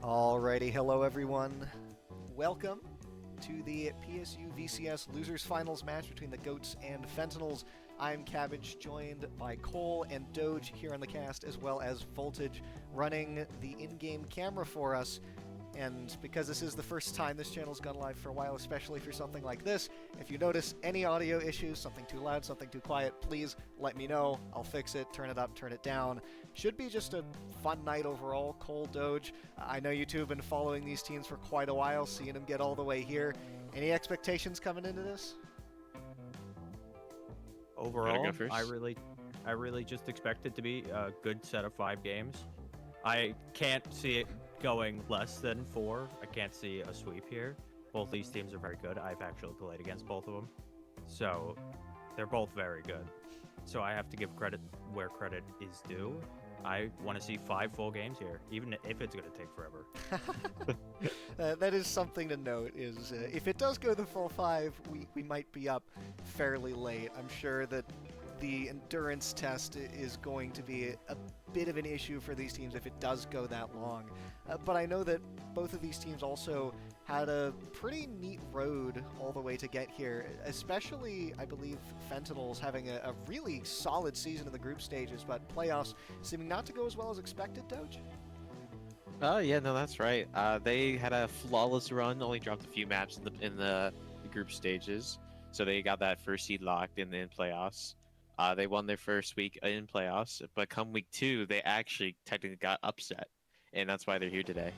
Alrighty, hello everyone. Welcome to the PSU VCS Losers Finals match between the Goats and Fentinels. I'm Cabbage, joined by Cole and Doge here on the cast, as well as Voltage running the in-game camera for us. And because this is the first time this channel's gone live for a while, especially for something like this, if you notice any audio issues, something too loud, something too quiet, please let me know. I'll fix it, turn it up, turn it down. Should be just a fun night overall. Cole, Doge, I know you two have been following these teams for quite a while, seeing them get all the way here. Any expectations coming into this? Overall, I really just expect it to be a good set of 5 games. I can't see it going less than 4. I can't see a sweep here. Both these teams are very good. I've actually played against both of them. So they're both very good. So I have to give credit where credit is due. I want to see 5 full games here, even if it's going to take forever. That is something to note, is if it does go the full 5, we might be up fairly late. I'm sure that the endurance test is going to be a bit of an issue for these teams if it does go that long. But I know that both of these teams also had a pretty neat road all the way to get here, especially, I believe, Fentinels having a really solid season in the group stages, but playoffs seeming not to go as well as expected, Doge? Oh yeah, no, that's right. They had a flawless run, only dropped a few maps in the group stages, so they got that first seed locked in the playoffs. They won their first week in playoffs, but come week 2, they actually technically got upset, and that's why they're here today.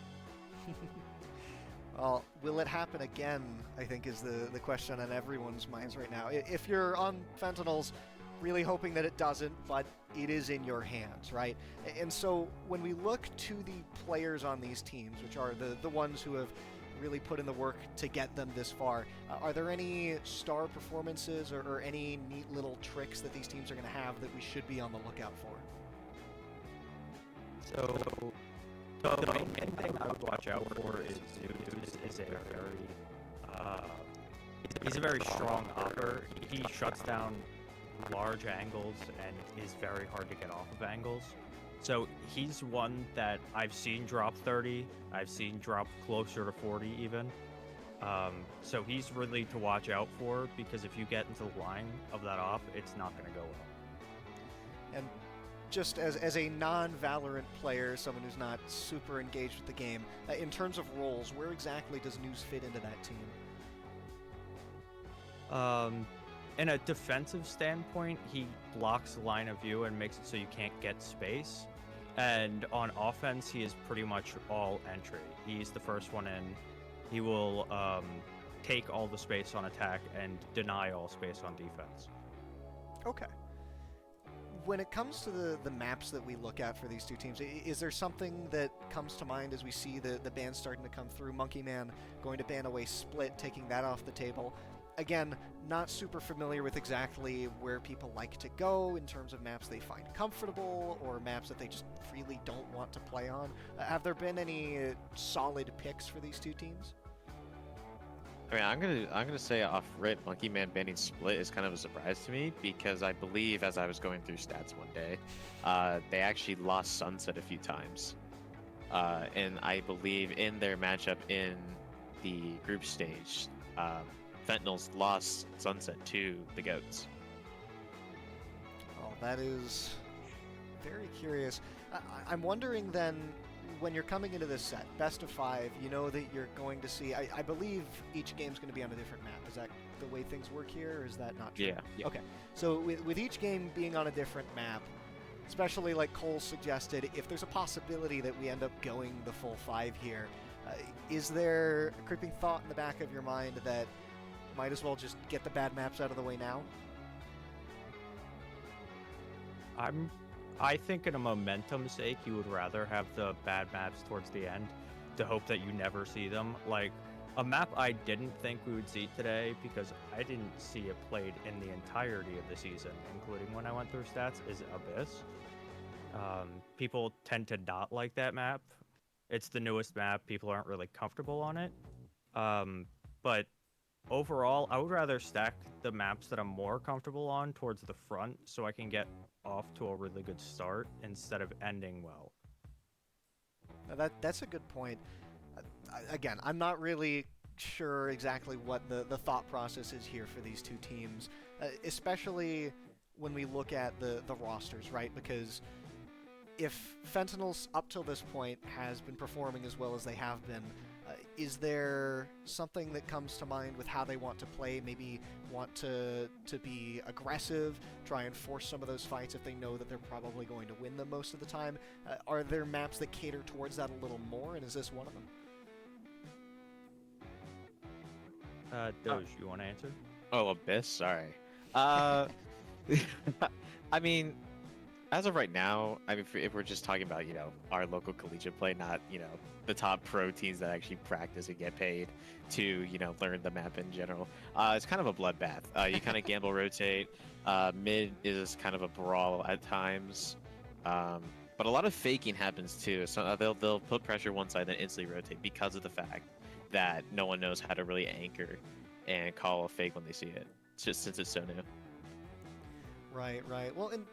Well, will it happen again, I think is the question on everyone's minds right now. If you're on Fentinels, really hoping that it doesn't, but it is in your hands, right? And so when we look to the players on these teams, which are the ones who have really put in the work to get them this far, are there any star performances or any neat little tricks that these teams are going to have that we should be on the lookout for? So the main thing I would watch out for is he's a very strong upper. He shuts down large angles and is very hard to get off of angles. So he's one that I've seen drop 30. I've seen drop closer to 40 even. So he's really to watch out for, because if you get into the line of that off, it's not going to go well. And just as a non-Valorant player, someone who's not super engaged with the game, in terms of roles, where exactly does News fit into that team? In a defensive standpoint, he blocks the line of view and makes it so you can't get space. And on offense, he is pretty much all entry. He's the first one in. He will take all the space on attack and deny all space on defense. Okay. When it comes to the maps that we look at for these two teams, is there something that comes to mind as we see the bans starting to come through? Monkey Man going to ban away Split, taking that off the table. Again, not super familiar with exactly where people like to go in terms of maps they find comfortable or maps that they just really don't want to play on. Have there been any solid picks for these two teams? I mean, I'm gonna say off rip, Monkey Man banning Split is kind of a surprise to me, because I believe as I was going through stats one day, they actually lost Sunset a few times. And I believe in their matchup in the group stage, Fentinels lost Sunset to the Goats. Oh, that is very curious. I'm wondering then, when you're coming into this set, best of 5, you know that you're going to see, I believe each game's going to be on a different map. Is that the way things work here, or is that not true? Yeah. Okay, so with each game being on a different map, especially like Cole suggested, if there's a possibility that we end up going the full 5 here, is there a creeping thought in the back of your mind that might as well just get the bad maps out of the way now? I think in a momentum sake, you would rather have the bad maps towards the end to hope that you never see them. Like, a map I didn't think we would see today, because I didn't see it played in the entirety of the season, including when I went through stats, is Abyss. People tend to not like that map. It's the newest map. People aren't really comfortable on it. But overall, I would rather stack the maps that I'm more comfortable on towards the front so I can get off to a really good start instead of ending well. Now that's a good point. Again, I'm not really sure exactly what the thought process is here for these two teams, especially when we look at the rosters, right? Because if Fentinels up till this point has been performing as well as they have been, is there something that comes to mind with how they want to play? Maybe want to be aggressive, try and force some of those fights if they know that they're probably going to win them most of the time? Are there maps that cater towards that a little more, and is this one of them? Doge, you want to answer? Oh, Abyss? Sorry. I mean, as of right now, I mean, if we're just talking about, our local collegiate play, not, the top pro teams that actually practice and get paid to, learn the map in general, it's kind of a bloodbath. You kind of gamble rotate. Mid is kind of a brawl at times. But a lot of faking happens too. So they'll put pressure one side, then instantly rotate because of the fact that no one knows how to really anchor and call a fake when they see it, just since it's so new. Right. Well, and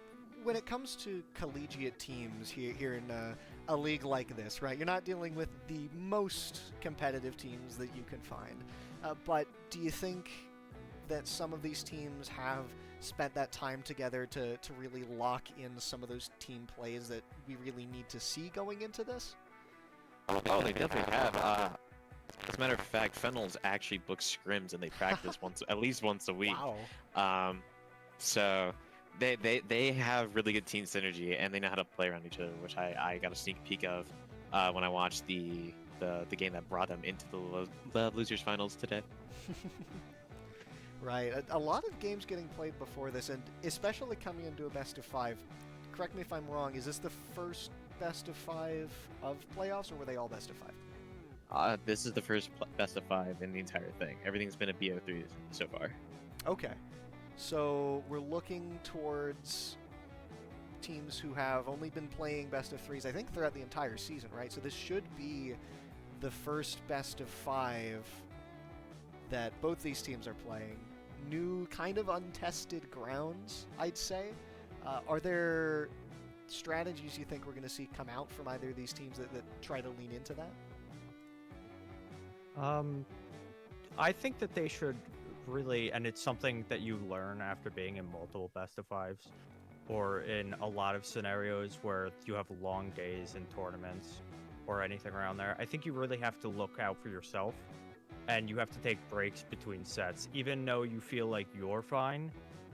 when it comes to collegiate teams here in a league like this, right, you're not dealing with the most competitive teams that you can find. But do you think that some of these teams have spent that time together to really lock in some of those team plays that we really need to see going into this? Oh, they definitely have. As a matter of fact, Fentinels actually book scrims and they practice at least once a week. Wow. So they have really good team synergy and they know how to play around each other, which I got a sneak peek of when I watched the game that brought them into the losers finals today. Right. A lot of games getting played before this, and especially coming into a best of 5. Correct me if I'm wrong. Is this the first best of 5 of playoffs, or were they all best of 5? This is the first best of 5 in the entire thing. Everything's been a BO3 so far. Okay. So we're looking towards teams who have only been playing best of 3s, I think, throughout the entire season, right? So this should be the first best of 5 that both these teams are playing. New, kind of untested grounds, I'd say. Are there strategies you think we're going to see come out from either of these teams that try to lean into that? I think that they should really, and it's something that you learn after being in multiple best of 5s, or in a lot of scenarios where you have long days in tournaments or anything around there. I think you really have to look out for yourself, and you have to take breaks between sets. Even though you feel like you're fine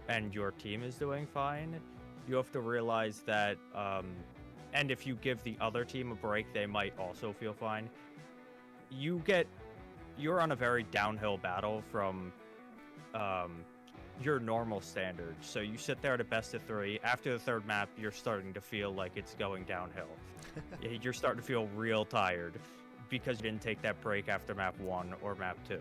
and your team is doing fine, you have to realize that, and if you give the other team a break, they might also feel fine. You're on a very downhill battle from your normal standards. So you sit there at a best of 3. After the third map, you're starting to feel like it's going downhill. You're starting to feel real tired because you didn't take that break after map 1 or map 2.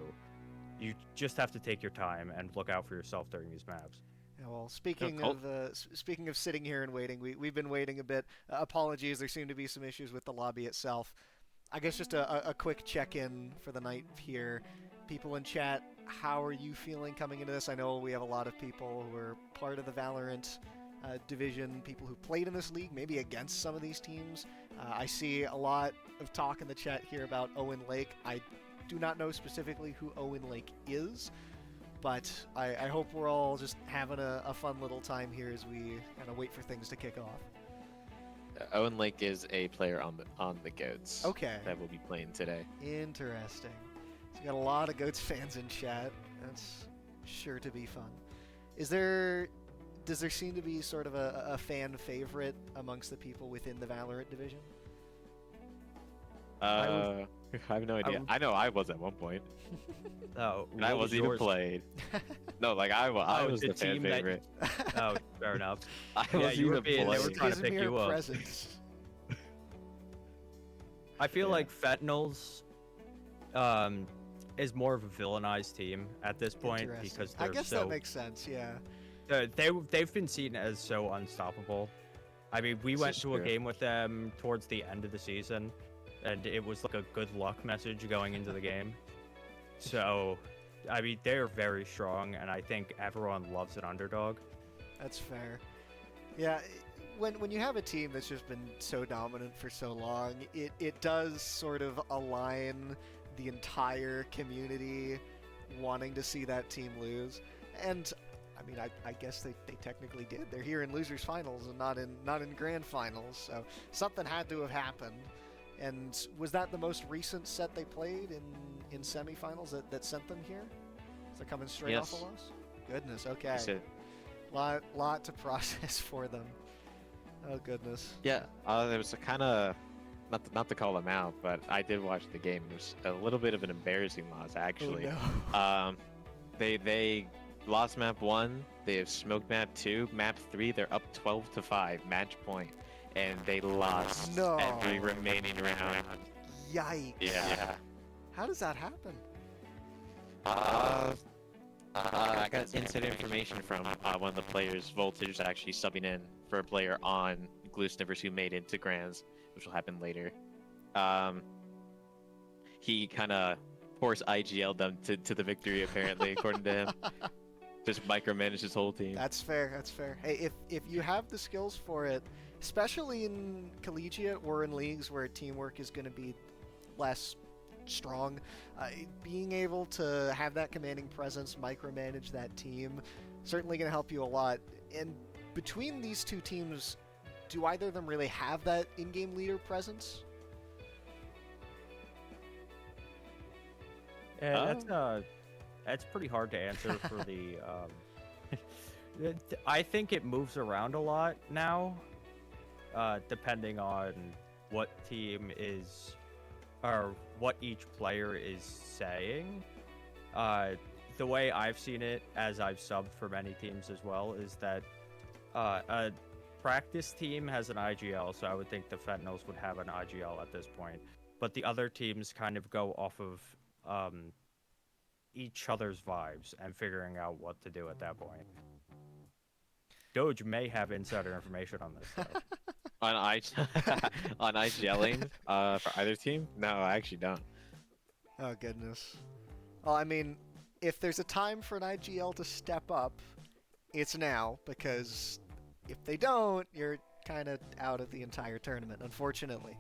You just have to take your time and look out for yourself during these maps. Yeah, well, speaking of sitting here and waiting, we've been waiting a bit. Apologies, there seem to be some issues with the lobby itself. I guess just a quick check-in for the night here. People in chat, how are you feeling coming into this? I know we have a lot of people who are part of the Valorant division, people who played in this league, maybe against some of these teams. I see a lot of talk in the chat here about Owen Lake. I do not know specifically who Owen Lake is, but I hope we're all just having a fun little time here as we kind of wait for things to kick off. Owen Lake is a player on the Goats. Okay. That will be playing today. Interesting. So we got a lot of Goats fans in chat. That's sure to be fun. Does there seem to be sort of a fan favorite amongst the people within the Valorant division? I have no idea. I know I was at one point. Oh, and I wasn't even played. No, like I was the fan favorite. Oh, fair enough. I wasn't even They were played. trying to pick you up. Presence. I feel like Fentinels is more of a villainized team at this point because I they're guess so, that makes sense, yeah. they've been seen as so unstoppable. I mean, we went to a game with them towards the end of the season, and it was like a good luck message going into the game. So, I mean, they're very strong, and I think everyone loves an underdog. That's fair. Yeah, when you have a team that's just been so dominant for so long, it does sort of align the entire community wanting to see that team lose. And I mean, I guess they technically did. They're here in losers finals and not in grand finals, so something had to have happened. And was that the most recent set they played in semifinals that sent them here? Is it coming straight off a loss? Goodness, okay. Lot to process for them. Oh goodness. Yeah, there was a kind of not to call them out, but I did watch the game. It was a little bit of an embarrassing loss, actually. Oh, no. They lost map 1. They have smoked map 2. Map 3, they're up 12-5, match point, and they lost every remaining round. Yikes. Yeah. How does that happen? I got inside information from one of the players. Voltage actually subbing in for a player on Glue Sniffers who made it to Grands, which will happen later. He kind of forced IGL them to the victory, apparently, according to him. Just micromanage his whole team. That's fair. Hey, if you have the skills for it, especially in collegiate or in leagues where teamwork is going to be less strong, being able to have that commanding presence, micromanage that team, certainly going to help you a lot. And between these two teams, do either of them really have that in-game leader presence? That's pretty hard to answer for the. I think it moves around a lot now, depending on what team is, or what each player is saying. The way I've seen it, as I've subbed for many teams as well, is that a practice team has an IGL, so I would think the Fentinels would have an IGL at this point. But the other teams kind of go off of each other's vibes and figuring out what to do at that point. Doge may have insider information on this, though. on IGLing for either team? No, I actually don't. Oh, goodness. Well, I mean, if there's a time for an IGL to step up, it's now, because if they don't, you're kind of out of the entire tournament, unfortunately.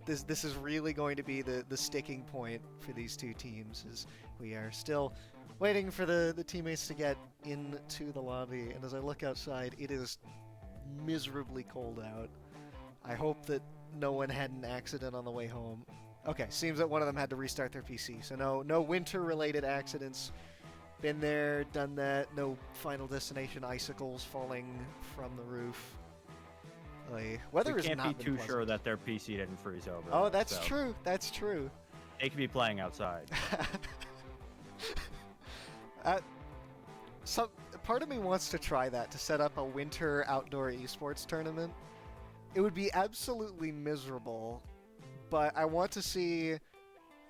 This is really going to be the sticking point for these two teams, as we are still waiting for the teammates to get into the lobby. And as I look outside, it is miserably cold out. I hope that no one had an accident on the way home. Okay, seems that one of them had to restart their PC, so no winter-related accidents. Been there, done that. No Final Destination icicles falling from the roof. Weather we has can't not be been too pleasant. Sure that their PC didn't freeze over. Oh, that's true. That's true. They could be playing outside. Part of me wants to try that, to set up a winter outdoor esports tournament. It would be absolutely miserable, but I want to see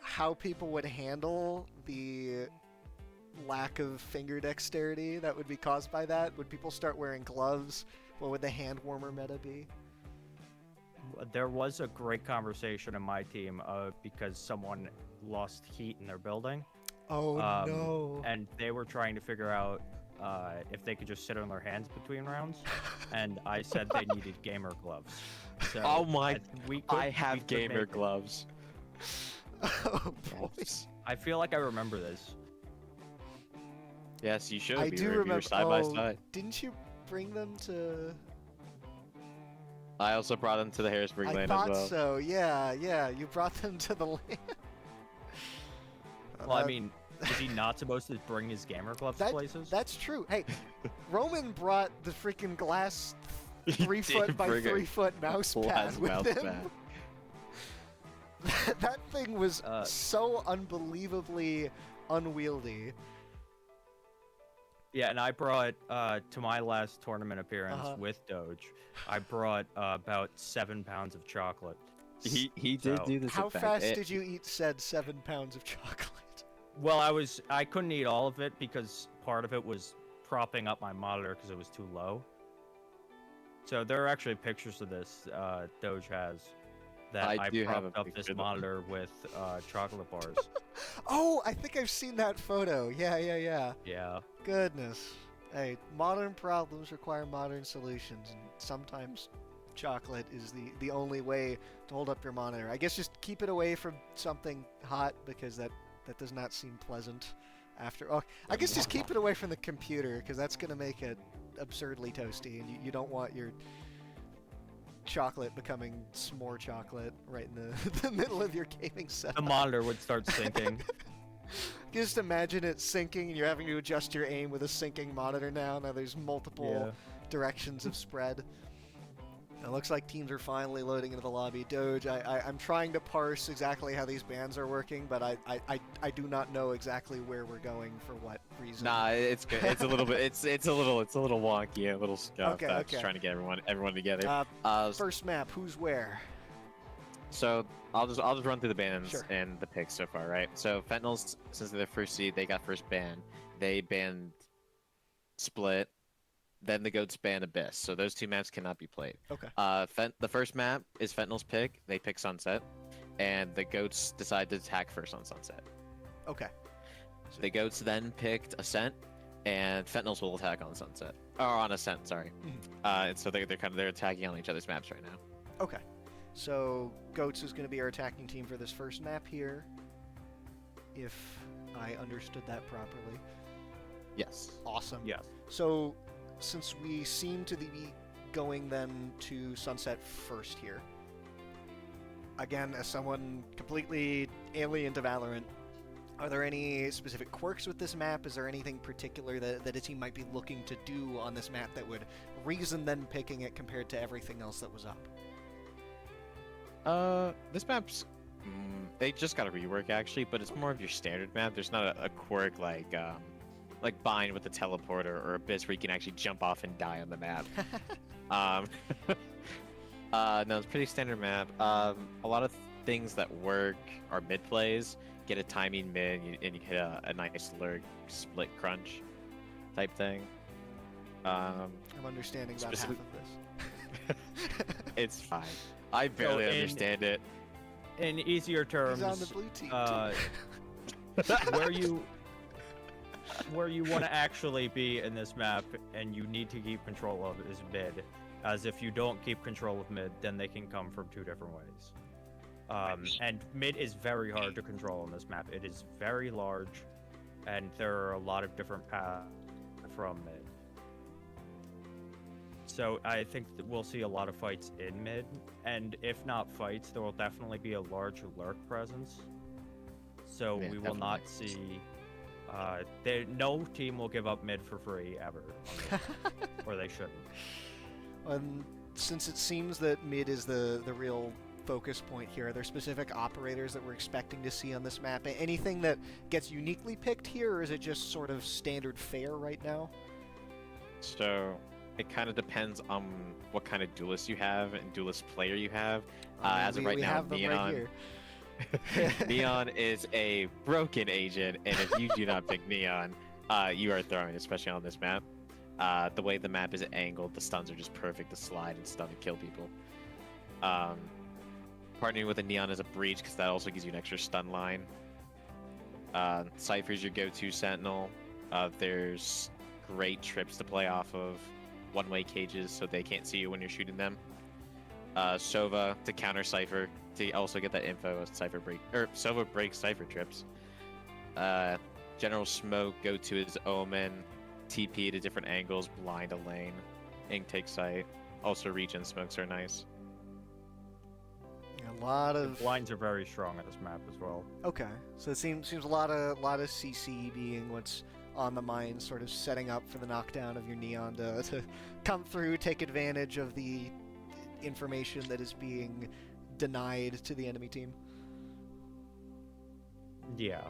how people would handle the lack of finger dexterity that would be caused by that. Would people start wearing gloves? What would the hand warmer meta be? There was a great conversation in my team because someone lost heat in their building. Oh, no. And they were trying to figure out if they could just sit on their hands between rounds, and I said they needed gamer gloves. So Oh my! I we have could gamer make it. gloves. Oh boy. Yes. I feel like I remember this. Yes, you should. I be. do We were remember. side by side. Didn't you bring them to? I also brought them to the Harrisburg I land thought as well. so. Yeah, yeah. You brought them to the land. Well, I mean, is he not supposed to bring his gamer gloves places? That's true. Hey, Roman brought the freaking glass He 3 foot did by bring a 3 foot mouse pad glass with mouse him. pad. That thing was so unbelievably unwieldy. Yeah, and I brought to my last tournament appearance with Doge, I brought about 7 pounds of chocolate. He did So- do this. How in fact. fast did you eat said 7 pounds of chocolate? Well, I couldn't eat all of it because part of it was propping up my monitor because it was too low. So there are actually pictures of this Doge has that I do have propped a up this picture of them. monitor with chocolate bars. Oh, I think I've seen that photo. Yeah, yeah, yeah. Yeah. Goodness. Hey, modern problems require modern solutions, and sometimes chocolate is the only way to hold up your monitor. I guess just keep it away from something hot because that does not seem pleasant after. Oh, I guess just keep it away from the computer because that's going to make it absurdly toasty, and you don't want your chocolate becoming s'more chocolate right in the middle of your gaming setup. The monitor would start sinking. Just imagine it sinking and you're having to adjust your aim with a sinking monitor now. Now there's multiple directions of spread. It looks like teams are finally loading into the lobby. Doge, I'm trying to parse exactly how these bans are working, but I do not know exactly where we're going for what reason. Nah, it's good. It's a little bit. It's a little wonky, a little scuffed. Okay, I'm just trying to get everyone together. First map, who's where? So I'll just run through the bans Sure. and the picks so far, right? So Fentinels, since they're the first seed, they got first ban. They banned Split. Then the Goats ban Abyss. So those 2 maps cannot be played. Okay. The first map is Fentinel's pick. They pick Sunset, and the Goats decide to attack first on Sunset. Okay. The Goats then picked Ascent, and Fentinels will attack on Sunset or on Ascent. Sorry. And so they're attacking on each other's maps right now. Okay. So Goats is going to be our attacking team for this first map here, if I understood that properly. Yes. Awesome. Yes. So since we seem to be going then to Sunset first here, again, as someone completely alien to Valorant, are there any specific quirks with this map? Is there anything particular that a team might be looking to do on this map that would reason them picking it compared to everything else that was up? This map's they just got a rework actually, but it's more of your standard map. There's not a quirk like Bind with the teleporter or Abyss where you can actually jump off and die on the map. No, it's a pretty standard map. A lot of things that work are mid plays. Get a timing mid and you hit a nice lurk split crunch type thing. I'm understanding about half of this. It's fine. I barely understand it. In easier terms, He's on the blue team. where you want to actually be in this map and you need to keep control of is mid, as if you don't keep control of mid, then they can come from 2 different ways. And mid is very hard to control on this map. It is very large, and there are a lot of different paths from mid. So I think that we'll see a lot of fights in mid, and if not fights, there will definitely be a large lurk presence. So Yeah, we will not see. No team will give up mid for free ever, or they shouldn't. Since it seems that mid is the real focus point here, are there specific operators that we're expecting to see on this map? Anything that gets uniquely picked here, or is it just sort of standard fare right now? So it kind of depends on what kind of duelist you have and duelist player you have. As of right we now, have them Neon. right here. Neon is a broken agent, and if you do not pick Neon, you are throwing, especially on this map. The way the map is angled, the stuns are just perfect to slide and stun and kill people. Partnering with a Neon is a breach because that also gives you an extra stun line. Cypher's your go-to sentinel. There's great trips to play off of one-way cages so they can't see you when you're shooting them. Sova to counter Cypher to also get that info of Cypher break or Sova breaks Cypher trips. General Smoke go to his Omen, TP to different angles, blind a lane, Ink take sight. Also regen smokes are nice. A lot The of blinds are very strong at this map as well. Okay, so it seems a lot of CC being what's on the mind, sort of setting up for the knockdown of your Neon to come through, take advantage of the information that is being denied to the enemy team. Yeah.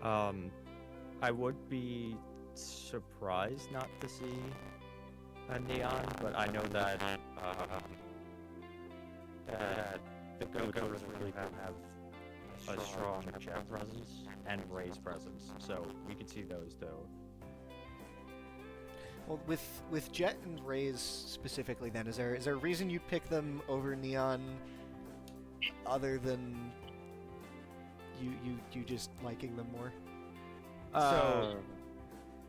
I would be surprised not to see a Neon, but I know that the Goats really have a strong Jet presence and Raze presence, so we could see those though. Well, with Jet and Raze specifically, then is there a reason you'd pick them over Neon, other than you just liking them more? So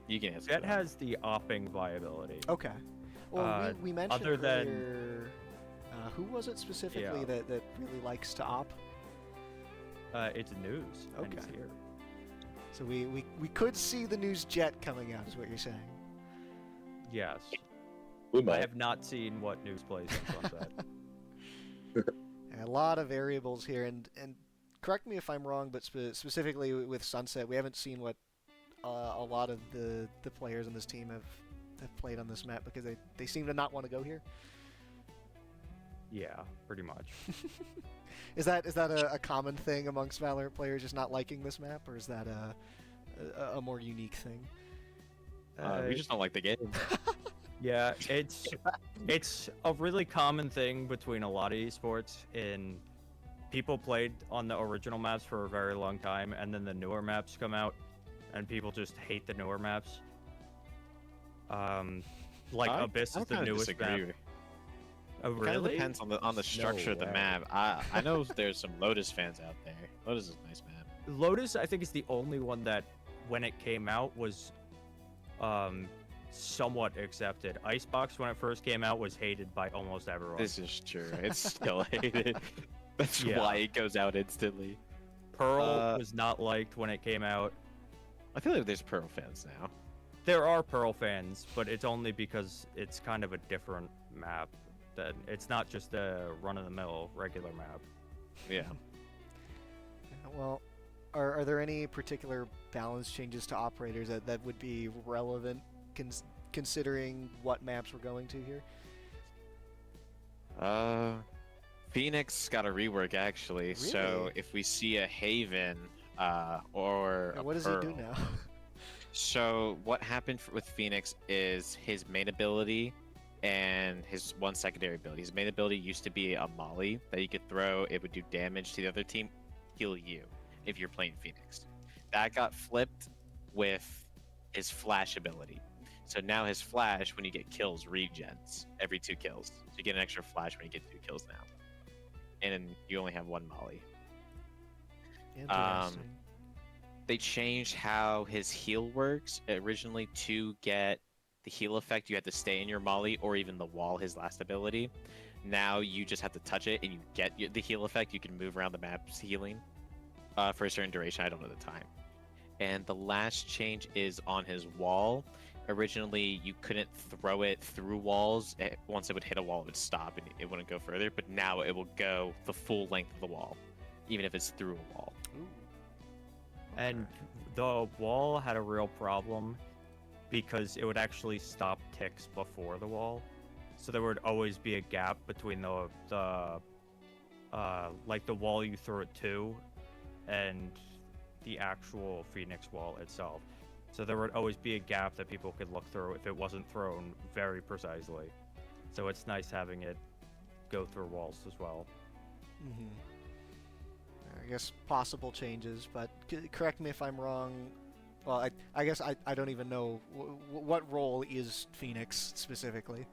You can answer Jet that. has the opping viability. Okay. Well, we mentioned other than- earlier, who was it specifically Yeah. that really likes to op? It's news, and it's Okay. here. So we could see the news Jet coming out, is what you're saying. Yes. We I might. have not seen what news plays on Sunset. A lot of variables here, and correct me if I'm wrong, but specifically with Sunset, we haven't seen what a lot of the players on this team have played on this map, because they seem to not want to go here. Yeah, pretty much. Is that a common thing amongst Valorant players, just not liking this map, or is that a more unique thing? We just don't like the game. Yeah, it's a really common thing between a lot of esports. In people played on the original maps for a very long time, and then the newer maps come out, and people just hate the newer maps. Like Abyss is the newest map. Oh, It kind of really? depends on the structure of the way. map. I know there's some Lotus fans out there. Lotus is a nice map. Lotus, I think, is the only one that, when it came out, was somewhat accepted. Icebox, when it first came out, was hated by almost everyone. This is true. It's still hated. That's Yeah. why it goes out instantly. Pearl was not liked when it came out. I feel like there's Pearl fans now. There are Pearl fans, but it's only because it's kind of a different map. That it's not just a run-of-the-mill regular map. Yeah. Well, are there any particular balance changes to operators that would be relevant, considering what maps we're going to here? Phoenix got a rework actually. So Really? if we see a Haven or a What does he do Pearl- now? So what happened with Phoenix is his main ability and his one secondary ability. His main ability used to be a molly that you could throw. It would do damage to the other team, heal you if you're playing Phoenix. That got flipped with his flash ability. So now his flash, when you get kills, regens every 2 kills. So you get an extra flash when you get 2 kills now. And then you only have 1 molly. Interesting. They changed how his heal works. Originally, to get the heal effect, you had to stay in your molly or even the wall, his last ability. Now you just have to touch it and you get the heal effect. You can move around the map healing for a certain duration. I don't know the time. And the last change is on his wall. Originally, you couldn't throw it through walls. Once it would hit a wall, it would stop and it wouldn't go further. But now it will go the full length of the wall, even if it's through a wall. Ooh. And the wall had a real problem because it would actually stop ticks before the wall. So there would always be a gap between the like the wall you throw it to and the actual Phoenix wall itself. So there would always be a gap that people could look through if it wasn't thrown very precisely. So it's nice having it go through walls as well. Mm-hmm. I guess possible changes, but correct me if I'm wrong. Well, I guess I don't even know what role is Phoenix specifically.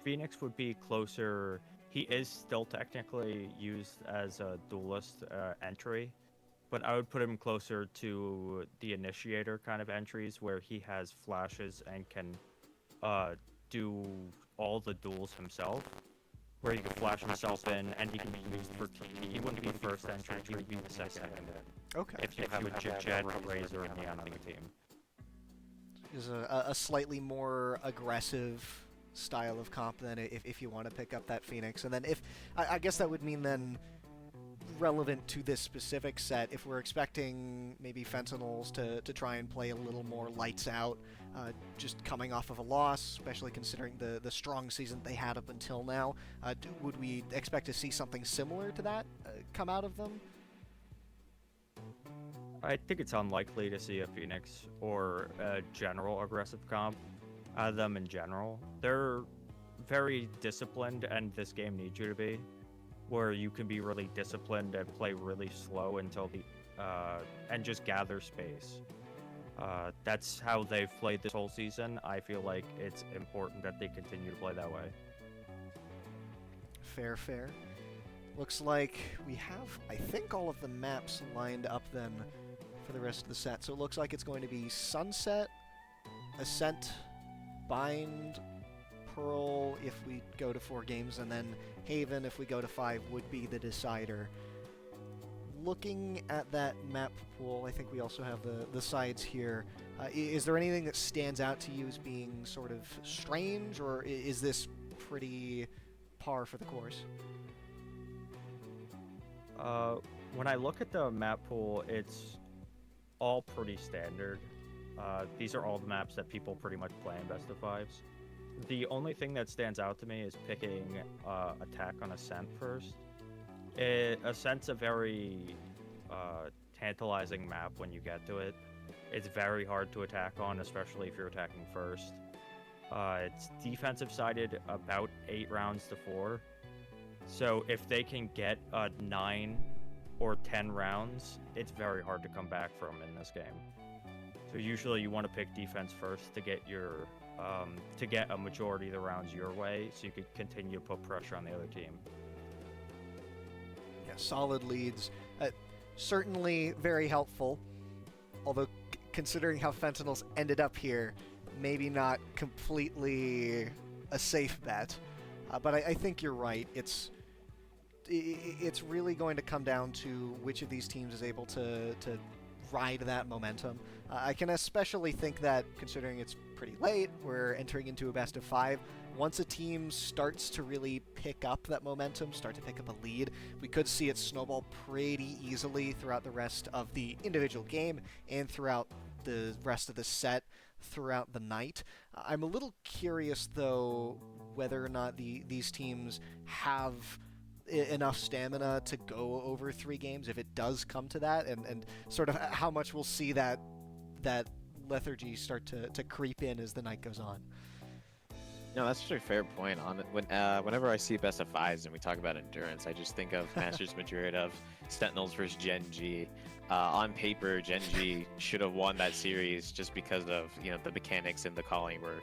Phoenix would be closer. He is still technically used as a duelist entry, but I would put him closer to the initiator kind of entries where he has flashes and can do all the duels himself. Where he can flash himself in and he can be used for TP. He wouldn't be first entry, he would be the second entry. Okay. If you have a Jet, a Razor, and Neon on the team. Is a slightly more aggressive style of comp then if you want to pick up that Phoenix. And then if I guess that would mean then relevant to this specific set, if we're expecting maybe Fentinels to try and play a little more lights out, just coming off of a loss, especially considering the strong season they had up until now, would we expect to see something similar to that come out of them? I think it's unlikely to see a Phoenix or a general aggressive comp out of them in general. They're very disciplined, and this game needs you to be, where you can be really disciplined and play really slow until the and just gather space. That's how they've played this whole season. I feel like it's important that they continue to play that way. Fair. Looks like we have, I think, all of the maps lined up then for the rest of the set. So it looks like it's going to be Sunset, Ascent, Bind, Pearl if we go to 4 games, and then Haven if we go to 5 would be the decider. Looking at that map pool, I think we also have the sides here. Is there anything that stands out to you as being sort of strange, or is this pretty par for the course? When I look at the map pool, it's all pretty standard. These are all the maps that people pretty much play in best of 5s. The only thing that stands out to me is picking attack on Ascent first. Ascent's a very tantalizing map when you get to it. It's very hard to attack on, especially if you're attacking first. It's defensive sided about 8 rounds to 4. So if they can get 9 or 10 rounds, it's very hard to come back from in this game. So usually you want to pick defense first to get your to get a majority of the rounds your way, so you can continue to put pressure on the other team. Yeah, solid leads. Certainly very helpful, although considering how Fentinels ended up here, maybe not completely a safe bet. But I think you're right. It's really going to come down to which of these teams is able to ride that momentum. I can especially think that, considering it's pretty late, we're entering into a best of 5. Once a team starts to really pick up that momentum, start to pick up a lead, we could see it snowball pretty easily throughout the rest of the individual game and throughout the rest of the set throughout the night. I'm a little curious, though, whether or not these teams have enough stamina to go over 3 games if it does come to that, and sort of how much we'll see that lethargy start to creep in as the night goes on. No, that's actually a fair point. Whenever I see best of 5s and we talk about endurance, I just think of Masters Madrid of Sentinels versus Gen G. On paper, Gen G should have won that series just because of the mechanics and the calling were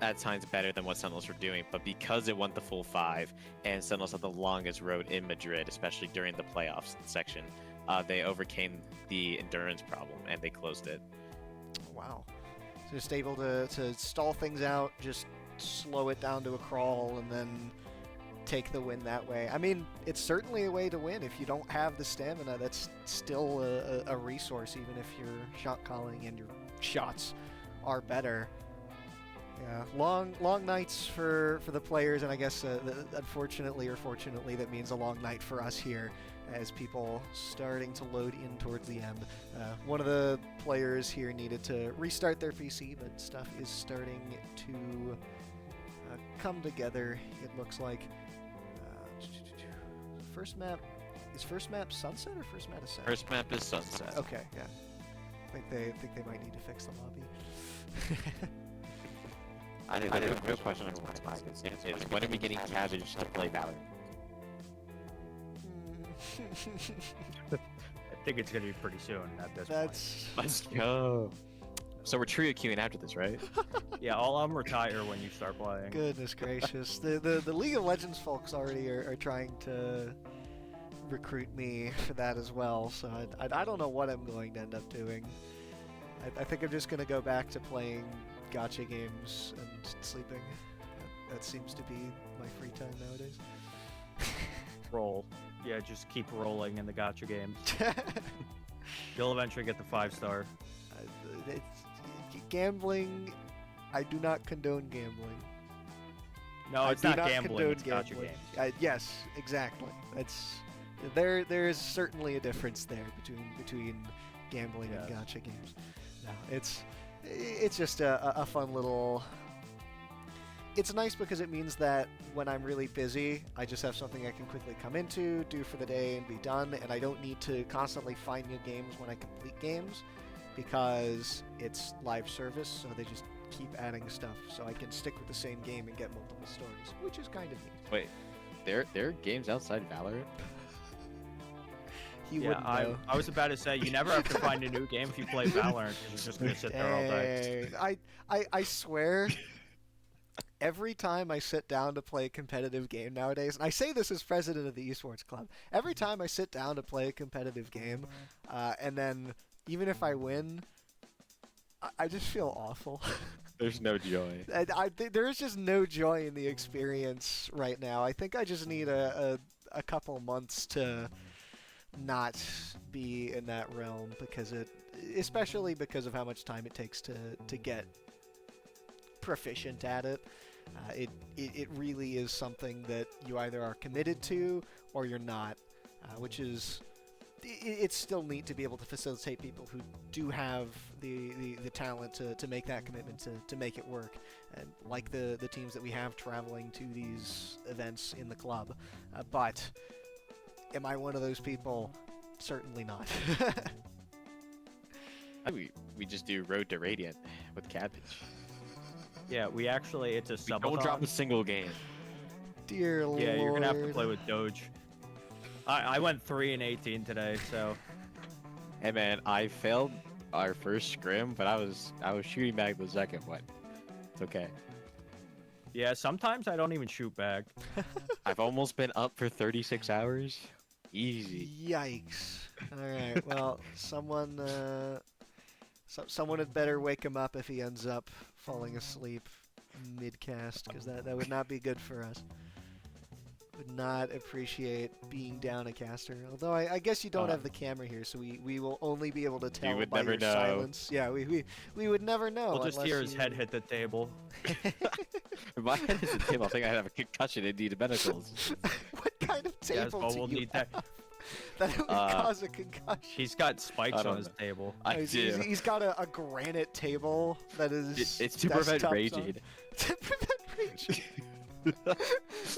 at times better than what Sentinels were doing, but because it went the full 5 and Sentinels had the longest road in Madrid, especially during the playoffs section, they overcame the endurance problem and they closed it. Wow. So just able to stall things out, just slow it down to a crawl, and then take the win that way. I mean, it's certainly a way to win. If you don't have the stamina, that's still a resource, even if your shot calling and your shots are better. Yeah, long nights for the players, and I guess unfortunately or fortunately that means a long night for us here as people starting to load in towards the end. One of the players here needed to restart their PC, but stuff is starting to come together, it looks like. First map, is first map Sunset or first map Ascent? First map is Sunset. Okay, yeah. I think they might need to fix the lobby. I think the real question on my mind is when are we getting Cabbage to play Valor? I think it's going to be pretty soon at this point. Let's go. So we're trio queuing after this, right? Yeah, I'll retire when you start playing. Goodness gracious. The League of Legends folks already are trying to recruit me for that as well, so I don't know what I'm going to end up doing. I think I'm just going to go back to playing gacha games and sleeping. That seems to be my free time nowadays. Roll. Yeah, just keep rolling in the gacha games. You'll eventually get the 5-star. Gambling, I do not condone gambling. No, it's not gambling, it's gacha gambling. games. Yes, exactly. There is certainly a difference there between gambling and gacha games. No, it's just a fun little. It's nice because it means that when I'm really busy, I just have something I can quickly come into, do for the day, and be done, and I don't need to constantly find new games when I complete games, because it's live service, so they just keep adding stuff, so I can stick with the same game and get multiple stories, which is kind of neat. Wait, there are games outside Valorant? You wouldn't know. I was about to say, you never have to find a new game if you play Valorant, because you're just going to sit there all day. I swear, every time I sit down to play a competitive game nowadays, and I say this as president of the esports club, every time I sit down to play a competitive game, and then even if I win, I just feel awful. There's no joy. There is just no joy in the experience right now. I think I just need a couple months to not be in that realm, especially because of how much time it takes to get proficient at it. It really is something that you either are committed to or you're not, which is it's still neat to be able to facilitate people who do have the talent to make that commitment to make it work, and like the teams that we have traveling to these events in the club. But am I one of those people? Certainly not. We just do Road to Radiant with Cabbage. Yeah, it's a subathon. Don't drop a single game. Dear Lord. Yeah, you're gonna have to play with Doge. I went 3-18 today, so. Hey man, I failed our first scrim, but I was shooting back the second one. It's okay. Yeah, sometimes I don't even shoot back. I've almost been up for 36 hours. Easy. Yikes. Alright, well, someone had better wake him up if he ends up falling asleep mid-cast, because that would not be good for us. Would not appreciate being down a caster. Although I guess you don't have the camera here, so we will only be able to tell by your silence. Yeah, we would never know. We'll just hear his head hit the table. If my head hits the table, I think I have a concussion and need medicals. What kind of table do you have that would cause a concussion? He's got spikes on his table. He's got a granite table that is. It's to prevent raging. To prevent raging.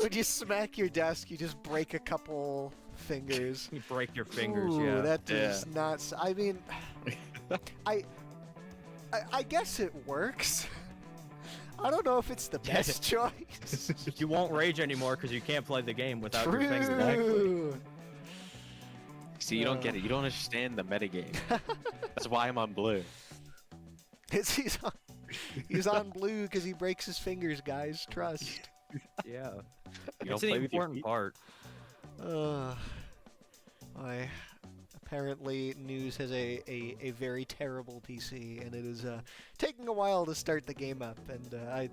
When you smack your desk, you just break a couple fingers. You break your fingers. Ooh, yeah. That does not. I mean, I guess it works. I don't know if it's the best choice. You won't rage anymore because you can't play the game without True. your fingers. See, you don't get it. You don't understand the metagame. That's why I'm on blue. He's on blue because he breaks his fingers, guys. Trust. Yeah. It's an important part. Apparently, News has a very terrible PC, and it is taking a while to start the game up. And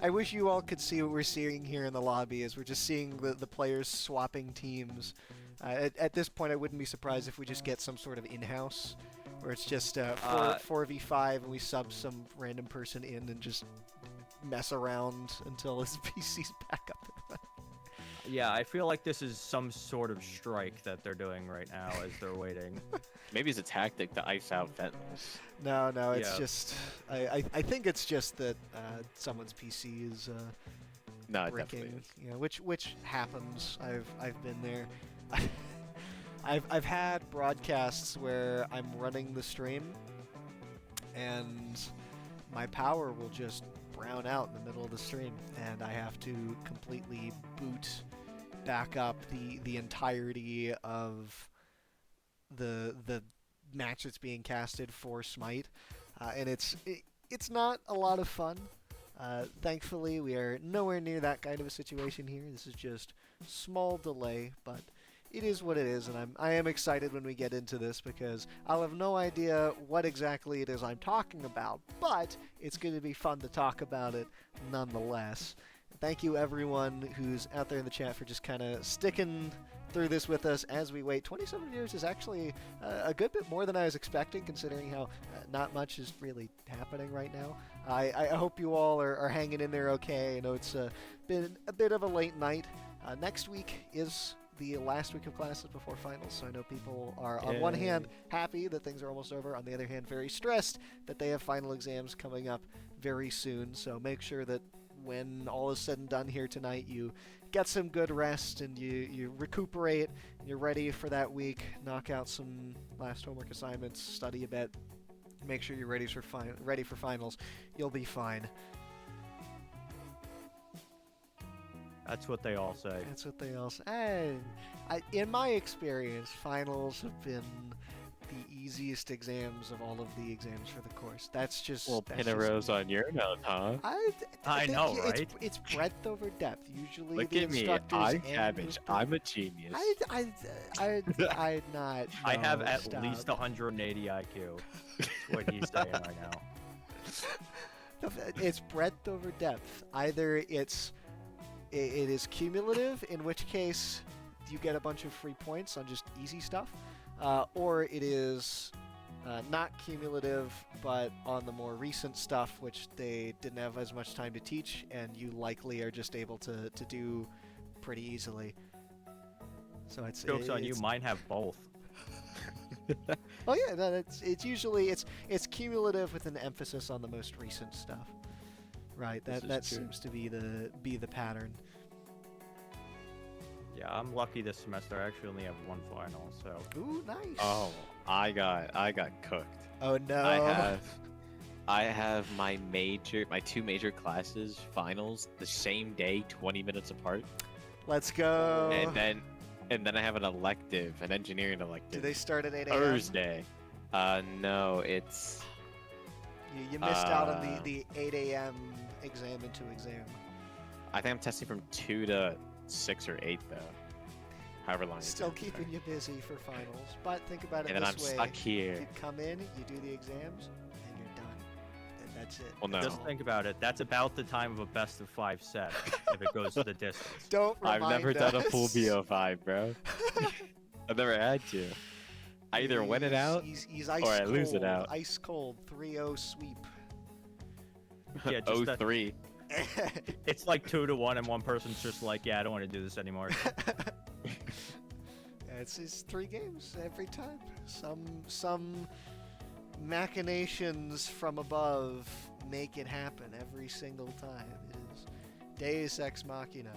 I wish you all could see what we're seeing here in the lobby, as we're just seeing the players swapping teams. At this point, I wouldn't be surprised if we just get some sort of in-house, where it's just 4v5 and we sub some random person in and just mess around until his PC's back up and running. Yeah, I feel like this is some sort of strike that they're doing right now as they're waiting. Maybe it's a tactic to ice out Fentinels. No, it's just... I think it's just that someone's PC is breaking. You know, which happens. I've been there. I've had broadcasts where I'm running the stream and my power will just brown out in the middle of the stream, and I have to completely boot back up the entirety of the match that's being casted for Smite, and it's not a lot of fun. Thankfully, we are nowhere near that kind of a situation here. This is just small delay, but it is what it is, and I am excited when we get into this because I'll have no idea what exactly it is I'm talking about, but it's going to be fun to talk about it nonetheless. Thank you everyone who's out there in the chat for just kind of sticking through this with us as we wait. 27 years is actually a good bit more than I was expecting, considering how not much is really happening right now. I hope you all are hanging in there okay. I know it's been a bit of a late night. Next week is the last week of classes before finals, so I know people are on one hand happy that things are almost over, on the other hand very stressed that they have final exams coming up very soon. So make sure that when all is said and done here tonight, you get some good rest and you recuperate and you're ready for that week. Knock out some last homework assignments, study a bit, make sure you're ready for finals. You'll be fine. That's what they all say. That's what they all say. In my experience, finals have been the easiest exams of all of the exams for the course. That's just... Well, pin a rose on your note, huh? I know, right? It's breadth over depth. Usually Look the at me. instructors... I'm Cabbage. I'm a genius. I'm not... I have no, at stop. least 180 IQ. That's what he's saying right now. It's breadth over depth. Either it is cumulative, in which case you get a bunch of free points on just easy stuff, or it is not cumulative, but on the more recent stuff, which they didn't have as much time to teach, and you likely are just able to do pretty easily. So Joke's on you. Mine have both. Oh yeah, no, it's usually it's cumulative with an emphasis on the most recent stuff. Right, that seems to be the pattern. Yeah, I'm lucky this semester. I actually only have one final, so. Ooh, nice. Oh, I got cooked. Oh no. I have my two major classes finals the same day, 20 minutes apart. Let's go. And then I have an engineering elective. Do they start at 8 a.m.? Thursday. No, it's. You missed out on the 8 a.m. exam into exam. I think I'm testing from 2 to 6 or 8 though. However long. Still keeping you busy for finals, but think about it and then this I'm way. stuck here. You come in, you do the exams, and you're done. And that's it. Well, no. Just think about it. That's about the time of a best of 5 set if it goes to the distance. Don't I've remind never done a full us. BO5, bro. I've never had to. I either win it out he's ice or I cold, lose it out. Ice cold, 3-0 sweep. Yeah, just that- 03. It's like 2-1, and one person's just like, yeah, I don't want to do this anymore. It's 3 games every time. Some machinations from above make it happen every single time. It is Deus Ex Machina.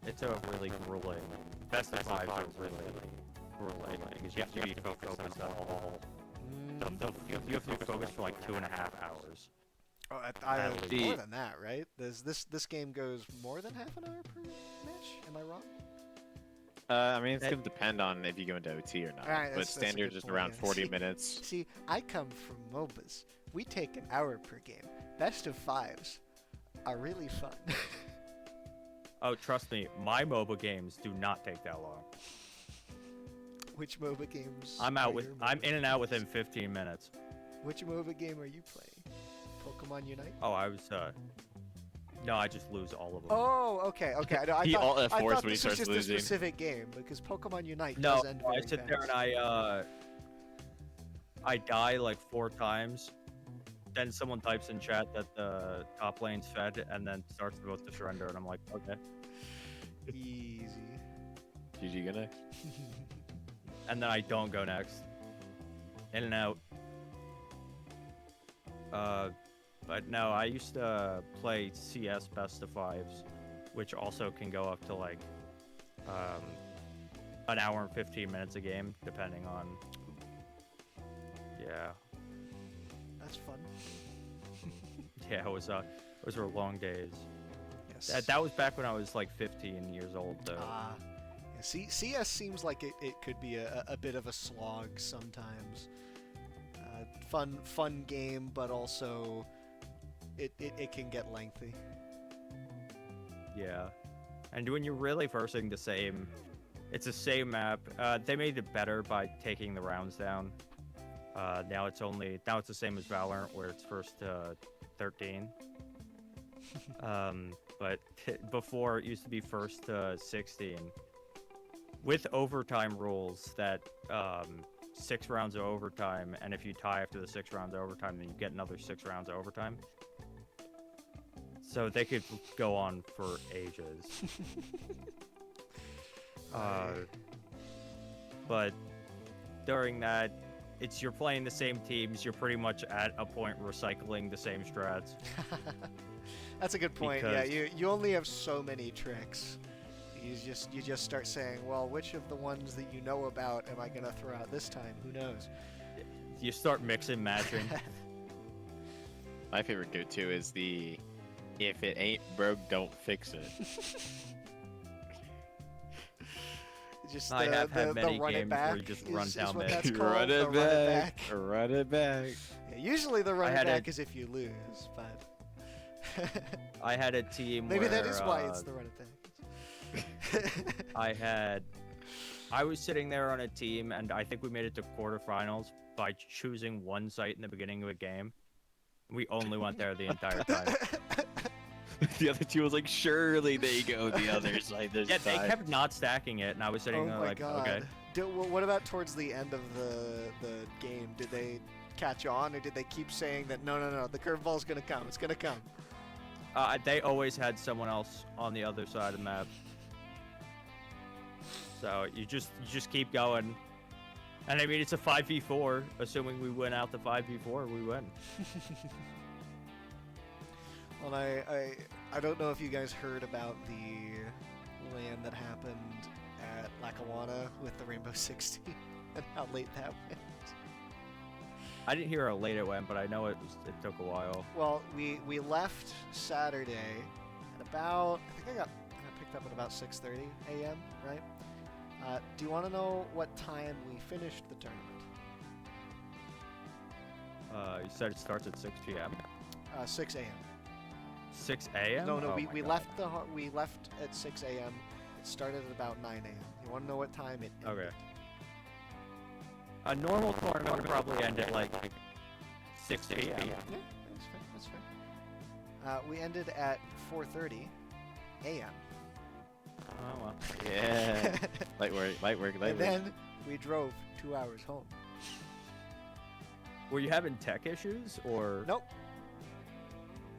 It's a really grueling. Best of 5 are really grueling because you have to be focused on stuff all. You have to be focused for like 2.5 hours. Oh, more than that, right? This game goes more than half an hour per match. Am I wrong? I mean, it's gonna depend on if you go into OT or not. Right, but standard is around 40 minutes. See, I come from MOBAs. We take an hour per game. Best of 5s are really fun. Oh, trust me, my MOBA games do not take that long. Which MOBA games? I'm in and out within 15 minutes. Which MOBA game are you playing? Pokemon Unite? Oh, No, I just lose all of them. Oh, okay. I He thought, alt I F4s thought when he this was starts just losing. a specific game because Pokemon Unite No, does end very I sit there and fast. I die like 4 times. Then someone types in chat that the top lane's fed, and then starts about to surrender, and I'm like, okay. Easy. GG gonna. And then I don't go next. In and out. But no, I used to play CS best of 5s, which also can go up to like an hour and 15 minutes a game, depending on. Yeah. That's fun. Yeah, those were long days. Yes. That was back when I was like 15 years old, though. Yeah, CS seems like it could be a bit of a slog sometimes. Fun game, but also it can get lengthy. Yeah. And when you're really versing the same, it's the same map. They made it better by taking the rounds down. Now it's the same as Valorant, where it's first to 13. But before it used to be first to 16. With overtime rules that 6 rounds of overtime, and if you tie after the 6 rounds of overtime, then you get another 6 rounds of overtime. So they could go on for ages. But during that, you're playing the same teams. You're pretty much at a point recycling the same strats. That's a good point. Yeah, you only have so many tricks. You just start saying, well, which of the ones that you know about am I gonna throw out this time? Who knows? You start mixing, matching. My favorite go-to is the "if it ain't broke, don't fix it." Just I have had many run games it back where you just run down what mid. that's called, Run the it back. Run it back. Yeah, usually the run it back is if you lose, but I had a team maybe where, that is why it's the run it back. I was sitting there on a team, and I think we made it to quarterfinals by choosing one site in the beginning of a game. We only went there the entire time. The other two was like, surely they go the other side this Yeah, time. they kept not stacking it, and I was sitting there like, God. okay. What about towards the end of the game? Did they catch on, or did they keep saying that no, the curveball's gonna come, it's gonna come? They always had someone else on the other side of the map. So you just keep going. And I mean, it's a 5v4. Assuming we win out the 5v4, we win. Well, I don't know if you guys heard about the LAN that happened at Lackawanna with the Rainbow 60 and how late that went. I didn't hear how late it went, but I know it took a while. Well, we left Saturday at about, I think I got picked up at about 6:30 a.m., right? Do you want to know what time we finished the tournament? You said it starts at 6 p.m. 6 a.m. 6 a.m. No, Oh we my left we left at 6 a.m. It started at about 9 a.m. You want to know what time it ended? Okay. A normal tournament would probably end at like 6 p.m. Yeah, that's fair. We ended at 4:30 a.m. Oh well. Yeah. light work. And then we drove 2 hours home. Were you having tech issues or? Nope.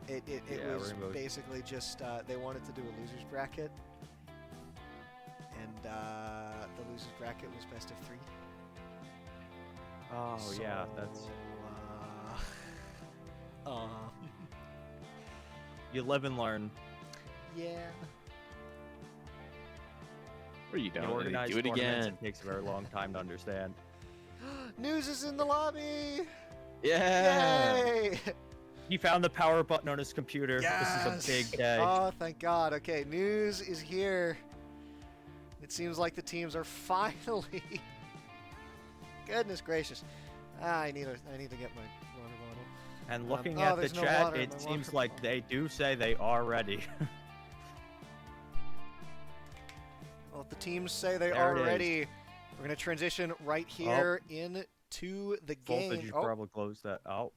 It Yeah, was Rainbow. basically just they wanted to do a losers bracket, and the losers bracket was best of 3. Oh yeah, that's. You live and learn. Yeah. Or you You don't. organize Do it tournaments, again. It takes a very long time to understand. News is in the lobby. Yeah. Yay! He found the power button on his computer. Yes! This is a big day. Oh, thank God. Okay, news is here. It seems like the teams are finally. Goodness gracious! I need to get my water bottle. And looking at the there's no chat, water in it my seems water like bottle. they do say they are ready. Well, if the teams say they There are it is. ready, we're gonna transition right here into the game. Voltage, you probably closed that out.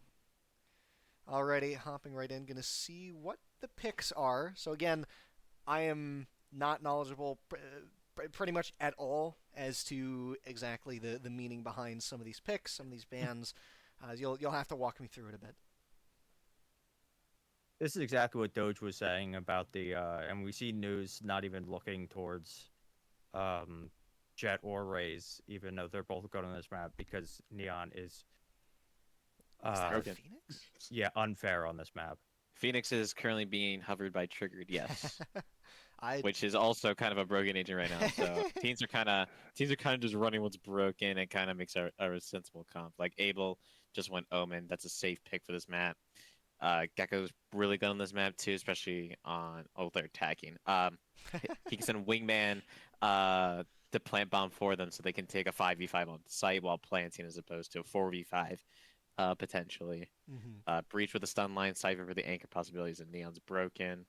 Already hopping right in, gonna see what the picks are. So again, I am not knowledgeable pretty much at all as to exactly the meaning behind some of these picks, some of these bans. You'll have to walk me through it a bit. This is exactly what Doge was saying about the, and we see news not even looking towards Jet or Raze, even though they're both good on this map, because Neon is broken. Phoenix? Yeah, unfair on this map. Phoenix is currently being hovered by Triggered, yes. I Which is also kind of a broken agent right now. So teams are kind of just running what's broken and kind of makes a sensible comp. Like Abel just went Omen. That's a safe pick for this map. Gecko's really good on this map too, especially on they're attacking. He can send Wingman to plant bomb for them so they can take a 5v5 on site while planting as opposed to a 4v5 potentially. Breach with the stun line, Cypher for the anchor possibilities, and Neon's broken.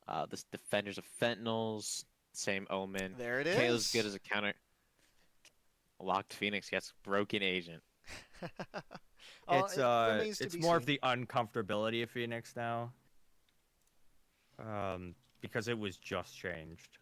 The defenders of Fentinels, same Omen. There it is. Kayla's good as a counter. Locked Phoenix gets broken agent. Well, it remains to It's be more seen. of the uncomfortability of Phoenix now. Because it was just changed.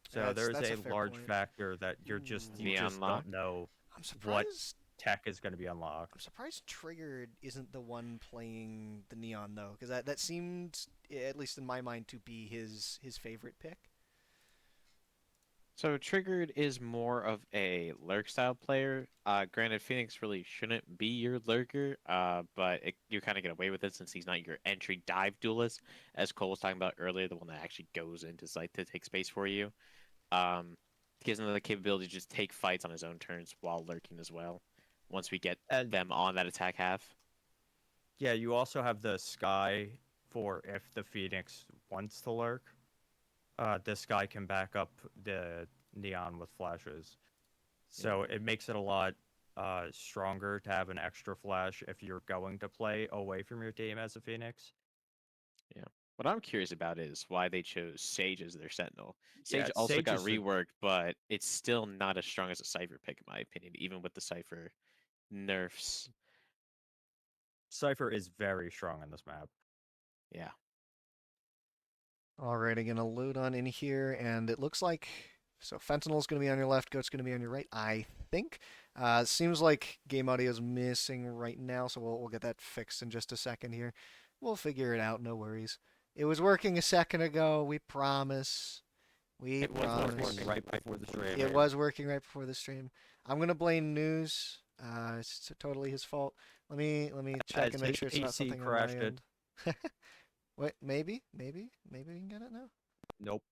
So there's that's a fair large point. factor that you Neon just lock? don't know I'm what surprised. tech is going to be unlocked. I'm surprised Triggered isn't the one playing the Neon though, because that seemed, at least in my mind, to be his favorite pick. So Triggered is more of a lurk style player. Granted, Phoenix really shouldn't be your lurker, but you kind of get away with it since he's not your entry dive duelist, as Cole was talking about earlier, the one that actually goes into site to take space for you. Gives him the capability to just take fights on his own turns while lurking as well. Once we get And them on that attack half. yeah, you also have the Sky for if the Phoenix wants to lurk. This guy can back up the Neon with flashes. So it makes it a lot stronger to have an extra flash if you're going to play away from your team as a Phoenix. Yeah. What I'm curious about is why they chose Sage as their Sentinel. Sage Yeah, also Sage got is reworked, but it's still not as strong as a Cypher pick, in my opinion, even with the Cypher nerfs. Cypher is very strong on this map. Yeah. All right, I'm gonna load on in here, and it looks like Fentinel's gonna be on your left, Goat's gonna be on your right, I think. Seems like game audio is missing right now, so we'll get that fixed in just a second here. We'll figure it out, no worries. It was working a second ago, we promise. We promise. Was working right before the stream. It was working right before the stream. I'm gonna blame News. It's totally his fault. Let me check and make sure it's not PC something on my crashed it. end. Wait, maybe we can get it now. Nope.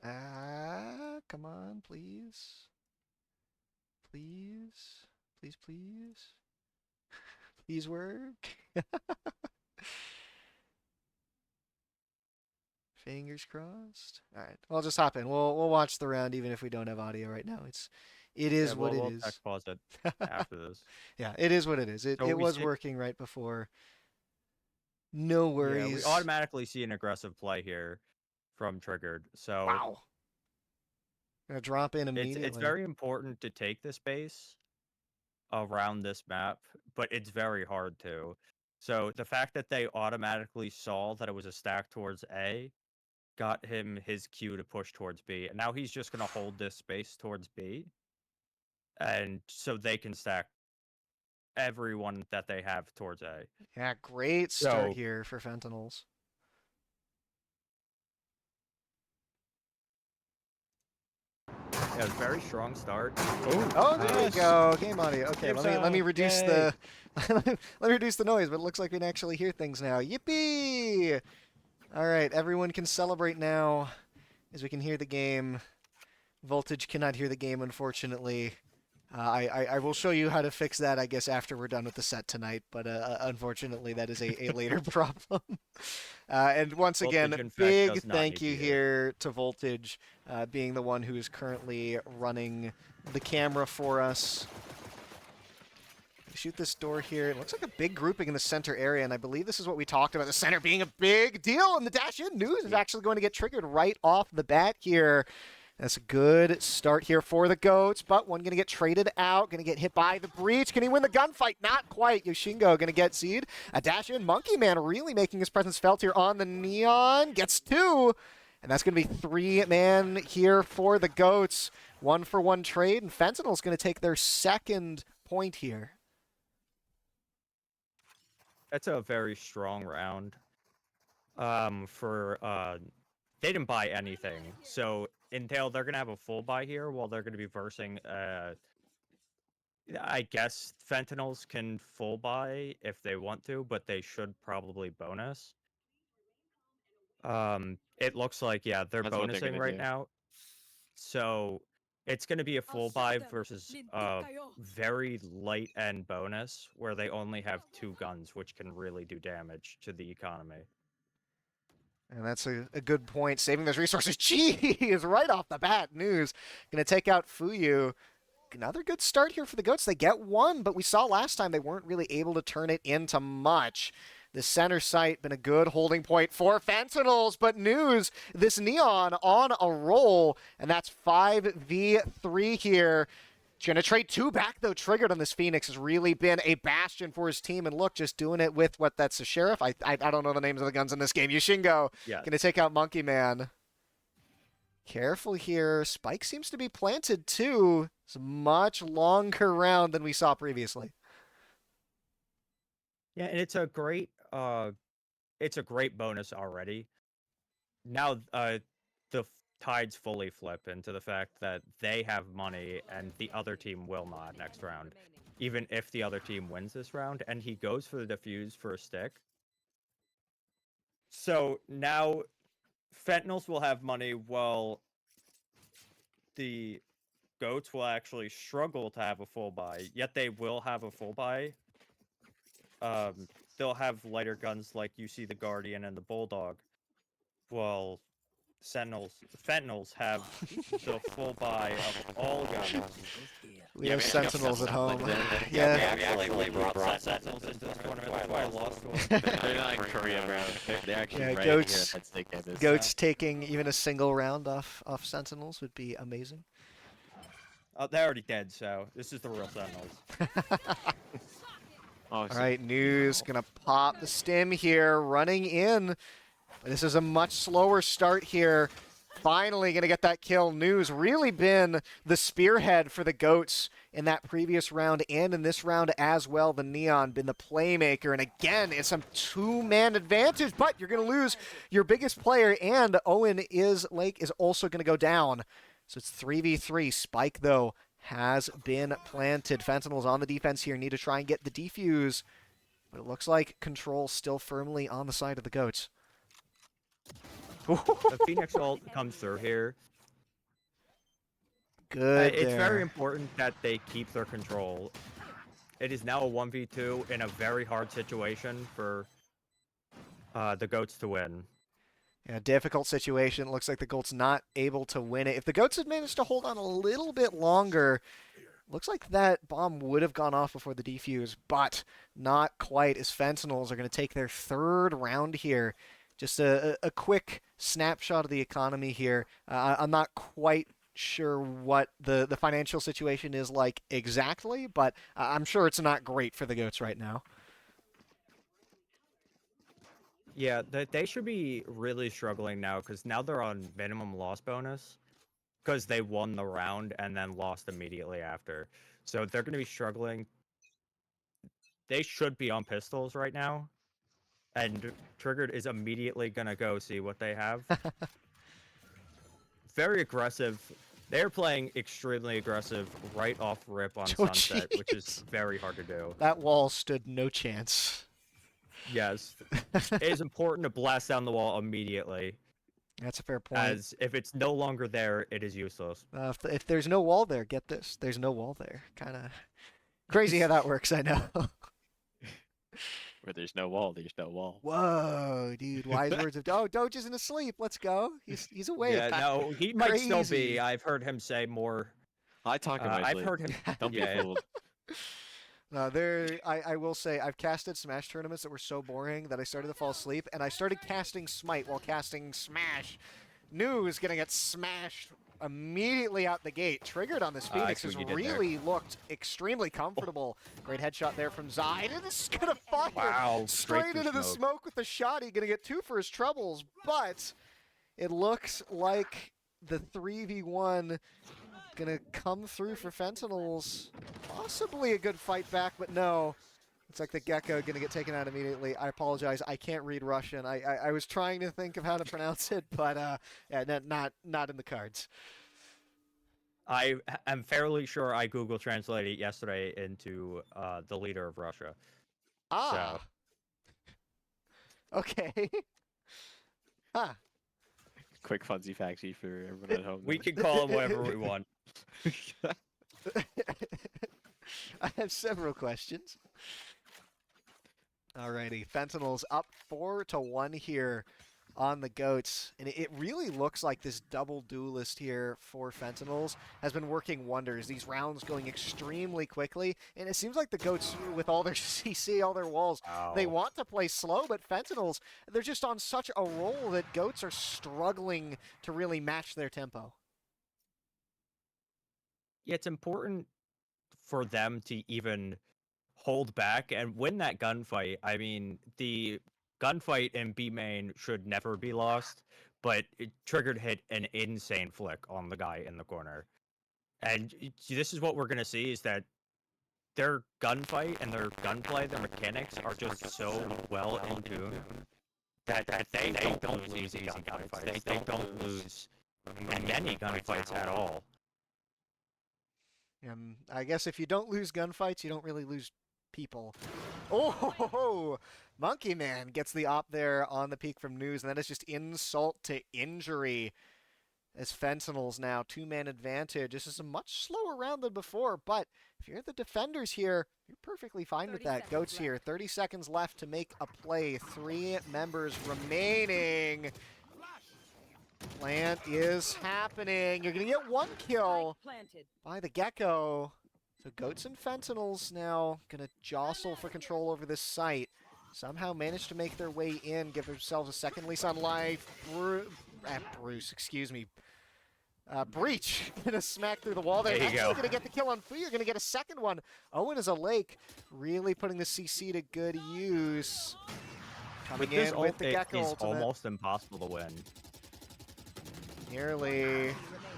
Come on, please. Please. Please, please. Please work. Fingers crossed. All right, I'll just hop in. We'll watch the round even if we don't have audio right now. It is what it we'll is. tech pause it after this. Yeah, it is what it is. It was working right before. No worries. Yeah, we automatically see an aggressive play here from Triggered. So wow. Gonna drop in immediately. It's very important to take this base around this map, but it's very hard to. So the fact that they automatically saw that it was a stack towards A got him his cue to push towards B. And now he's just going to hold this space towards B. And so they can stack everyone that they have towards A. Yeah, great start here for Fentinels. Yeah, it was a very strong start. Oh, there we go. Game audio. Okay, let me reduce the let me reduce the noise, but it looks like we can actually hear things now. Yippee! All right, everyone can celebrate now as we can hear the game. Voltage cannot hear the game, unfortunately. I will show you how to fix that, I guess, after we're done with the set tonight, but unfortunately that is a later problem. And once again, big thank you here to Voltage, being the one who is currently running the camera for us. Shoot this door here. It looks like a big grouping in the center area, and I believe this is what we talked about, the center being a big deal, and the dash-in News is actually going to get triggered right off the bat here. That's a good start here for the Goats, but one going to get traded out, going to get hit by the breach. Can he win the gunfight? Not quite. Yoshingo going to get seed. A dash-in Monkey Man really making his presence felt here on the Neon. Gets two, and that's going to be three-man here for the Goats. 1-for-1 trade, and Fentinel's going to take their second point here. That's a very strong round. They didn't buy anything, so Intel, they're gonna have a full buy here while they're gonna be versing. I guess Fentinels can full buy if they want to, but they should probably bonus. It looks like they're bonusing right now, so it's gonna be a full buy versus very light end bonus where they only have 2 guns, which can really do damage to the economy. And that's a good point. Saving those resources. Geez, right off the bat, News. Going to take out Fuyu. Another good start here for the Goats. They get one, but we saw last time they weren't really able to turn it into much. The center site been a good holding point for Fentinels, but news, this Neon on a roll, and that's 5v3 here. Gonna trade 2 back, though. Triggered on this Phoenix has really been a bastion for his team, and look, just doing it with that's a Sheriff? I don't know the names of the guns in this game. Yushingo, gonna take out Monkey Man. Careful here. Spike seems to be planted, too. It's a much longer round than we saw previously. Yeah, and it's a great bonus already. Now the tides fully flip into the fact that they have money and the other team will not next round, even if the other team wins this round, and he goes for the defuse for a stick. So now Fentinels will have money while the Goats will actually struggle to have a full buy, yet they will have a full buy. They'll have lighter guns like you see the Guardian and the Bulldog, while Fentinels have the full buy of all guns. We have Sentinels at home. We actually brought Sentinels into this tournament. That's why I lost to them. They're not in Korea, bro. They're actually right Goats, here at State Campus. Goats taking even a single round off Sentinels would be amazing. They're already dead, so this is the real Sentinels. All right, News gonna pop the stim here, running in. This is a much slower start here. Finally gonna get that kill. News really been the spearhead for the Goats in that previous round and in this round as well. The Neon been the playmaker, and again, it's some 2-man advantage, but you're gonna lose your biggest player, and Owen Lake is also gonna go down. So it's 3v3. Spike, though, has been planted. Fentinels on the defense here. Need to try and get the defuse. But it looks like control still firmly on the side of the Goats. The Phoenix ult comes through here. Good It's there. very important that they keep their control. It is now a 1v2 in a very hard situation for the Goats to win. Yeah, difficult situation. It looks like the Goats not able to win it. If the Goats had managed to hold on a little bit longer, looks like that bomb would have gone off before the defuse, but not quite, as Fentinels are going to take their 3rd round here. Just a quick snapshot of the economy here. I'm not quite sure what the financial situation is like exactly, but I'm sure it's not great for the Goats right now. Yeah, they should be really struggling now, because now they're on minimum loss bonus, because they won the round and then lost immediately after. So they're going to be struggling. They should be on pistols right now, and Triggered is immediately going to go see what they have. Very aggressive. They're playing extremely aggressive right off rip on Sunset, which is very hard to do. That wall stood no chance. Yes. It is important to blast down the wall immediately. That's a fair point. As if it's no longer there, it is useless. If there's no wall there, get this. There's no wall there. Kind of crazy how that works, I know. Where there's no wall, there's no wall. Whoa, dude. Wise words of... Oh, Doge isn't asleep. Let's go. He's awake. Yeah, no, he might still be. I've heard him say more. I talk in my sleep. I've heard him... Don't be fooled. No, I will say, I've casted Smash tournaments that were so boring that I started to fall asleep, and I started casting Smite while casting Smash. News gonna get smashed immediately out the gate. Triggered on this Phoenix has really looked extremely comfortable. Great headshot there from Zide, and this is gonna fire straight into the smoke with the shot. He's gonna get 2 for his troubles, but it looks like the 3v1 gonna come through for Fentinels. Possibly a good fight back, but no. It's like the Gecko gonna get taken out immediately. I apologize. I can't read Russian. I was trying to think of how to pronounce it, but yeah, not in the cards. I am fairly sure I Google translated it yesterday into the leader of Russia. Ah. So. Okay. Huh. Quick funsy factsy for everyone at home. We can call him whatever we want. I have several questions. Alrighty, Fentinels up 4-1 here on the Goats. And it really looks like this double duelist here for Fentinels has been working wonders. These rounds going extremely quickly. And it seems like the Goats, with all their CC, all their walls, they want to play slow, but Fentinels, they're just on such a roll that Goats are struggling to really match their tempo. Yeah, it's important for them to even hold back and win that gunfight. I mean, the gunfight in B main should never be lost, but Triggered hit an insane flick on the guy in the corner. And this is what we're going to see, is that their gunfight and their gunplay, their mechanics are just so well in tune that they don't lose easy gunfights. They don't lose many gunfights at all. I guess if you don't lose gunfights, you don't really lose people. Oh, Monkey Man gets the op there on the peak from News, and that is just insult to injury. As Fentinels now, 2-man advantage. This is a much slower round than before, but if you're the defenders here, you're perfectly fine with that. Goats left here, 30 seconds left to make a play. 3 members remaining. Plant is happening. You're going to get 1 kill by the Gecko. So Goats and Fentinels now going to jostle for control over this site. Somehow managed to make their way in, give themselves a second lease on life. Bruce, excuse me. Breach gonna smack through the wall there. There you go. Gonna get the kill on Fu. You're gonna get a second one. Owen is a Lake, really putting the CC to good use. Coming in with the Gecko it's ultimate. Almost impossible to win. Nearly.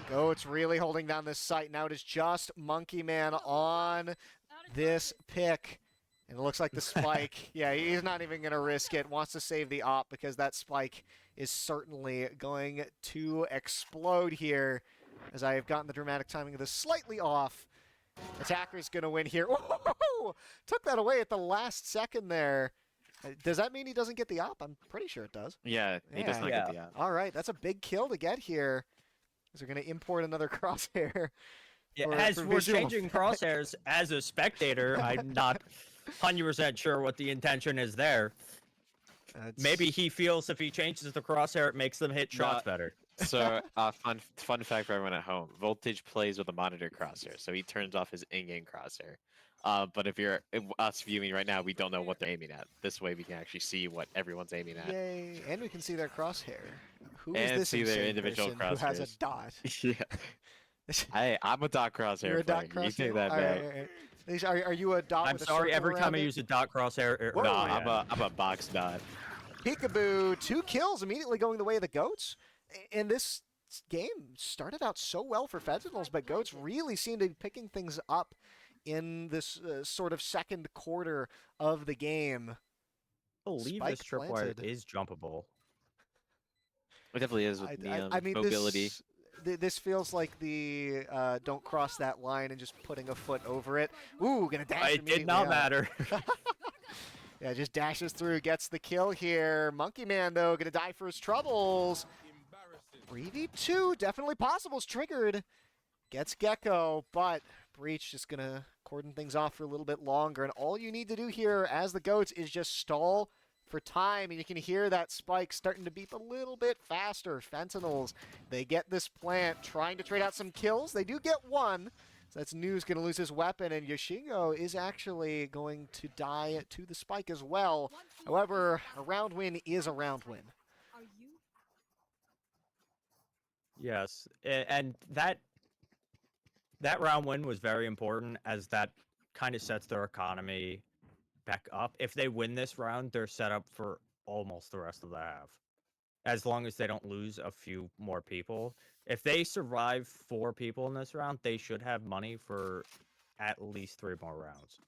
Goats really holding down this site. Now it is just Monkey Man on this pick. And it looks like the spike, yeah, he's not even going to risk it. Wants to save the op because that spike is certainly going to explode here. As I have gotten the dramatic timing of this slightly off. Attacker's going to win here. Oh, took that away at the last second there. Does that mean he doesn't get the op? I'm pretty sure it does. Yeah, he does not get the op. All right, that's a big kill to get here. Because they're going to import another crosshair. Yeah, as we're changing crosshairs as a spectator, I'm not 100% sure what the intention is there. Maybe he feels if he changes the crosshair, it makes them hit shots better. So, fun fact for everyone at home: Voltage plays with a monitor crosshair, so he turns off his in-game crosshair. But if you're us viewing right now, we don't know what they're aiming at. This way, we can actually see what everyone's aiming at. Yay! And we can see their crosshair. Who is and this see their individual crosshairs. who has a dot? Yeah. Hey, I'm a dot crosshair. You're a dot crosshair. You take that back. Right. Are you a dot? I'm with sorry. A Every time I it? use a dot crosshair, No, I'm a box dot. Peekaboo, 2 kills immediately going the way of the Goats. And this game started out so well for Fentinels, but Goats really seem to be picking things up in this sort of second quarter of the game. I believe this tripwire is jumpable. It definitely is with the mobility. This feels like the don't cross that line and just putting a foot over it. Ooh, gonna dash It did not matter. Yeah, just dashes through, gets the kill here. Monkey Man, though, gonna die for his troubles. 3v2, definitely possible. Triggered. Gets Gecko, but Breach just gonna cordon things off for a little bit longer. And all you need to do here as the Goats is just stall for time. And you can hear that spike starting to beep a little bit faster. Fentinels, they get this plant, trying to trade out some kills. They do get one. So that's News going to lose his weapon, and Yoshingo is actually going to die to the spike as well. However, a round win is a round win. Yes, and that round win was very important, as that kind of sets their economy back up. If they win this round, they're set up for almost the rest of the half, as long as they don't lose a few more people. If they survive 4 people in this round, they should have money for at least 3 more rounds.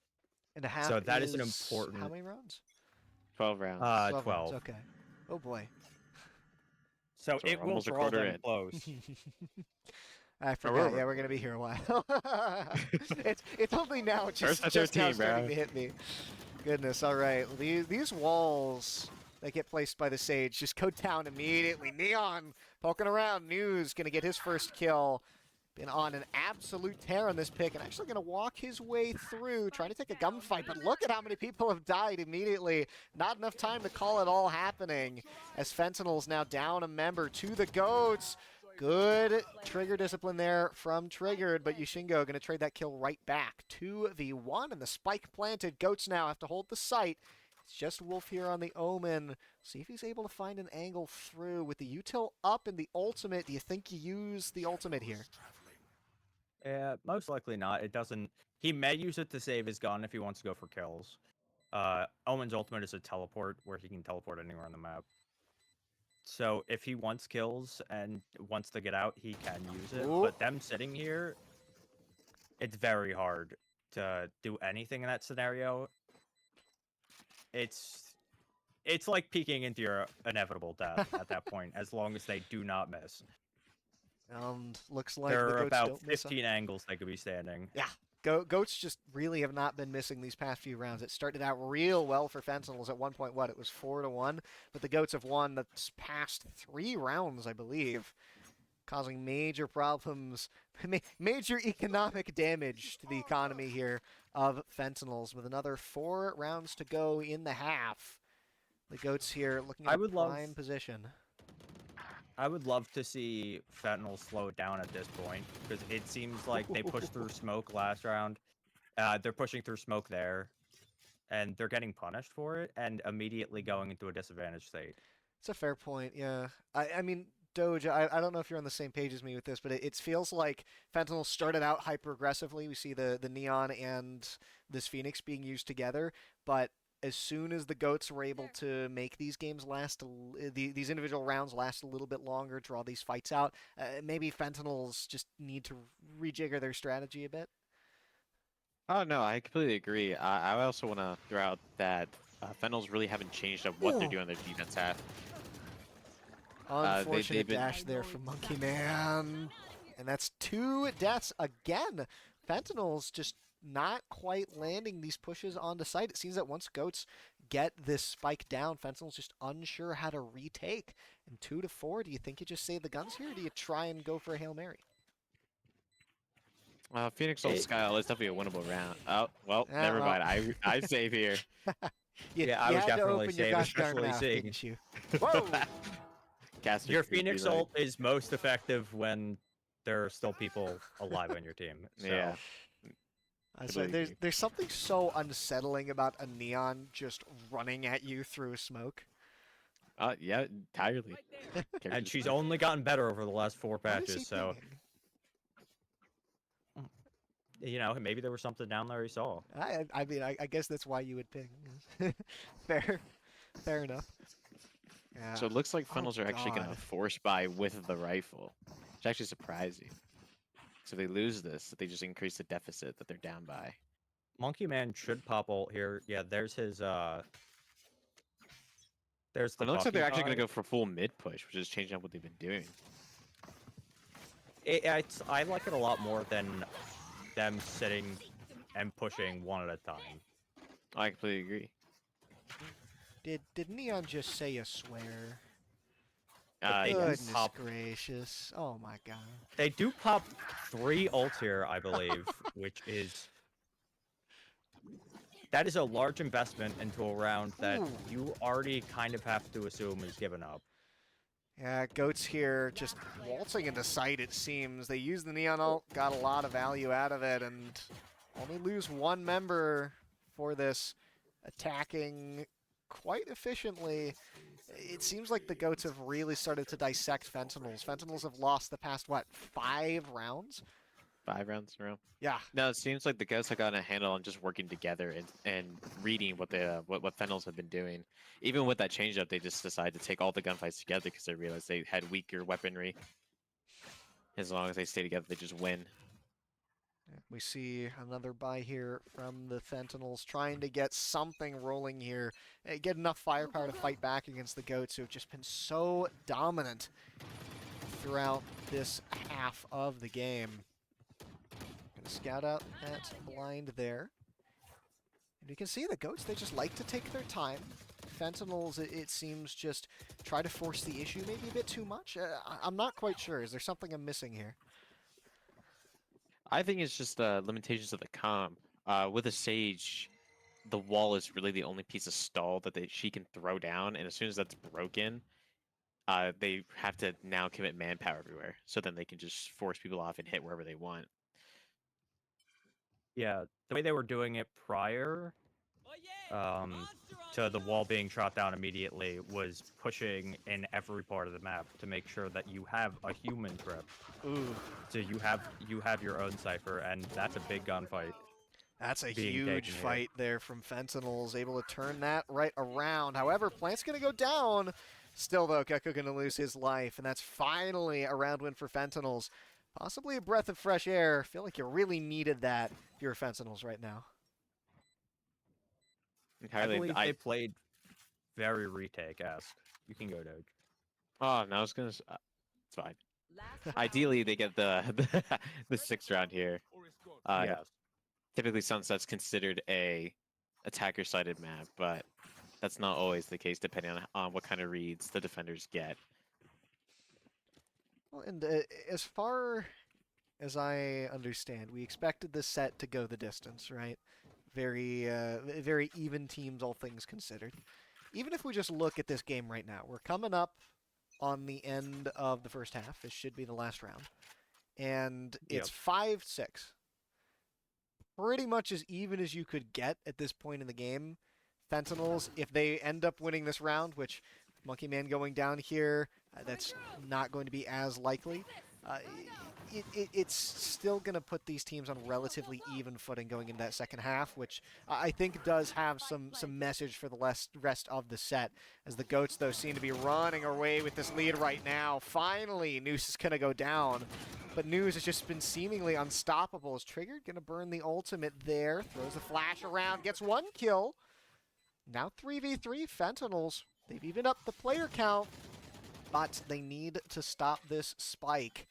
And a half. So that is an important. How many rounds? 12 rounds. 12 rounds. Okay. Oh boy. So it will draw them close. I forgot. Yeah, we're gonna be here a while. it's only now. Just now starting to hit me. Goodness. All right. These walls that get placed by the Sage just go down immediately. Neon poking around. News gonna get his first kill. been on an absolute tear on this pick and actually going to walk his way through, trying to take a gunfight. But look at how many people have died immediately. Not enough time to call it all happening as Fentinels now down a member to the Goats. Good trigger discipline there from Triggered, but Yushingo going to trade that kill right back. 2v1, and the spike planted. Goats now have to hold the site. It's just Wolf here on the Omen. See if he's able to find an angle through. With the util up and the ultimate, do you think you use the ultimate here? Yeah, most likely not. It doesn't. He may use it to save his gun if he wants to go for kills. Omen's ultimate is a teleport where he can teleport anywhere on the map. So if he wants kills and wants to get out, he can use it. Ooh. But them sitting here, it's very hard to do anything in that scenario. It's like peeking into your inevitable death at that point, as long as they do not miss. And looks like there the are Goats about don't miss 15 angles they could be standing. Yeah. Goats just really have not been missing these past few rounds. It started out real well for Fentinels at one point. What, it was 4-1, but the Goats have won the past 3 rounds, I believe, causing major problems, major economic damage to the economy here of Fentinels. With another 4 rounds to go in the half, the Goats here looking at a prime position. I would love to see Fentinel slow it down at this point, because it seems like they pushed through smoke last round. They're pushing through smoke there, and they're getting punished for it, and immediately going into a disadvantaged state. It's a fair point, yeah. I mean, Doge, I don't know if you're on the same page as me with this, but it feels like Fentinel started out hyper-aggressively. We see the Neon and this Phoenix being used together, but as soon as the Goats were able to make these games last, these individual rounds last a little bit longer, draw these fights out, maybe Fentinels just need to rejigger their strategy a bit. Oh, no, I completely agree. I also want to throw out that Fentinels really haven't changed up what they're doing on their defense half. Unfortunate dash there from Monkey Man. And that's 2 deaths again. Fentinels just not quite landing these pushes onto site. It seems that once Goats get this spike down, Fentinel's just unsure how to retake. And 2-4, do you think you just save the guns here, or do you try and go for a Hail Mary? Phoenix on Skyle is definitely a winnable round. Oh, well, never mind. I save here. I was definitely saving, especially seeing. You? Whoa! Your Phoenix ult is most effective when there are still people alive on your team. So. Yeah. So there's something so unsettling about a Neon just running at you through smoke. Yeah, entirely. And she's only gotten better over the last 4 patches, so... You know, maybe there was something down there he saw. I mean, I guess that's why you would ping. Fair enough. Yeah. So it looks like Fentinels are actually going to force buy with the rifle. It's actually surprising. So if they lose this, they just increase the deficit that they're down by. Monkey Man should pop ult here. Yeah, there's his there's the It looks like they're actually going to go for full mid push, which is changing up what they've been doing. I like it a lot more than them sitting and pushing one at a time. I completely agree. Did Neon just say a swear? Goodness gracious. Oh my god. They do pop 3 ults here, I believe, which is... That is a large investment into a round that you already kind of have to assume is given up. Yeah, Goats here just waltzing into sight, it seems. They used the Neon ult, got a lot of value out of it, and only lose 1 member for this, attacking quite efficiently. It seems like the Goats have really started to dissect Fentinels. Fentinels have lost the past, what, 5 rounds? 5 rounds in a row. Yeah. No, it seems like the Ghosts have gotten a handle on just working together and reading what Fentinels have been doing. Even with that change up, they just decided to take all the gunfights together because they realized they had weaker weaponry. As long as they stay together, they just win. We see another buy here from the Fentinels, trying to get something rolling here. Get enough firepower to fight back against the Goats, who have just been so dominant throughout this half of the game. Gonna scout out that blind there. And you can see the Goats, they just like to take their time. Fentinels, it seems, just try to force the issue maybe a bit too much. I'm not quite sure. Is there something I'm missing here? I think it's just the limitations of the comp. With a Sage, the wall is really the only piece of stall that she can throw down, and as soon as that's broken, they have to now commit manpower everywhere. So then they can just force people off and hit wherever they want. Yeah, the way they were doing it prior to the wall being shot down immediately was pushing in every part of the map to make sure that you have a human trip. Ooh. So you have your own cipher, and that's a big gunfight. That's a being huge taken fight there from Fentinels, able to turn that right around. However, Plant's going to go down. Still, though, Gekko going to lose his life, and that's finally a round win for Fentinels. Possibly a breath of fresh air. Feel like you really needed that if you're Fentinels right now. Entirely, I believe they played very retake-esque. You can go, Doge. Oh, no, I was gonna. It's fine. Ideally, they get the the 6th round here. Yes. Typically, Sunset's considered a attacker-sided map, but that's not always the case depending on what kind of reads the defenders get. Well, and as far as I understand, we expected this set to go the distance, right? Very even teams, all things considered. Even if we just look at this game right now, we're coming up on the end of the first half. This should be the last round. And it's 5-6. Pretty much as even as you could get at this point in the game. Fentinels, if they end up winning this round, which Monkey Man going down here, that's not going to be as likely. It's still going to put these teams on relatively even footing going into that second half, which I think does have some message for the rest of the set, as the Goats, though, seem to be running away with this lead right now. Finally, Noose is going to go down, but News has just been seemingly unstoppable. Is Triggered going to burn the ultimate there, throws the flash around, gets 1 kill. Now 3v3 Fentinels. They've evened up the player count, but they need to stop this spike.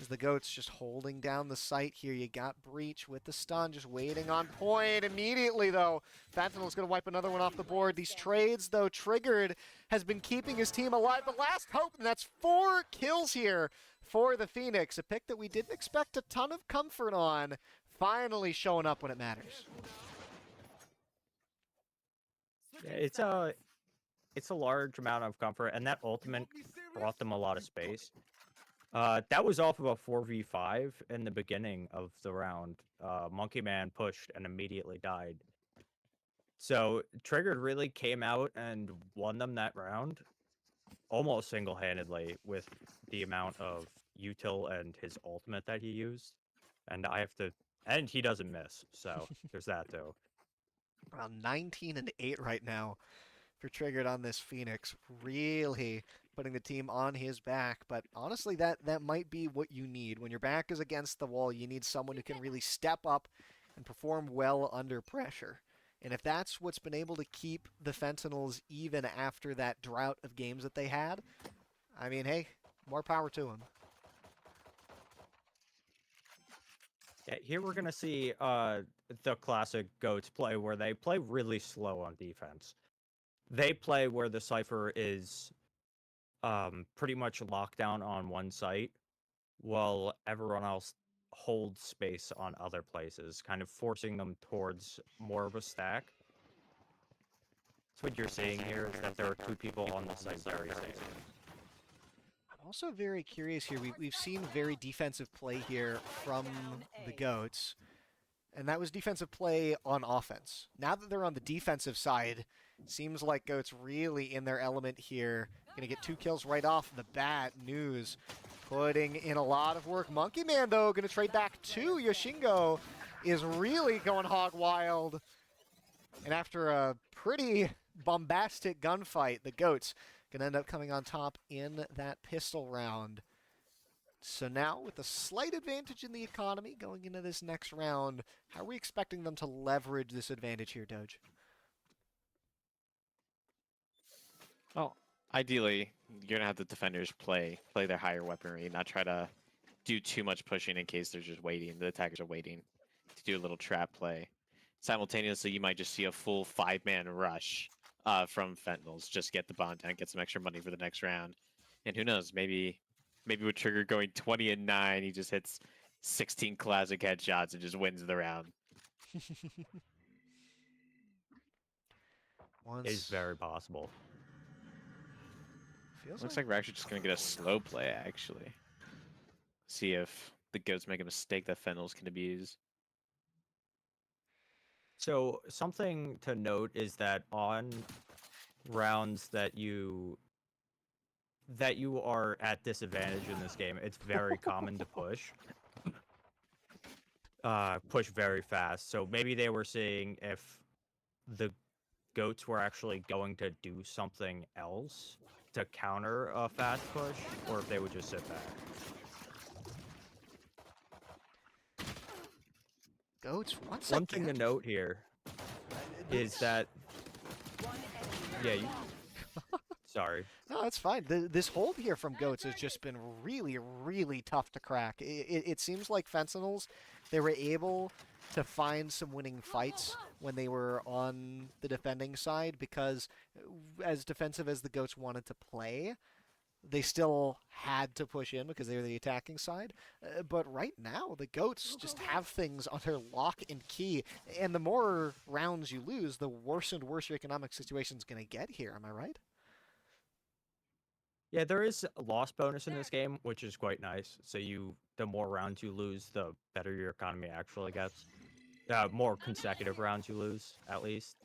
As the Goats just holding down the site here. You got Breach with the stun, just waiting on point. Immediately, though, Fentinel's going to wipe another one off the board. These trades, though, Triggered has been keeping his team alive. The last hope, and that's 4 kills here for the Phoenix. A pick that we didn't expect a ton of comfort on. Finally showing up when it matters. Yeah, it's a large amount of comfort, and that ultimate brought them a lot of space. That was off of a 4v5 in the beginning of the round. Monkey Man pushed and immediately died. So Triggered really came out and won them that round almost single-handedly with the amount of util and his ultimate that he used. And he doesn't miss, so there's that too. Around 19-8 right now for Triggered on this Phoenix. Really putting the team on his back. But honestly, that might be what you need. When your back is against the wall, you need someone who can really step up and perform well under pressure. And if that's what's been able to keep the Fentinels even after that drought of games that they had, I mean, hey, more power to them. Yeah, here we're going to see the classic Goats play where they play really slow on defense. They play where the Cypher is pretty much locked down on one site, while everyone else holds space on other places, kind of forcing them towards more of a stack. So what you're seeing here is that there are 2 people on the site very safe. I'm also very curious here. We've seen very defensive play here from the Goats, and that was defensive play on offense. Now that they're on the defensive side, seems like Goats really in their element here. Gonna get 2 kills right off the bat. News putting in a lot of work. Monkey Man, though, gonna trade back to Yoshingo, is really going hog wild. And after a pretty bombastic gunfight, the Goats gonna end up coming on top in that pistol round. So now, with a slight advantage in the economy going into this next round, how are we expecting them to leverage this advantage here, Doge? Well, ideally, you're going to have the defenders play their higher weaponry, not try to do too much pushing in case they're just waiting. The attackers are waiting to do a little trap play. Simultaneously, you might just see a full 5-man rush from Fentinels, just get the bomb down, get some extra money for the next round. And who knows, maybe with Trigger going 20-9, he just hits 16 classic headshots and just wins the round. Is very possible. Looks like we're actually just gonna get a slow play, actually. See if the goats make a mistake that Fentinels can abuse. So something to note is that on rounds that you are at disadvantage in this game, it's very common to push very fast. So maybe they were seeing if the goats were actually going to do something else to counter a fast push, or if they would just sit back. Goats, once One thing to note here is that... Yeah, you... Sorry. No, that's fine. This hold here from Goats has just been really, really tough to crack. It seems like Fentinels, they were able to find some winning fights when they were on the defending side because as defensive as the Goats wanted to play, they still had to push in because they were the attacking side. But right now, the Goats just have things under lock and key. And the more rounds you lose, the worse and worse your economic situation's going to get here. Am I right? Yeah, there is a loss bonus in this game, which is quite nice. So the more rounds you lose, the better your economy actually gets. More consecutive rounds you lose, at least.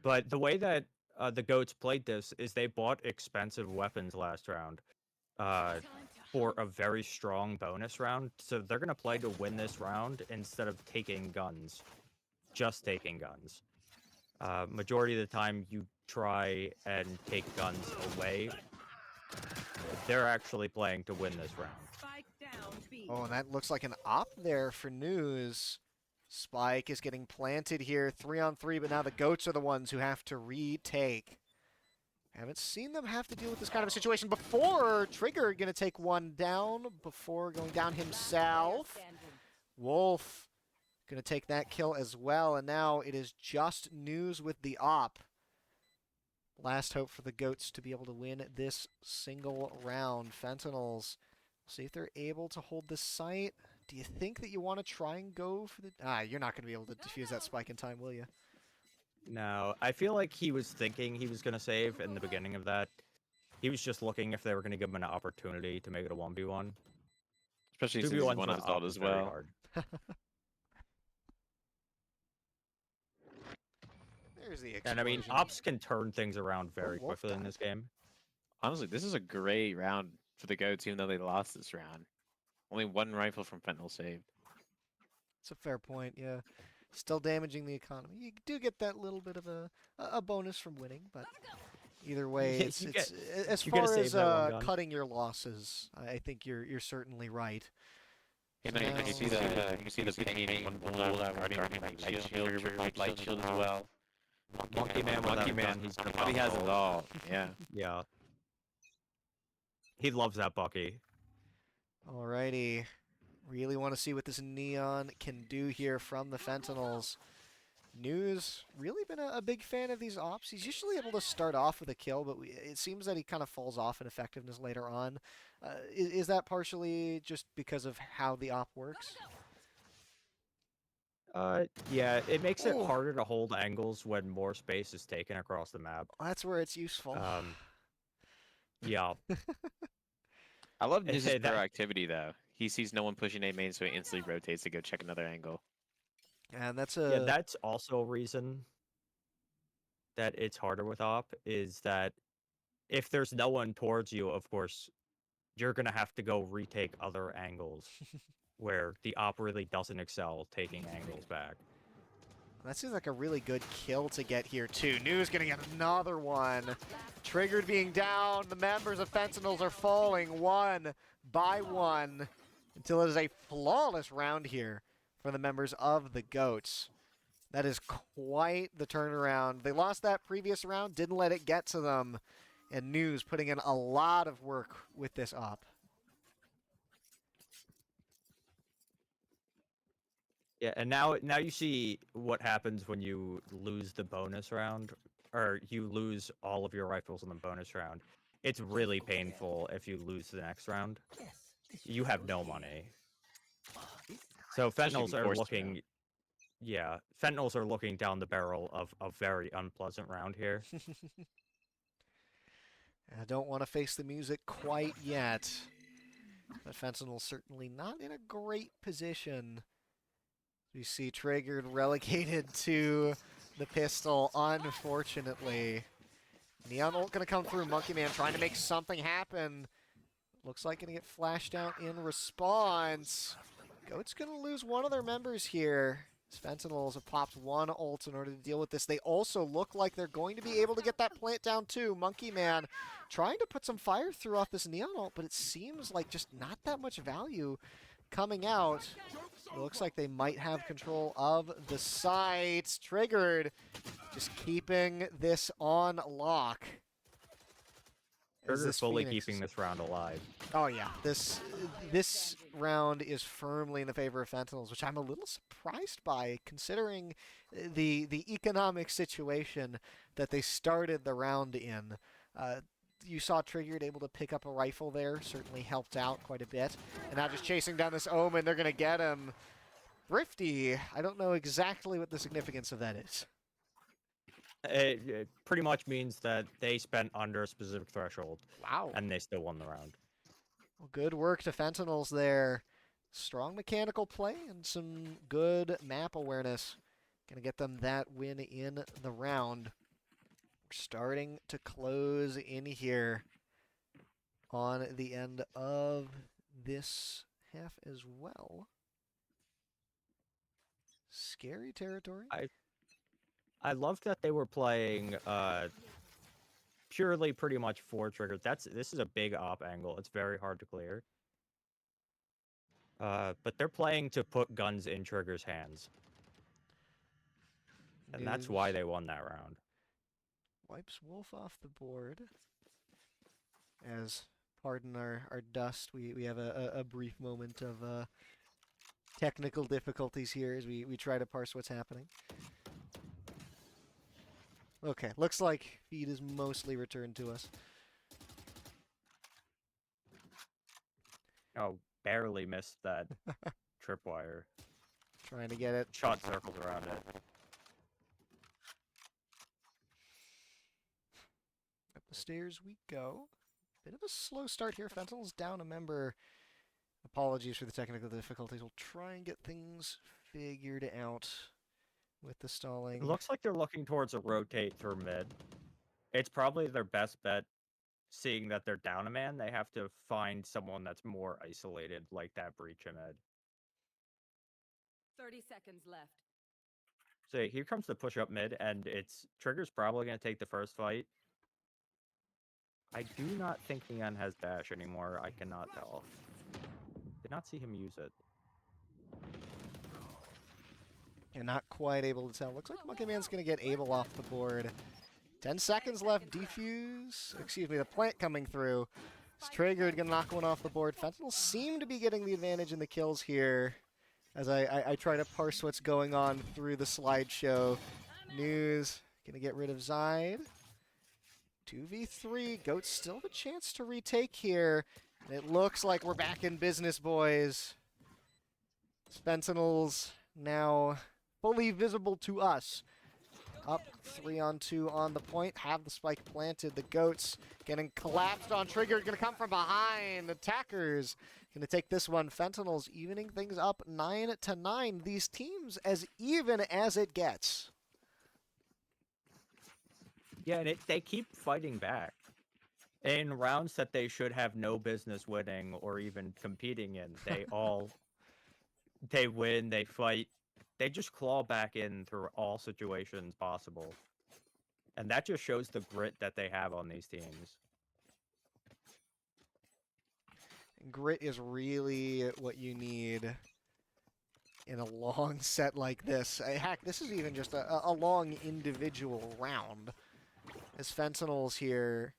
But the way that the Goats played this is they bought expensive weapons last round for a very strong bonus round. So they're going to play to win this round instead of taking guns. Just taking guns. Majority of the time you try and take guns away. They're actually playing to win this round. Oh, and that looks like an op there for News. Spike is getting planted here, 3-on-3, but now the Goats are the ones who have to retake. Haven't seen them have to deal with this kind of a situation before. Trigger going to take one down before going down himself. Wolf going to take that kill as well, and now it is just News with the op. Last hope for the Goats to be able to win this single round. Fentinels, see if they're able to hold this site. Do you think that you want to try and go for the... you're not going to be able to defuse that spike in time, will you? No, I feel like he was thinking he was going to save in the beginning of that. He was just looking if they were going to give him an opportunity to make it a 1v1. Especially since he's one of his as well. Hard. There's the explosion. And I mean, ops can turn things around very quickly in this game. Honestly, this is a great round for the Goats, even though they lost this round. Only one rifle from Fentanyl saved. It's a fair point, yeah. Still damaging the economy. You do get that little bit of a bonus from winning, but either way, it's as far as cutting your losses, I think you're certainly right. You can see the painting when Bull already light shield as well. Monkey Man, he has it all. Yeah. Yeah. He loves that Bucky. Alrighty. Really want to see what this Neon can do here from the Fentinels. News, really been a big fan of these ops. He's usually able to start off with a kill, but it seems that he kind of falls off in effectiveness later on. Is that partially just because of how the op works? Yeah, it makes it harder to hold angles when more space is taken across the map. That's where it's useful. Yeah. I love New's proactivity, though. He sees no one pushing A main, so he instantly rotates to go check another angle. And that's that's also a reason that it's harder with op, is that if there's no one towards you, of course, you're going to have to go retake other angles where the op really doesn't excel taking angles back. That seems like a really good kill to get here, too. News going to get another one. Triggered being down. The members of Fentinels are falling one by one until it is a flawless round here for the members of the Goats. That is quite the turnaround. They lost that previous round, didn't let it get to them. And News putting in a lot of work with this op. Yeah, and now you see what happens when you lose the bonus round, or you lose all of your rifles in the bonus round. It's really painful if you lose the next round. You have no money. So Especially Fentinels are forced looking, around. yeah, Fentinels are looking down the barrel of a very unpleasant round here. I don't want to face the music quite yet. But Fentinel's certainly not in a great position. We see Triggered relegated to the pistol, unfortunately. Neon Ult gonna come through. Monkey Man trying to make something happen. Looks like gonna get flashed out in response. Goat's gonna lose one of their members here. Fentinels have popped one ult in order to deal with this. They also look like they're going to be able to get that plant down too. Monkey Man trying to put some fire through off this Neon ult, but it seems like just not that much value coming out. It looks like they might have control of the site. Triggered just keeping this on lock. Trigger fully Phoenix keeping this round alive. Oh yeah, this round is firmly in the favor of Fentinels, which I'm a little surprised by, considering the economic situation that they started the round in. You saw Triggered able to pick up a rifle there, certainly helped out quite a bit. And now just chasing down this Omen, they're gonna get him. Thrifty, I don't know exactly what the significance of that is. It pretty much means that they spent under a specific threshold. Wow. And they still won the round. Well, good work to Fentinels there. Strong mechanical play and some good map awareness. Gonna get them that win in the round. We're starting to close in here on the end of this half as well. Scary territory. I love that they were playing purely pretty much for Trigger. This is a big op angle. It's very hard to clear. But they're playing to put guns in Trigger's hands. And that's why they won that round. Wipes Wolf off the board. As, pardon our dust, we have a brief moment of technical difficulties here as we try to parse what's happening. Okay, looks like feed is mostly returned to us. Oh, barely missed that tripwire. Trying to get it. Shot circles around it. Up the stairs we go. Bit of a slow start here. Fentinel's down a member. Apologies for the technical difficulties. We'll try and get things figured out with the stalling. It looks like they're looking towards a rotate through mid. It's probably their best bet, seeing that they're down a man. They have to find someone that's more isolated, like that breach in mid. 30 seconds left. So here comes the push up mid, and it's Trigger's probably going to take the first fight. I do not think Neon has dash anymore. I cannot tell. Did not see him use it. And not quite able to tell. Looks like Monkey Man's going to get Abel off the board. 10 seconds left. Defuse. Excuse me, the plant coming through. It's Triggered, going to knock one off the board. Fentinels seem to be getting the advantage in the kills here. As I try to parse what's going on through the slideshow. News. Going to get rid of Zide. 2v3. Goats still have a chance to retake here. And it looks like we're back in business, boys. Fentinels now fully visible to us. Up 3-on-2 on the point. Have the spike planted. The Goats getting collapsed on. Trigger going to come from behind. Attackers going to take this one. Fentinels evening things up 9-9. These teams as even as it gets. Yeah, and they keep fighting back. In rounds that they should have no business winning or even competing in, they win, they fight. They just claw back in through all situations possible. And that just shows the grit that they have on these teams. Grit is really what you need in a long set like this. Heck, this is even just a long individual round. As Fentinels here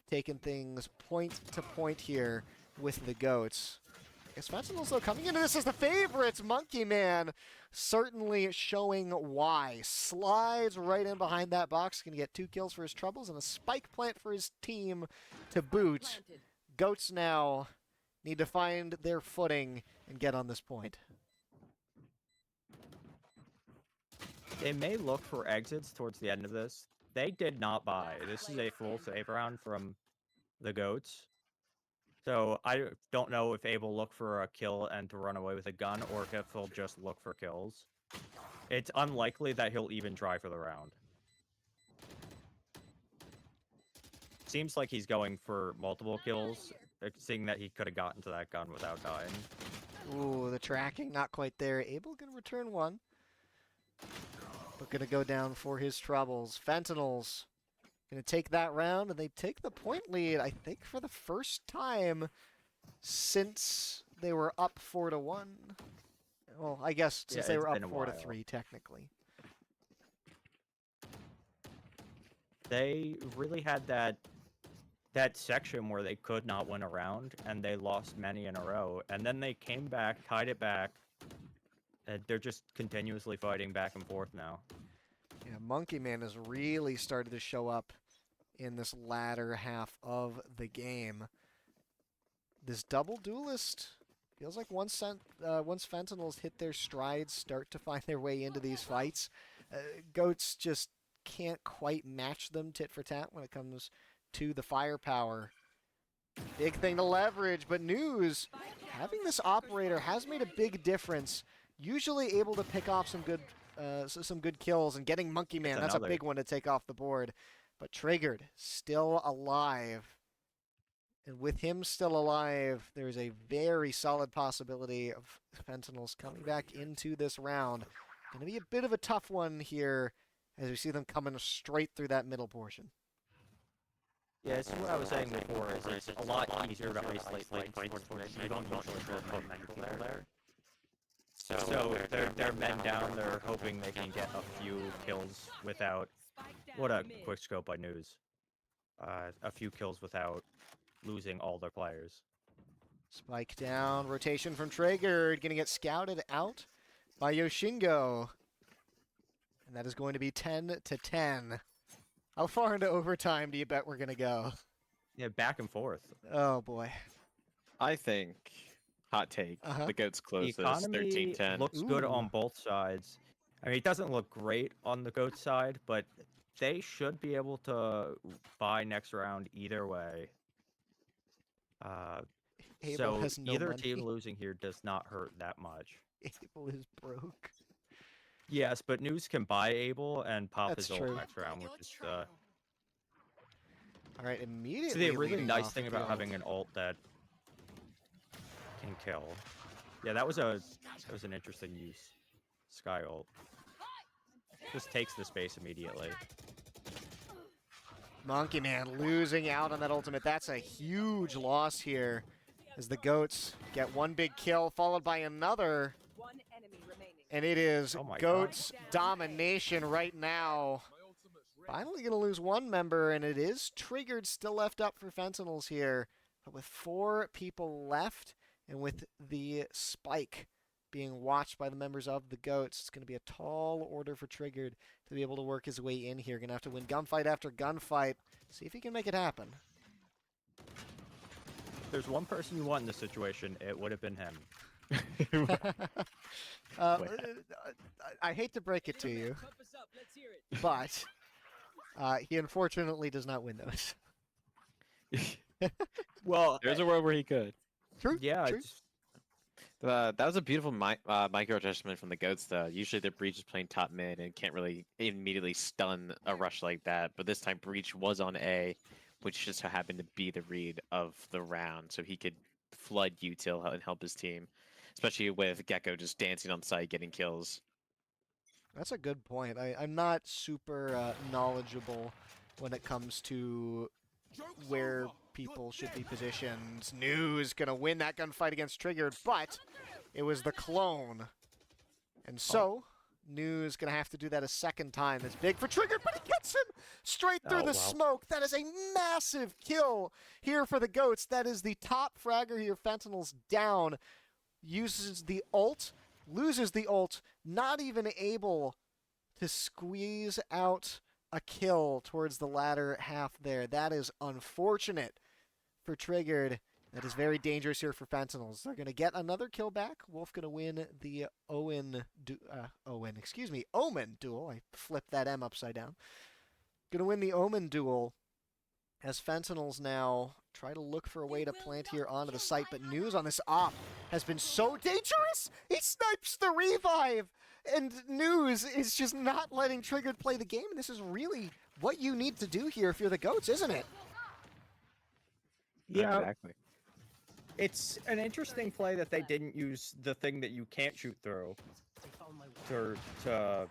taking things point to point here with the Goats. I guess Fentinels, though, coming into this as the favorites. Monkey Man certainly showing why. Slides right in behind that box. Going to get 2 kills for his troubles and a spike plant for his team to boot. Goats now need to find their footing and get on this point. They may look for exits towards the end of this. They did not buy. This is a full save round from the Goats. So I don't know if Abel look for a kill and to run away with a gun, or if he'll just look for kills. It's unlikely that he'll even try for the round. Seems like he's going for multiple kills, seeing that he could have gotten to that gun without dying. Ooh, the tracking, not quite there. Abel gonna return one, but gonna go down for his troubles. Fentinels gonna take that round, and they take the point lead, I think, for the first time since they were up 4-1. Well, I guess since they were up 4-3, technically. They really had that section where they could not win a round, and they lost many in a row. And then they came back, tied it back, and they're just continuously fighting back and forth now. Yeah, Monkey Man has really started to show up in this latter half of the game. This double duelist feels like once Fentinels hit their strides, start to find their way into these fights, Goats just can't quite match them tit for tat when it comes to the firepower. Big thing to leverage, but News, having this operator has made a big difference. Usually able to pick off some good kills, and getting Monkey Man, that's a big one to take off the board. But Triggered, still alive. And with him still alive, there's a very solid possibility of Fentinels coming back into this round. Going to be a bit of a tough one here as we see them coming straight through that middle portion. Yeah, this is what I was saying before, is it's a lot easier to isolate lane points when you don't usually put many people there. So they're men down, they're hoping they can get a few kills without... What a quick scope by News. A few kills without losing all their players. Spike down, rotation from Triggered, gonna get scouted out by Yoshingo. And that is going to be 10-10. How far into overtime do you bet we're gonna go? Yeah, back and forth. Oh boy. I think, hot take, the Goats close this 13-10. Looks good on both sides. I mean, it doesn't look great on the Goats side, but they should be able to buy next round either way. So either team losing here does not hurt that much. Abel is broke. Yes, but News can buy Abel and pop his ult next round, which is all right, immediately. So the really nice thing about having an ult that can kill. Yeah, that was an interesting use. Sky ult. Just takes the space immediately. Monkey Man losing out on that ultimate. That's a huge loss here as the Goats get one big kill followed by another. And it is Goats domination right now. Finally going to lose one member, and it is Triggered still left up for Fentinels here. But with 4 people left, and with the spike being watched by the members of the Goats, it's going to be a tall order for Triggered to be able to work his way in here. Going to have to win gunfight after gunfight. See if he can make it happen. If there's one person you want in this situation, it would have been him. I hate to break it to you, but he unfortunately does not win those. Well, there's a world where he could. True. Yeah. True. That was a beautiful micro adjustment from the Goats, though. Usually their Breach is playing top mid and can't really immediately stun a rush like that. But this time Breach was on A, which just happened to be the read of the round, so he could flood util and help his team, especially with Gecko just dancing on site getting kills. That's a good point. I'm not super knowledgeable when it comes to where people should be positioned. News gonna win that gunfight against Triggered, but it was the clone. And so, News gonna have to do that a second time. It's big for Triggered, but he gets him straight through the smoke. That is a massive kill here for the Goats. That is the top fragger here. Fentinels down. Uses the ult, loses the ult, not even able to squeeze out a kill towards the latter half there. That is unfortunate for Triggered. That is very dangerous here for Fentinels. They're going to get another kill back. Wolf going to win the Omen duel. I flipped that M upside down. Going to win the Omen duel as Fentinels now try to look for a way to plant here onto the site, but News on this op has been so dangerous! He snipes the revive! And News is just not letting Triggered play the game. This is really what you need to do here if you're the GOATs, isn't it? Yeah, exactly. It's an interesting play that they didn't use the thing that you can't shoot through to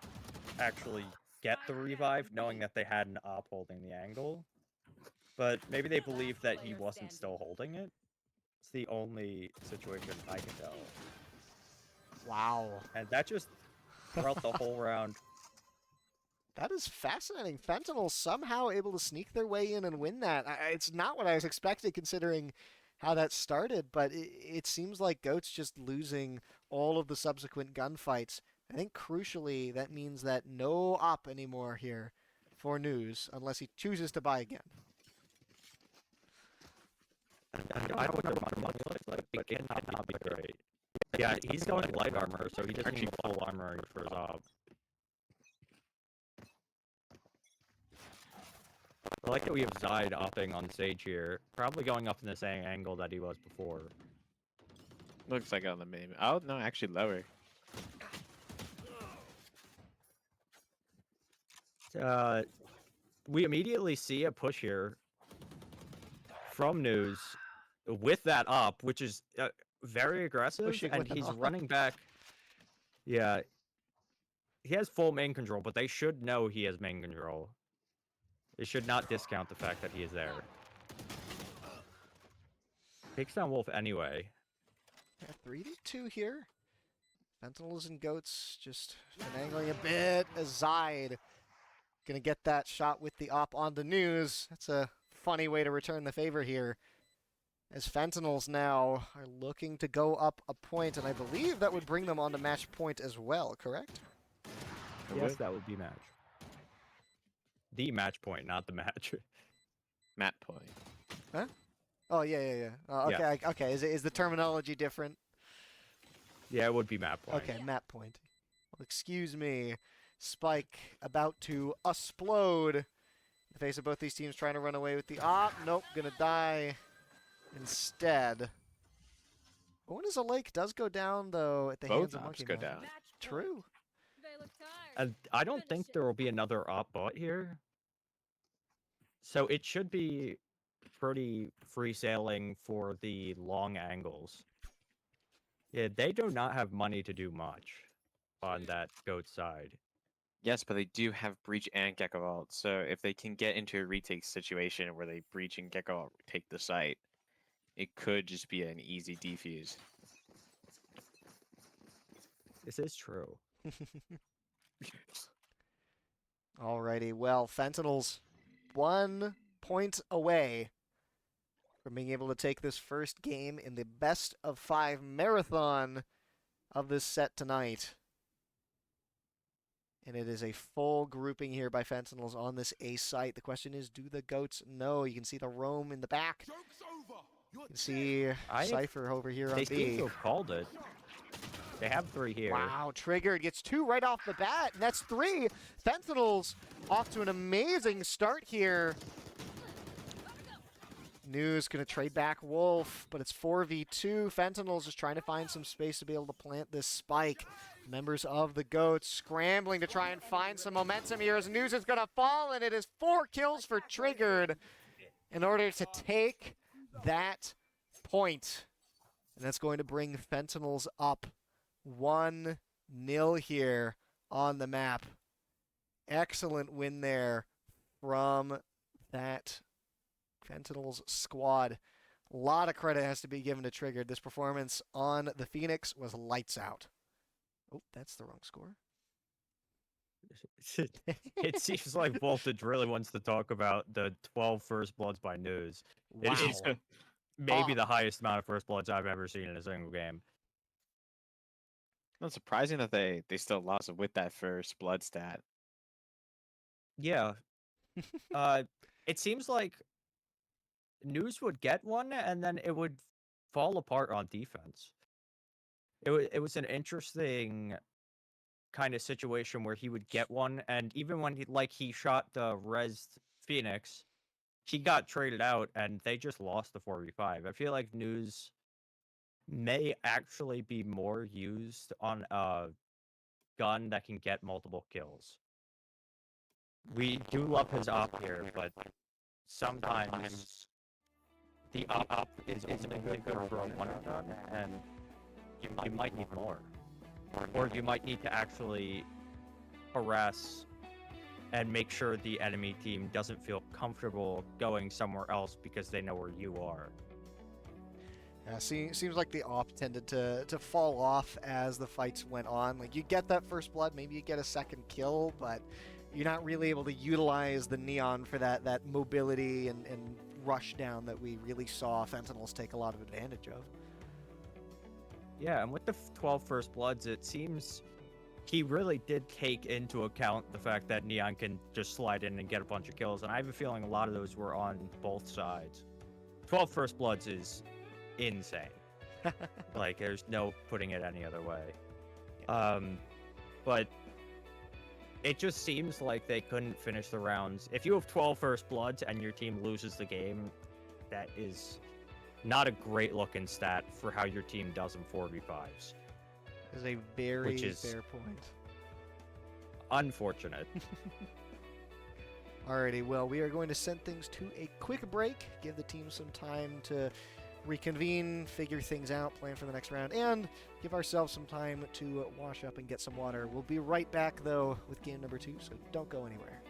actually get the revive, knowing that they had an op holding the angle. But maybe they believed that he wasn't still holding it. It's the only situation I can tell. Wow. And that just throughout the whole round. That is fascinating. Fentanyl somehow able to sneak their way in and win that. It's not what I was expecting considering how that started, but it seems like GOAT's just losing all of the subsequent gunfights. I think crucially that means that no op anymore here for News unless he chooses to buy again. I don't know what much like it cannot be great. Yeah, he's going light armor, so he doesn't need full armor for his op. I like that we have Zide opping on stage here. Probably going up in the same angle that he was before. Looks like on the main. Oh, no, actually lower. We immediately see a push here from News with that up, which is very aggressive, Pushing and with an he's op. running back. Yeah. He has full main control, but they should know he has main control. They should not discount the fact that he is there. Takes down Wolf anyway. Yeah, 3-2 here. Fentanyls and Goats just finagling a bit as Zide gonna get that shot with the op on the News. That's a funny way to return the favor here. As Fentanyls now are looking to go up a point, and I believe that would bring them on to match point as well, correct? Yes, that would be match. The match point, not the match. Mat point. Huh? Oh, yeah. Okay, Yeah. okay. Is the terminology different? Yeah, it would be map point. Okay, map point. Well, excuse me. Spike about to explode. In the face of both these teams trying to run away with the op. Nope, gonna die instead. Owen is a Lake does go down, though, at the hands Both of ops Monkey go Man. down. True. And I don't think there will be another op bot here. So it should be pretty free sailing for the long angles. Yeah, they do not have money to do much on that GOAT side. Yes, but they do have Breach and Gecko Vault, so if they can get into a retake situation where they Breach and Gecko Vault take the site, it could just be an easy defuse. This is true. Alrighty, well, Fentinels 1 point away from being able to take this first game in the best of 5 marathon of this set tonight. And it is a full grouping here by Fentinels on this A site. The question is, do the Goats know? You can see the roam in the back. You can see Cypher over here on They B. seem to have called it. They have 3 here. Wow, Triggered gets 2 right off the bat, and that's 3. Fentinels off to an amazing start here. News going to trade back Wolf, but it's 4v2. Fentinels just trying to find some space to be able to plant this spike. Members of the Goats scrambling to try and find some momentum here as News is going to fall, and it is 4 kills for Triggered in order to take that point. And that's going to bring Fentinels up 1-0 here on the map. Excellent win there from that Fentinels squad. A lot of credit has to be given to Triggered. This performance on the Phoenix was lights out. Oh, that's the wrong score. It seems like Voltage really wants to talk about the 12 first bloods by News. Wow. It is maybe the highest amount of first bloods I've ever seen in a single game. Not surprising that they still lost with that first blood stat. Yeah. It seems like News would get one, and then it would fall apart on defense. It was an interesting kind of situation where he would get one, and even when he shot the Res Phoenix, he got traded out, and they just lost the 4v5. I feel like News may actually be more used on a gun that can get multiple kills. We do love his op here, but sometimes the op is only good for one gun, and you might need more. Or you might need to actually harass and make sure the enemy team doesn't feel comfortable going somewhere else because they know where you are. Yeah, seems like the op tended to fall off as the fights went on. Like, you get that first blood, maybe you get a second kill, but you're not really able to utilize the Neon for that mobility and rush down that we really saw Fentinels take a lot of advantage of. Yeah, and with the 12 First Bloods, it seems he really did take into account the fact that Neon can just slide in and get a bunch of kills, and I have a feeling a lot of those were on both sides. 12 First Bloods is insane. Like, there's no putting it any other way. But it just seems like they couldn't finish the rounds. If you have 12 First Bloods and your team loses the game, that is not a great looking stat for how your team does in 4v5s. Is a very fair point. Unfortunate. Alrighty, well, we are going to send things to a quick break, give the team some time to reconvene, figure things out, plan for the next round, and give ourselves some time to wash up and get some water. We'll be right back, though, with game number 2, so don't go anywhere.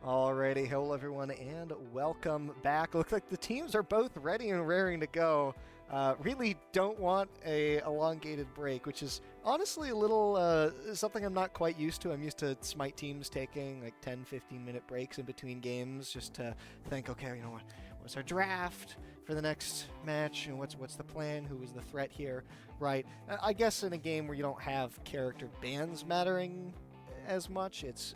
Alrighty, hello everyone, and welcome back. Looks like the teams are both ready and raring to go. Really don't want a elongated break, which is honestly a little something I'm not quite used to. I'm used to Smite teams taking like 10, 15-minute breaks in between games just to think, okay, you know what's our draft for the next match, and what's the plan, who is the threat here, right? I guess in a game where you don't have character bans mattering as much, it's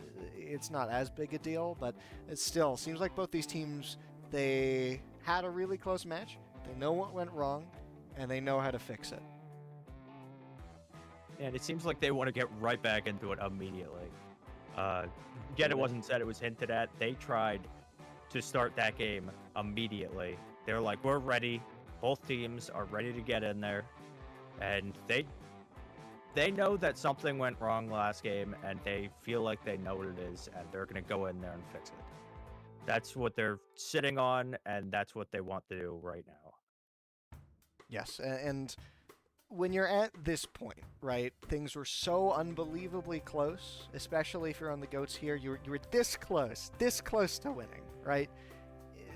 not as big a deal, but it still seems like both these teams, they had a really close match. They know what went wrong, and they know how to fix it. And it seems like they want to get right back into it immediately. Again, it wasn't said, it was hinted at. They tried to start that game immediately. They're like, we're ready. Both teams are ready to get in there. And they know that something went wrong last game, and they feel like they know what it is, and they're going to go in there and fix it. That's what they're sitting on, and that's what they want to do right now. Yes, and when you're at this point, right, things were so unbelievably close, especially if you're on the GOATs here. You were this close to winning, right?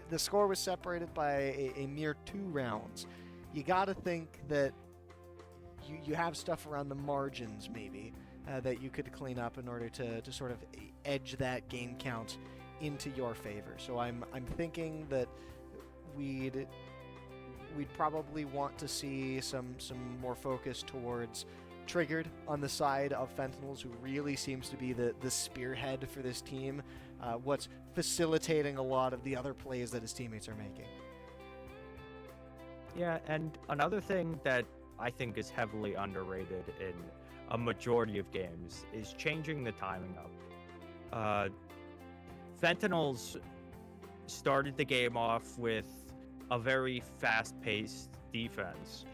The score was separated by a mere 2 rounds. You got to think that you have stuff around the margins, maybe, that you could clean up in order to sort of edge that game count into your favor. So I'm thinking that we'd probably want to see some more focus towards Triggered on the side of Fentinels, who really seems to be the spearhead for this team, what's facilitating a lot of the other plays that his teammates are making. Yeah, and another thing that I think is heavily underrated in a majority of games is changing the timing up. Fentinels started the game off with a very fast-paced defense,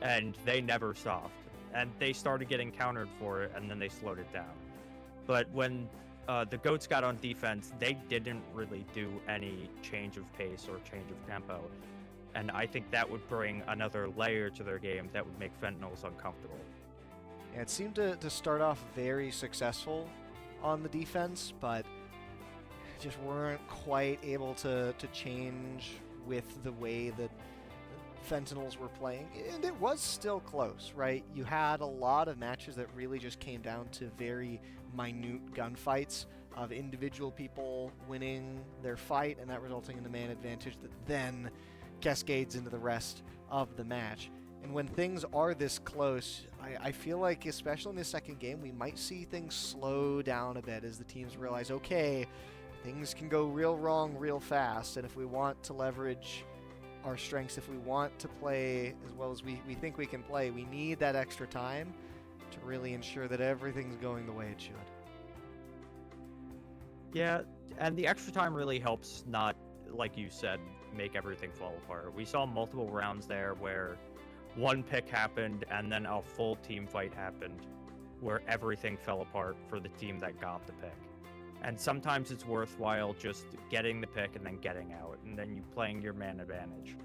and they never stopped. And they started getting countered for it, and then they slowed it down. But when the GOATs got on defense, they didn't really do any change of pace or change of tempo. And I think that would bring another layer to their game that would make Fentinels uncomfortable. Yeah, it seemed to start off very successful on the defense, but just weren't quite able to change with the way that Fentinels were playing. And it was still close, right? You had a lot of matches that really just came down to very minute gunfights of individual people winning their fight, and that resulting in the man advantage that then cascades into the rest of the match. And when things are this close, I feel like, especially in the second game, we might see things slow down a bit as the teams realize, okay, things can go real wrong real fast, and if we want to leverage our strengths, if we want to play as well as we think we can play, we need that extra time to really ensure that everything's going the way it should. Yeah, and the extra time really helps not, like you said, make everything fall apart. We saw multiple rounds there where one pick happened and then a full team fight happened where everything fell apart for the team that got the pick. And sometimes it's worthwhile just getting the pick and then getting out, and then you playing your man advantage.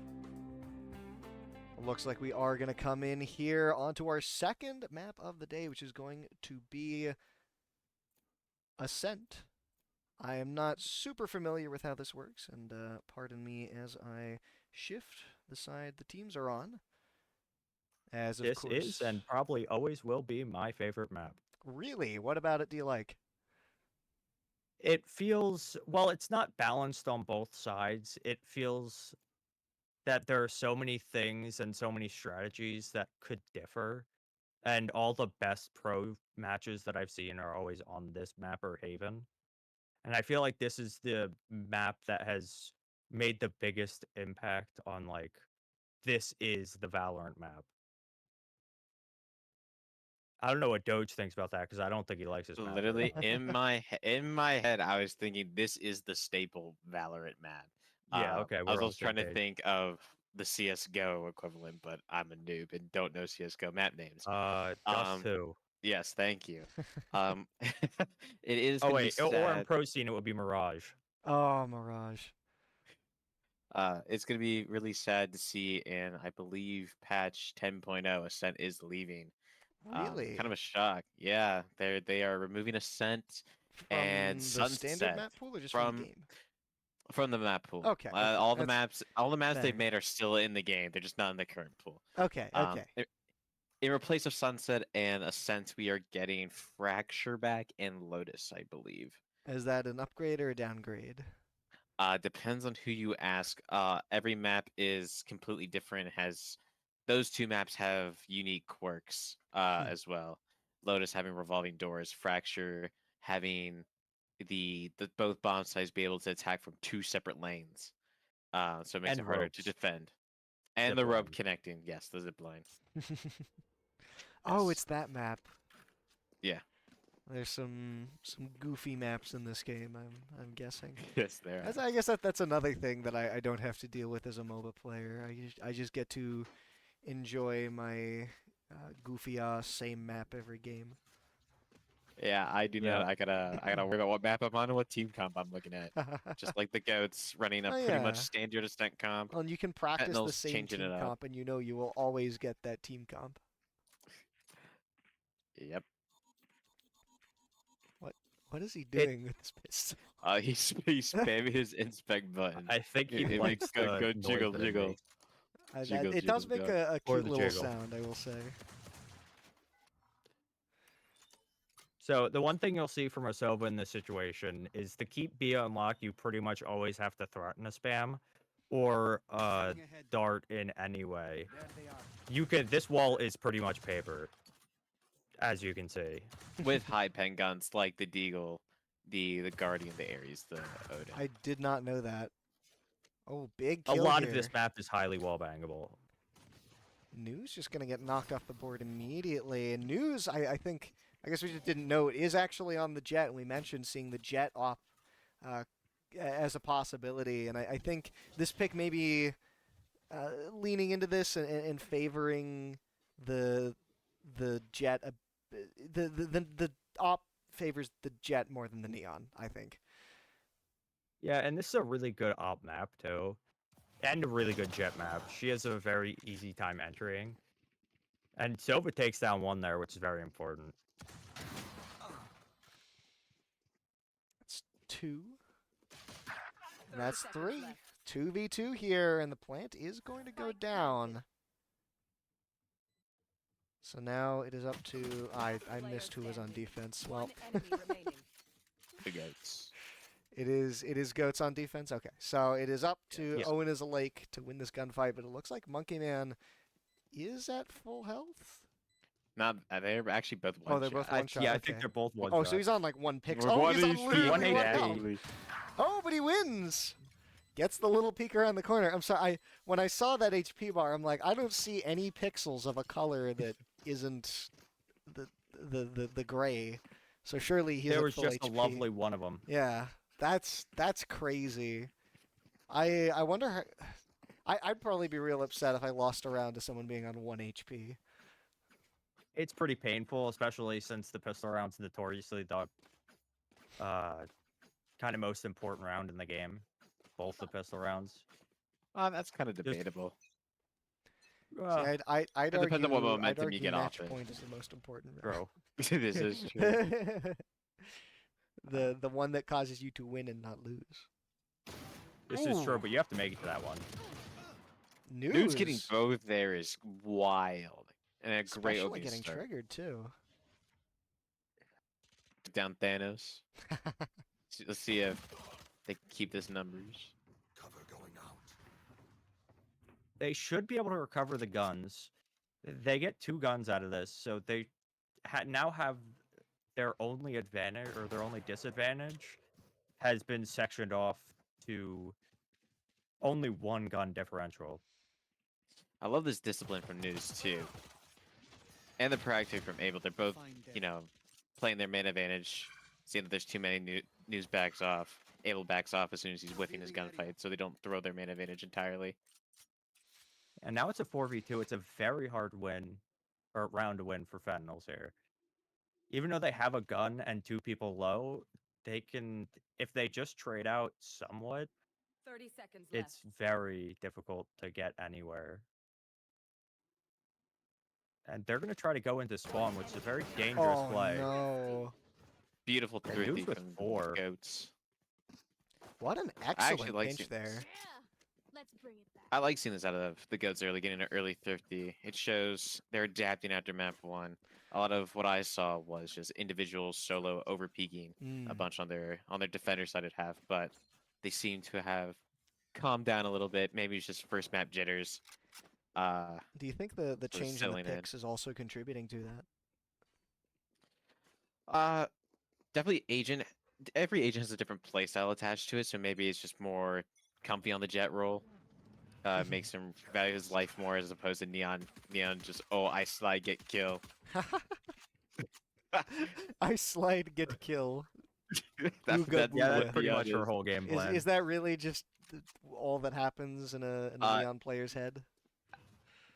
Looks like we are going to come in here onto our second map of the day, which is going to be Ascent. I am not super familiar with how this works, and pardon me as I shift the side the teams are on. As of This course, is and probably always will be my favorite map. Really? What about it do you like? It feels, well, it's not balanced on both sides. It feels that there are so many things and so many strategies that could differ. And all the best pro matches that I've seen are always on this map or Haven. And I feel like this is the map that has made the biggest impact on, like, this is the Valorant map. I don't know what Doge thinks about that, because I don't think he likes this map. Literally in my head, I was thinking this is the staple Valorant map. Yeah, okay. I We're was on also trying to page. think of the CS:GO equivalent, but I'm a noob and don't know CS:GO map names. Dust 2. Yes, thank you. It is. Oh, gonna be wait. Or in sad. Pro Scene, it would be Mirage. Oh, Mirage. It's gonna be really sad to see, and I believe patch 10.0 Ascent is leaving. Really? Kind of a shock. Yeah, they are removing Ascent. and From the standard Sunset map pool or just from the from game? from the map pool. Okay, okay. All the That's maps they've fair. made are still in the game. They're just not in the current pool. Okay, okay. In replace of Sunset and Ascent, we are getting Fracture back and Lotus, I believe. Is that an upgrade or a downgrade? Depends on who you ask. Every map is completely different. Has those two maps have unique quirks as well. Lotus having revolving doors, Fracture having the both bomb sites be able to attack from two separate lanes. So it makes And it harder to ropes. defend. And Zip the rope line. connecting, yes, the zip line. Oh, Yes. it's that map. Yeah. There's some goofy maps in this game. I'm guessing. Yes, there are. I guess that's another thing that I don't have to deal with as a MOBA player. I just get to enjoy my goofy same map every game. Yeah, I do Yeah. not. I gotta worry about what map I'm on and what team comp I'm looking at. Just like the goats running a Oh, pretty much yeah. standard Ascent comp. Well, and you can practice the Fentinels same changing team it up. comp, and you know you will always get that team comp. Yep. What is he doing with his pistol? He's spamming his inspect button. I think he It likes makes go the jiggle noise that it jiggle. makes. Jiggle, It does jiggle, make go. a Or cute the little jiggle. sound, I will say. So the one thing you'll see from Osova in this situation is to keep B unlocked, you pretty much always have to threaten a spam or dart in any way. You could. This wall is pretty much paper, as you can see. With high pen guns like the Deagle, the Guardian, the Ares, the Odin. I did not know that. Oh, big A kill lot here. of this map is highly wall bangable. News just going to get knocked off the board immediately. And News, I think, I guess we just didn't know, it is actually on the Jet. And we mentioned seeing the Jet off as a possibility. And I think this pick may be leaning into this and favoring the Jet. The op favors the Jet more than the Neon, I think. Yeah, and this is a really good op map too, and a really good jet map. She has a very easy time entering, and Sova takes down one there, which is very important. That's 2. And that's 3. 2v2 here, and the plant is going to go down. So now it is up to... I missed who was on defense. Well, The goats. it is Goats on defense? Okay, so it is up to Yes. Owen is a Lake to win this gunfight, but it looks like Monkey Man is at full health? Not they're actually both one. Oh, they're both one shot. Yeah, I okay. think they're both one. Oh, so he's on like one pick. We're Oh, one he's on HP, literally one one HP. health. Oh, but he wins. Gets the little peek around the corner. I'm sorry. When I saw that HP bar, I'm like, I don't see any pixels of a color that isn't the gray. So surely he's There at was full just HP. a lovely one of them. Yeah, that's crazy. I wonder how. I'd probably be real upset if I lost a round to someone being on 1 HP. It's pretty painful, especially since the pistol round's notoriously the kind of most important round in the game. Both the pistol rounds. That's kind of debatable. See, I'd It argue, depends on what I'd momentum you argue get match off it. point is the most important round. Bro. This is true. the one that causes you to win and not lose. This is true, Ooh. but you have to make it to that one. Dude's getting both there is wild. And a great Especially opening getting start. triggered too. Down Thanos. Let's see if they keep this numbers. Cover going out. They should be able to recover the guns. They get 2 guns out of this, so they now have their only advantage, or their only disadvantage, has been sectioned off to only 1 gun differential. I love this discipline from News too. And the proactivity from Abel. They're both, playing their main advantage. Seeing that there's too many News backs off. Abel backs off as soon as he's whiffing his gunfight, so they don't throw their main advantage entirely. And now it's a 4v2. It's a very hard win, or round to win for Fentinels here. Even though they have a gun and 2 people low, they can, if they just trade out somewhat, 30 seconds left. it's very difficult to get anywhere. And they're going to try to go into spawn, which is a very dangerous play. No. Beautiful They 3 moved with from 4. Goats. What an actually excellent like pinch seeing there. this. Let's bring it back. I like seeing this out of the Goats early, getting an early thrifty. It shows they're adapting after map 1. A lot of what I saw was just individual solo over peaking a bunch on their defender side at half, but they seem to have calmed down a little bit. Maybe it's just first map jitters. Do you think the sort of change in the settling in. picks is also contributing to that? Definitely agent. Every agent has a different playstyle attached to it, so maybe it's just more comfy on the jet roll. Makes him value his life more as opposed to Neon. Neon just, oh, I slide, get kill. I slide, get kill. That's Yeah, that's what pretty Neon much her is. whole game plan. Is that really just all that happens in a Neon player's head?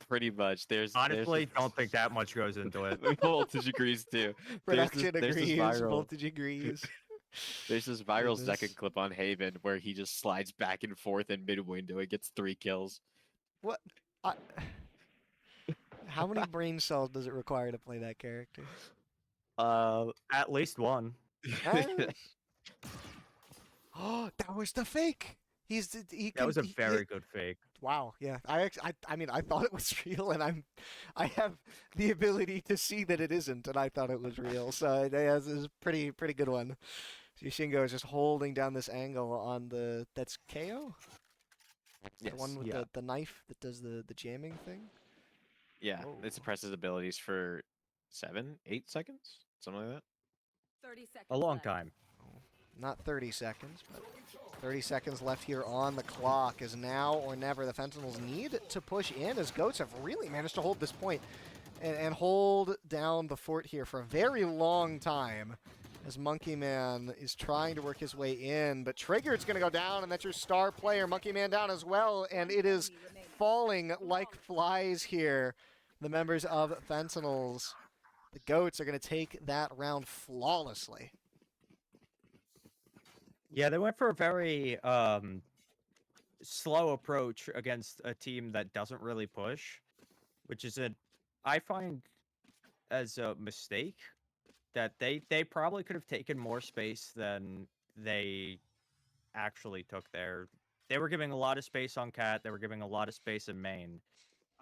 Pretty much. Honestly, don't think that much goes into it. Voltage agrees too. Production there's this agrees, viral, voltage agrees. there's this viral Goodness. second clip on Haven where he just slides back and forth in mid window and gets 3 kills. What? How many brain cells does it require to play that character? At least one. Oh, that was the fake. That was a very good fake. Wow, yeah. I mean, I thought it was real, and I have the ability to see that it isn't, and I thought it was real. So yeah, this is a pretty good one. So Shingo is just holding down this angle on that's KO. Yes. The one with yeah. the knife that does the jamming thing. Yeah, Oh. it suppresses abilities for 7, 8 seconds, something like that. 30 seconds. A long left. time. Not 30 seconds, but 30 seconds left here on the clock. Is now or never. The Fentinels need to push in, as Goats have really managed to hold this point and hold down the fort here for a very long time, as Monkey Man is trying to work his way in. But Triggered's going to go down, and that's your star player. Monkey Man down as well, and it is falling like flies here. The members of Fentinels. The Goats are going to take that round flawlessly. Yeah, they went for a very slow approach against a team that doesn't really push, which is I find as a mistake that they probably could have taken more space than they actually took there. They were giving a lot of space on Cat, they were giving a lot of space in main,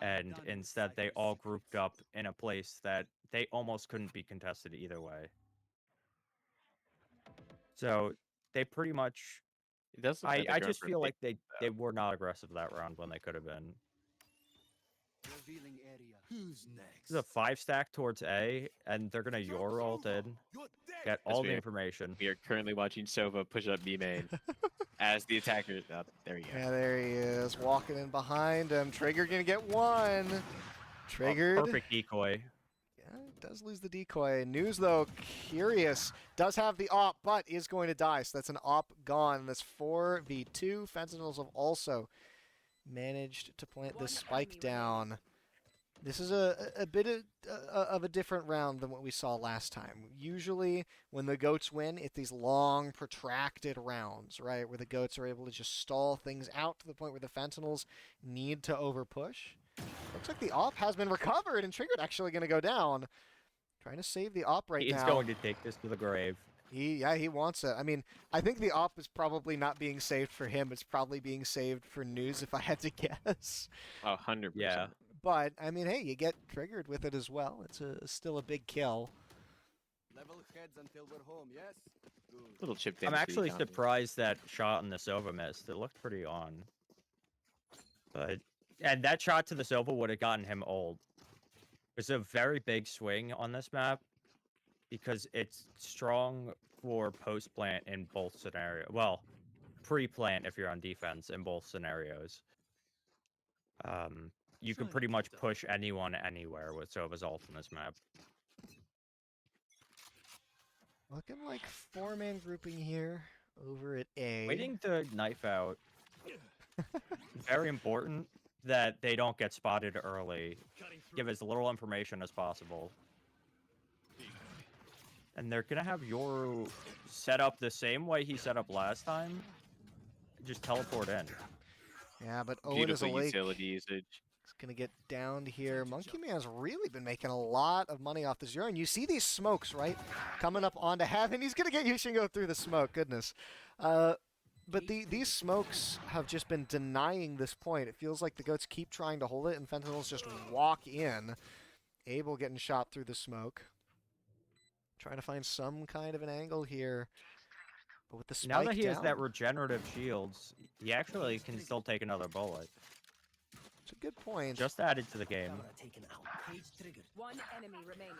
and instead they all grouped up in a place that they almost couldn't be contested either way. So they pretty much It does look like they're I going just for a feel big like they were not aggressive that round when they could have been. Revealing area. Who's next? This is a 5-stack towards A, and they're gonna your ult in, get all the information. We are currently watching Sova push up B main as the attacker. Oh, there you go. Yeah, there he is, walking in behind him. Trigger gonna get one. Triggered. Perfect decoy. Yeah, does lose the decoy. News though, curious. Does have the op, but is going to die. So that's an op gone. That's 4v2. Fentinels have also managed to plant this spike down. This is a bit of a different round than what we saw last time. Usually, when the Goats win, it's these long, protracted rounds, right? Where the Goats are able to just stall things out to the point where the Fentinels need to overpush. Looks like the op has been recovered, and Triggered actually going to go down. Trying to save the op right now. He's going to take this to the grave. He wants it. I mean, I think the op is probably not being saved for him. It's probably being saved for News, if I had to guess. Oh, 100%. Yeah. But, I mean, hey, you get Triggered with it as well. It's still a big kill. Level heads until we're home, yes? Good. Little chip I'm damage actually counter. surprised that shot in the Sova missed. It looked pretty on. And that shot to the Sova would have gotten him old. It's a very big swing on this map because it's strong for post-plant in both scenarios. Well, pre-plant if you're on defense in both scenarios. You can pretty much push anyone anywhere with Sova's ult in this map. Looking like 4-man grouping here over at A. Waiting to knife out. Very important that they don't get spotted early. Give as little information as possible. And they're gonna have your set up the same way he set up last time. Just teleport in. Yeah, but Owen is Beautiful awake. utility usage. He's Gonna get downed here. Monkey Man's really been making a lot of money off the zero, and you see these smokes, right? Coming up onto Heaven. He's gonna get Yushingo through the smoke, goodness. But these smokes have just been denying this point. It feels like the Goats keep trying to hold it, and Fentinels just walk in. Abel getting shot through the smoke. Trying to find some kind of an angle here. But with the spike now that he has down, that regenerative shields, he actually can still take another bullet. it's a good point. Just added to the game. One enemy remaining.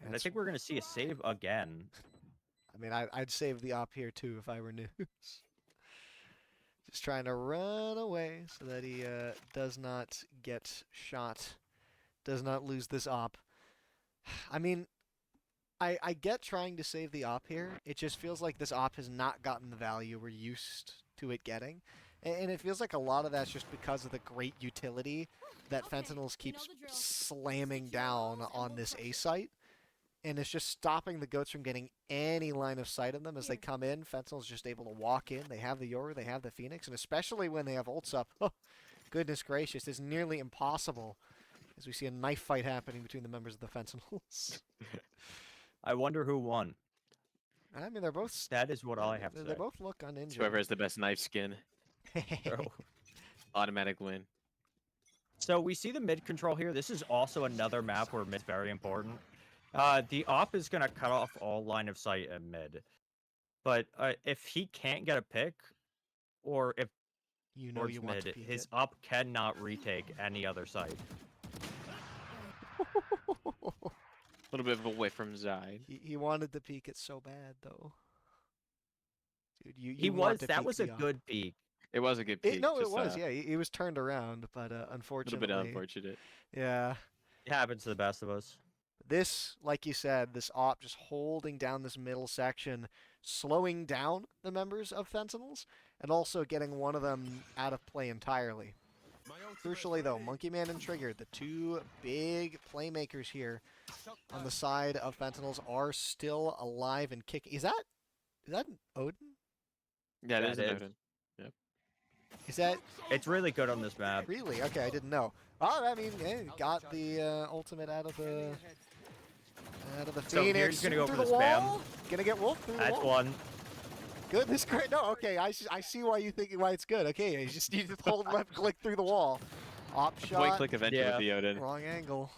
And I think we're going to see a save again. I mean, I'd save the op here too if I were News. Just trying to run away so that he does not get shot, does not lose this op. I mean, I get trying to save the op here. It just feels like this op has not gotten the value we're used to it getting. And it feels like a lot of that's just because of the great utility that Fentinels keeps slamming down on this A site. And it's just stopping the Goats from getting any line of sight on them as they come in. Fentinel's just able to walk in. They have the Yoru, they have the Phoenix, and especially when they have ults up, oh, goodness gracious, it's nearly impossible as we see a knife fight happening between the members of the Fentinels. I wonder who won. I mean, they're both... That is what I have to They say. both look uninjured. Whoever has the best knife skin, Bro. automatic win. So we see the mid control here. This is also another map where mid's very important. The op is going to cut off all line of sight at mid. But if he can't get a pick, or if you know towards you want mid, to peek his it. op cannot retake any other site. A little bit of a whiff from Zide. He wanted to peek it so bad, though. Dude, you He want was. to That peek was a the op. good peak. It was a good peek. No, it just, was. Yeah, he was turned around, but A little unfortunately, bit unfortunate. yeah. It happens to the best of us. This, like you said, this op just holding down this middle section, slowing down the members of Fentinels, and also getting one of them out of play entirely. Crucially, though, Monkey Man and Trigger, the two big playmakers here on the side of Fentinels, are still alive and kicking. Is that an Odin? Yeah, Yeah, it is it an is. Odin. Is that It's really good on this map. really? Okay, I didn't know. Oh, I mean, got the ultimate out of the So Phoenix. here's gonna go through for the the spam. wall. Gonna get Wolf through the That's wall. one. Goodness great. No, okay. I see why you think why it's good. Okay, you just hold left click through the wall. Op Point shot. click adventure Yeah. with the Odin. Wrong angle.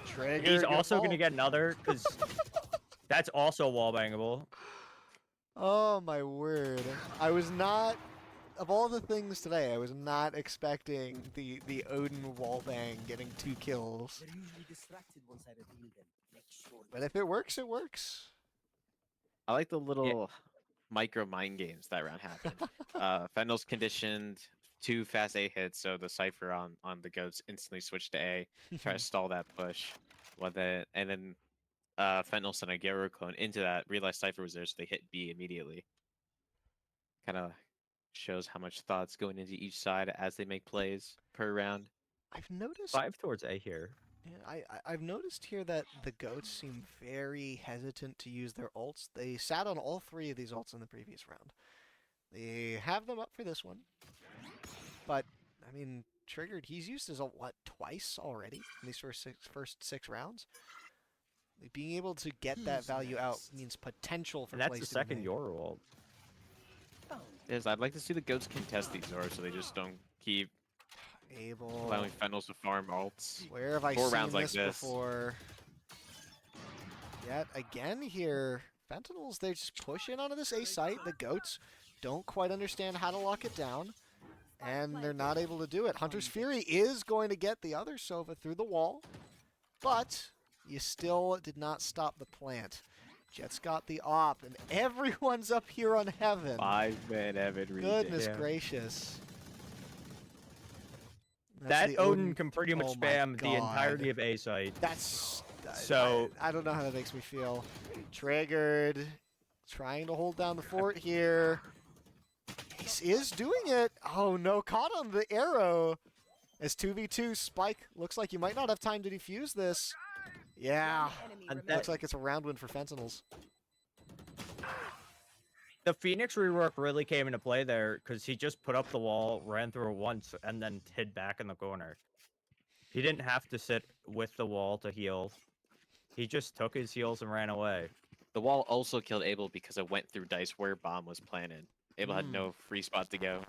Trigger. He's gonna also going to fall. get another, because that's also wall bangable. Oh my word! I was not. Of all the things today, I was not expecting the Odin wallbang getting 2 kills. They're usually distracted once I reveal them. Make sure But if it works, it works. I like the little micro mind games that round happened. Fentinels conditioned 2 fast A hits, so the Cypher on the Goats instantly switched to A, try to stall that push. And then Fentinel sent a Gero clone into that, realized Cypher was there, so they hit B immediately. Kind of shows how much thought's going into each side as they make plays per round. I've noticed. 5 towards A here. Yeah, I've noticed here that the Goats seem very hesitant to use their ults. They sat on all 3 of these ults in the previous round. They have them up for this one. But, I mean, Triggered, he's used his ult, what, twice already in these first six rounds? Being able to get that value out means potential for And that's plays the to be second made. Yoru ult. Is I'd like to see the Goats contest these Zora so they just don't keep Able. allowing Fentinels to farm ults. Where have I 4 seen rounds like this this. before? Yet again here, Fentinels, they just push in onto this A site. The Goats don't quite understand how to lock it down, and they're not able to do it. Hunter's Fury is going to get the other Sova through the wall, but you still did not stop the plant. Jet's got the op, and everyone's up here on Heaven. 5-man Evan retake. Goodness Yeah. gracious. That's That the Odin can pretty much oh my spam the God. entirety of A site. That's So- I don't know how that makes me feel. Triggered, trying to hold down the fort here. He is doing it. Oh no, caught on the arrow. As 2v2 Spike looks like you might not have time to defuse this. Yeah, One enemy And remaining. looks like it's a round win for Fentinels. the Phoenix rework really came into play there because he just put up the wall, ran through it once, and then hid back in the corner. He didn't have to sit with the wall to heal. He just took his heals and ran away. The wall also killed Abel because it went through dice where bomb was planted. Abel had no free spot to go.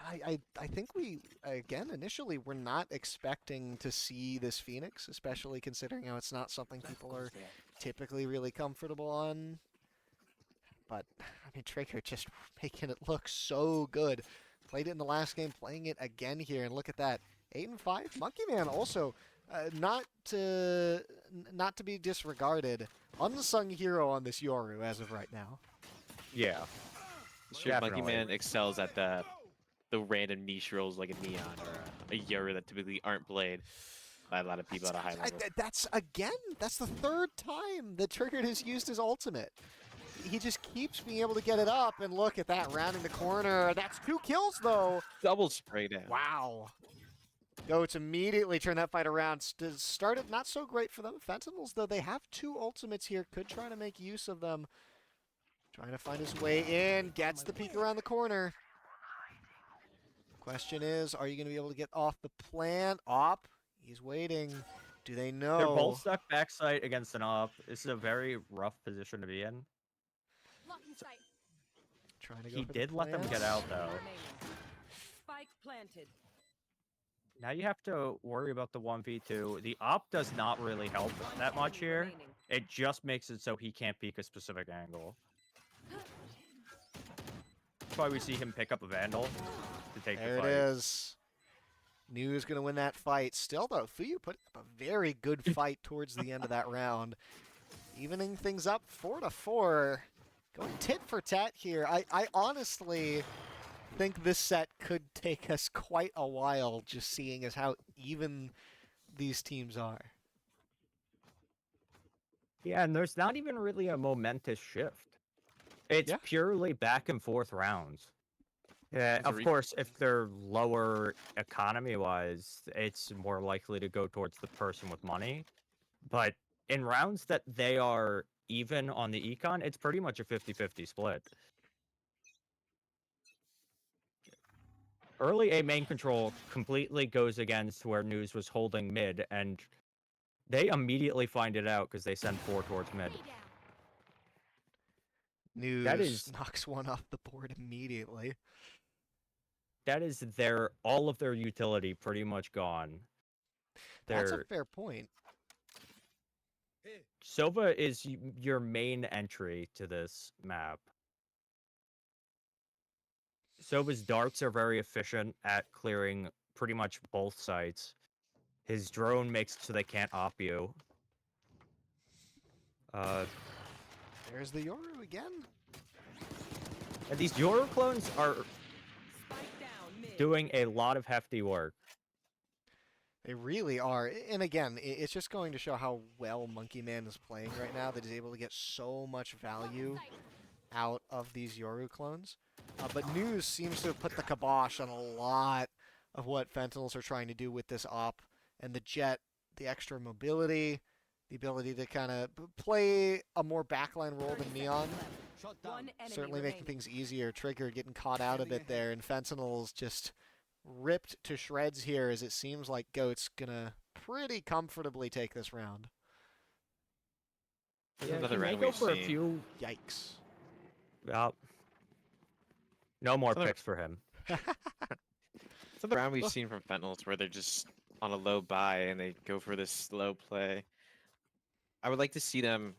I think we, again, initially were not expecting to see this Phoenix, especially considering how it's not something people are typically really comfortable on. But, I mean, Trigger just making it look so good. Played it in the last game, playing it again here, and look at that. 8-5. Monkey Man also, not to be disregarded, unsung hero on this Yoru as of right now. Yeah. Sure, Monkey Man excels at the random niche roles like a Neon or a Yoru that typically aren't played by a lot of people at a high level. That's the third time that Trigger has used his ultimate. He just keeps being able to get it up, and look at that, rounding the corner. That's 2 kills, though. Double spray down. Wow. Goats immediately turn that fight around. Started not so great for them. Fentinels, though, they have 2 ultimates here. Could try to make use of them. Trying to find his way in. Gets the peek around the corner. Question is, are you going to be able to get off the plant? Op. He's waiting. Do they know? They're both stuck backside against an op. This is a very rough position to be in. Trying to go He for did the let them get plants. out, though. Spike planted. Now you have to worry about the 1v2. The op does not really help that much here. It just makes it so he can't peek a specific angle. That's why we see him pick up a Vandal to take There the fight. it is. Nu's going to win that fight. Still, though, Fuyu put up a very good fight towards the end of that round. Evening things up 4-4. Going tit for tat here. I honestly think this set could take us quite a while, just seeing as how even these teams are. Yeah, and there's not even really a momentous shift. It's purely back and forth rounds. Yeah, of course, if they're lower economy-wise, it's more likely to go towards the person with money. But in rounds that they are even on the econ, it's pretty much a 50-50 split. Early A main control completely goes against where News was holding mid, and they immediately find it out because they send 4 towards mid. News knocks one off the board immediately. That is all of their utility pretty much gone. That's a fair point. Sova is your main entry to this map. Sova's darts are very efficient at clearing pretty much both sites. His drone makes it so they can't op you. There's the Yoru again. And these Yoru clones are doing a lot of hefty work. They really are. And again, it's just going to show how well Monkey Man is playing right now, that he's able to get so much value out of these Yoru clones. But News seems to have put the kibosh on a lot of what Fentinels are trying to do with this op. And the Jet, the extra mobility, the ability to kind of play a more backline role than Neon. Certainly making things easier. Trigger getting caught out a bit there, and Fentinels just ripped to shreds here, as it seems like Goat's gonna pretty comfortably take this round. Yeah, another round we've for seen. a few. Yikes. Well, no more picks for him. It's another round we've seen from Fentinels where they're just on a low buy and they go for this slow play. I would like to see them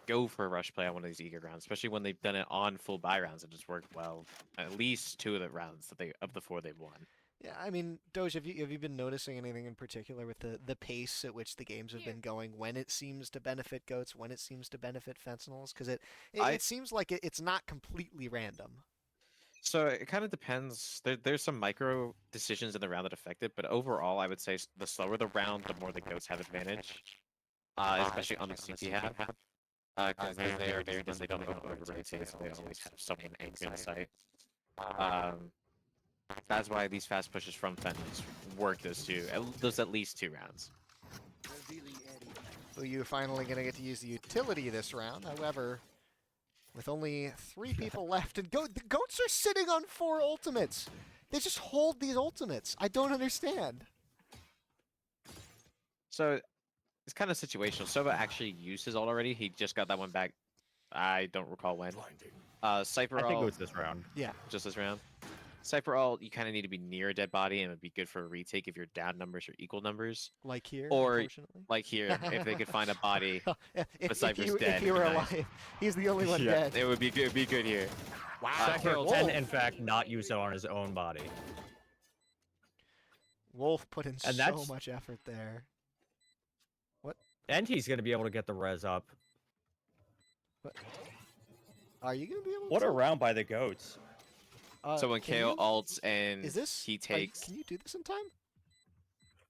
go for a rush play on one of these eager rounds, especially when they've done it on full buy rounds and just worked well. At least 2 of the rounds that of the 4 they've won. Yeah, I mean, Doge, have you been noticing anything in particular with the pace at which the games have been going, when it seems to benefit Goats, when it seems to benefit Fentinels? Because it seems like it's not completely random. So it kind of depends. There's some micro decisions in the round that affect it, but overall, I would say the slower the round, the more the Goats have advantage, especially on the CP half. Because they're very distant, they don't over-rotate, so they always have someone in sight. That's why these fast pushes from Fentinels work those at least 2 rounds. So you're finally going to get to use the utility this round. However, with only 3 people left. And the Goats are sitting on 4 ultimates. They just hold these ultimates. I don't understand. So it's kind of situational. Sova actually used his ult already. He just got that one back. I don't recall when. Cypher I think it ult, was this round. Yeah. just this round. Cypher ult, you kind of need to be near a dead body, and it would be good for a retake if your down numbers are equal numbers. Like here, Or, unfortunately. like here, if they could find a body. if Cypher's he, dead, if he it'd be were nice. alive, he's the only one Yeah, dead. it would be good. It'd be good here. Wow. Cypher Wolf. can, in fact, not use it on his own body. Wolf put in And so that's- much effort there. And he's going to be able to get the res up. Are you gonna be able What to? a round by the Goats. So when Can KO you- ults and is this? he takes, Can you do this in time?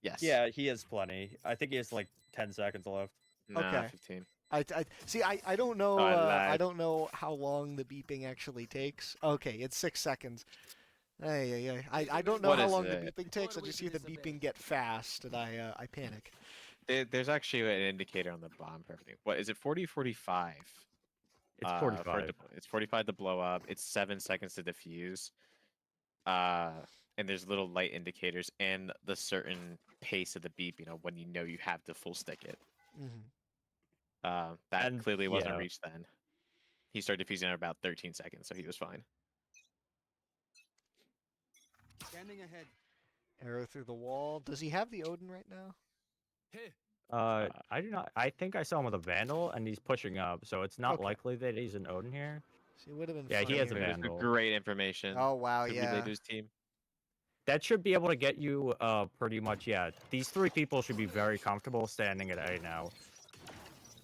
yes. Yeah, he has plenty. I think he has like 10 seconds left. Nah, Okay. 15. I see. I don't know. Oh, I I lied. don't know how long the beeping actually takes. Okay, it's 6 seconds. I don't know What how is long the it? beeping takes. I just see the beeping get fast, and I panic. There's actually an indicator on the bomb for everything. What is it? 40, 45. It's for 45. it's 45 to blow up. It's 7 seconds to defuse. And there's little light indicators and the certain pace of the beep. You know, when you know you have to full stick it. Hmm. That And- clearly wasn't yeah. reached then. He started defusing in about 13 seconds, so he was fine. Scanning ahead. Arrow through the wall. Does he have the Odin right now? Hey, I do not. I think I saw him with a Vandal, and he's pushing up, so it's not Okay. likely that he's an Odin here. He would have been. Yeah, he funny has a here. Vandal. Great information. Oh wow, to relay yeah. to his team. That should be able to get you pretty much, yeah. These 3 people should be very comfortable standing at A now.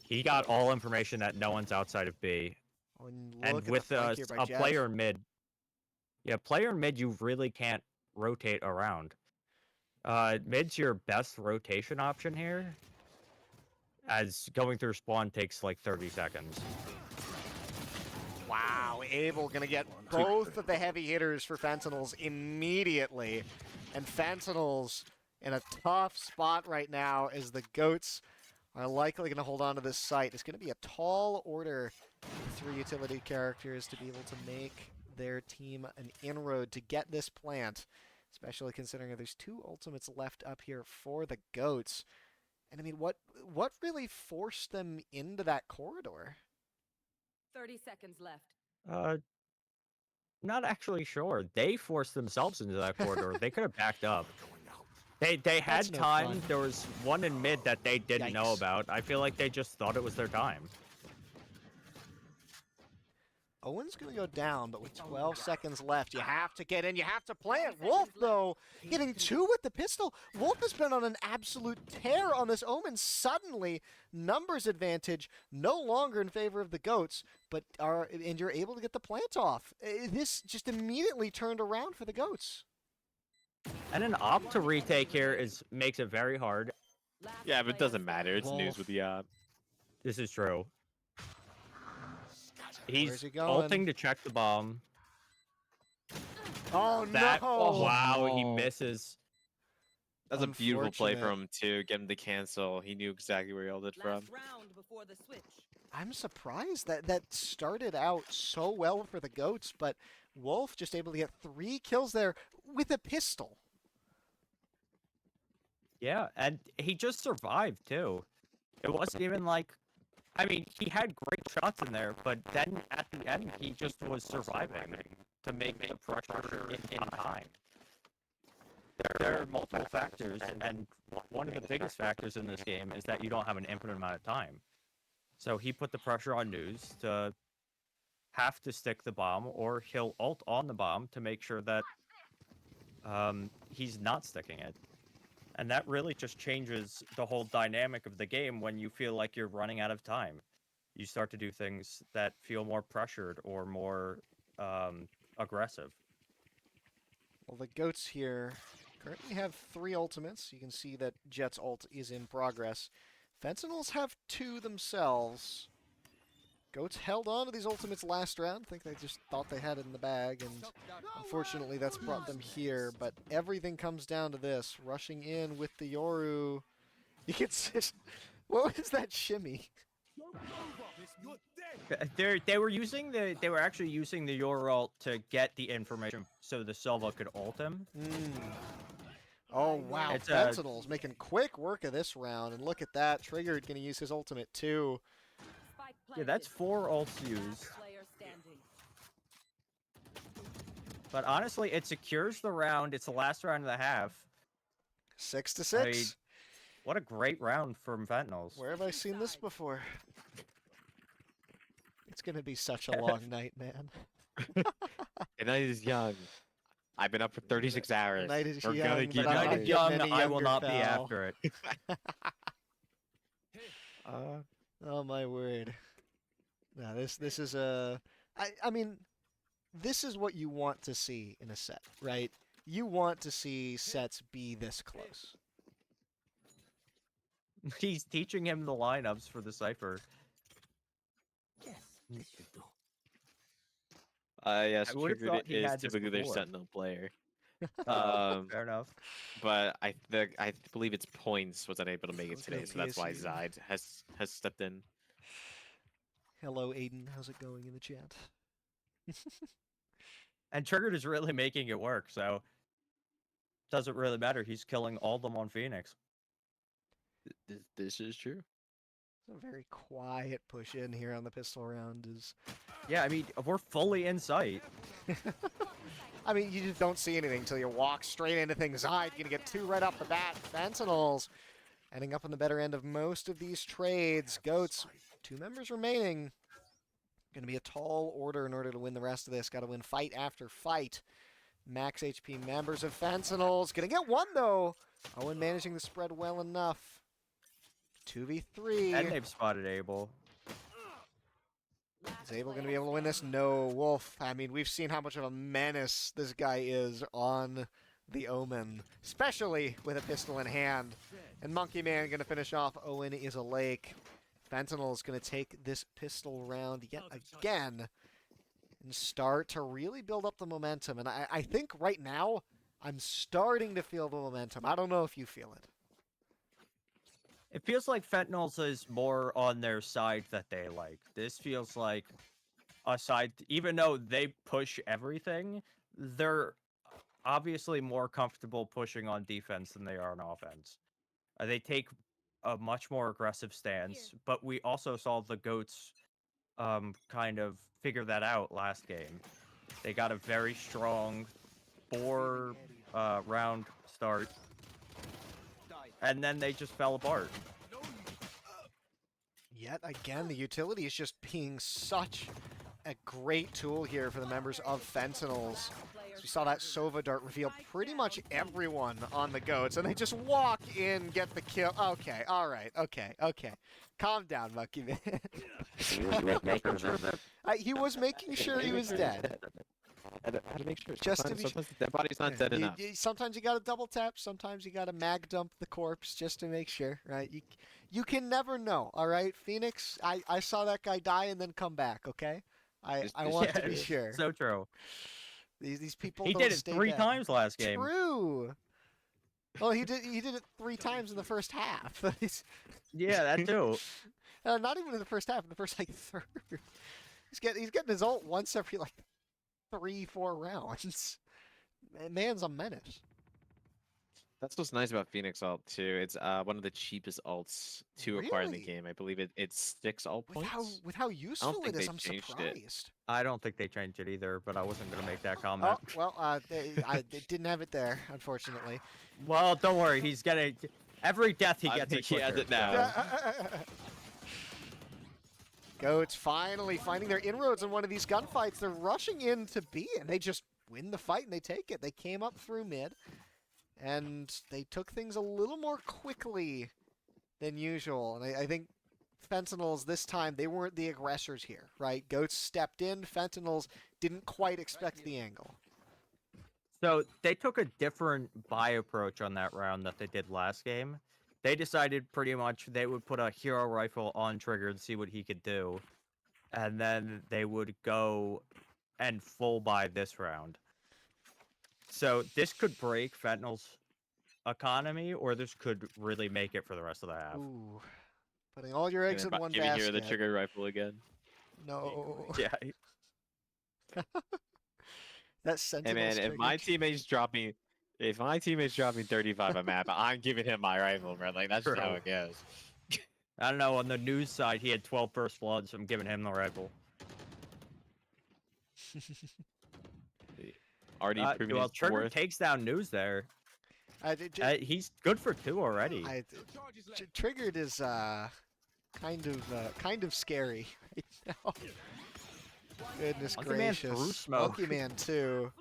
He got all information that no one's outside of B. And, look And at the with flank here by a Jet. player in mid. Yeah, player in mid, you really can't rotate around. Mid's your best rotation option here, as going through spawn takes like 30 seconds. Wow, Abel gonna get both of the heavy hitters for Fentinels immediately. And Fentinels in a tough spot right now as the Goats are likely gonna hold on to this site. It's gonna be a tall order for 3 utility characters to be able to make their team an inroad to get this plant, especially considering there's 2 ultimates left up here for the Goats. And I mean, what really forced them into that corridor? 30 seconds left. Not actually sure. They forced themselves into that corridor. They could have backed up. They had That's no time. fun. There was one in mid that they didn't know Yikes. about. I feel like they just thought it was their time. Owen's going to go down, but with 12 seconds left, you have to get in. You have to plant. Wolf, though, getting 2 with the pistol. Wolf has been on an absolute tear on this Omen. Suddenly, numbers advantage no longer in favor of the Goats, and you're able to get the plant off. This just immediately turned around for the Goats. And an op to retake here makes it very hard. Last Yeah, but it player doesn't matter. It's Wolf. news with the This is true. Where's He's he going? ulting to check the bomb. Oh, That, no! wow, he no. misses. That's a beautiful play Unfortunate. from him too. Get him to cancel. He knew exactly where he ulted from. Last round before the switch. I'm surprised that started out so well for the Goats, but Wolf just able to get 3 kills there with a pistol. Yeah, and he just survived, too. It wasn't even like... I mean, he had great shots in there, but then at the end, he just was surviving to make the pressure in time. There are multiple factors, and one of the biggest factors in this game is that you don't have an infinite amount of time. So he put the pressure on News to have to stick the bomb, or he'll ult on the bomb to make sure that he's not sticking it. And that really just changes the whole dynamic of the game when you feel like you're running out of time. You start to do things that feel more pressured or more aggressive. Well, the Goats here currently have 3 ultimates. You can see that Jet's ult is in progress. Fentinels have 2 themselves. Goats held on to these ultimates last round. I think they just thought they had it in the bag, and unfortunately that's brought them here. But everything comes down to this. Rushing in with the Yoru. You can see... What was that shimmy? They were actually using the your ult to get the information so the Silva could ult him. Oh, wow. It's Fentinels making quick work of this round. And look at that. Triggered going to use his ultimate, too. Yeah, that's 4 ults used. But honestly, it secures the round. It's the last round of the half. 6-6. I mean, what a great round from Fentinels. Where have I seen this before? It's going to be such a long night, man. The night is young. I've been up for 36 hours. The night is We're young, gonna but keep I'm Night not going. is getting young, any I will younger, not be pal. after it. Oh, my word. No, this is a... I mean, this is what you want to see in a set, right? You want to see sets be this close. He's teaching him the lineups for the Cypher. Yes, I would've Triggered thought he is had this typically their before. Sentinel player. Fair enough. But I believe it's Points was unable to make it Let's go today, so that's why PSU. Zide has stepped in. Hello, Aiden. How's it going in the chat? And Triggered is really making it work, so doesn't really matter. He's killing all of them on Phoenix. This is true. It's a very quiet push in here on the pistol round. Yeah, I mean, we're fully in sight. I mean, you just don't see anything until you walk straight into things. You're going to get 2 right off the bat. Fentinels ending up on the better end of most of these trades. Goats, 2 members remaining. Going to be a tall order in order to win the rest of this. Got to win fight after fight. Max HP members of Fentinels. Going to get 1, though. Owen managing the spread well enough. 2v3. And they've spotted Abel. Is Abel going to be able to win this? No. Wolf, I mean, we've seen how much of a menace this guy is on the Omen, especially with a pistol in hand. And Monkey Man going to finish off Owen is a lake. Fentanyl is going to take this pistol round yet again and start to really build up the momentum. And I think right now I'm starting to feel the momentum. I don't know if you feel it. It feels like Fentinels is more on their side that they like. This feels like a side, even though they push everything, they're obviously more comfortable pushing on defense than they are on offense. They take a much more aggressive stance, but we also saw the Goats kind of figure that out last game. They got a very strong 4 round start, and then they just fell apart. Yet again, the utility is just being such a great tool here for the members of Fentinels. So we saw that Sova dart reveal pretty much everyone on the Goats, and they just walk in, get the kill. Okay, all right, okay. Calm down, Monkey Man. He was making sure he was dead. How to make sure. Just to be sometimes the dead body's not dead enough. Sometimes you gotta double tap. Sometimes you gotta mag dump the corpse just to make sure, right? You can never know. All right, Phoenix. I saw that guy die and then come back. Okay, I want to be sure. So true. These people. He don't did it stay 3 dead. times last game. True. Well, he did it 3 times in the first half. Yeah, that too. Not even in the first half. In the first like third. He's getting his ult once every like 3-4 rounds. Man's a menace. That's what's nice about Phoenix ult too. It's one of the cheapest ults to acquire in the Really? game. I believe it's 6 ult points. With how useful think it is, they I'm changed it. surprised. I don't think they changed it either, but I wasn't going to make that comment. Oh, well, they didn't have it there, unfortunately. Well, don't worry. He's getting... Every death he I gets think it he has quicker, it now. Goats finally finding their inroads in one of these gunfights. They're rushing in to B, and they just win the fight, and they take it. They came up through mid, and they took things a little more quickly than usual. And I think Fentinels this time, they weren't the aggressors here, right? Goats stepped in. Fentinels didn't quite expect the angle. So they took a different buy approach on that round that they did last game. They decided pretty much they would put a hero rifle on Trigger and see what he could do. And then they would go and full buy this round. So this could break Fentinel's economy, or this could really make it for the rest of the half. Ooh. Putting all your eggs in one Giving basket. here the trigger rifle again. No. Yeah. That Hey Sentinels man, trigger. if my teammates drop me 35 a map, I'm giving him my rifle, bro. Like that's just how it goes. I don't know. On the news side, he had 12 first bloods, so I'm giving him the rifle. Already proving well, his Trigger worth. takes down news there. He's good for 2 already. Triggered is kind of scary right now. Goodness Monkey Man threw gracious. smoke. Monkey Man too.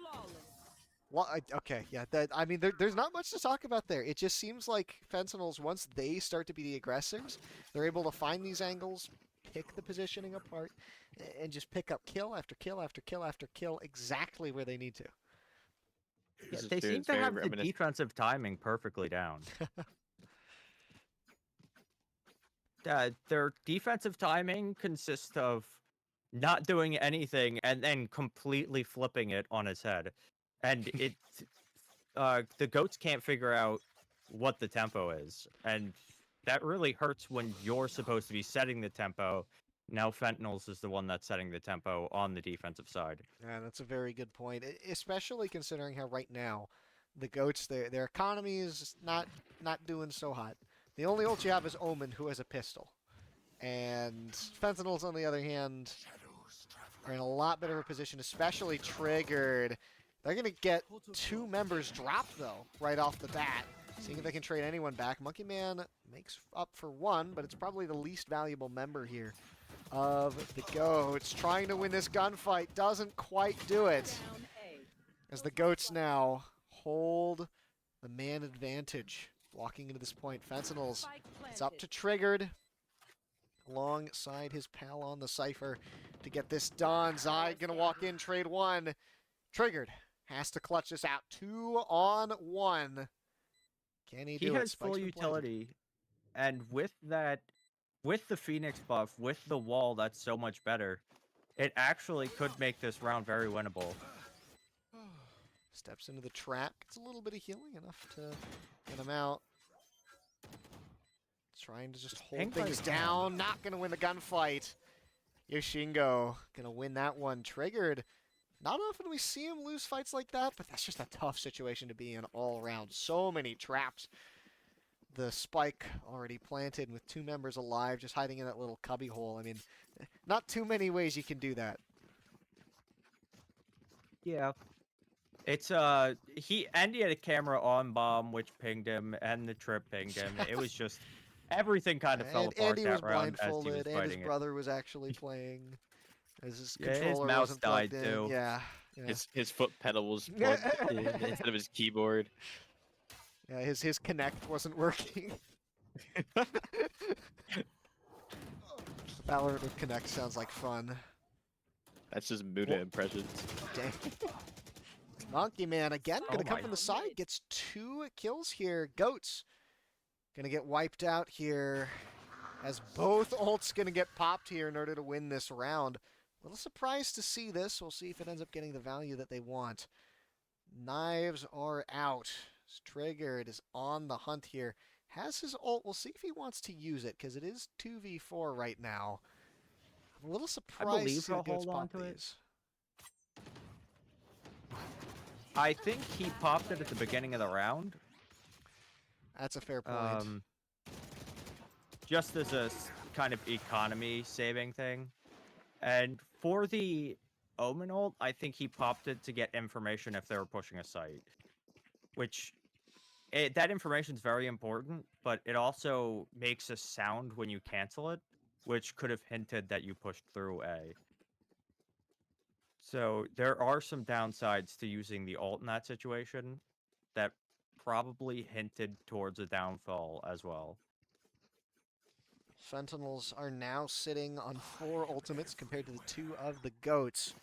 Well, okay, yeah. I mean, there's not much to talk about there. It just seems like Fentinels, once they start to be the aggressors, they're able to find these angles, pick the positioning apart, and just pick up kill after kill after kill after kill exactly where they need to. Yeah, they seem to have the defensive timing perfectly down. Their defensive timing consists of not doing anything and then completely flipping it on its head. And the goats can't figure out what the tempo is. And that really hurts when you're supposed to be setting the tempo. Now Fentinels is the one that's setting the tempo on the defensive side. Yeah, that's a very good point, especially considering how right now the goats, their economy is not doing so hot. The only ult you have is Omen, who has a pistol. And Fentinels, on the other hand, are in a lot better of a position, especially Triggered. They're going to get 2 members dropped, though, right off the bat. Seeing if they can trade anyone back. Monkey Man makes up for 1, but it's probably the least valuable member here of the Goats. Trying to win this gunfight, doesn't quite do it. As the Goats now hold the man advantage. Walking into this point, Fentinels, it's up to Triggered alongside his pal on the Cypher to get this done. Zai gonna walk in, trade 1. Triggered has to clutch this out. 2-on-1. Can he do it? He has full utility, and with the Phoenix buff, with the wall, that's so much better. It actually could make this round very winnable. Steps into the trap, gets a little bit of healing, enough to get him out. Trying to just hold things down, not gonna win the gunfight. Yoshingo gonna win that one. Triggered. Not often we see him lose fights like that, but that's just a tough situation to be in all around. So many traps. The spike already planted with 2 members alive, just hiding in that little cubby hole. I mean, not too many ways you can do that. Yeah. It's he had a camera on bomb which pinged him, and the trip pinged him. It was just everything kind of fell apart Andy that was round as he was blindfolded, and fighting his brother was actually playing. As his his controller mouse wasn't plugged died in. too. Yeah. His foot pedal was plugged in instead of his keyboard. Yeah, his Kinect wasn't working. Valorant with Kinect sounds like fun. That's just Muda impressions. Dang. Monkey Man again gonna come my from the side. Gets 2 kills here. Goats gonna get wiped out here. As both ults gonna get popped here in order to win this round. A little surprised to see this. We'll see if it ends up getting the value that they want. Knives are out. Triggered is on the hunt here. Has his ult. We'll see if he wants to use it, because it is 2v4 right now. I'm a little surprised to see the Goats pop these. I think he popped it at the beginning of the round. That's a fair point. Just as a kind of economy saving thing. And for the Omen ult, I think he popped it to get information if they were pushing a site. Which, that information is very important, but it also makes a sound when you cancel it, which could have hinted that you pushed through A. So there are some downsides to using the ult in that situation that probably hinted towards a downfall as well. Fentinels are now sitting on 4 ultimates compared to the 2 of the Goats.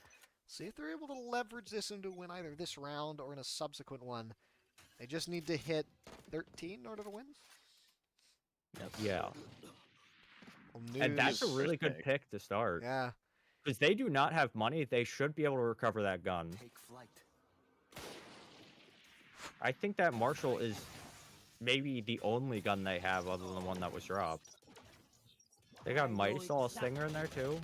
See if they're able to leverage this into win either this round or in a subsequent one. They just need to hit 13 in order to win. Yeah. And that's a really good pick to start. Yeah. Because they do not have money, they should be able to recover that gun. Take flight. I think that Marshall is maybe the only gun they have other than the one that was dropped. They got Mighty Saw Stinger in there too.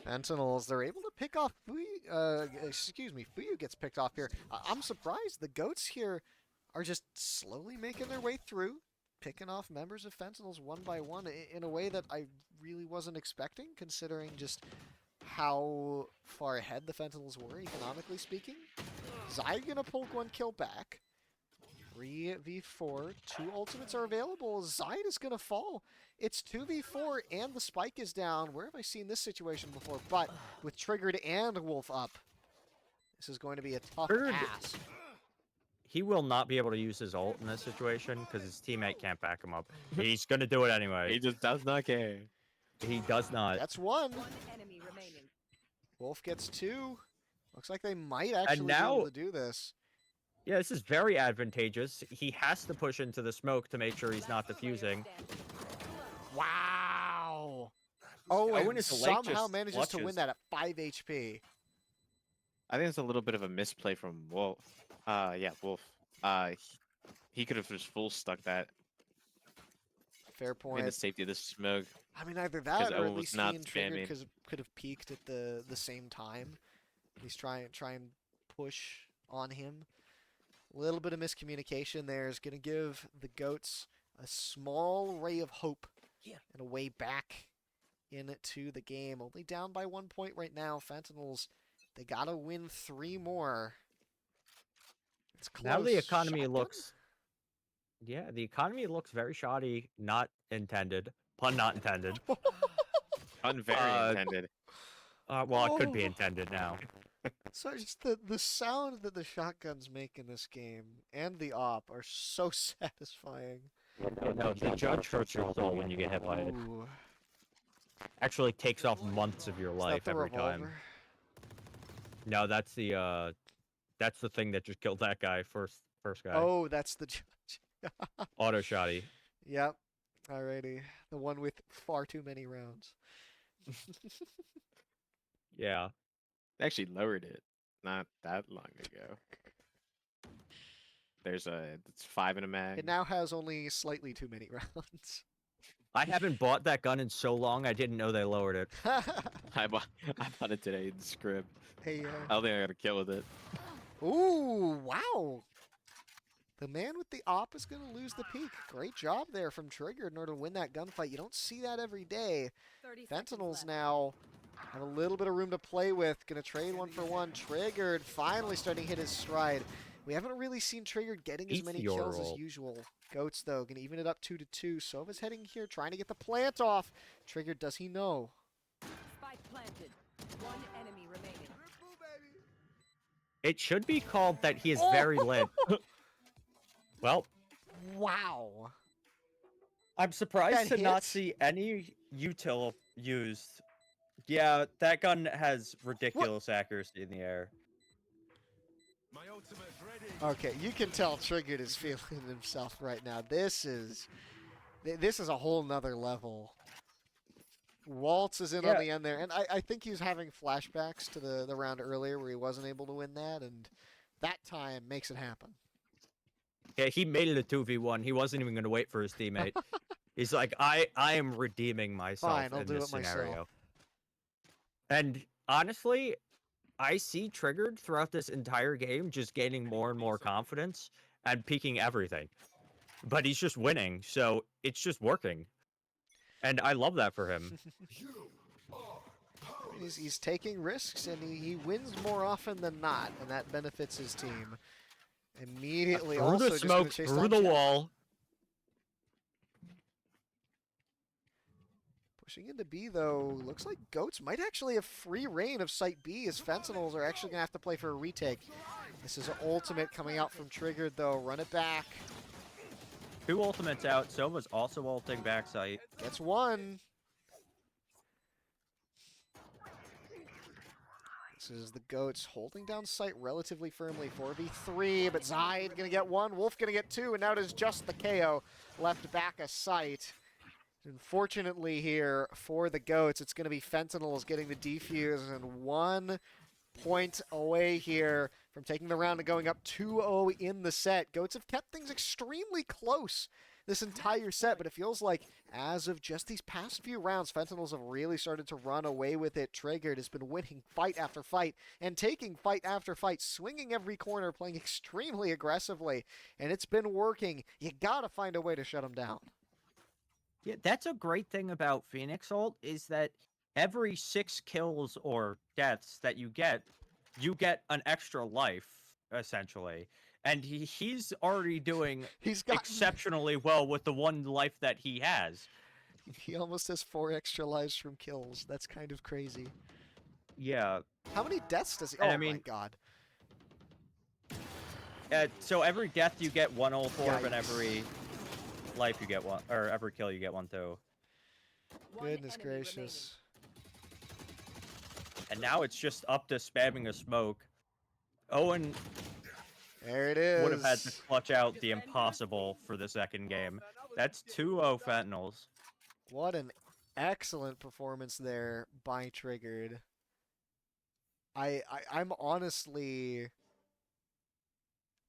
Fentinels, they're able to pick off Fuyu gets picked off here. I'm surprised the Goats here are just slowly making their way through, picking off members of Fentinels one by one in a way that I really wasn't expecting, considering just how far ahead the Fentinels were, economically speaking. Zai gonna pull one kill back. 3v4, 2 ultimates are available. Zide is gonna fall. It's 2v4 and the spike is down. Where have I seen this situation before? But with Triggered and Wolf up, this is going to be a tough Triggered- ass. He will not be able to use his ult in this situation because his teammate can't back him up. He's gonna do it anyway. He just does not care. He does not. That's one. One enemy remaining. Wolf gets 2. Looks like they might actually be now- able to do this. Yeah, this is very advantageous. He has to push into the smoke to make sure he's not defusing. Wow. Oh, Owen and is a late somehow just manages to win clutches. that at 5 HP. I think it's a little bit of a misplay from Wolf. Yeah, Wolf. He could have just full stuck that Fair in point. the safety of the smoke. I mean, either 'Cause that or Owen at was least not he and Triggered spamming. could have peaked at the same time. At least try and push on him. A little bit of miscommunication there is going to give the Goats a small ray of hope and a way back into the game. Only down by 1 point right now. Fentinels, they got to win 3 more. It's close. Now the economy Shotgun? looks... Yeah, the economy looks very shoddy. Not intended. Pun not intended. Very intended. Well, it could be Oh. intended now. So just the sound that the shotguns make in this game and the op are so satisfying. No, the judge hurts your soul when you get hit by it. Ooh. Actually takes off months of your Is that life the every time. revolver? No, that's the thing that just killed that guy first guy. Oh, that's the judge. Auto shotty. Yep. Alrighty. The one with far too many rounds. Yeah. They actually lowered it not that long ago. It's 5 in a mag. It now has only slightly too many rounds. I haven't bought that gun in so long I didn't know they lowered it. I bought it today in script. Hey, I don't think I got a kill with it. ooh, wow. The man with the op is going to lose the peak. Great job there from Triggered in order to win that gunfight. You don't see that every day. 30 seconds Fentinels left. now have a little bit of room to play with. Going to trade 1 for 1. Triggered finally starting to hit his stride. We haven't really seen Triggered getting as Eat many your kills as roll. usual. Goats, though, going to even it up 2-2. Sova's heading here, trying to get the plant off. Triggered, does he know? Spike planted. One enemy remaining. It should be called that he is very lit. Well, Wow. I'm surprised That to not hits? see any util used. Yeah, that gun has ridiculous accuracy in the air. My ultimate's ready. Okay, you can tell Triggered is feeling himself right now. This is a whole nother level. Waltz is in on Yeah. the end there, and I think he's having flashbacks to the round earlier where he wasn't able to win that, and that time makes it happen. Yeah, he made it a 2v1. He wasn't even going to wait for his teammate. He's like, I am redeeming myself Fine, I'll in do this it myself. scenario. And honestly, I see Triggered throughout this entire game just gaining more and more confidence and peaking everything. But he's just winning, so it's just working. And I love that for him. He's taking risks, and he wins more often than not, and that benefits his team. Immediately Through also the just gonna smoke, chase through down the Jet. wall. Pushing into B, though, looks like Goats might actually have free reign of Site B, as Fentinels are actually going to have to play for a retake. This is an ultimate coming out from Triggered, though. Run it back. 2 ultimates out. Sova's also ulting backside. Gets 1. This is the Goats holding down Site relatively firmly. 4v3, but Zide going to get 1. Wolf going to get 2, and now it is just the KO left back a Site. Unfortunately here for the Goats, it's going to be Fentinels getting the defuse, and 1 point away here from taking the round and going up 2-0 in the set. Goats have kept things extremely close this entire set, but it feels like as of just these past few rounds, Fentinels have really started to run away with it. Triggered has been winning fight after fight and taking fight after fight, swinging every corner, playing extremely aggressively, and it's been working. You gotta find a way to shut him down. Yeah, that's a great thing about Phoenix Ult is that every 6 kills or deaths that you get an extra life, essentially. And he's already doing He's got exceptionally well with the 1 life that he has. He almost has 4 extra lives from kills. That's kind of crazy. Yeah. How many deaths does he? And Oh I mean, my god. So every death you get 1 ult orb, and Yikes. every life you get 1, or every kill you get 1 too. Goodness gracious. And now it's just up to spamming a smoke. Owen There it is. would have had to clutch out the impossible for the second game. That's 2-0 Fentinels. What an excellent performance there by Triggered. I'm honestly...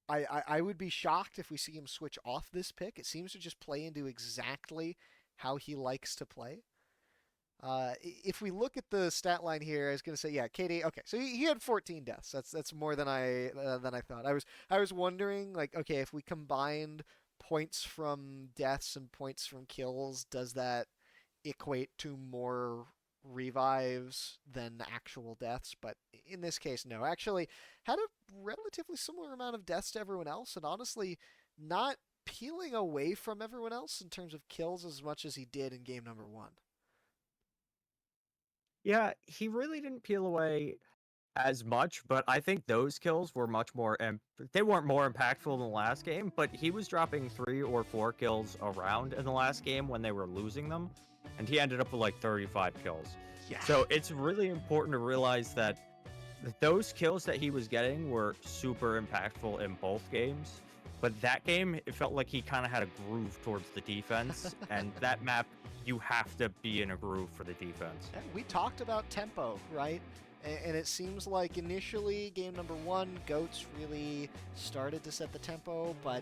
I would be shocked if we see him switch off this pick. It seems to just play into exactly how he likes to play. If we look at the stat line here, I was gonna say, yeah, KD. Okay, so he had 14 deaths. That's more than I thought. I was wondering, like, okay, if we combined points from deaths and points from kills, does that equate to more revives than actual deaths? But in this case, no. Actually, had a relatively similar amount of deaths to everyone else, and honestly, not peeling away from everyone else in terms of kills as much as he did in game number 1. Yeah, he really didn't peel away as much, but I think those kills were much more... they weren't more impactful than the last game, but he was dropping 3 or 4 kills around in the last game when they were losing them, and he ended up with like 35 kills. Yeah. So it's really important to realize that those kills that he was getting were super impactful in both games, but that game, it felt like he kind of had a groove towards the defense, and that map, you have to be in a groove for the defense. We talked about tempo, right? And it seems like initially, game number 1, Goats really started to set the tempo, but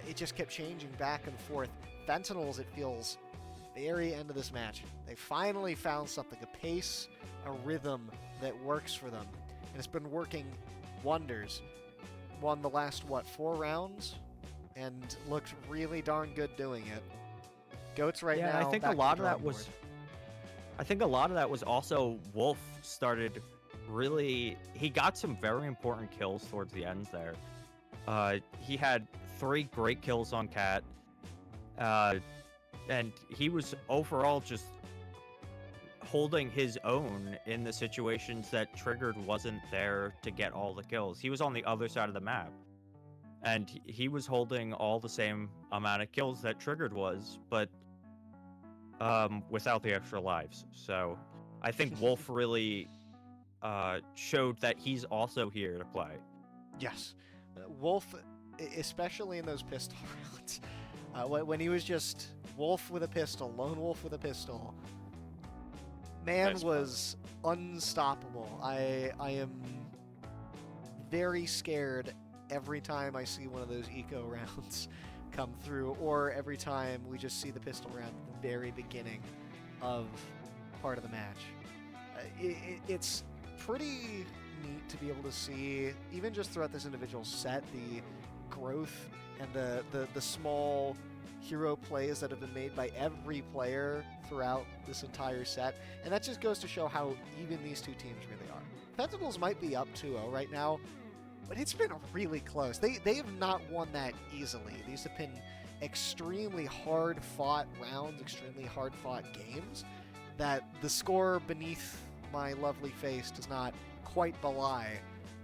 it just kept changing back and forth. Fentinels, it feels, very end of this match, they finally found something, a pace, a rhythm that works for them. And it's been working wonders. Won the last, 4 rounds? And looked really darn good doing it. Goats right now. I think a lot of that was... I think a lot of that was also Wolf started really... He got some very important kills towards the ends there. He had 3 great kills on Cat. And he was overall just holding his own in the situations that Triggered wasn't there to get all the kills. He was on the other side of the map. And he was holding all the same amount of kills that Triggered was, but without the extra lives. So I think Wolf really showed that he's also here to play. Yes. Wolf, especially in those pistol rounds, when he was just Wolf with a pistol, lone wolf with a pistol, man was unstoppable. I am very scared every time I see one of those eco rounds come through, or every time we just see the pistol round at the very beginning of part of the match. It's pretty neat to be able to see, even just throughout this individual set, the growth and the small hero plays that have been made by every player throughout this entire set. And that just goes to show how even these two teams really are. Fentinels might be up 2-0 right now, but it's been really close. They have not won that easily. These have been extremely hard-fought rounds, extremely hard-fought games that the score beneath my lovely face does not quite belie.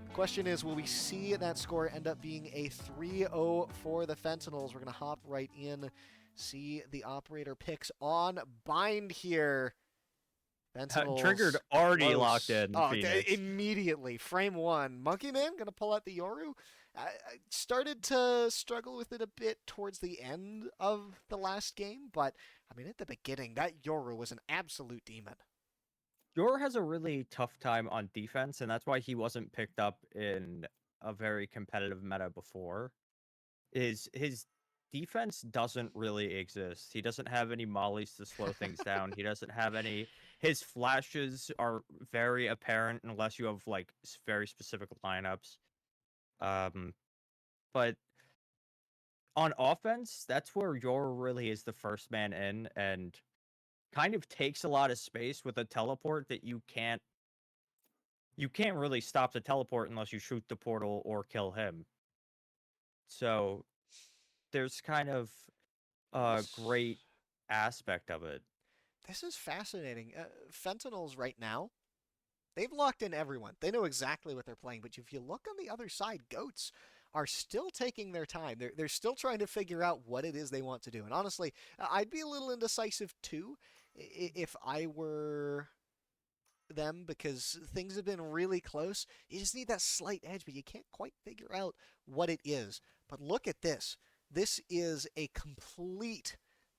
The question is, will we see that score end up being a 3-0 for the Fentinels? We're going to hop right in, see the operator picks on Bind here. Fentinels Triggered already close. locked in. Oh, Phoenix. Immediately. Frame 1. Monkey Man going to pull out the Yoru. I started to struggle with it a bit towards the end of the last game, but I mean, at the beginning, that Yoru was an absolute demon. Yoru has a really tough time on defense, and that's why he wasn't picked up in a very competitive meta before. His defense doesn't really exist. He doesn't have any mollies to slow things down. He doesn't have any. His flashes are very apparent unless you have like very specific lineups. But on offense, that's where Yor really is the first man in and kind of takes a lot of space with a teleport that you can't really stop the teleport unless you shoot the portal or kill him. So there's kind of a great aspect of it. This is fascinating. Fentinels right now, they've locked in everyone. They know exactly what they're playing. But if you look on the other side, Goats are still taking their time. They're still trying to figure out what it is they want to do. And honestly, I'd be a little indecisive too if I were them, because things have been really close. You just need that slight edge, but you can't quite figure out what it is. But look at this. This is a complete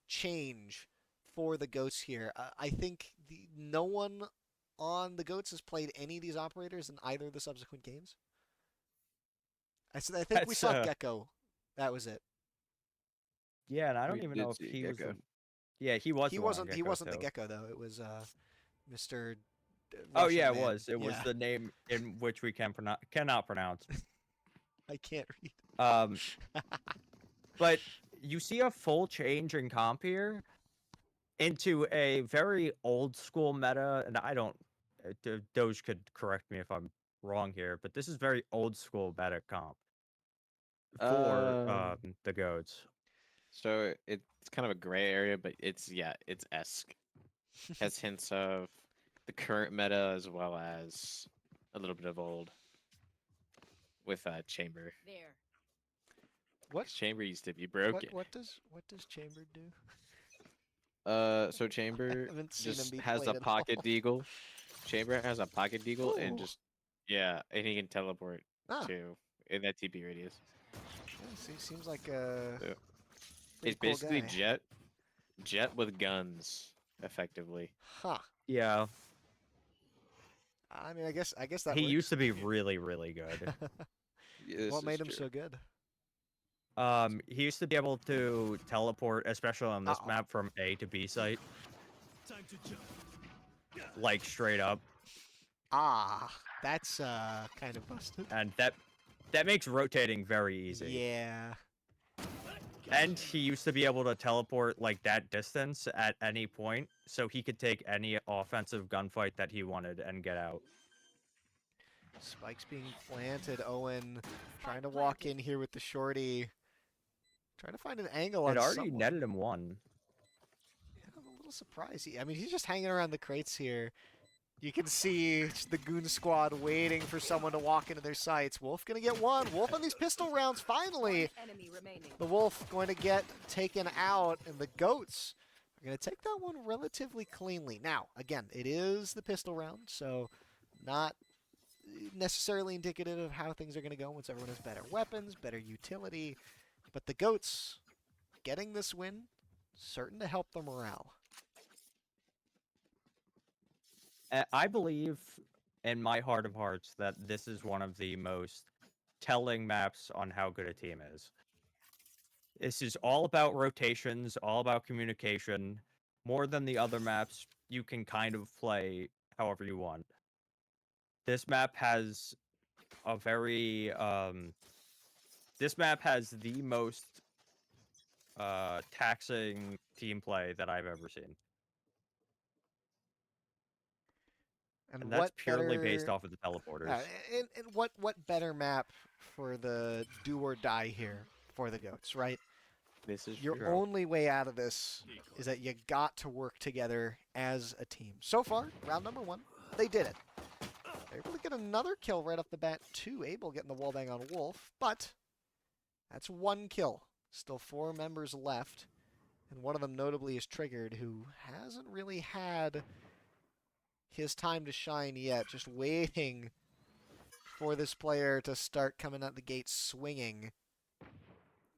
change for the Goats here. I think no one on the Goats has played any of these operators in either of the subsequent games. I think we saw Gecko. That was it. Yeah, and I don't even know if he was. Yeah, he was. He wasn't. He wasn't the Gecko though. It was Mr. Oh yeah, it was. It was the name in which we cannot pronounce. I can't read. But you see a full change in comp here into a very old school meta, and I don't. Doge could correct me if I'm wrong here, but this is very old school meta comp for the Goats. So it's kind of a gray area, but it's esque. Has hints of the current meta as well as a little bit of old with Chamber. There. What? Chamber used to be broken. What does Chamber do? So Chamber just has a played at pocket all. deagle. Chamber has a pocket deagle and Ooh. and he can teleport to in that TP radius. Yeah, seems like a. It's cool basically guy. Jet with guns, effectively. Huh. Yeah. I mean, I guess that he works. used to be really, really good. What made him so good? He used to be able to teleport, especially on this map, from A to B site. Time to jump. Like straight up. That's kind of busted. And that makes rotating very easy. Yeah. And he used to be able to teleport like that distance at any point, so he could take any offensive gunfight that he wanted and get out. Spike's being planted. Owen trying to walk in here with the shorty. Trying to find an angle on It already someone. netted him one. Yeah, I'm a little surprised. I mean, he's just hanging around the crates here. You can see the Goon Squad waiting for someone to walk into their sights. Wolf gonna get one. Wolf on these pistol rounds, finally. The Wolf going to get taken out, and the Goats are going to take that one relatively cleanly. Now, again, it is the pistol round, so not necessarily indicative of how things are going to go once everyone has better weapons, better utility. But the Goats getting this win, certain to help the morale. I believe in my heart of hearts that this is one of the most telling maps on how good a team is. This is all about rotations, all about communication. More than the other maps, you can kind of play however you want. This map has a very this map has the most taxing team play that I've ever seen. And that's purely based off of the teleporters. And what better map for the do or die here for the Goats, right? This is your only way out of this is that you got to work together as a team. So far, round number 1, they did it. They're able to get another kill right off the bat too. Abel getting the wallbang on Wolf, but that's 1 kill. Still 4 members left, and one of them notably is Triggered, who hasn't really had his time to shine yet, just waiting for this player to start coming out the gate swinging.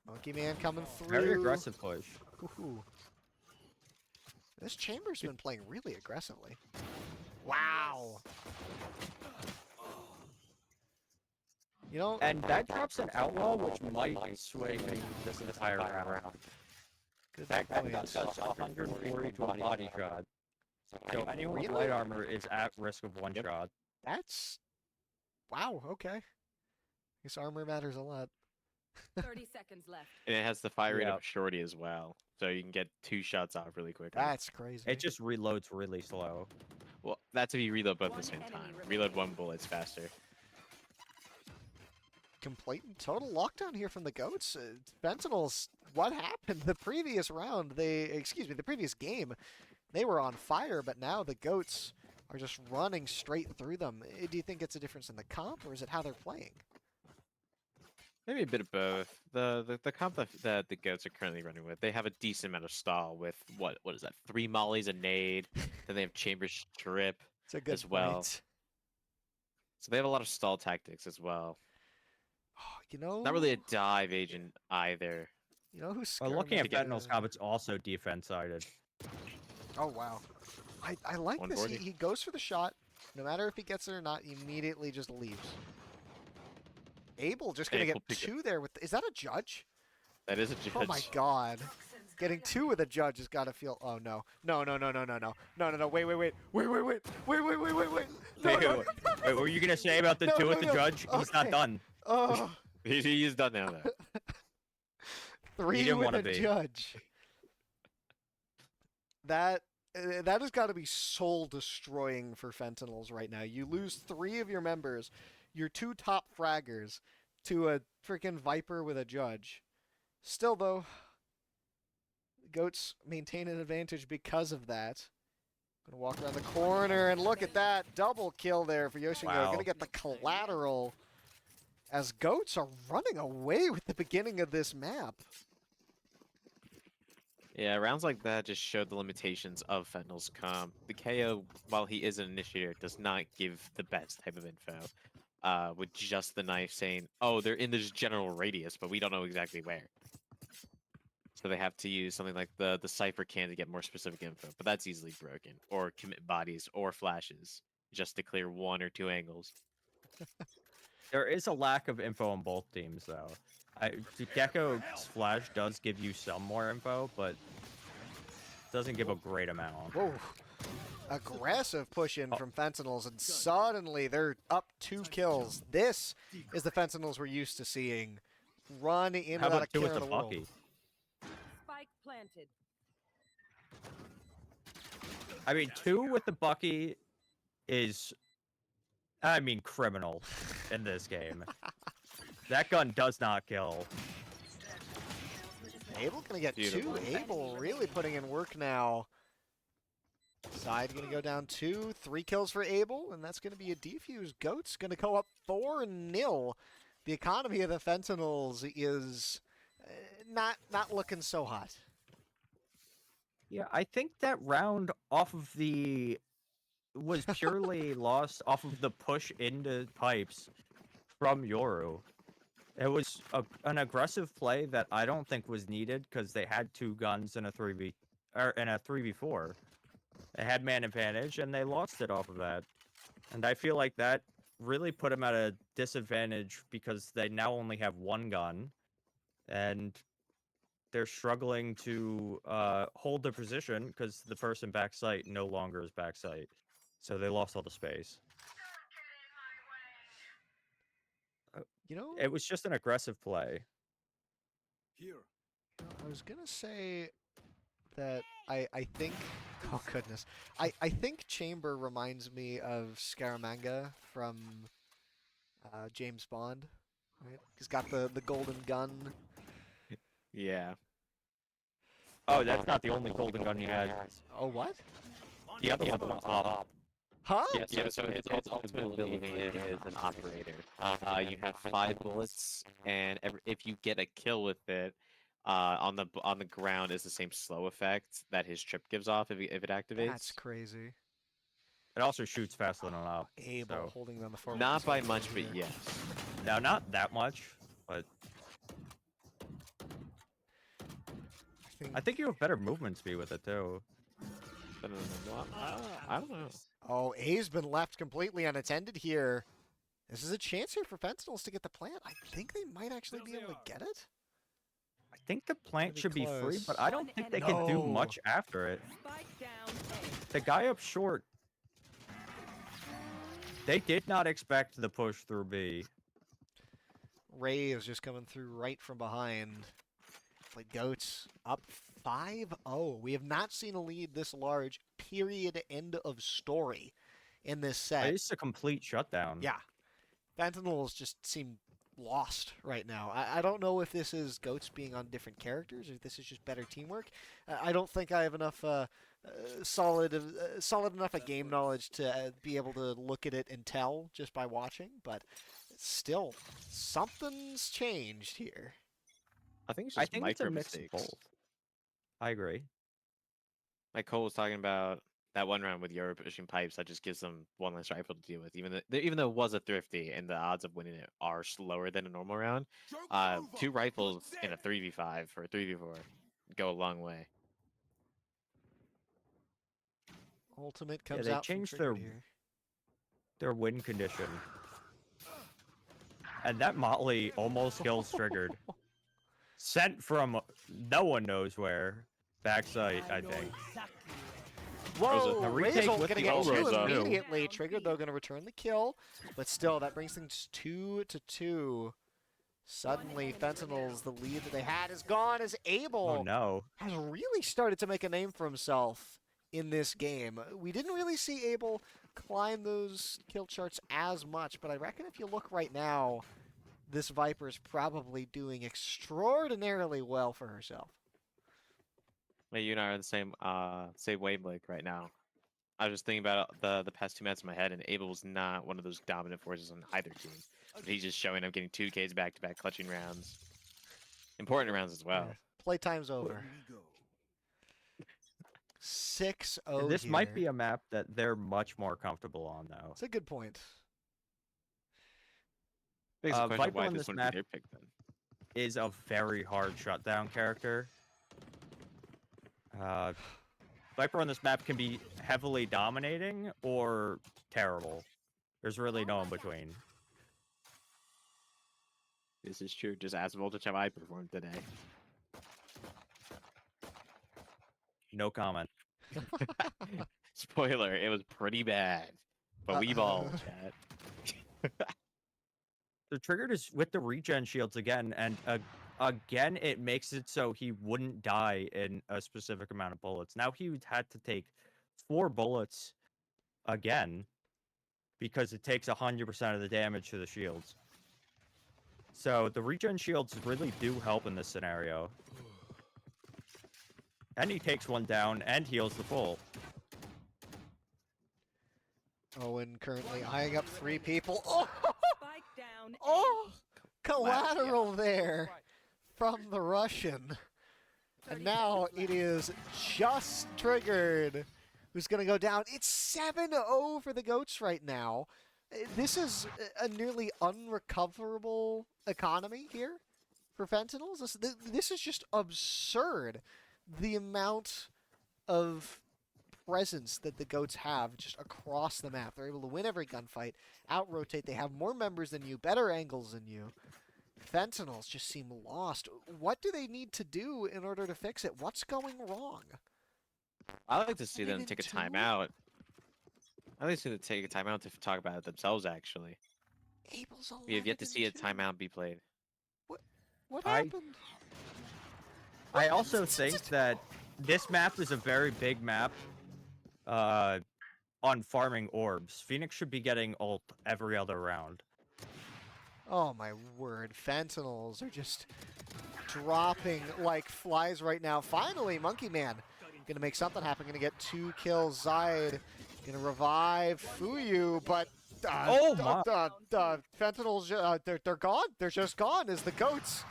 Monkey Man coming through. Very aggressive push. Ooh. This Chamber's been playing really aggressively. Wow. You know, And that drops an outlaw, which might swing this entire round. good That point. does 140 to a body shot. So anyone with Really? light armor is at risk of one shot. That's wow. Okay. Guess armor matters a lot. 30 seconds left. And it has the fire rate Yeah. of a shorty as well, so you can get 2 shots off really quickly. That's crazy. It just reloads really slow. Well, that's if you reload both at One the same enemy time. remaining. Reload 1 bullet's faster. Complete and total lockdown here from the goats. Fentinels, what happened the previous round? The previous game, they were on fire, but now the goats are just running straight through them. Do you think it's a difference in the comp, or is it how they're playing? Maybe a bit of both. The comp that the goats are currently running with, they have a decent amount of stall with what is that? 3 mollies, a nade, then they have chamber strip It's a good as well. point. So they have a lot of stall tactics as well. You know, Not really a dive agent either. You know who's Well, looking at Scaramanga. Fentinel's comp, it's also defense-sided. Oh wow, I like this. 140. He goes for the shot, no matter if he gets it or not. He immediately just leaves. Abel just gonna Abel get pick it. 2 there with. Is that a judge? That is a judge. Oh my god. Getting 2 with a judge has got to feel. Oh no. No. Wait. No. Wait, what were you gonna say about the No, 2 no, with the no. judge? He's not Okay. done. Oh, He is done now, though. 3 didn't with wanna a be. judge. That has got to be soul destroying for Fentinels right now. You lose 3 of your members, your 2 top fraggers, to a freaking Viper with a judge. Still though, Goats maintain an advantage because of that. Gonna walk around the corner and look at that double kill there for Yoshingo. Wow. Gonna get the collateral as Goats are running away with the beginning of this map. Yeah, rounds like that just showed the limitations of Fentinel's comp. The KO, while he is an initiator, does not give the best type of info. With just the knife saying, oh, they're in this general radius, but we don't know exactly where. So they have to use something like the Cypher can to get more specific info, but that's easily broken. Or commit bodies or flashes, just to clear 1 or 2 angles. There is a lack of info on both teams, though. Gecko's flash does give you some more info, but doesn't give a great amount. Whoa. Aggressive push in from Fentinels, and suddenly they're up 2 kills. This is the Fentinels we're used to seeing. Run into How that about 2 Akira with the the Wolf. Bucky? Spike planted. I mean, 2 with the Bucky is, I mean, criminal in this game. That gun does not kill. Abel gonna get Beautiful. 2. Abel really putting in work now. Side gonna go down 2. 3 kills for Abel, and that's gonna be a defuse. Goat's gonna go up 4-0. The economy of the Fentinels is not looking so hot. Yeah, I think that round off of the was purely lost off of the push into pipes from Yoru. It was an aggressive play that I don't think was needed because they had 2 guns in a 3v4. They had man advantage and they lost it off of that. And I feel like that really put them at a disadvantage because they now only have 1 gun and they're struggling to hold their position because the person backside no longer is backside. So they lost all the space. You know, It was just an aggressive play. Here. I was gonna say that I think, oh goodness, I think Chamber reminds me of Scaramanga from James Bond. Right? He's got the golden gun. Yeah. Oh, that's not the only golden gun he had. Oh what? The other one was off. Huh? Yeah, so his ultimate ability is an operator. You have 5 bullets, and if you get a kill with it, on the ground is the same slow effect that his trip gives off if it activates. That's crazy. It also shoots faster than an op. Abel So. holding on the forward. Not by position much, here. but yes. Now, not that much, but I think you have better movement speed with it, too. I don't know. Oh, A's been left completely unattended here. This is a chance here for Fentinels to get the plant. I think they might actually be able to get it. I think the plant Pretty should be free, close. but I don't think they can do No. much after it. Spike down A. The guy up short, they did not expect the push through B. Ray is just coming through right from behind. Like Goats up 5-0. We have not seen a lead this large, period, end of story in this set. It's a complete shutdown. Yeah. Fentinels just seem lost right now. I don't know if this is Goats being on different characters or if this is just better teamwork. I don't think I have enough solid enough a game knowledge to be able to look at it and tell just by watching, but still, something's changed here. I think it's I just think it's a micro mix of mistakes. both. I agree. Like Cole was talking about that one round with Euro pushing pipes, that just gives them one less rifle to deal with. Even though it was a thrifty and the odds of winning it are slower than a normal round, 2 rifles in a 3v5 or a 3v4 go a long way. Ultimate comes they out from changed Triggered here. their win condition. And that Motley almost kills Triggered. Sent from no one knows where. Backside, I think. Whoa, the retake Razel with gonna the get Rosa. two Rosa. immediately. Triggered though gonna return the kill, but still that brings things 2-2. Suddenly, Fentinels, the lead that they had is gone. As Abel Oh no. has really started to make a name for himself in this game. We didn't really see Abel climb those kill charts as much, but I reckon if you look right now, this Viper is probably doing extraordinarily well for herself. Hey, you and I are on the same wavelength right now. I was just thinking about the past 2 matches in my head, and Abel was not one of those dominant forces on either team. But he's just showing up getting 2 Ks back-to-back, clutching rounds. Important rounds as well. Yeah. Playtime's over. 6-0 This here. might be a map that they're much more comfortable on, though. That's a good point. Begs the question Viper why on this this wouldn't map be their pick then. Is a very hard shutdown character. Viper on this map can be heavily dominating or terrible. There's really no in between. This is true. Just ask Voltage how I performed today. No comment. Spoiler, it was pretty bad. But we balled, chat. The Triggered is with the regen shields again, and again, it makes it so he wouldn't die in a specific amount of bullets. Now he had to take 4 bullets again because it takes 100% of the damage to the shields. So the regen shields really do help in this scenario. And he takes 1 down and heals the full. Owen currently eyeing up 3 people. Oh! Spike down A. Oh! Collateral there from the Russian. And now it is just Triggered who's going to go down. It's 7-0 for the Goats right now. This is a nearly unrecoverable economy here for Fentinels. This is just absurd. The amount of presence that the Goats have just across the map. They're able to win every gunfight, out-rotate. They have more members than you, better angles than you. Fentinels just seem lost. What do they need to do in order to fix it? What's going wrong? I like to see them take a 7-2? timeout. I like to see them take a timeout to talk about it themselves, actually. Abel's We have yet to see a 11-2. timeout be played. What I- happened? I also think that this map is a very big map on farming orbs. Phoenix should be getting ult every other round. Oh my word, Fentinels are just dropping like flies right now. Finally, Monkey Man gonna make something happen. Gonna get 2 kills. Zide gonna revive Fuyu, but Oh my. Fentinels, they're gone. They're just gone as the Goats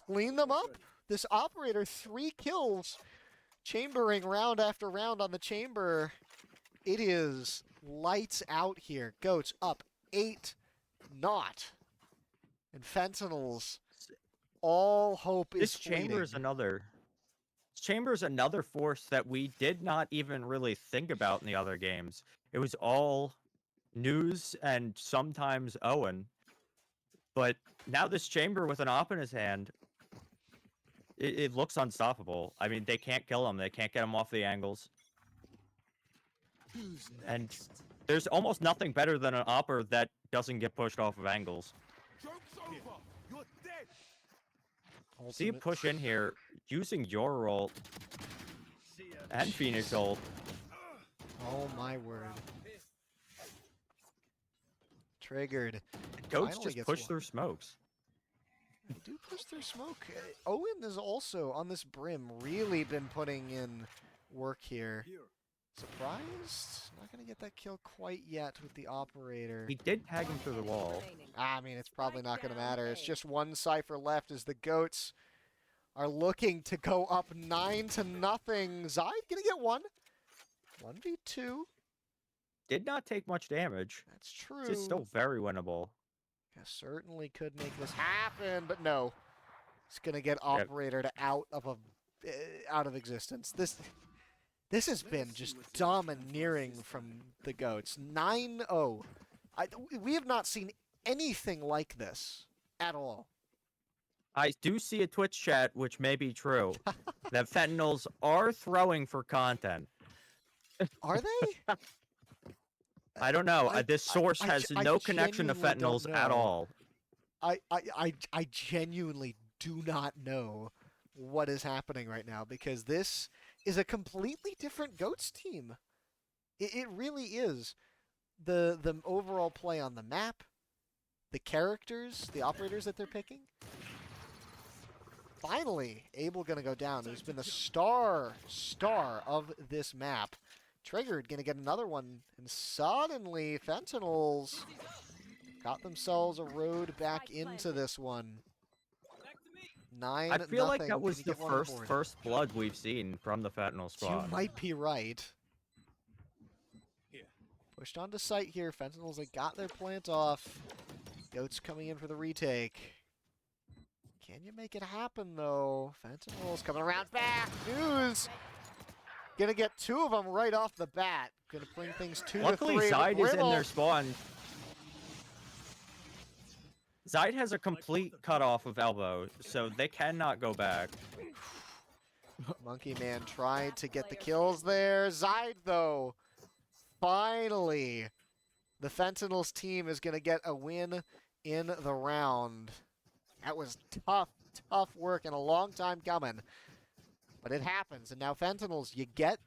clean them up. This operator, 3 kills, chambering round after round on the chamber. It is lights out here. Goats up 8-0. And Fentinels, all hope is This chamber is another force that we did not even really think about in the other games. It was all News and sometimes Owen. But now this chamber with an op in his hand, it looks unstoppable. I mean, they can't kill him. They can't get him off the angles. And there's almost nothing better than an opper that doesn't get pushed off of angles. Joke's over. You're dead. See you push in here using your ult and Phoenix ult. Oh my word. Triggered. Goats Finally just gets push one. through smokes. They do push through smoke. Owen has also, on this brim, really been putting in work here. Here. Surprised? Not going to get that kill quite yet with the operator. He did tag him through the wall. I mean, it's probably not going to matter. It's just one Cypher left as the Goats are looking to go up 9-0. Zide going to get one. 1v2. Did not take much damage. That's true. It's still very winnable. Yeah, certainly could make this happen, but no. It's going to get operated out of existence. This has been just domineering from the Goats. 9-0. We have not seen anything like this at all. I do see a Twitch chat, which may be true, that Fentinels are throwing for content. Are they? I don't know. This source has no connection to genuinely don't Fentinels at know. all. I genuinely do not know what is happening right now because this is a completely different Goats team. It really is. The overall play on the map, the characters, the operators that they're picking. Finally, Abel gonna go down, who's been the star of this map. Triggered gonna get another one, and suddenly Fentinels got themselves a road back into this one. 9-0. I feel like that was the first blood we've seen from the Fentanyl squad. You might be right. Pushed onto site here. Fentinels, they got their plant off. Goats coming in for the retake. Can you make it happen, though? Fentinels coming around back. News! Gonna get two of them right off the bat. Gonna bring things 2 Luckily, to 3. Zide is in their spawn. Zide has a complete cutoff of elbow, so they cannot go back. Monkey Man tried to get the kills there. Zide, though, finally, the Fentinels team is going to get a win in the round. That was tough work and a long time coming. But it happens, and now Fentinels, you get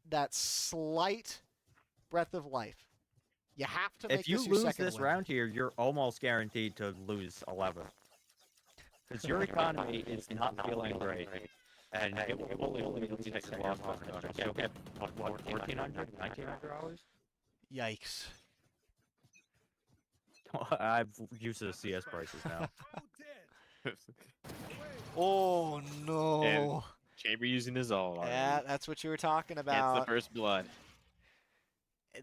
that slight breath of life. You have to make If you this your lose second this win. round here, you're almost guaranteed to lose 11. Because your economy is not feeling great. And it will only take a loss of You'll get, what, 1,400, 1,900 hours? Yikes. I've used the CS prices now. Oh, no. And Chamber using his ult. Yeah, that's what you were talking That's about. the first blood.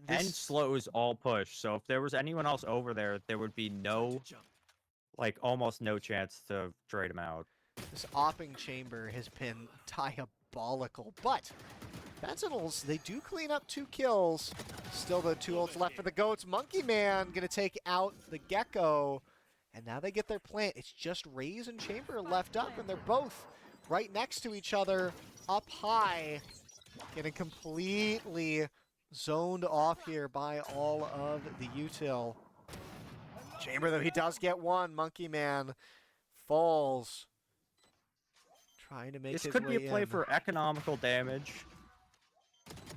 And slows all push, so if there was anyone else over there, there would be no, like, almost no chance to trade him out. This opping chamber has been diabolical, but Fentinels, they do clean up 2 kills. Still the 2 ults left for the Goats. Monkey Man gonna take out the Gecko, and now they get their plant. It's just Raze and Chamber left up, and they're both right next to each other, up high, getting completely zoned off here by all of the util. Chamber, though, he does get one. Monkey Man falls. Trying to make This his could way be a play in. for economical damage.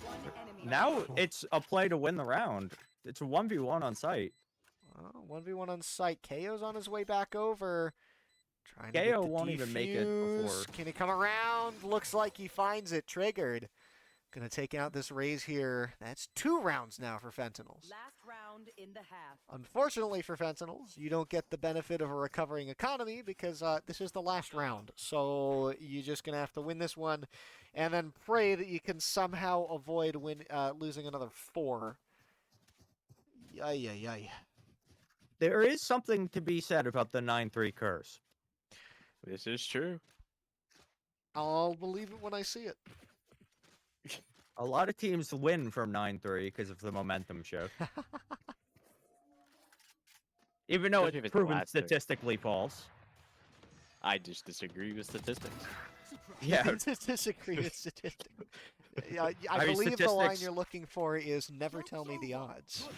One enemy Now remaining. it's a play to win the round. It's a 1v1 on site. Oh, 1v1 on site. KO's on his way back over. Trying to KO get the won't even make it defuse. before. Can he come around? Looks like he finds it. Triggered. Gonna take out this Raze here. That's 2 rounds now for Fentinels. Last round in the half. Unfortunately for Fentinels, you don't get the benefit of a recovering economy because this is the last round. So you're just going to have to win this one and then pray that you can somehow avoid losing another 4. Yay. There is something to be said about the 9-3 curse. This is true. I'll believe it when I see it. A lot of teams win from 9-3 because of the momentum shift. Even though Especially if it's it's the proven last turn. statistically false. I just disagree with statistics. Yeah. Disagree with statistics. Yeah, I I mean, believe the line statistics- you're looking for is never tell me the odds.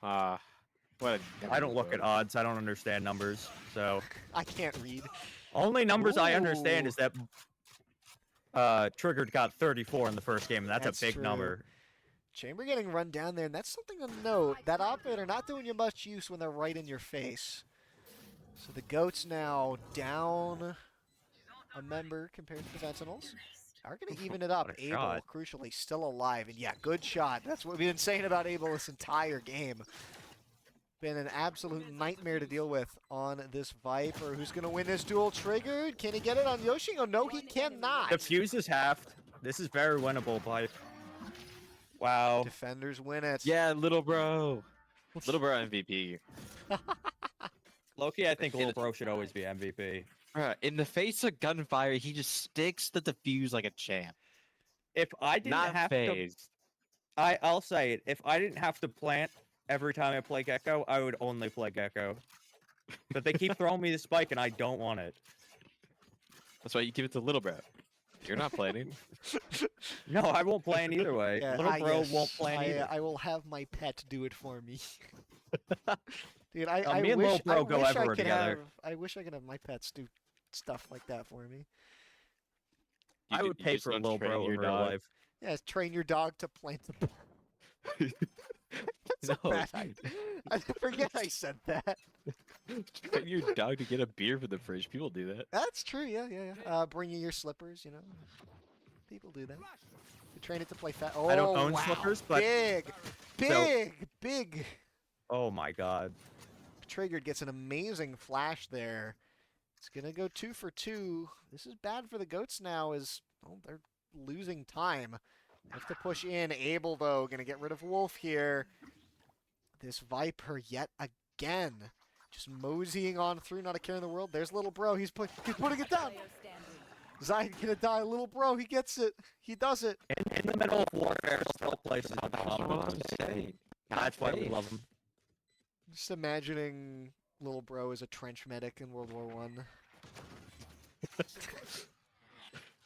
What a I don't look at bro. odds. I don't understand numbers. So I can't read. only numbers I understand Ooh. is that Triggered got 34 in the first game, and that's That's a big true. number. Chamber getting run down there, and that's something to note. That op are not doing you much use when they're right in your face. So the Goats now down a member compared to the Fentinels. Are going to even it up. What a Abel, shot. crucially, still alive. And yeah, good shot. That's what we've been saying about Abel this entire game. Been an absolute nightmare to deal with on this Viper. Who's going to win this duel? Triggered. Can he get it on Yoshi? Oh, no, he cannot. The fuse is halved. This is very winnable, by. Wow. Defenders win it. Yeah, little bro. Little bro MVP. Loki, I think Little Bro should always be MVP. Bruh, in the face of gunfire, he just sticks to the fuse like a champ. If I didn't Not have to, phased. I'll say it. If I didn't have to plant every time I play Gecko, I would only play Gecko. But they keep throwing me the spike, and I don't want it. That's why you give it to little bro. You're not planning. No, I won't plan either way. Yeah, Little Bro yes, won't plan either. I will have my pet do it for me. Dude, me I and wish, Lil Bro I go wish I everywhere could together. have. I wish I could have my pets do stuff like that for me. I would pay for a Little Bro in real life. Yeah, train your dog to plant the. That's No. a bad idea. I forget I said that. Train your dog to get a beer from the fridge. People do that. That's true. Yeah, yeah, yeah. Bring you your slippers. You know, people do that. You train it to play fat. Oh, I don't own wow. slippers, but big. oh my god. Triggered gets an amazing flash there. It's gonna go 2 for 2. This is bad for the Goats now, as they're losing time. Have to push in. Abel though gonna get rid of Wolf here. This Viper yet again, just moseying on through, not a care in the world. There's little bro. He's putting it down. Zion gonna die. Little bro, he gets it. He does it. In the middle of warfare, still places on top. I'm saying. That's why we love him. Just imagining little bro as a trench medic in World War One.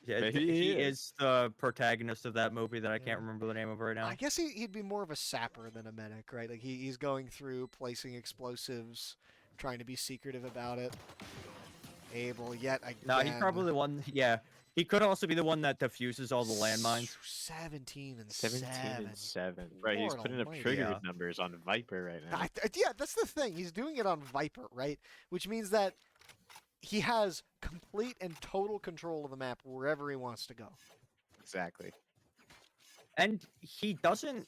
Yeah, Maybe he he is the protagonist of that movie that I can't remember the name of right now. I guess he'd be more of a sapper than a medic, right? Like he's going through placing explosives, trying to be secretive about it. Abel yet again. No, he's probably the one. Yeah, he could also be the one that diffuses all the landmines. 17 and 17 7. and 7. Right, he's Lord putting up almighty. trigger Yeah. numbers on Viper right now. Yeah, that's the thing. He's doing it on Viper, right? Which means that he has complete and total control of the map wherever he wants to go. Exactly. And he doesn't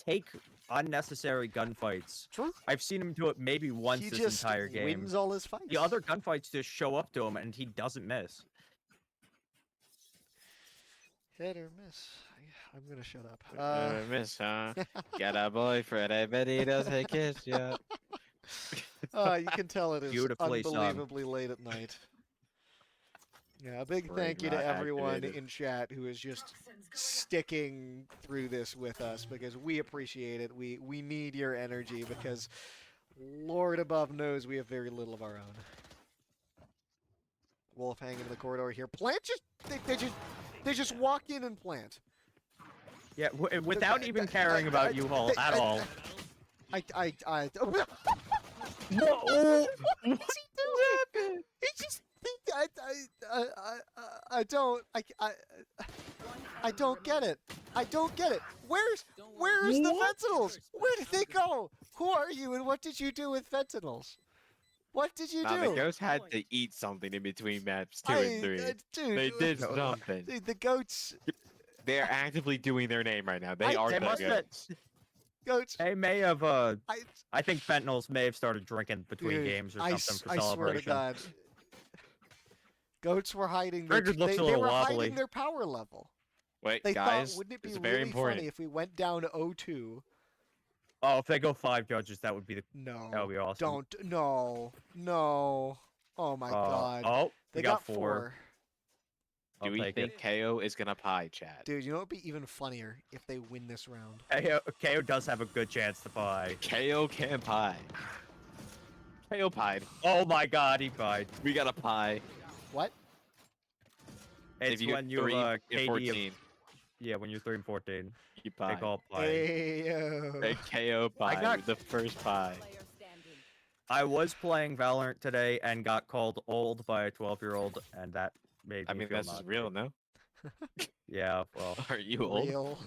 take unnecessary gunfights. True. I've seen him do it maybe once He this just entire game. wins all his fights. The other gunfights just show up to him and he doesn't miss. Hit or miss. I'm gonna shut up. Miss, huh? Got a boyfriend, I bet he doesn't kiss ya. You can tell it is Beautifully sung. unbelievably late at night. Yeah, a big Brain thank you to rot everyone activated. in chat who is just sticking through this with us, because we appreciate it. We need your energy, because Lord above knows we have very little of our own. Wolf hanging in the corridor here. Plant just they just walk in and plant. Yeah, without even caring about U-Haul at all. No! What's he doing? He just I don't get it. I don't get it. Where's the Fentinels? Where did they go? Who are you and what did you do with Fentinels? What did you Nah, do? the Ghosts had to eat something in between maps 2 and 3. Dude, They did something. the Goats. They are actively doing their name right now. They are They the must have. Goats. They may have. I I think Fentinels may have started drinking between Dude, games or I something for swear to celebration. God. Goats were hiding. Their, Triggered looks a they little were wobbly. hiding their power level. Wait, They guys, thought, wouldn't it be it's very really important. funny if we went down to 0-2? Oh, if they go 5 judges, that would be the. No. That would be awesome. Don't. No. Oh my God. Oh, They we got got 4. Do I'll we take think it. KO is gonna pie, chat? Dude, you know what would be even funnier if they win this round? KO does have a good chance to buy. KO can pie. KO pied. Oh my god, he pied. We got a pie. What? It's if you when get you 3 have a and KD 14, of... Yeah, when you're 3 and 14. you They pie. call it pie. Ayo. A KO pie. got- The first pie. Player standing. I was playing Valorant today and got called old by a 12-year-old, and that made me I mean, feel that's not just real, great. no? Yeah, well, Are you old? Real.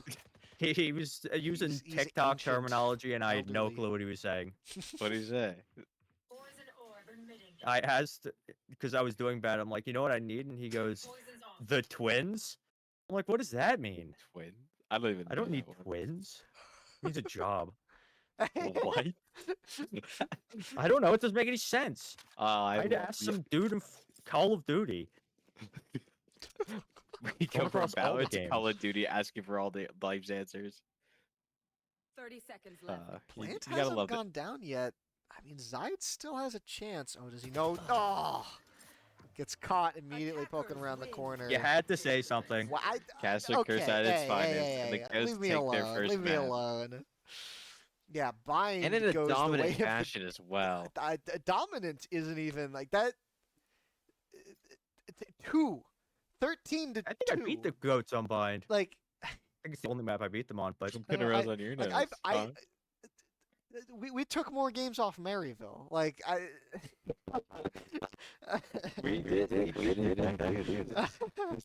he was using He's TikTok ancient, terminology, and I had no elderly. clue what he was saying. What do you say? I asked, because I was doing bad, I'm like, you know what I need? And he goes, the twins? I'm like, what does that mean? Twin? I don't even know I don't need that one. twins. It means a job. What? I don't know. It doesn't make any sense. I'd love- ask some dude in Call of Duty. We go from across all the Valorant to Call games. of Duty asking for all the life's answers. 30 seconds left. Plant You gotta hasn't love it. gone down yet. I mean, Zayed still has a chance. Oh, does he know? Oh! Gets caught immediately poking around the corner. You had to say something. Well, Caster okay, curse at its hey, finest, hey, and the hey, Ghosts leave me take alone. their first Leave me map. alone. Yeah, Bind And in a goes the way dominant of the- fashion as well. Dominant isn't even like that. 13 to I think 2. I beat the goats on Bind. Like, I think it's the only map I beat them on, but Put a rose on your nose. like huh? we took more games off Maryville. Like We did.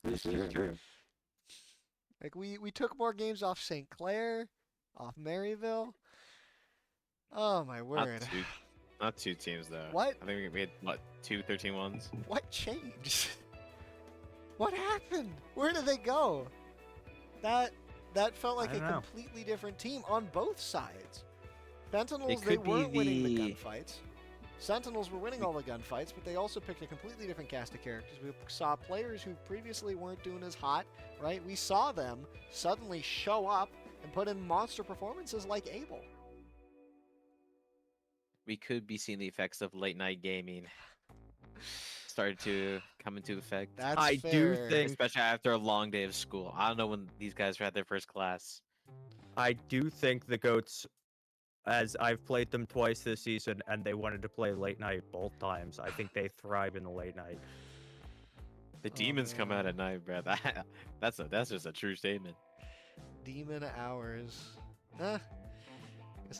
This is true. like we took more games off St. Clair, off Maryville. Oh my word! Not two teams though. What? I think we had what 2 13-1s. What changed? What happened? Where did they go? That felt like I a don't know. completely different team on both sides. Fentinels, It they could be weren't winning the the- gunfights. Sentinels were winning all the gunfights, but they also picked a completely different cast of characters. We saw players who previously weren't doing as hot, right? We saw them suddenly show up and put in monster performances like Abel. We could be seeing the effects of late night gaming started to come into effect. That's I do fair. think- Especially after a long day of school. I don't know when these guys were at their first class. I do think the goats, as I've played them twice this season, and they wanted to play late night both times. I think they thrive in the late night. The Oh, demons come man. out at night, bro. That's just a true statement. Demon hours. Guess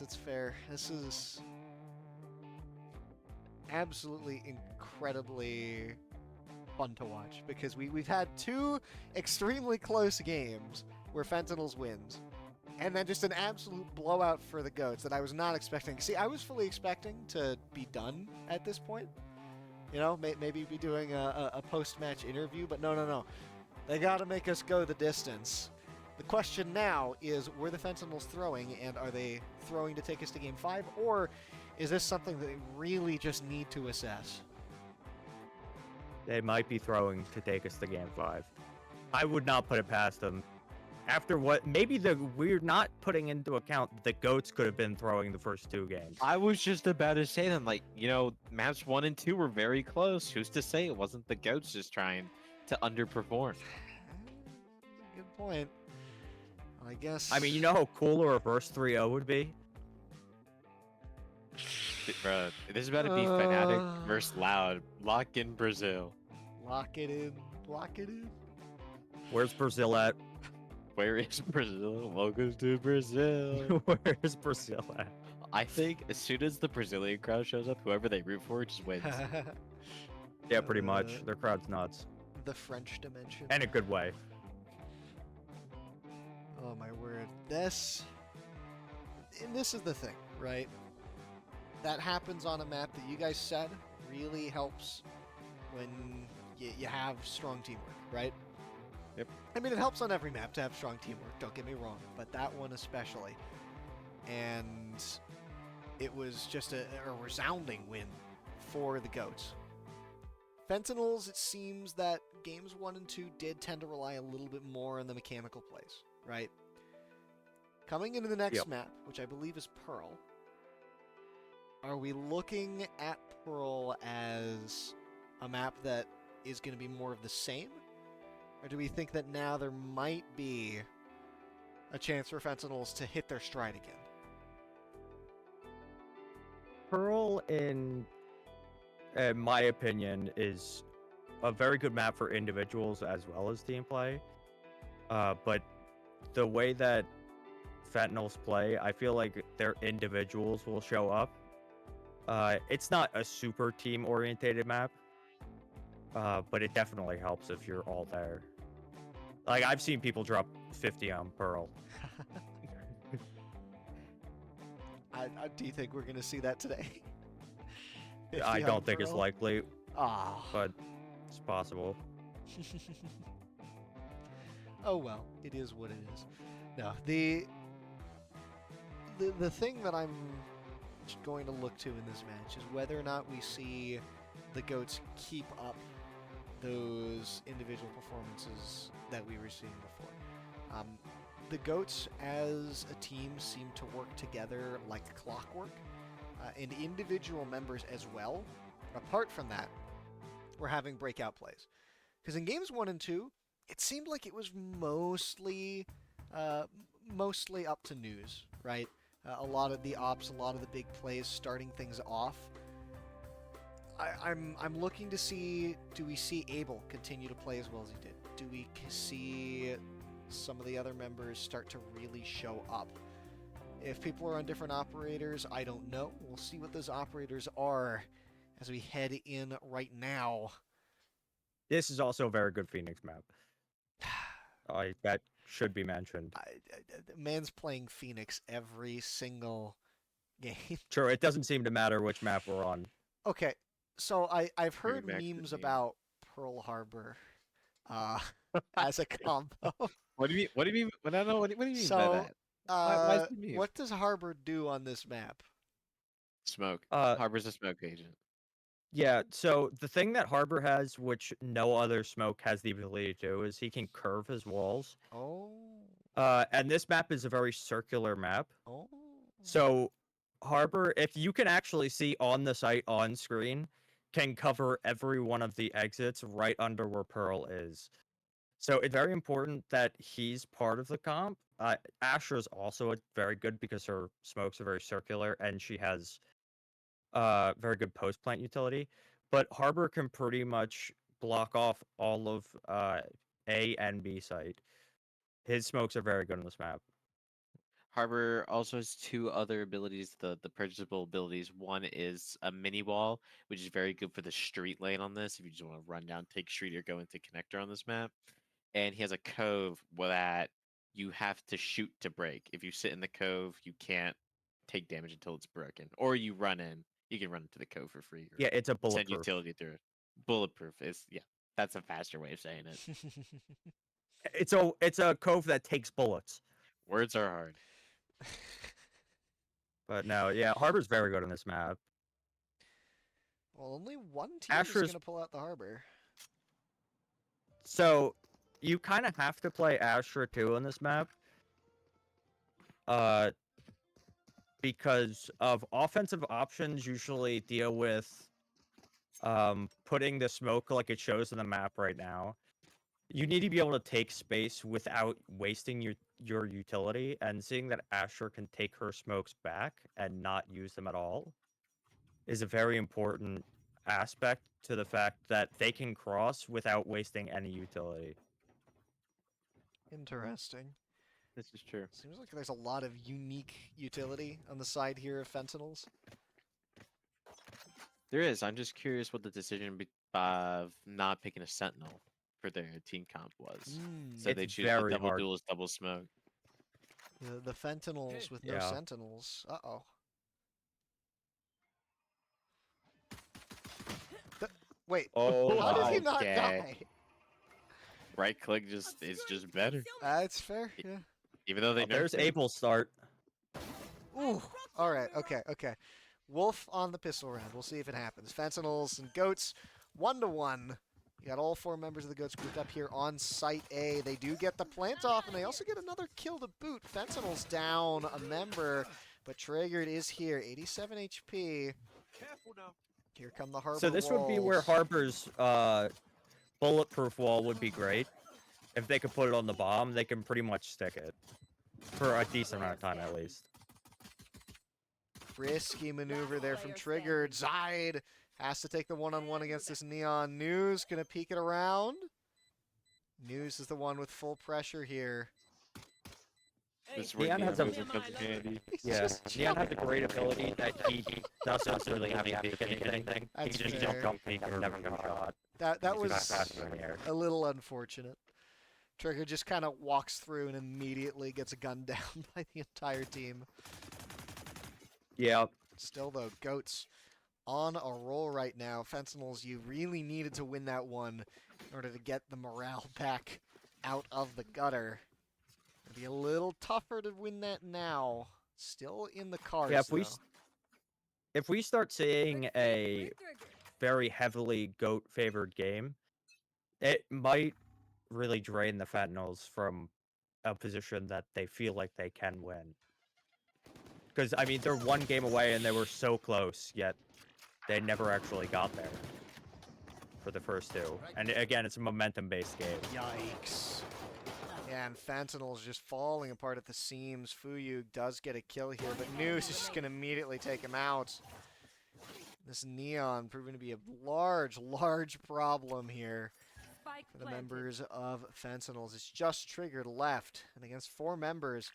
it's fair. This is absolutely incredibly fun to watch because we've had 2 extremely close games where Fentinels wins, and then just an absolute blowout for the goats that I was not expecting. See, I was fully expecting to be done at this point. You know, maybe be doing a post-match interview, but no. They got to make us go the distance. The question now is, were the Fentinels throwing, and are they throwing to take us to Game 5, or is this something that they really just need to assess? They might be throwing to take us to Game 5. I would not put it past them. After what, maybe we're not putting into account the goats could have been throwing the first 2 games. I was just about to say them, like, maps 1 and 2 were very close. Who's to say it wasn't the goats just trying to underperform? Good point. I guess. I mean, you know how cool a reverse 3-0 would be? Bro, this is about to be Fnatic versus Loud. Lock in Brazil. Lock it in. Lock it in. Where's Brazil at? Where is Brazil? Welcome to Brazil. Where's Brazil at? I think as soon as the Brazilian crowd shows up, whoever they root for just wins. Yeah, pretty much. Their crowd's nuts. The French dimension. In a good way. Oh my word. This is the thing, right? That happens on a map that you guys said really helps when you have strong teamwork, right? Yep. I mean, it helps on every map to have strong teamwork, don't get me wrong, but that one especially. And it was just a resounding win for the GOATs. Fentinels, it seems that games 1 and 2 did tend to rely a little bit more on the mechanical plays, right? Coming into the next map, which I believe is Pearl, are we looking at Pearl as a map that is going to be more of the same? Or do we think that now there might be a chance for Fentinels to hit their stride again? Pearl in in my opinion, is a very good map for individuals as well as team play. But the way that Fentinels play, I feel like their individuals will show up. It's not a super team-orientated map, but it definitely helps if you're all there. Like, I've seen people drop 50 on Pearl. Do you think we're going to see that today? I don't think it's likely, Ah. but it's possible. Oh well, it is what it is. No, the thing that I'm going to look to in this match is whether or not we see the GOATs keep up those individual performances that we were seeing before. The GOATs as a team seem to work together like clockwork, and individual members as well. Apart from that, we're having breakout plays. Because in games 1 and 2, it seemed like it was mostly up to news, right? A lot of the ops, a lot of the big plays starting things off. I'm looking to see, do we see Abel continue to play as well as he did? Do we see some of the other members start to really show up? If people are on different operators, I don't know. We'll see what those operators are as we head in right now. This is also a very good Phoenix map. That should be mentioned. Man's playing Phoenix every single game. Sure, it doesn't seem to matter which map we're on. Okay, so I've heard back to the memes meme. about Pearl Harbor as a combo. What do you mean? What do you mean? I don't know. What do you mean by So, that? Why is it meme? what does Harbor do on this map? Smoke. Uh, Harbor's a smoke agent. Yeah, so the thing that Harbor has, which no other smoke has the ability to do, is he can curve his walls. Oh. And this map is a very circular map. Oh. So Harbor, if you can actually see on the site on screen, can cover every one of the exits right under where Pearl is. So it's very important that he's part of the comp. Astra's also very good because her smokes are very circular and she has very good post plant utility. But Harbor can pretty much block off all of A and B site. His smokes are very good on this map. Harbor also has two other abilities, the purchasable abilities. One is a mini wall, which is very good for the street lane on this, if you just want to run down, take street, or go into connector on this map. And he has a cove that you have to shoot to break. If you sit in the cove, you can't take damage until it's broken. Or you run in. You can run into the cove for free. Yeah, it's a Send bulletproof. utility through it. Bulletproof is, yeah, that's a faster way of saying it. It's a cove that takes bullets. Words are hard. But no, yeah, Harbor's very good on this map. Well, only one team is going to pull out the Harbor. So, you kind of have to play Astra too on this map. Because of offensive options usually deal with putting the smoke like it shows in the map right now. You need to be able to take space without wasting your utility, and seeing that Astra can take her smokes back and not use them at all is a very important aspect to the fact that they can cross without wasting any utility. Interesting. This is true. Seems like there's a lot of unique utility on the side here of Fentinels. There is. I'm just curious what the decision of not picking a Sentinel for their team comp was. So they choose the double duelist, double smoke. The Fentinels with no Sentinels. Uh-oh. Wait, how did he not die? Right click is just better. That's fair, yeah. Even though there's Abel's start. Ooh, alright, okay. Wolf on the pistol round. We'll see if it happens. Fentinels and Goats, 1-1. You got all four members of the Goats grouped up here on Site A. They do get the plant off, and they also get another kill to boot. Fentinels down a member, but Triggered is here, 87 HP. Careful now. Here come the Harbor So this would be where Harbor's bulletproof wall would be great. If they could put it on the bomb, they can pretty much stick it. For a decent amount of time, at least. Risky maneuver there from Triggered. Zide Has to take the one-on-one against this Neon. News gonna peek it around. News is the one with full pressure here. This is where Neon has a- Neon comes in handy. He's Yeah, just Neon has a jumping. great ability that he doesn't really have to peek anything. That's He just fair. jump peek and never got shot. That He's was faster in the air. a little unfortunate. Trigger just kind of walks through and immediately gets a gun down by the entire team. Yeah, Still though, Goats on a roll right now. Fentinels, you really needed to win that one in order to get the morale back out of the gutter. It'll be a little tougher to win that now. Still in the cards, yeah. though. If we start seeing a very heavily goat favored game, it might really drain the Fentinels from a position that they feel like they can win. Because I mean, they're one game away and they were so close, yet they never actually got there for the first two. And again, it's a momentum-based game. Yikes. Yeah, and Fentinel's just falling apart at the seams. Fuyu does get a kill here, but News is just going to immediately take him out. This Neon proving to be a large, large problem here for the members of Fentinels. It's just Triggered left, and against 4 members,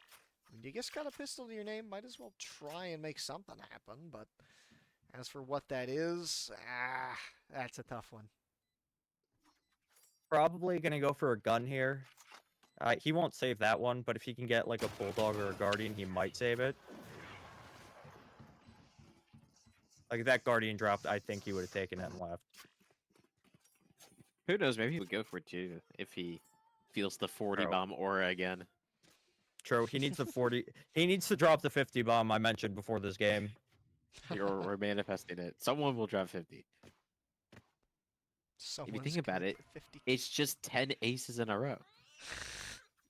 you just got a pistol to your name, might as well try and make something happen, but as for what that is, that's a tough one. Probably gonna go for a gun here. He won't save that one, but if he can get like a Bulldog or a Guardian, he might save it. Like if that Guardian dropped, I think he would have taken it and left. Who knows? Maybe he would go for it too if he feels the 40 Bro. bomb aura again. True, he needs the 40. He needs to drop the 50 bomb I mentioned before this game. We're manifesting it. Someone will drop 50. If you think about it, it's just 10 aces in a row.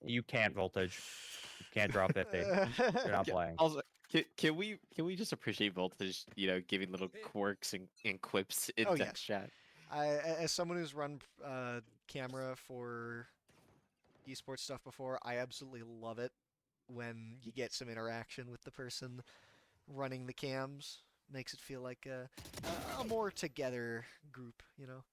You can't voltage. You can't drop 50. You're not playing. Also, can we just appreciate Voltage, giving little quirks and quips in Oh, yeah. text chat? As someone who's run camera for esports stuff before, I absolutely love it when you get some interaction with the person running the cams. Makes it feel like a more together group, you know?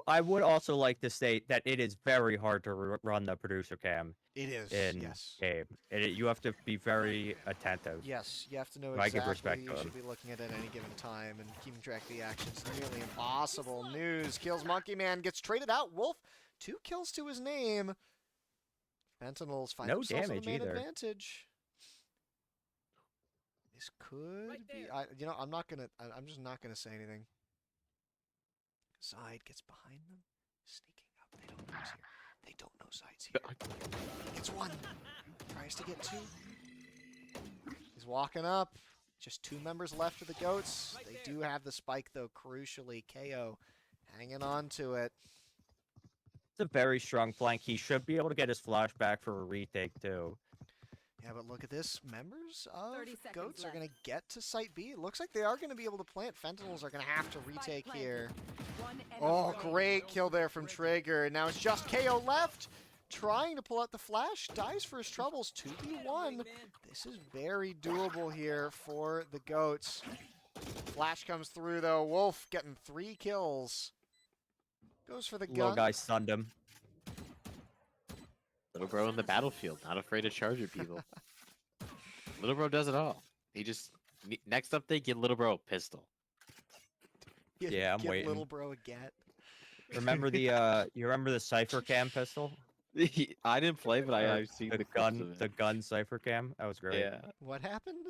I would also like to state that it is very hard to run the producer cam It is, in yes. game. You have to be very attentive. Yes, you have to know I give exactly respect you to should him. be looking at any given time, and keeping track of the actions is nearly impossible. News kills Monkey Man, gets traded out. Wolf, 2 kills to his name. Fentinels find No themselves with damage a main either. advantage. This could be. I'm just not gonna say anything. Side gets behind them, sneaking up. They don't know here. They don't know Side's here. Gets 1. Tries to get 2. He's walking up. Just 2 members left of the Goats. They do have the spike though. Crucially, KO hanging on to it. It's a very strong flank. He should be able to get his flashback for a retake too. Yeah, but look at this. Members of 30 seconds Goats are left. going to get to Site B. It looks like they are going to be able to plant. Fentinels are going to have to retake here. Oh, great kill there from Trigger. Now it's just KO left. Trying to pull out the flash. Dies for his troubles. 2v1. This is very doable here for the Goats. Flash comes through, though. Wolf getting 3 kills. Goes for the gun. Little guy stunned him. Little bro in the battlefield, not afraid to charge at people. Little bro does it all. He just next update, get little bro a pistol. Yeah, I'm Give waiting. little bro a get. Remember the you remember the Cypher Cam pistol? I didn't play, but Or I've seen the clips gun, of it. the gun Cypher Cam. That was great. Yeah. What happened?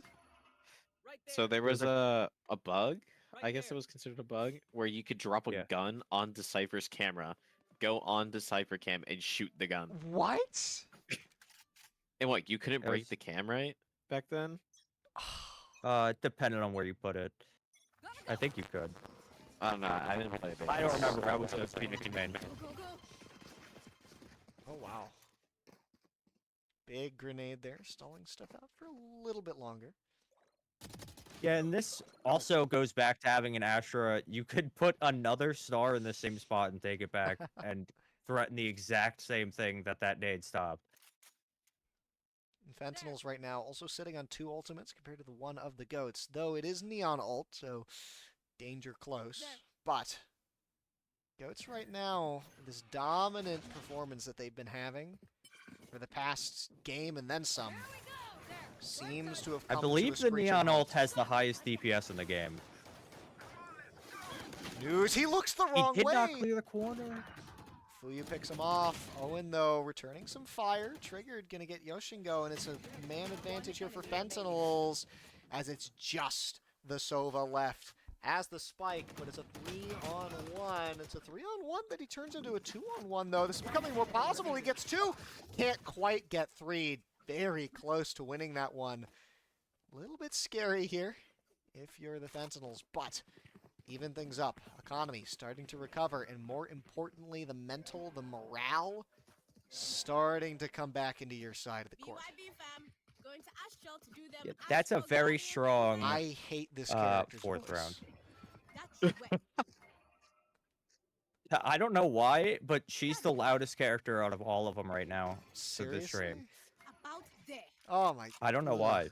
So there was a bug, I guess it was considered a bug, where you could drop a Yeah. gun onto Cypher's camera, go onto Cypher Cam, and shoot the gun. What? And what, you couldn't That break was- the cam right back then? Depending on where you put it. I think you could. I don't know. I didn't play it. I don't remember. I was a Phoenix main. Oh, wow. Big grenade there, stalling stuff out for a little bit longer. Yeah, and this also goes back to having an Astra. You could put another star in the same spot and take it back and threaten the exact same thing that nade stopped. And Fentinels right now also sitting on 2 ultimates compared to the one of the Goats, though it is Neon ult, so danger close. But Goats right now, this dominant performance that they've been having for the past game and then some, seems to have come I believe to a the screeching Neon halt. ult has the highest DPS in the game. News, he looks the He wrong did way. not clear the corner. Fuyu picks him off. Owen, though, returning some fire. Triggered, gonna get Yoshingo, and it's a man advantage here for Fentinels, as it's just the Sova left as the spike, but it's a 3-on-1. It's a 3-on-1 that he turns into a 2-on-1, though. This is becoming more possible. He gets 2. Can't quite get 3. Very close to winning that one. A little bit scary here if you're the Fentinels, but even things up. Economy starting to recover, and more importantly, the mental, the morale starting to come back into your side of the court. Yeah, that's a very strong I hate this character's fourth voice. round. I don't know why, but she's the loudest character out of all of them right now for this Seriously? stream. Oh my. I don't know ugh. why.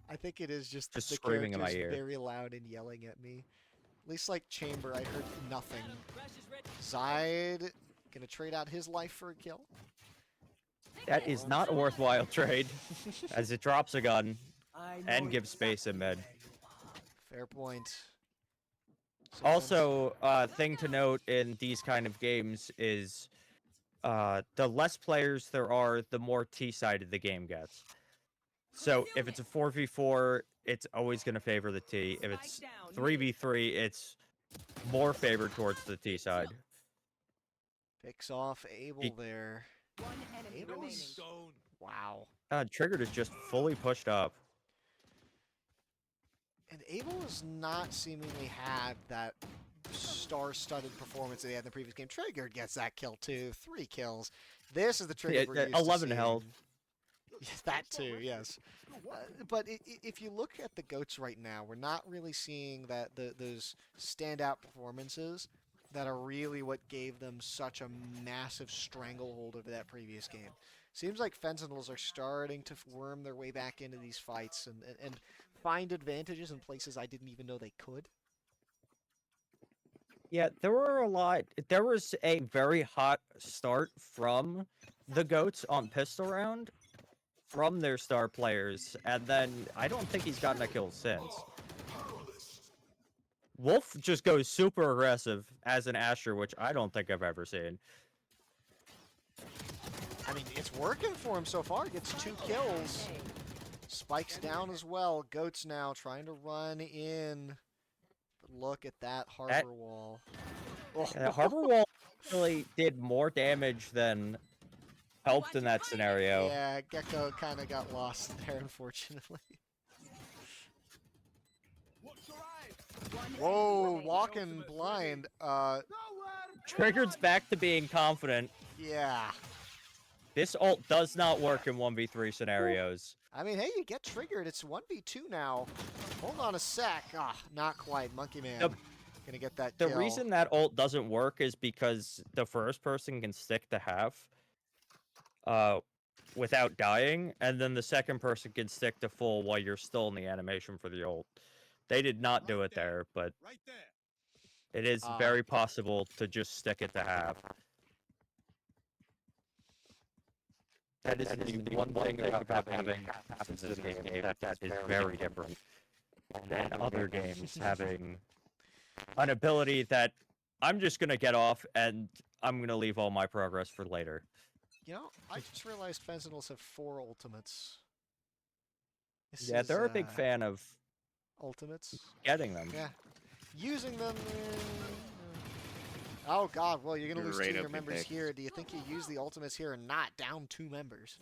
I think it is just Just the screaming in my character's ear. very loud and yelling at me. At least like Chamber, I heard nothing. Zide gonna trade out his life for a kill. That is not a worthwhile trade, as it drops a gun and gives space in mid. Fair point. Also, thing to note in these kind of games is the less players there are, the more T-sided the game gets. So if it's a 4v4, it's always going to favor the T. If it's 3v3, it's more favored towards the T side. Picks off Abel there. One enemy remaining. Abel's... Wow. Triggered is just fully pushed up. And Abel has not seemingly had that star-studded performance that he had in the previous game. Triggered gets that kill too. 3 kills. This is the Triggered we're used 11 to health. seeing. That too, yes. But if you look at the Goats right now, we're not really seeing that those standout performances that are really what gave them such a massive stranglehold over that previous game. Seems like Fentinels are starting to worm their way back into these fights and find advantages in places I didn't even know they could. Yeah, there were a lot. There was a very hot start from the Goats on pistol round from their star players, and then I don't think he's gotten a kill since. Wolf just goes super aggressive as an Asher, which I don't think I've ever seen. I mean, it's working for him so far. Gets 2 kills. Spikes down as well. Goats now trying to run in. But look at that harbor wall. Oh. Harbor Wall really did more damage than helped in that scenario. Yeah, Gecko kind of got lost there, unfortunately. Whoa, walking blind. Triggered's back to being confident. Yeah. This ult does not work in 1v3 scenarios. I mean, hey, you get triggered. It's 1v2 now. Hold on a sec. Ah, not quite. Monkey Man gonna get that The kill. reason that ult doesn't work is because the first person can stick to half without dying, and then the second person can stick to full while you're still in the animation for the ult. They did not do it there, but it is very possible to just stick it to half. That is the one thing about having half in this game that is very different than other games having an ability that I'm just going to get off and I'm going to leave all my progress for later. You know, I just realized Fentinels have 4 ultimates. This Yeah, is, they're a big fan of ultimates. getting them. Yeah. Using them. Oh god, well, you're gonna lose 2 of your members here. Do you think you use the ultimates here and not down 2 members?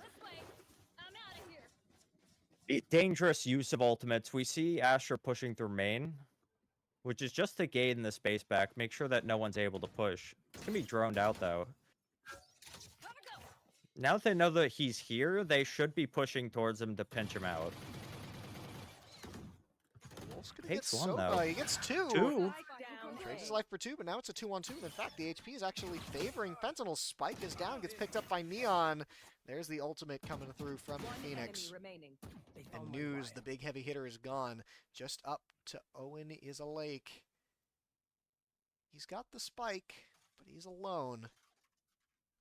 Dangerous use of ultimates. We see Asher pushing through main, which is just to gain the space back. Make sure that no one's able to push. It's gonna be droned out though. Now that they know that he's here, they should be pushing towards him to pinch him out. Takes one though. He gets 2. 2. Trades his life for 2, but now it's a 2-on-2. In fact, the HP is actually favoring Fentinel. Spike is down, gets picked up by Neon. There's the ultimate coming through from One Phoenix. enemy remaining. And News, the big heavy hitter, is gone. Just up to Owen is a Lake. He's got the spike, but he's alone.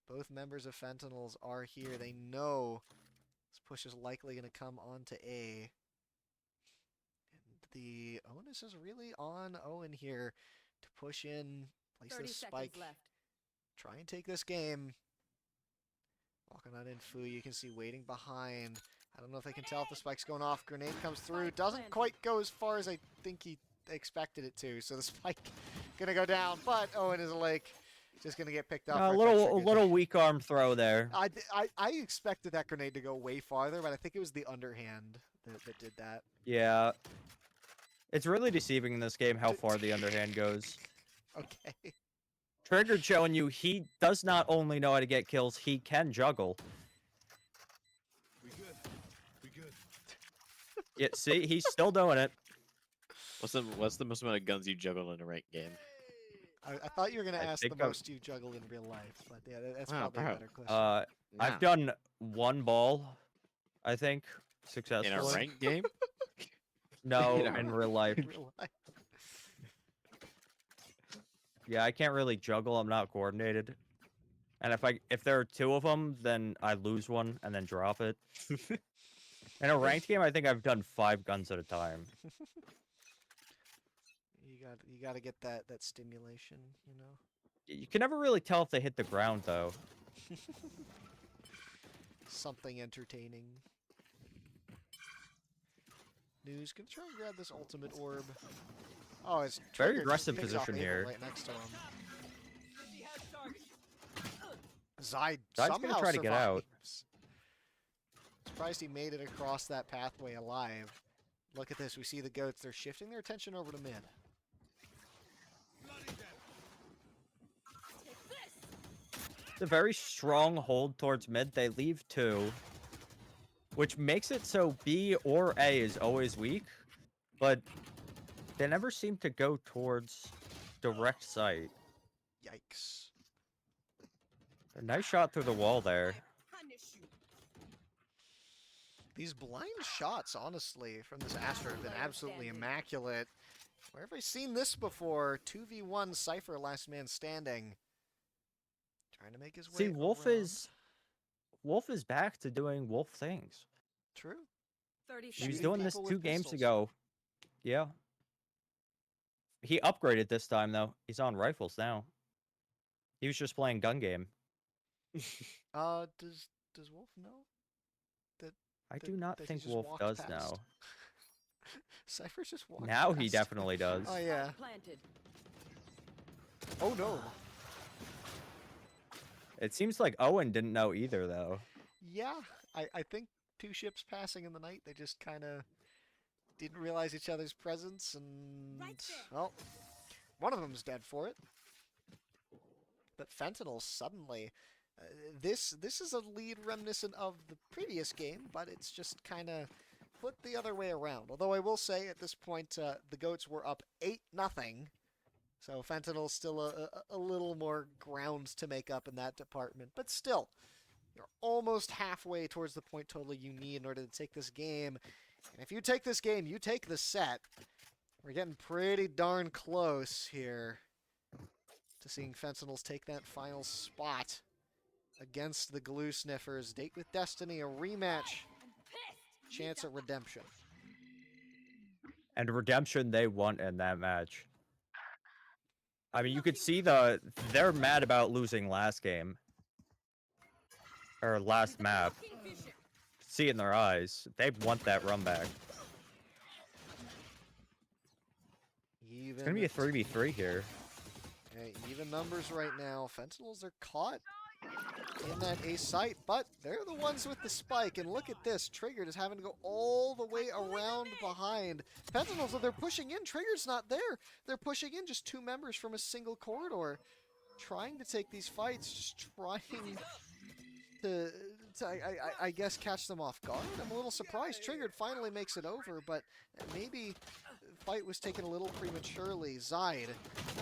Both members of Fentinels are here. They know this push is likely going to come onto A. And the onus is really on Owen here to push in, place 30 this seconds spike, left. try and take this game. Walking on in Fu, you can see waiting behind. I don't know if they can tell if the spike's going off. Grenade comes through. Doesn't quite go as far as I think he expected it to. So the spike gonna go down, but Owen is like just gonna get picked up. A little weak arm throw there. I expected that grenade to go way farther, but I think it was the underhand that did that. Yeah. It's really deceiving in this game how far the underhand goes. Okay. Triggered showing you he does not only know how to get kills, he can juggle. We good. We good. Yeah, see, he's still doing it. What's the most amount of guns you juggle in a ranked game? I thought you were gonna I ask the think I'm- most you juggle in real life, but yeah, that's Wow, probably a bro. better question. Nah. I've done one ball, I think, In successfully. a ranked game? No, in a- in real life. In real life. Yeah, I can't really juggle. I'm not coordinated. And if there are two of them, then I lose one and then drop it. In a ranked game, I think I've done 5 guns at a time. You got to get that stimulation, you know. You can never really tell if they hit the ground, though. Something entertaining. News, gonna try and grab this ultimate orb. Oh, it's Very triggered, aggressive picks off position Abel here. right next to him. Zide Zide's somehow gonna try to get out. survives. Surprised he made it across that pathway alive. Look at this. We see the goats. They're shifting their attention over to mid. It's a very strong hold towards mid. They leave 2, which makes it so B or A is always weak, but they never seem to go towards direct sight. Yikes. A nice shot through the wall there. These blind shots, honestly, from this Astra have been absolutely immaculate. Where have I seen this before? 2v1 Cypher, last man standing. Trying to make his way See, Wolf around. is back to doing Wolf things. True. 30 He was seconds. doing this people 2 with games pistols. ago. Yeah. He upgraded this time, though. He's on rifles now. He was just playing gun game. Does Wolf know? I that- do not that he think just Wolf walked does past? now. Cypher's just walking Now he past. definitely does. Oh, yeah. Spike planted. Oh, no. It seems like Owen didn't know either, though. Yeah, I think 2 ships passing in the night, they just kind of didn't realize each other's presence, and, well, one of them's dead for it. But Fentinels suddenly, this is a lead reminiscent of the previous game, but it's just kind of flipped the other way around. Although I will say, at this point, the Goats were up 8-0. So Fentinel's still a little more ground to make up in that department. But still, you're almost halfway towards the point total you need in order to take this game. And if you take this game, you take the set. We're getting pretty darn close here to seeing Fentinels take that final spot against the Glue Sniffers. Date with Destiny, a rematch. Chance at redemption. And redemption they want in that match. I mean, you could see they're mad about losing last game. Or last map. See it in their eyes. They want that run back. It's gonna be a 3v3 here. Okay, even numbers right now. Fentinels are caught in that A site, but they're the ones with the spike. And look at this. Triggered is having to go all the way around behind. Fentinels, they're pushing in. Triggered's not there. They're pushing in just 2 members from a single corridor. Trying to take these fights, just trying to I guess, catch them off guard. I'm a little surprised. Triggered finally makes it over, but maybe the fight was taken a little prematurely. Zide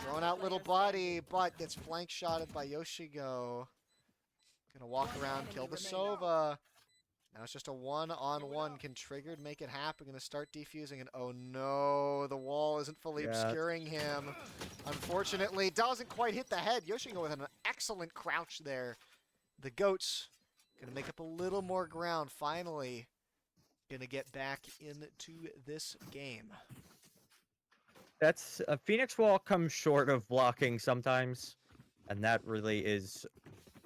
throwing out little body, but gets flank shotted by Yoshigo. Gonna walk around, kill the Sova. Now it's just a one-on-one. Can Triggered make it happen? Gonna start defusing, and oh no, the wall isn't fully obscuring him. Unfortunately, doesn't quite hit the head. Yoshingo with an excellent crouch there. The Goats gonna make up a little more ground. Finally, gonna get back into this game. That's a Phoenix Wall comes short of blocking sometimes, and that really is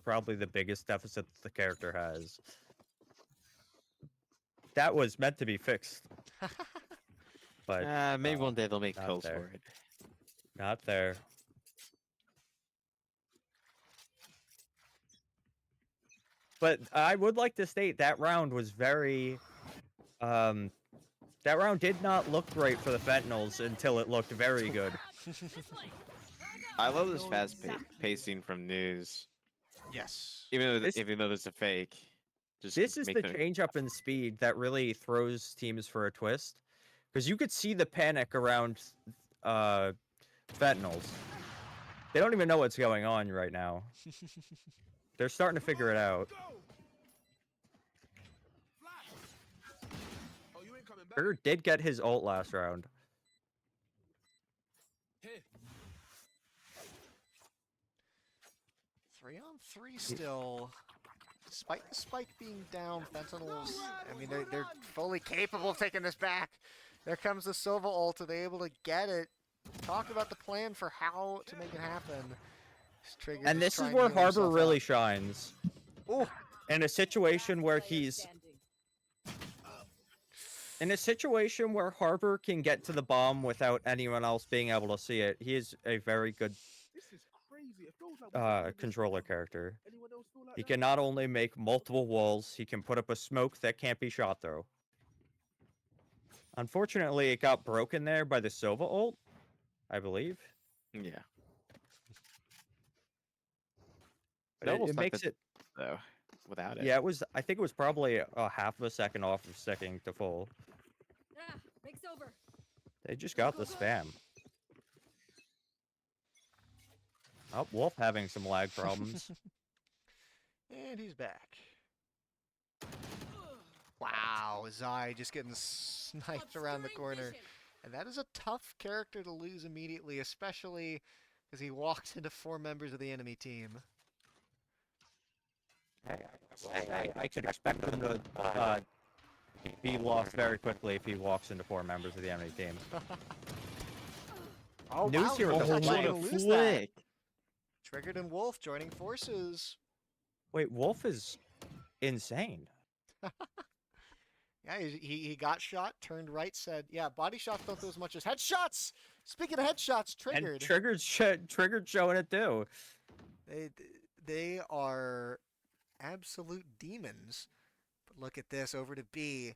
probably the biggest deficit that the character has. That was meant to be fixed, but Maybe one day they'll make not pills there. for it. Not there. But I would like to state that round was very, that round did not look great for the Fentinels until it looked very good. I love this fast pacing from news. Yes. Even though it's a fake. This is the change up in speed that really throws teams for a twist, because you could see the panic around Fentinels. They don't even know what's going on right now. They're starting to figure it out. Trigger did get his ult last round. 3-on-3 still. Despite the spike being down, Fentinels, I mean, they're fully capable of taking this back. There comes the Silva ult. Are they able to get it? Talk about the plan for how to make it happen. And this is where Harbor really shines. Ooh. In a situation where he's... In a situation where Harbor can get to the bomb without anyone else being able to see it, he is a very good controller character. He can not only make multiple walls, he can put up a smoke that can't be shot through. Unfortunately, it got broken there by the Sova ult, I believe. Yeah. But it makes it though without it. Yeah, it was. I think it was probably a half of a second off of sticking to full. Break's over. They just got the spam. Oh, Wolf having some lag problems. And he's back. Wow, Zai just getting sniped around the corner. And that is a tough character to lose immediately, especially because he walks into 4 members of the enemy team. I could expect him to be lost very quickly if he walks into 4 members of the enemy team. Oh, News wow, here he's with the actually lag. gonna lose that. Triggered and Wolf joining forces. Wait, Wolf is insane. Yeah, he got shot, turned right, said, yeah, body shots don't do as much as headshots! Speaking of headshots, Triggered. And Triggered showing it too. They are absolute demons. But look at this, over to B.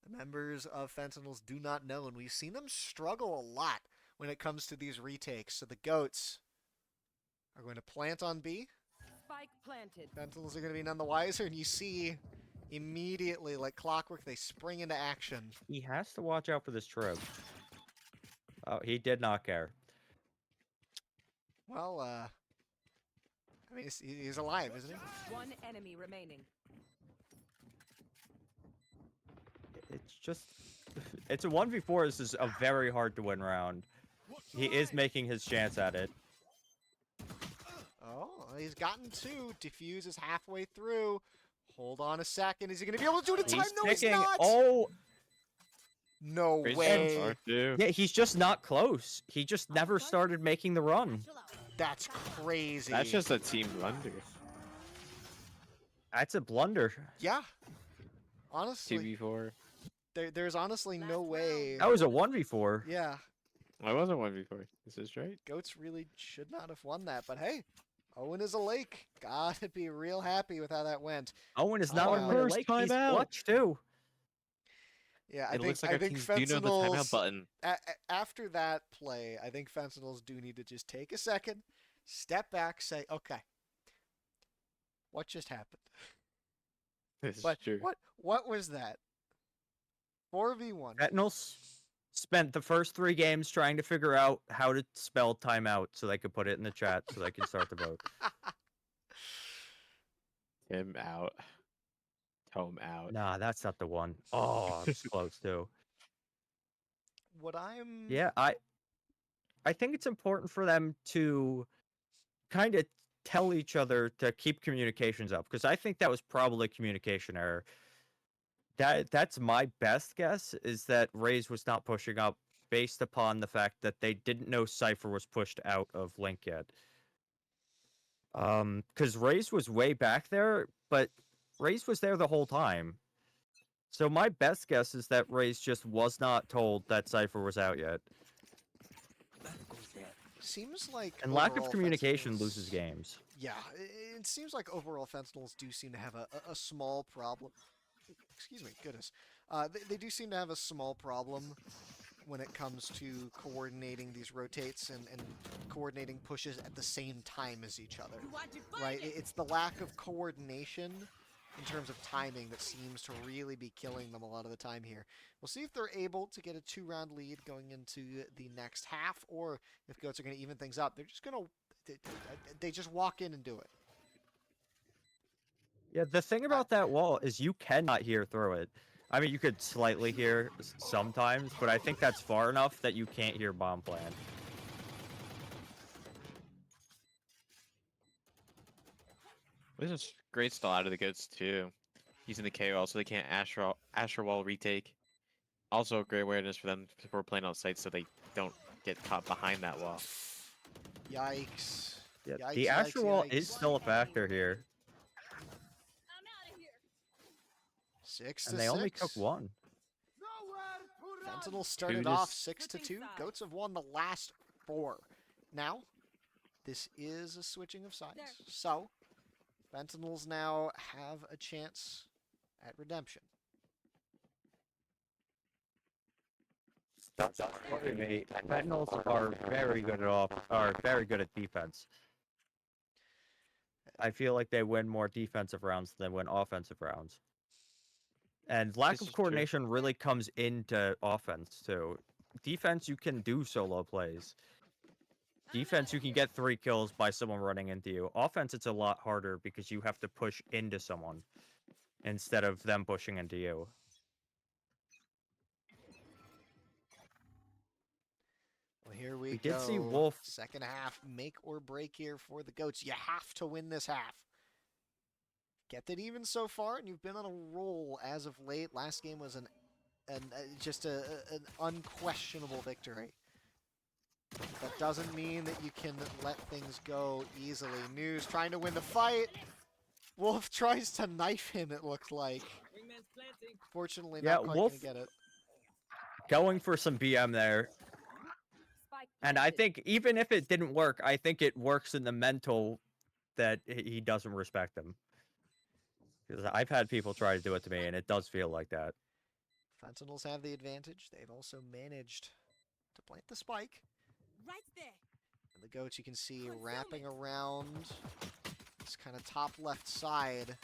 The members of Fentinels do not know, and we've seen them struggle a lot when it comes to these retakes. So the Goats are going to plant on B. Spike planted. Fentinels are going to be none the wiser, and you see immediately, like clockwork, they spring into action. He has to watch out for this trip. Oh, he did not care. Well, I mean, he's alive, isn't he? One enemy remaining. It's just... It's a 1v4. This is a very hard to win round. He is making his chance at it. Oh, he's gotten 2. Diffuse is halfway through. Hold on a second. Is he going to be able to do it in time? No, he's not! Oh! No way. Yeah, he's just not close. He just never started making the run. That's crazy. That's just a team blunder. That's a blunder. Yeah. Honestly. 2v4. There's honestly no way. That was a 1v4. Yeah. I wasn't 1v4. This is right. Goats really should not have won that, but hey, Owen is a lake. Gotta be real happy with how that went. Owen is not Oh, on the first lake. time He's out. clutch too. Yeah, It looks like I our think teams do know the timeout Fentinels, button. after that play, I think Fentinels do need to just take a second, step back, say, okay, what just happened? This is But true. what was that? 4v1. Fentinels spent the first 3 games trying to figure out how to spell timeout so they could put it in the chat so they could start the vote. Him out. Tome out. Nah, that's not the one. Oh, I was close too. What I'm Yeah, I think it's important for them to kind of tell each other to keep communications up because I think that was probably a communication error. That's my best guess is that Raze was not pushing up based upon the fact that they didn't know Cypher was pushed out of Link yet. Because Raze was way back there, but Raze was there the whole time. So my best guess is that Raze just was not told that Cypher was out yet. seems like And lack of overall communication Fentinels- loses games. Yeah, it seems like overall Fentinels do seem to have a small problem. Excuse me, goodness. They do seem to have a small problem when it comes to coordinating these rotates and coordinating pushes at the same time as each other. Right? It's the lack of coordination in terms of timing that seems to really be killing them a lot of the time here. We'll see if they're able to get a 2-round lead going into the next half, or if Goats are going to even things up. They're just going to... They just walk in and do it. Yeah, the thing about that wall is you cannot hear through it. I mean, you could slightly hear sometimes, but I think that's far enough that you can't hear bomb plan. This is great stall out of the Goats too. Using the KO so they can't Asher Wall retake. Also great awareness for them for playing on site so they don't get caught behind that wall. Yikes. Yeah, Yikes, the yikes, Asher wall is yikes. still a factor here, 6 to and they 6. only took one. Fentinels started Two off just- 6 to 2. Goats have won the last 4. Now, this is a switching of sides. So, Fentinels now have a chance at redemption. Fentinels are very good at defense. I feel like they win more defensive rounds than win offensive rounds. And lack This of is true. coordination really comes into offense too. Defense, you can do solo plays. Defense, you can get 3 kills by someone running into you. Offense, it's a lot harder because you have to push into someone instead of them pushing into you. Well, here we We go. did see Wolf. Second half, make or break here for the Goats. You have to win this half. Kept it even so far, and you've been on a roll as of late. Last game was just an unquestionable victory. That doesn't mean that you can let things go easily. News trying to win the fight. Wolf tries to knife him, it looked like. Fortunately, Yeah, not quite Wolf- going to get it. Going for some BM there. And I think even if it didn't work, I think it works in the mental that he doesn't respect him. Because I've had people try to do it to me, and it does feel like that. Fentinels have the advantage. They've also managed to plant the spike. Right there. And the Goats, you can see, wrapping around this kind of top left side.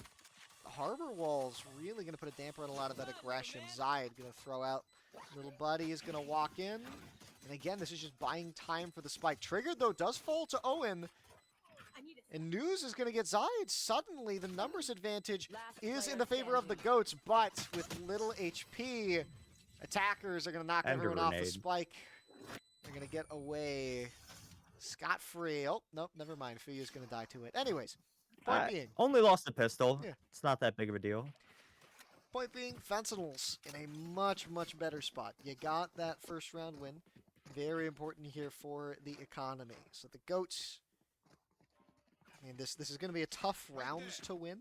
The harbor wall's really going to put a damper on a lot of that aggression. Zayed going to throw out. Little buddy is going to walk in. And again, this is just buying time for the spike. Triggered, though, does fall to Owen. And News is going to get Zayed. Suddenly, the numbers advantage is in the favor of the Goats, but with little HP, attackers are going to knock And a everyone off the grenade. spike. They're going to get away scot-free. Oh, nope, never mind. Fuyu's going to die to it. Anyways, point being, Only lost a pistol. Yeah. It's not that big of a deal. Fentinels in a much, much better spot. You got that first round win. Very important here for the economy. So the Goats, I mean, this is going to be a tough round to win.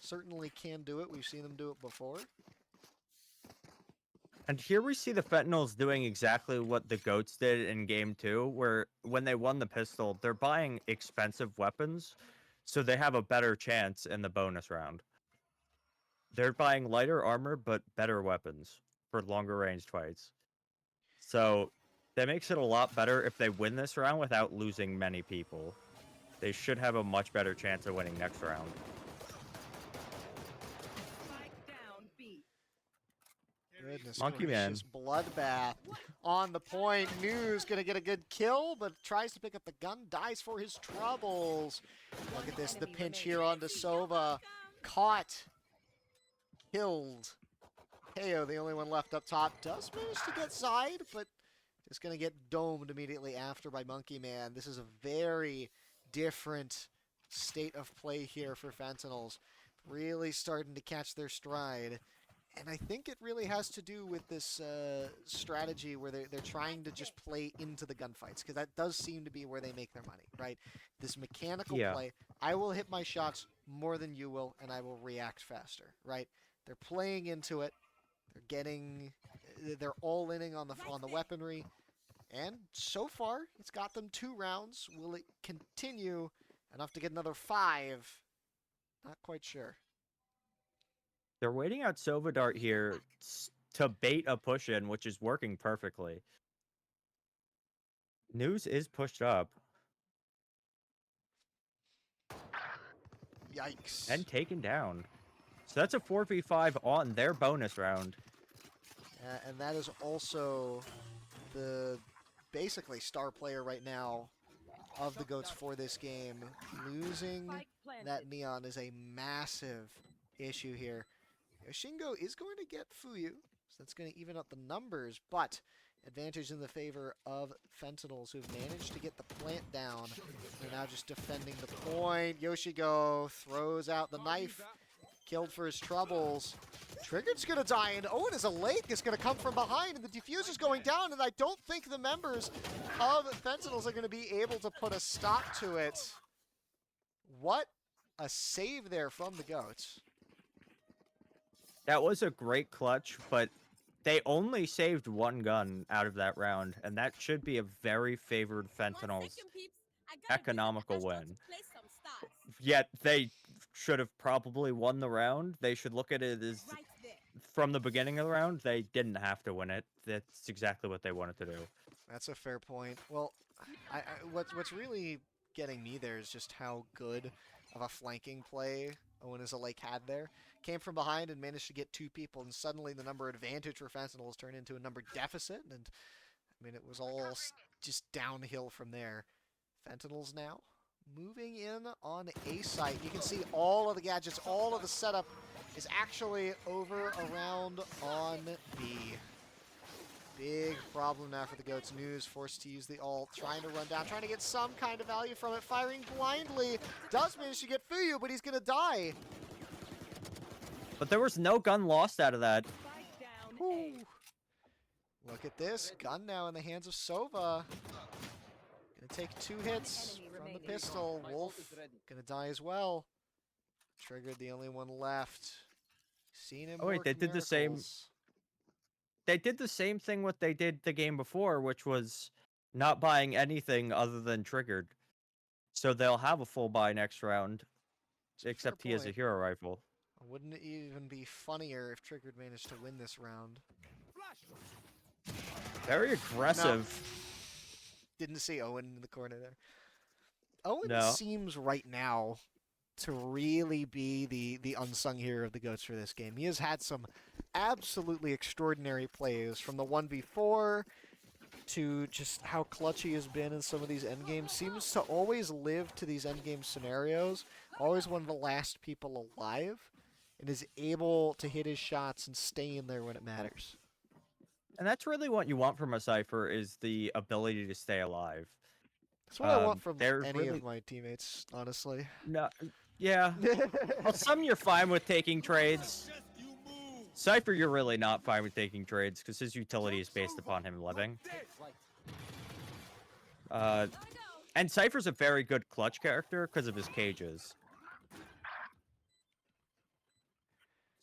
Certainly can do it. We've seen them do it before. And here we see the Fentinels doing exactly what the Goats did in Game 2, where when they won the pistol, they're buying expensive weapons, so they have a better chance in the bonus round. They're buying lighter armor, but better weapons for longer ranged fights. So that makes it a lot better if they win this round without losing many people. They should have a much better chance of winning next round. Spike down B. Goodness Monkey gracious, bloodbath on the point. News gonna get a good kill, but tries to pick up the gun, dies for his troubles. Look at this, the pinch here onto Sova. Caught, killed. KO, the only one left up top, does manage to get side, but just gonna get domed immediately after by Monkey Man. This is a very different state of play here for Fentinels. Really starting to catch their stride. And I think it really has to do with this strategy where they're trying to just play into the gunfights, because that does seem to be where they make their money, right? This mechanical play, I will hit my shots more than you will, and I will react faster, right? They're playing into it. They're all-inning on the weaponry, and so far it's got them 2 rounds. Will it continue enough to get another 5? Not quite sure. They're waiting out Sova Dart here to bait a push in, which is working perfectly. News is pushed up. Yikes. And taken down. So that's a 4v5 on their bonus round. And that is also the basically star player right now of the GOATs for this game. Losing that Neon is a massive issue here. Shingo is going to get Fuyu, so that's going to even up the numbers, but advantage in the favor of Fentinels, who've managed to get the plant down. They're now just defending the point. Yoshigo throws out the knife, killed for his troubles. Triggered's going to die, and Owen is a lake is going to come from behind, and the diffuser's going down, and I don't think the members of Fentinels are going to be able to put a stop to it. What a save there from the GOATs. That was a great clutch, but they only saved 1 gun out of that round, and that should be a very favored Fentinels economical win. Yet they should have probably won the round. They should look at it as from the beginning of the round, they didn't have to win it. That's exactly what they wanted to do. That's a fair point. Well, what's really getting me there is just how good of a flanking play Owen is a Lake had there. Came from behind and managed to get 2 people, and suddenly the number advantage for Fentinels turned into a number deficit, and I mean, it was all just downhill from there. Fentinels now moving in on A site. You can see all of the gadgets, all of the setup is actually over around on B. Big problem now for the GOATs. News forced to use the ult, trying to run down, trying to get some kind of value from it, firing blindly. Does manage to get Fuyu, but he's going to die. But there was no gun lost out of that. Ooh. Look at this. Gun now in the hands of Sova. Gonna take 2 hits from the pistol. Wolf gonna die as well. Triggered, the only one left. Seen him. Oh wait, they did the same. They did the same thing what they did the game before, which was not buying anything other than Triggered. So they'll have a full buy next round, except he has a hero rifle. Wouldn't it even be funnier if Triggered managed to win this round? Very aggressive. No. Didn't see Owen in the corner there. Owen No. seems right now to really be the unsung hero of the GOATs for this game. He has had some absolutely extraordinary plays, from the 1v4 to just how clutch he has been in some of these endgames. Seems to always live to these endgame scenarios. Always one of the last people alive, and is able to hit his shots and stay in there when it matters. And that's really what you want from a Cypher, is the ability to stay alive. That's what I want from any of my teammates, honestly. No, yeah. Well, some you're fine with taking trades. Cypher, you're really not fine with taking trades, because his utility is based upon him living. And Cypher's a very good clutch character because of his cages.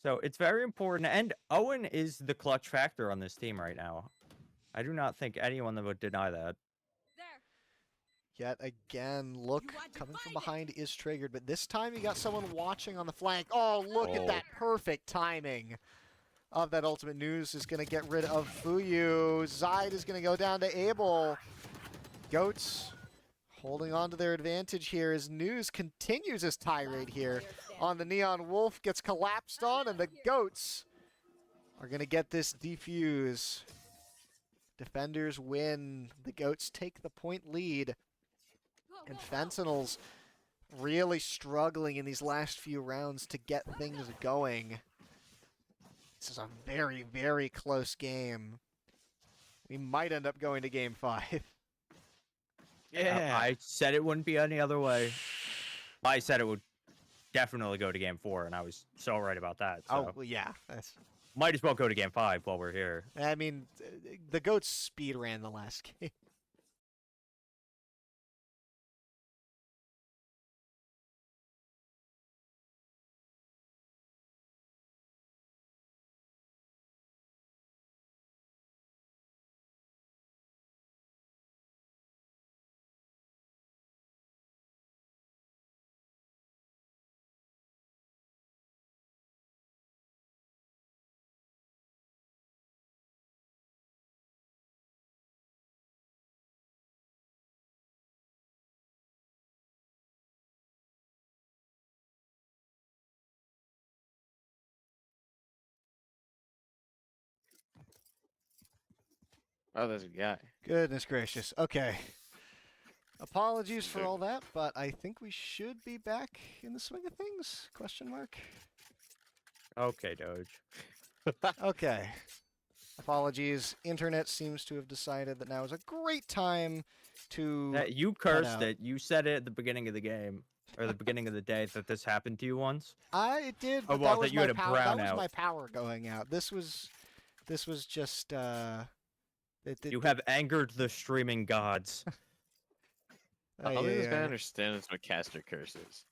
So it's very important, and Owen is the clutch factor on this team right now. I do not think anyone would deny that. Yet again, look, coming from behind is Triggered, but this time you got someone watching on the flank. Oh, look at that perfect timing of that ultimate. News is going to get rid of Fuyu. Zide is going to go down to Abel. GOATs holding on to their advantage here as News continues his tirade here on the Neon Wolf, gets collapsed on, and the GOATs are going to get this defuse. Defenders win. The Goats take the point lead. And Fentinels really struggling in these last few rounds to get things going. This is a very, very close game. We might end up going to game 5. Yeah. I said it wouldn't be any other way. I said it would definitely go to game 4, and I was so right about that. So. Oh, well, yeah. Might as well go to game 5 while we're here. I mean, the Goats speed ran the last game. Oh, there's a guy. Goodness gracious. Okay. Apologies for all that, but I think we should be back in the swing of things? Question mark. Okay, Doge. Okay. Apologies. Internet seems to have decided that now is a great time to... You cut cursed out. it. You said it at the beginning of the game, or the beginning of the day, that this happened to you once. It did, Oh, but well, that was that you my had a power. That was brownout. my power going out. This was just You have angered the streaming gods. I don't think this guy yeah. understands what caster curse is.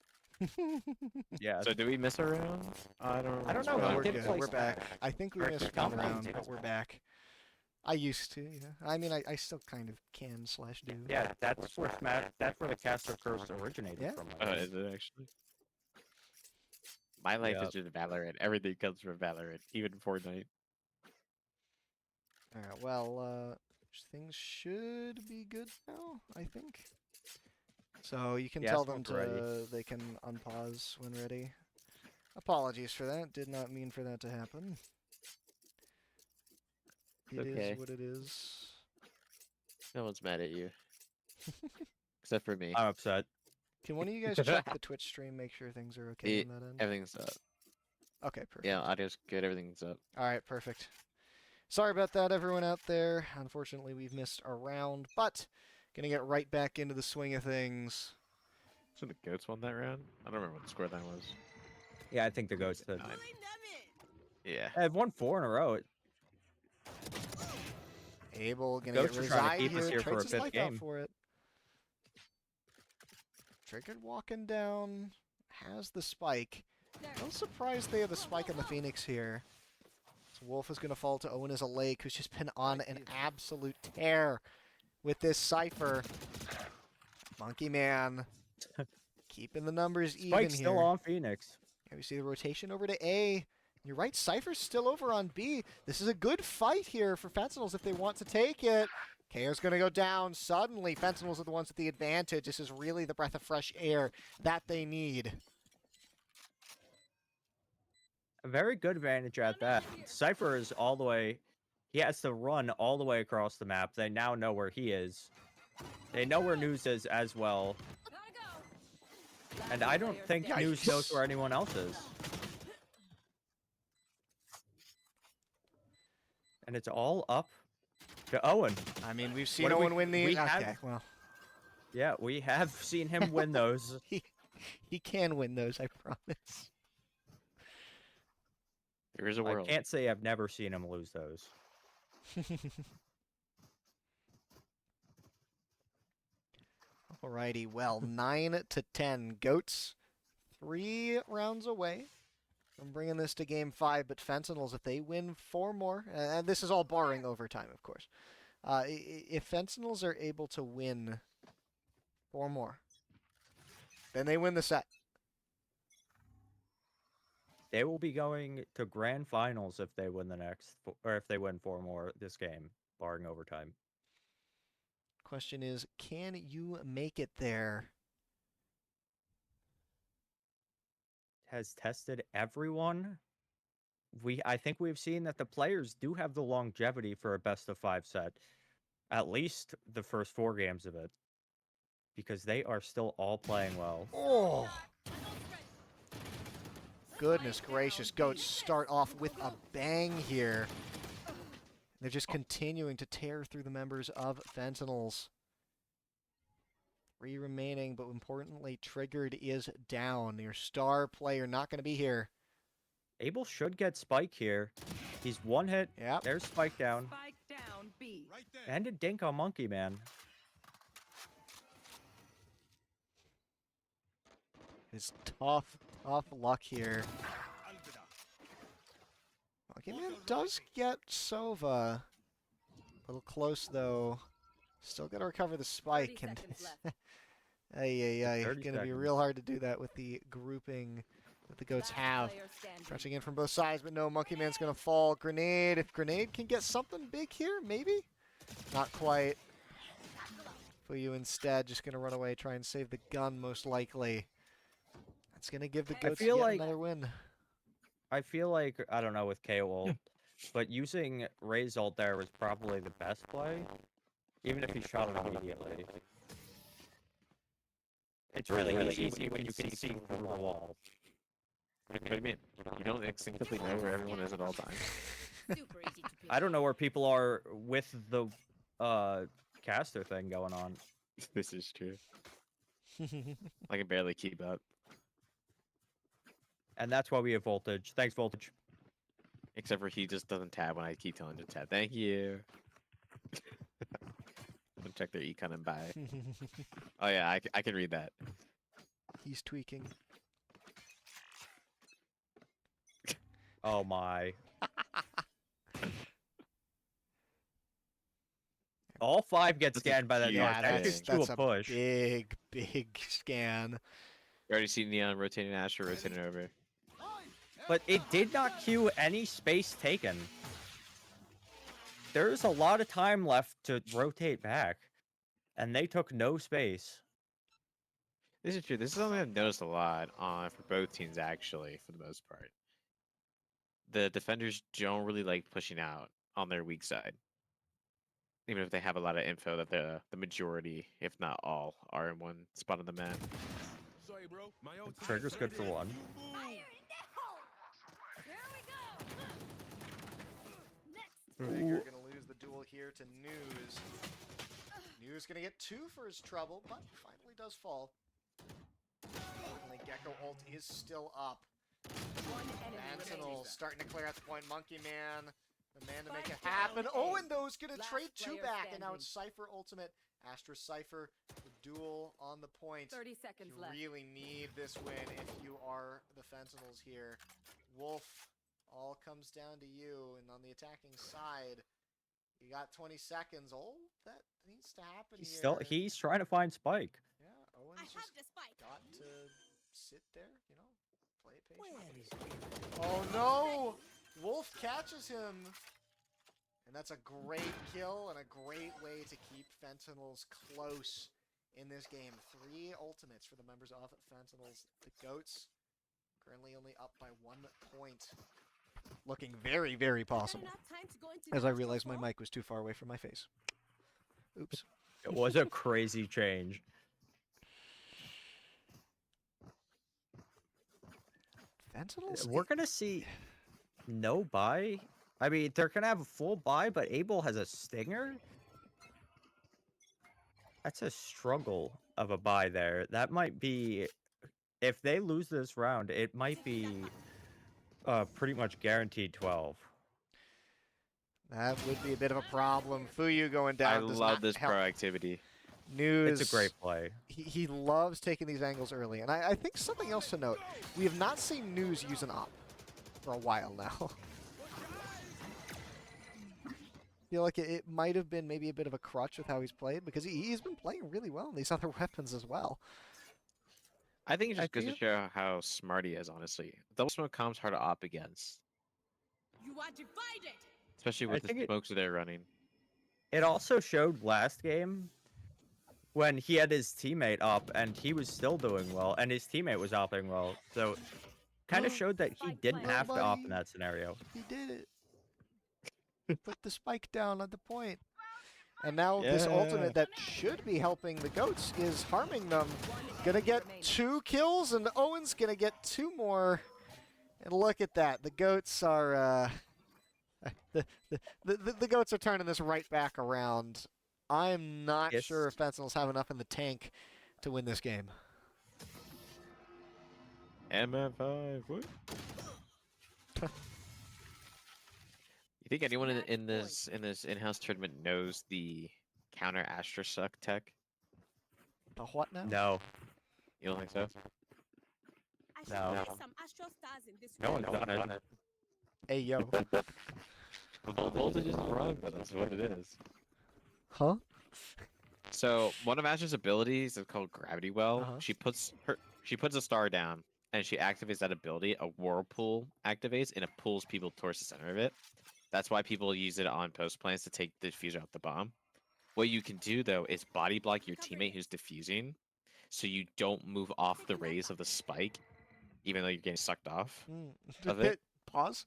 Yeah. So do we miss a round? I don't know. No, we we're did good. play We're back. Smash. I think we Or missed one Compound round, Tales. but we're back. I used to, yeah. I mean, I still kind of can / do. Yeah, that's where Smash. That's where the caster curse originated Yeah. from. Is it actually? My life Yeah. is just Valorant. Everything comes from Valorant, even Fortnite. Alright, well, things should be good now, I think. So you can Yeah, tell them smoke's ready. they can unpause when ready. Apologies for that. Did not mean for that to happen. It is Okay. what it is. No one's mad at you. Except for me. I'm upset. Can one of you guys check the Twitch stream, make sure things are okay on that end? Everything's up. Okay, perfect. Yeah, audio's good. Everything's up. Alright, perfect. Sorry about that, everyone out there. Unfortunately, we've missed a round, but gonna get right back into the swing of things. So the goats won that round? I don't remember what the score that was. Yeah, I think the ghost did. Yeah. I've won 4 in a row. Abel gonna Ghosts get are trying to reside keep us here, here for trades a his fifth life out game. for it. Triggered walking down, has the spike. No surprise they have the spike on the Phoenix here. So Wolf is gonna fall to Owen as a Lake, who's just been on an absolute tear with this Cypher. Monkey Man keeping the numbers even Spike's here. still on Phoenix. Yeah, we see the rotation over to A. You're right, Cypher's still over on B. This is a good fight here for Fentinels if they want to take it. KO's going to go down. Suddenly, Fentinels are the ones with the advantage. This is really the breath of fresh air that they need. A very good advantage at that. Cypher is all the way... He has to run all the way across the map. They now know where he is. They know where News is as well. And I don't think Yikes. News knows where anyone else is. And it's all up to Owen. I mean, we've seen What do Owen win these. we Okay, have- well, Yeah, we have seen him win those. he can win those, I promise. There is a I world. can't say I've never seen him lose those. Alrighty, well, 9-10. Goats, 3 rounds away from bringing this to game 5, but Fentinels, if they win 4 more, and this is all barring overtime, of course. If Fentinels are able to win 4 more, then they win the set. They will be going to grand finals if they win the next, or if they win 4 more this game, barring overtime. Question is, can you make it there? Has tested everyone I think we've seen that the players do have the longevity for a best of 5 set, at least the first 4 games of it, because they are still all playing well. Oh! Goodness gracious, Goats start off with a bang here. They're just continuing to tear through the members of Fentinels. 3 remaining, but importantly, Triggered is down. Your star player not going to be here. Abel should get Spike here. He's 1 hit. Yep. There's Spike down. Spike down B. Right there. And a dink on Monkey Man. It's tough luck here. Monkey Man does get Sova. A little close, though. Still got to recover the spike. 30 And seconds left. It's 30 going to be seconds. real hard to do that with the grouping that the Goats Last have. player standing. Crunching in from both sides, but no, Monkey Man's going to fall. Grenade. If Grenade can get something big here, maybe? Not quite. Fuyu instead just going to run away, try and save the gun, most likely. That's going to give the I Goats feel yet like- another win. I feel like, I don't know with KO ult, but using Ray's ult there was probably the best play, even if he shot it immediately. It's really easy when you can see from the wall. What do you mean? You don't instinctively know where everyone is at all times. Super easy to pick. I don't know where people are with the caster thing going on. This is true. I can barely keep up. And that's why we have Voltage. Thanks, Voltage. Except for he just doesn't tab when I keep telling him to tab. Thank you. I'm check their econ and buy. Oh yeah, I can read that. He's tweaking. Oh my. All 5 get This is scanned by that huge. dart. Yeah, That that's, is to that's a push. big scan. You already see Neon rotating Asher rotating over. But it did not cue any space taken. There's a lot of time left to rotate back. And they took no space. This is true. This is something I've noticed a lot on for both teams actually, for the most part. The defenders don't really like pushing out on their weak side. Even if they have a lot of info that the majority, if not all, are in one spot on the map. Sorry, bro. My old Trigger's good for 1. Trigger gonna lose the duel here to News. News gonna get 2 for his trouble, but finally does fall. Only Gecko ult is still up. One enemy Sentinel remaining. starting to clear out the point. Monkey Man, the man to make it Spike happen. down Oh, A. and those gonna Last trade 2 player back, and now standing. it's Cypher ultimate. Astra Cypher, the duel on the point. 30 seconds You left. really need this win if you are the Fentinels here. Wolf, all comes down to you, and on the attacking side, you got 20 seconds. Oh, that needs to happen He's here. he's trying to find Spike. Yeah, Owen's just the spike. got to sit there, you know, play it patient. Oh no! Wolf catches him! And that's a great kill and a great way to keep Fentinels close in this game. 3 ultimates for the members of Fentinels. The Goats currently only up by 1 point. Looking very, very possible. As I realized my mic was too far away from my face. Oops. It was a crazy change. Fentinels? We're going to see no buy. I mean, they're going to have a full buy, but Abel has a stinger? That's a struggle of a buy there. That might be... If they lose this round, it might be pretty much guaranteed 12. That would be a bit of a problem. Fuyu going down. I does love not this help. proactivity. News. It's a great play. He loves taking these angles early. And I think something else to note. We have not seen News use an op for a while now. I feel like it might have been maybe a bit of a crutch with how he's played, because he's been playing really well in these other weapons as well. I think it just goes to feel- show how smart he is, honestly. Double smoke comb's hard to op against. You are divided. Especially I with the think it- smokes they're running. It also showed last game when he had his teammate up and he was still doing well, and his teammate was opping well. So kind of showed that he didn't have to opt in Nobody- that scenario. He did it. Put the spike down at the point. And now this ultimate that should be helping the goats is harming them. Gonna get 2 kills, and Owen's gonna get 2 more. And look at that. The goats are the goats are turning this right back around. I'm not Yes. sure if Fentinels have enough in the tank to win this game. MF5. What? You think anyone in this in-house tournament knows the counter Astrosuck tech? The what now? No, You don't think so? no. No one's done it. Hey yo. Voltage is wrong, but that's what it is. Huh? So one of Astro's abilities is called Gravity Well. Uh-huh. She puts a star down and she activates that ability. A whirlpool activates and it pulls people towards the center of it. That's why people use it on post plans to take the diffuser out the bomb. What you can do though is body block your teammate who's diffusing, so you don't move off the rays of the spike, even though you're getting sucked off. Of it. Pause.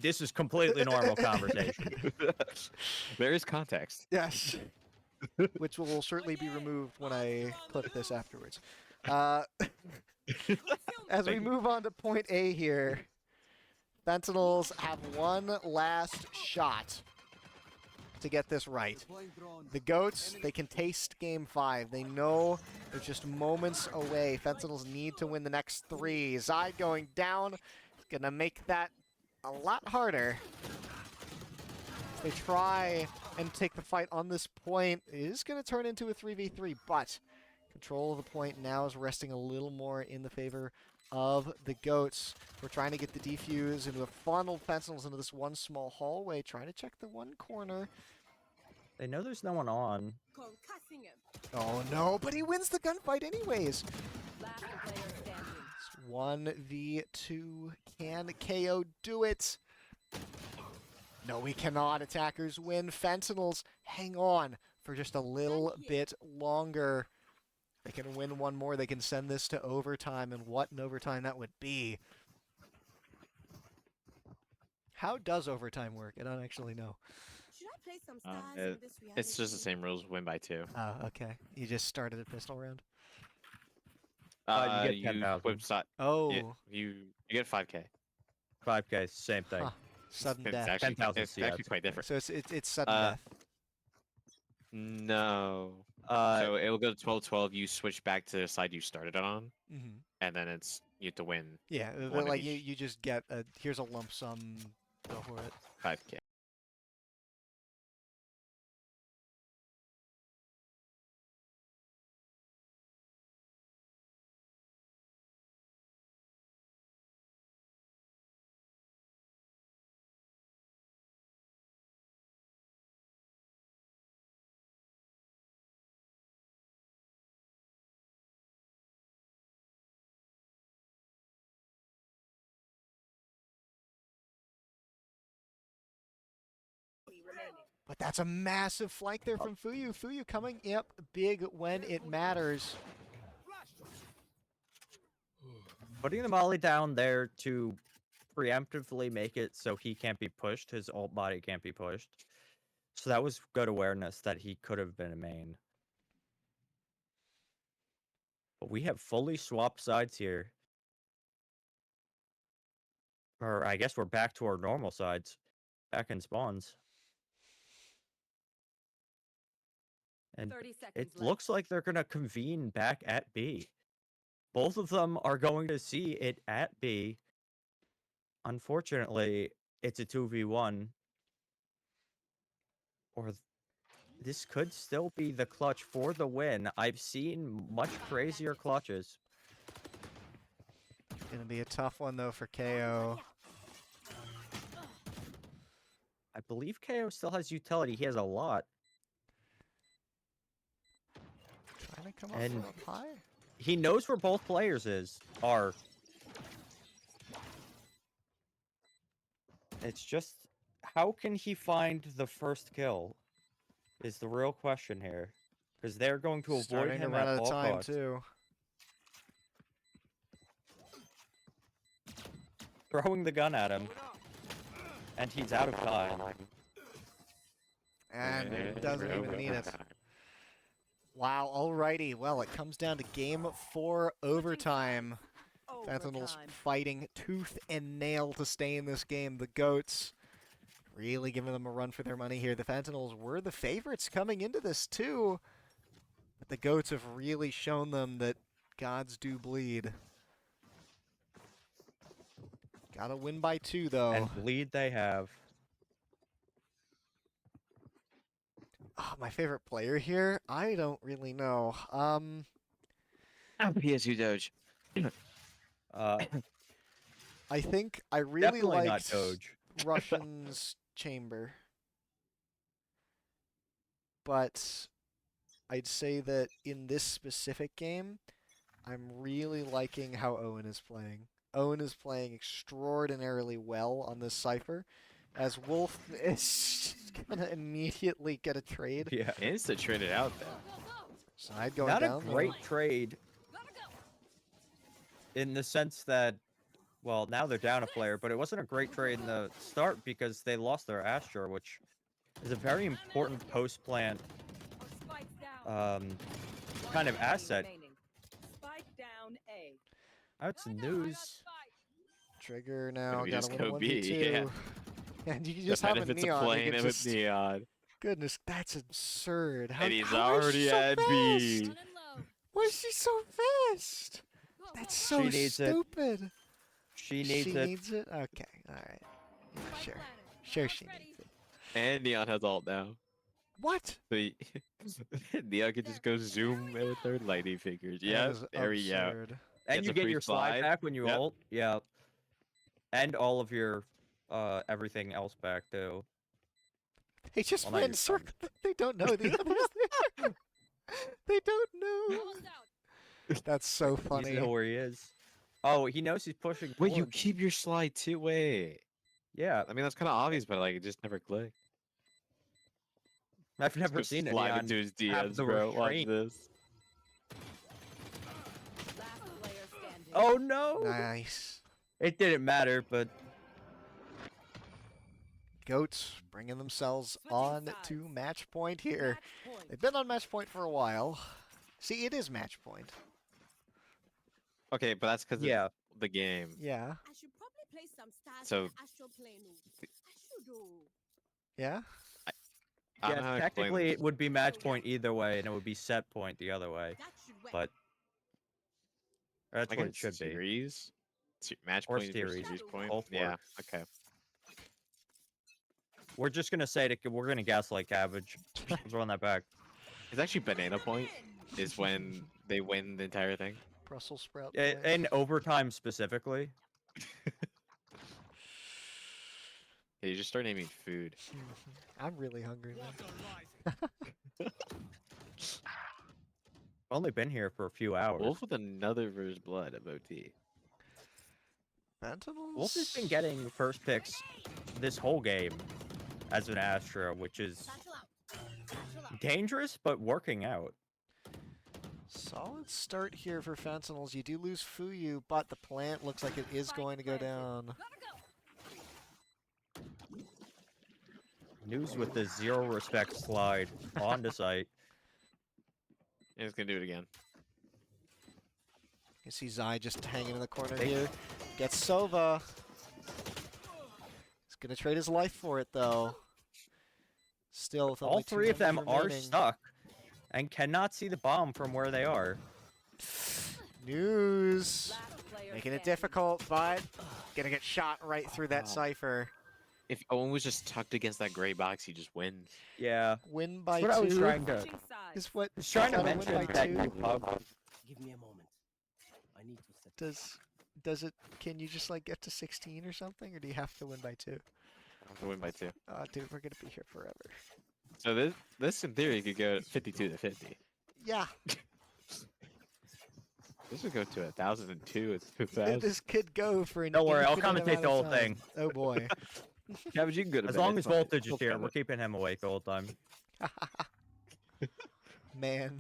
This is completely normal conversation. There is context. Yes. Which will certainly be removed when I clip this afterwards. As we move on to point A here, Fentinels have one last shot to get this right. Deploying drone. The goats, they can taste game 5. They know they're just moments away. Fentinels need to win the next 3. Zide going down, gonna make that a lot harder. They try and take the fight on this point. It is going to turn into a 3v3, but control of the point now is resting a little more in the favor of the goats. We're trying to get the defuse into a funnel Fentinels into this one small hallway, trying to check the one corner. They know there's no one on. Oh no, but he wins the gunfight anyways. Last player standing. It's 1v2. Can KO do it? No, we cannot. Attackers win. Fentinels hang on for just a little bit longer. They can win one more. They can send this to overtime, and what an overtime that would be. How does overtime work? I don't actually know. Should I play some stars in this reality? It's just the same rules. Win by 2. Oh, okay. You just started a pistol round? You get 10,000. Website. Oh. You get 5k. 5K, same thing. Huh. Sudden It's death. actually 10,000 it's CS. actually quite different. So it's sudden Uh, death. No. So it will go to 12-12. You switch back to the side you started on, Mm-hmm. and then it's you have to win Yeah, one but of like each. you just get a, here's a lump sum, go for it. 5k. But that's a massive flank there from Fuyu. Fuyu coming up big when it matters. Putting the molly down there to preemptively make it so he can't be pushed, his ult body can't be pushed. So that was good awareness that he could have been a main. But we have fully swapped sides here. Or I guess we're back to our normal sides. Back in spawns. And 30 seconds it left. looks like they're going to convene back at B. Both of them are going to see it at B. Unfortunately, it's a 2v1. Or this could still be the clutch for the win. I've seen much crazier clutches. Gonna be a tough one though for KO. I believe KO still has utility. He has a lot. Trying to come up And- from up high. He knows where both players are. It's just, how can he find the first kill? Is the real question here. Because they're going to avoid Starting to him run at out of all time costs. too. throwing the gun at him, and he's out of time. And doesn't even need it. Wow, alrighty. Well, it comes down to game 4 overtime. Fentinels fighting tooth and nail to stay in this game. The Goats really giving them a run for their money here. The Fentinels were the favorites coming into this too. But the Goats have really shown them that gods do bleed. Gotta win by 2 though. And bleed they have. Oh, my favorite player here? I don't really know. PSU Doge. I think I really Definitely not liked Doge. Russian's Chamber. But I'd say that in this specific game, I'm really liking how Owen is playing. Owen is playing extraordinarily well on this Cypher, as Wolf is gonna immediately get a trade. Yeah. Insta traded out there. Side going Not down. a great trade. In the sense that, well, now they're down a player, but it wasn't a great trade in the start because they lost their Astra, which is a very important post-plant kind of asset. That's news. Trigger now. Maybe Gotta just win go 1v2. B, yeah. And you can just have a benefits neon. of you playing can it with just- neon. Goodness, that's absurd. How, And he's how is already she so at fast? B. Why is she so fast? That's so She needs it. stupid. She needs it. needs it? Okay, alright. Sure. Sure she needs it. And Neon has ult now. What? So Neon can just go zoom with her lightning figures. That Yeah, is there we go. absurd. And Gets you a get free your slide slide. back when you Yep. ult. Yeah. And all of your everything else back too. They just Well, now ran you're circle. They don't know the others there. They don't know. That's so He funny. knows where he is. Oh, he knows he's pushing. Wait, you towards- keep your slide too? Wait. Yeah, I mean, that's kind of obvious, but like, it just never clicked. I've never Just seen slide Neon into his have DMs, the bro. Watch restraint. this. Oh no! Nice. It didn't matter, but Goats bringing themselves on to match point here. They've been on match point for a while. See, it is match point. Okay, but that's because yeah. of the game. Yeah. I should probably play some stars So- in Astral Plane. I should do. Yeah? I don't know Yeah, how to explain technically this. it would be match point either way, and it would be set point the other way. That should work. But that's Like what in it should be. series? Match Or point versus series. series point? Both Yeah, work. okay. We're just gonna say that we're gonna gaslight Cabbage. Let's run that back. It's actually banana point is when they win the entire thing. Brussels sprout. I- point. In overtime specifically. Yeah, you just start naming food. I'm really hungry, man. Only been here for a few hours. Wolf with another verse blood of OT. Fentinels? Wolf has been getting first picks this whole game as an Astra, which is Satchel out. Satchel out. dangerous but working out. Solid start here for Fentinels. You do lose Fuyu, but the plant looks like it is going to go down. Gotta go. News with the zero respect slide onto site. And he's gonna do it again. You see Zai just hanging in the corner They- here. Gets Sova. He's going to trade his life for it, though. Still, with All only 2 three of them members are remaining. stuck and cannot see the bomb from where they are. News. Last player Making it standing. difficult, but gonna get shot right through that Wow. Cypher. If Owen was just tucked against that gray box, he just wins. Yeah. Win by That's what I was 2 trying to. Switching sides. is what Just trying to gotta win mention by that 2. you pub. Give me a moment. I need to set. Does it? Can you just like get to 16 or something, or do you have to win by 2? I have to win by 2. Oh, dude, we're gonna be here forever. So this in theory could go 52 to 50. Yeah, This would go to 1,002 at 2,000. this could go for an. Don't worry, I'll infinite commentate amount the of whole time. thing. Oh boy. Yeah, but you can go to As bed, long it's as fine. Voltage is He'll here, come we're up. keeping him awake the whole time. Man.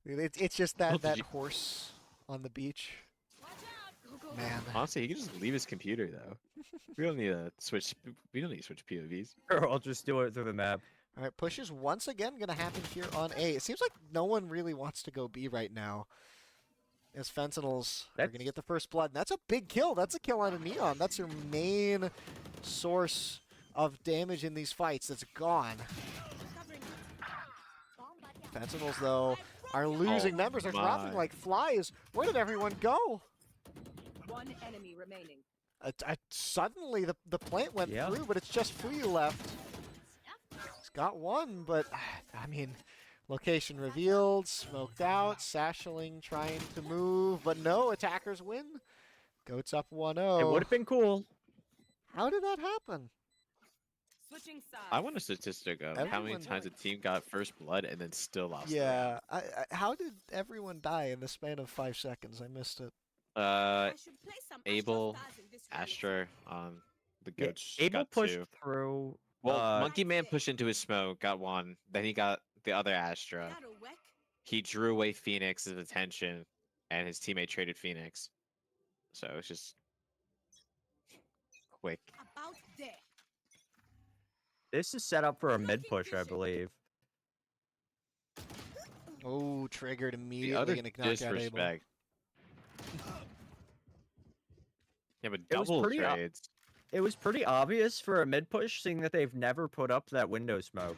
Dude, it's just that Voltage- horse on the beach. Watch out. Go, go, go. Man. Honestly, he can just leave his computer though. We don't need to switch. We don't need to switch POVs. Or I'll just do it through the map. All right, push is once again going to happen here on A. It seems like no one really wants to go B right now. As Fentinels are going to get the first blood. And that's a big kill. That's a kill on a Neon. That's your main source of damage in these fights. That's gone. Fentinels, though, are losing members. They're dropping like flies. Where did everyone go? One enemy remaining. Suddenly, the plant went through, but it's just Fuyu left. He's got one, but, I mean, location revealed, smoked out, Sashling trying to move, but no, attackers win. Goats up 1-0. It would have been cool. How did that happen? Switching sides. I want a statistic of how many times a team got first blood and then still lost. Yeah, how did everyone die in the span of 5 seconds? I missed it. I should play some Abel, Astro Stars in this Astra on the goats. Abel got pushed 2. through. Well, Monkey Man pushed into his smoke, got 1. Then he got the other Astra. That'll work. He drew away Phoenix's attention, and his teammate traded Phoenix. So it's just quick. About there. This is set up for a mid push, I believe. Oh, triggered The immediately other and knock out Abel. disrespect. Yeah, but It was double pretty trades. It was pretty obvious for a mid push, seeing that they've never put up that window smoke.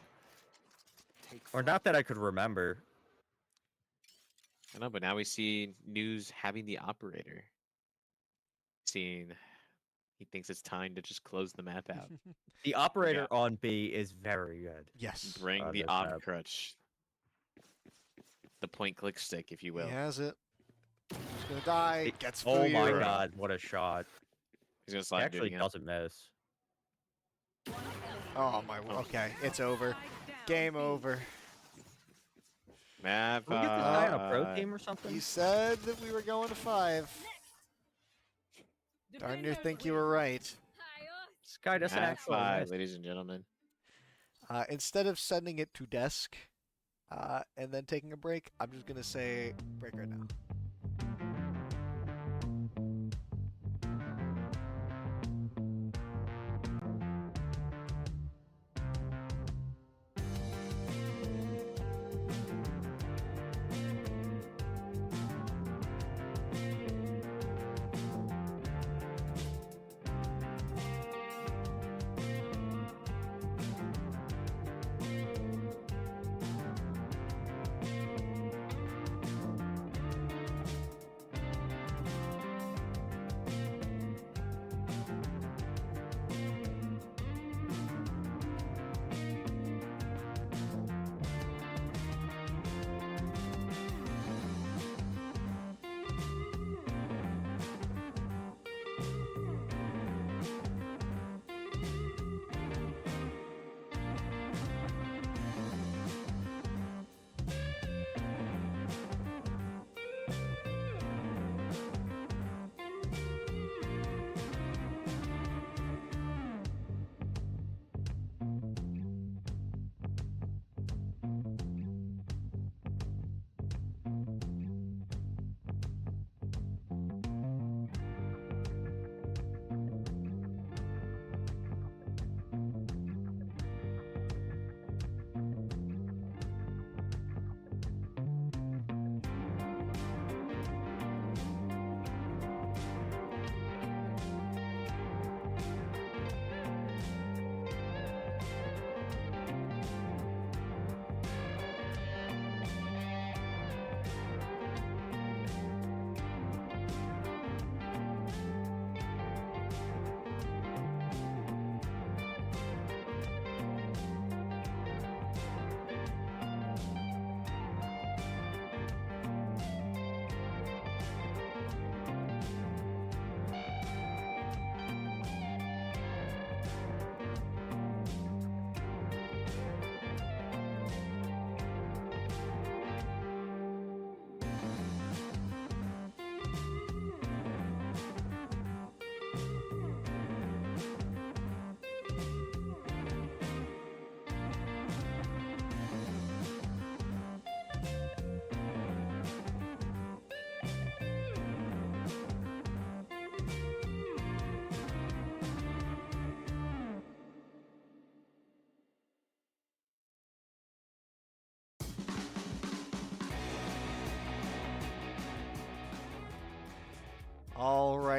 Or not that I could remember. I know, but now we see News having the operator. Seeing he thinks it's time to just close the map out. The operator on B is very good. Yes. Bring the this op map. crutch. The point click stick, if you will. He has it. He's going to die. Gets Oh Fuyu. my god, what a shot. He's gonna He slide actually duty doesn't miss. Oh my, okay, it's over. Game over. Map. Can we get this guy on a pro team or something? He said that we were going to 5. Darn near think you were right. This guy doesn't Map actually 5, miss. ladies and gentlemen. Instead of sending it to desk and then taking a break, I'm just going to say break right now.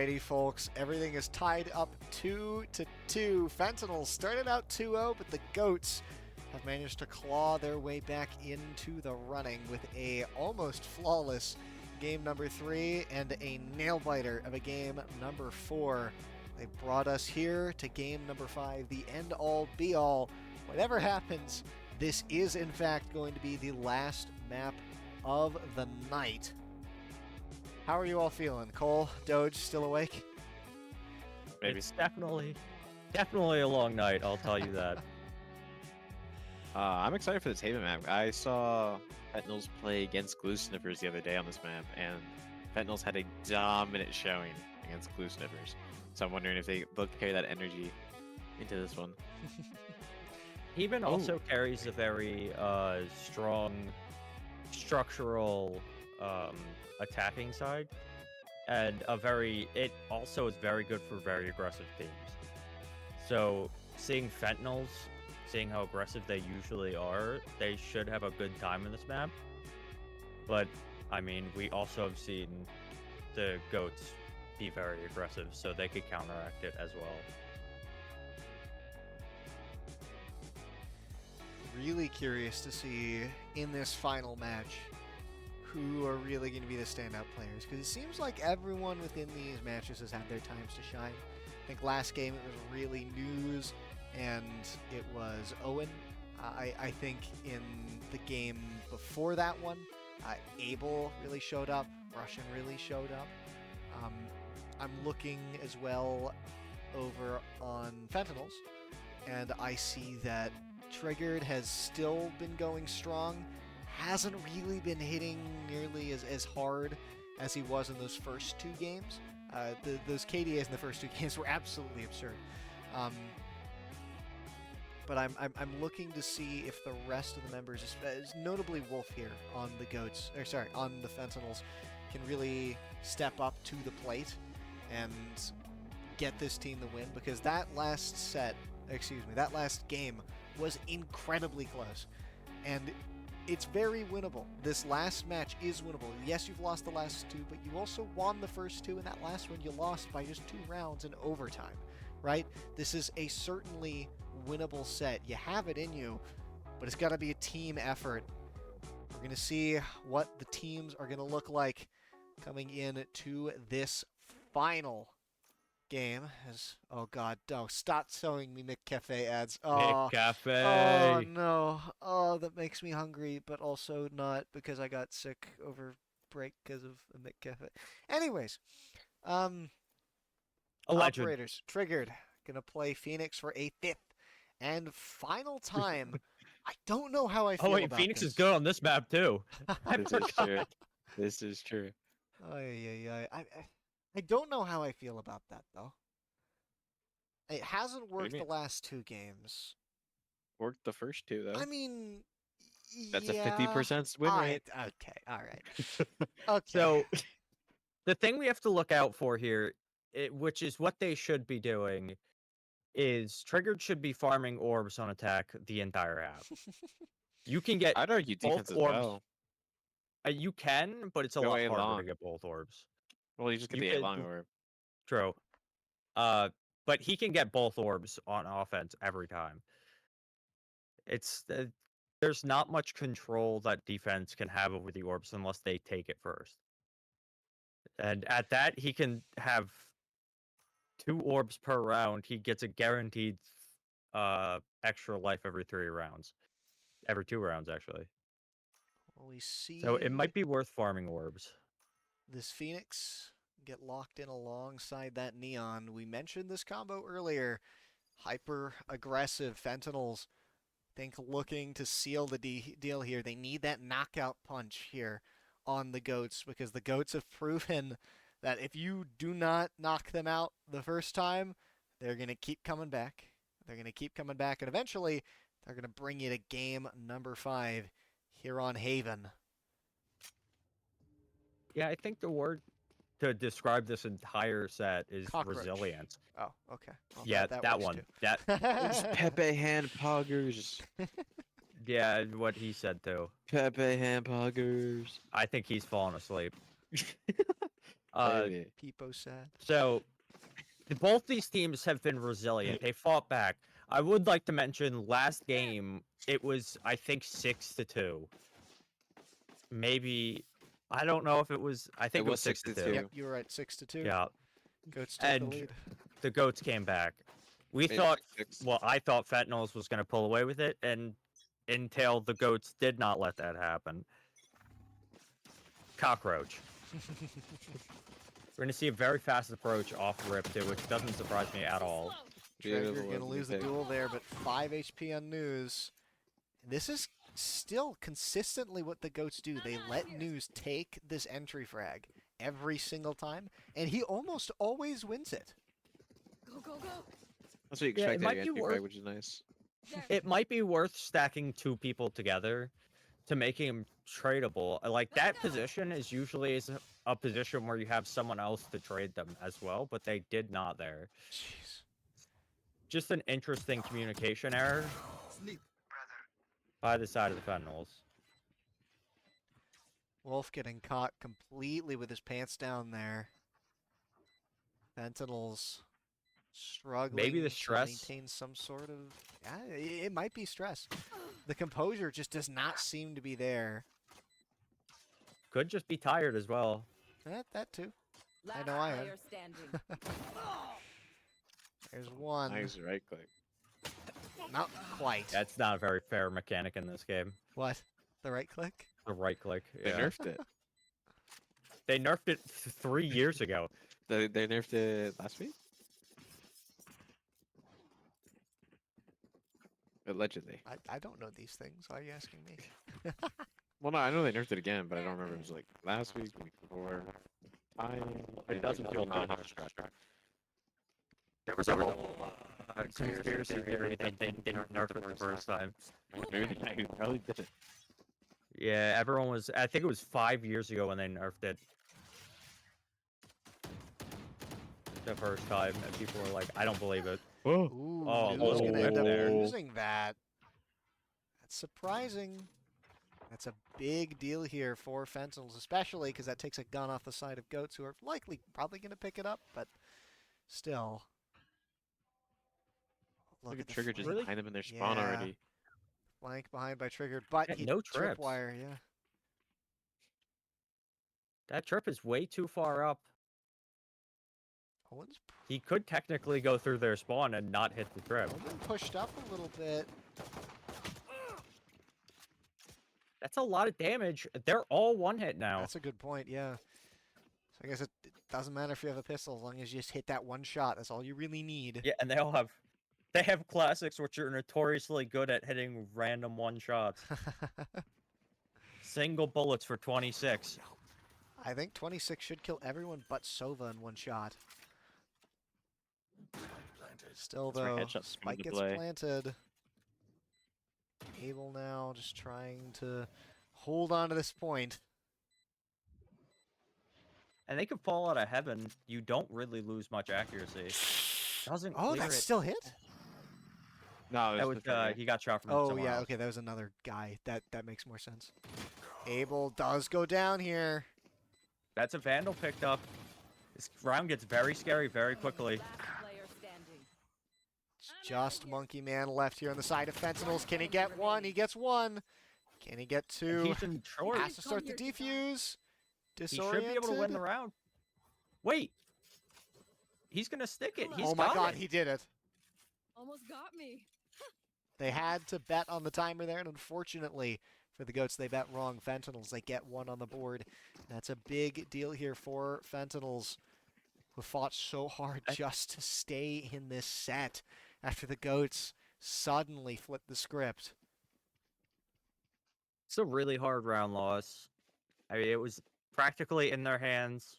Alrighty, folks. Everything is tied up 2-2. Fentinels started out 2-0, but the Goats have managed to claw their way back into the running with a almost flawless game number 3 and a nail-biter of a game number 4. They brought us here to game number 5, the end-all, be-all. Whatever happens, this is in fact going to be the last map of the night. How are you all feeling? Cole, Doge, still awake? Maybe. It's definitely a long night, I'll tell you that. I'm excited for this Haven map. I saw Fentinels play against Glue Sniffers the other day on this map, and Fentinels had a dominant showing against Glue Sniffers. So I'm wondering if they'll carry that energy into this one. Haven also carries a very strong structural attacking side, and it also is very good for very aggressive teams. So seeing Fentinels, seeing how aggressive they usually are, they should have a good time in this map. But I mean, we also have seen the Goats be very aggressive, so they could counteract it as well. Really curious to see in this final match who are really going to be the standout players, because it seems like everyone within these matches has had their times to shine. I think last game it was really News and it was Owen. I think in the game before that one, Abel really showed up, Russian really showed up. I'm looking as well over on Fentinels, and I see that Triggered has still been going strong, hasn't really been hitting nearly as hard as he was in those first 2 games. Those KDAs in the first 2 games were absolutely absurd. But I'm looking to see if the rest of the members, notably Wolf here on the Goats, on the Fentinels, can really step up to the plate and get this team the win, because that last game was incredibly close, and it's very winnable. This last match is winnable. Yes, you've lost the last 2, but you also won the first 2, and that last one you lost by just 2 rounds in overtime, right? This is a certainly winnable set. You have it in you, but it's got to be a team effort. We're going to see what the teams are going to look like coming in to this final game. Oh god, stop showing me McCafe ads. Oh, McCafe. oh no. Oh, that makes me hungry, but also not, because I got sick over break because of a McCafe. Anyways, operators Triggered gonna play Phoenix for a 5th and final time. I don't know how I feel about Phoenix this. is good on this map too. This is true. I don't know how I feel about that, though. It hasn't worked the last 2 games. Worked the first 2, though. I mean, that's yeah. a 50% win rate. Okay, all right. Okay. So, the thing we have to look out for here, which is what they should be doing, is Triggered should be farming orbs on attack the entire half. You can get I'd argue defense as orbs. well. You can, but it's a lot harder to get both orbs. Well, you just get the A-long orb. True. But he can get both orbs on offense every time. It's there's not much control that defense can have over the orbs unless they take it first. And at that, he can have 2 orbs per round. He gets a guaranteed extra life every 3 rounds. Every 2 rounds, actually. Well, we see. So it might be worth farming orbs. This Phoenix get locked in alongside that Neon. We mentioned this combo earlier. Hyper aggressive Fentinels. Think looking to seal the deal here. They need that knockout punch here on the Goats, because the Goats have proven that if you do not knock them out the first time, they're going to keep coming back. They're going to keep coming back, and eventually they're going to bring you to game number 5 here on Haven. Yeah, I think the word to describe this entire set is resilience. Oh, okay. Well, yeah, that one. Too. That Pepe hand poggers. Yeah, what he said too. Pepe hand poggers. I think he's fallen asleep. Baby. Peepo said. So, both these teams have been resilient. They fought back. I would like to mention last game, it was, I think, 6-2. Maybe, I don't know if it was, I think it was 6-2. Yep, you were right. 6-2. Yeah, Goats took the and lead. the Goats came back. We Maybe thought, 6. well, I thought Fentinels was going to pull away with it, and until the Goats did not let that happen. Cockroach. We're going to see a very fast approach off rip, too, which doesn't surprise me at all. Trigger gonna lose the duel there, but 5 HP on News. This is still consistently what the Goats do. They let News take this entry frag every single time, and he almost always wins it. Go, go, go. That's what you Yeah, it expect might out be of worth- which is nice. It might be worth stacking 2 people together to make him tradable. Like, that position is usually a position where you have someone else to trade them as well, but they did not there. Jeez. Just an interesting communication error by the side of the Fentinels. Wolf getting caught completely with his pants down there. Fentinels struggling Maybe the to stress. maintain some sort of... Yeah, it might be stress. The composure just does not seem to be there. Could just be tired as well. That too. Last know I am. player standing. There's one. Nice right click. Not quite. That's not a very fair mechanic in this game. What? The right click? The right click. They Yeah. nerfed it. They nerfed it 3 years ago. They nerfed it last week? Allegedly. I don't know these things. Why are you asking me? Well, no, I know they nerfed it again, but I don't remember if it was like last week, week before. It doesn't feel good. There was a whole conspiracy theory that they didn't nerf it the first time. Maybe they probably did it. Yeah, everyone was. I think it was 5 years ago when they nerfed it. The first time, and people were like, "I don't believe it." Ooh, Oh, Nu's gonna end up there. losing that. That's surprising. That's a big deal here for Fentinels, especially because that takes a gun off the side of Goats, who are likely probably going to pick it up, but still. Look at the Trigger just Really? behind them in their spawn Yeah. already. flank behind by Triggered, but Yeah, he no trips. tripwire, yeah. That trip is way too far up. Owen's He could technically go through their spawn and not hit the trip. Owen pushed up a little bit. That's a lot of damage. They're all one hit now. That's a good point, yeah. So I guess it doesn't matter if you have a pistol, as long as you just hit that one shot. That's all you really need. Yeah, and they have classics which are notoriously good at hitting random one shots. Single bullets for 26. I think 26 should kill everyone but Sova in one shot. Still That's where though, headshots come Spike into gets play. planted. Abel now just trying to hold on to this point. And they could fall out of heaven. You don't really lose much accuracy. Doesn't Oh, clear that's it. still hit? No, That was, he got shot from Oh somewhere yeah, else. okay, that was another guy. That makes more sense. Abel does go down here. That's a Vandal picked up. This round gets very scary very quickly. Last player standing. It's just Monkey Man left here on the side of Fentinels. Can he get one? He gets one. Can he get And two? he's in short. Has to start the defuse. He should be able to win the round. Wait. He's going to stick it. He's Oh my got god, it. he did it. Almost got me. They had to bet on the timer there, and unfortunately for the Goats, they bet wrong. Fentinels, they get one on the board. That's a big deal here for Fentinels, who fought so hard just to stay in this set after the Goats suddenly flipped the script. It's a really hard round loss. I mean, it was practically in their hands,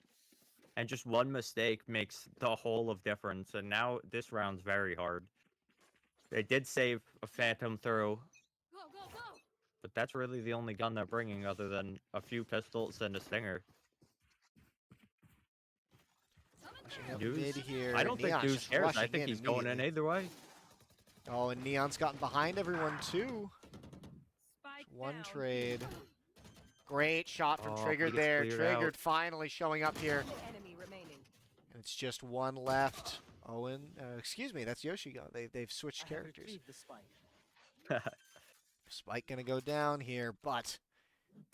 and just one mistake makes the whole of difference. And now this round's very hard. They did save a Phantom through, Go, go, go. but that's really the only gun they're bringing other than a few pistols and a Stinger. Pushing up News? mid here. I don't think Neon's News just cares. I rushing think he's going in immediately. either way. Oh, and Neon's gotten behind everyone too. Spike One down. trade. Great shot from Oh, he Triggered gets there. cleared Triggered out. finally showing up here. Enemy It's just one left. Owen, excuse me, that's Yoshi. They've switched characters. Spike gonna go down here, but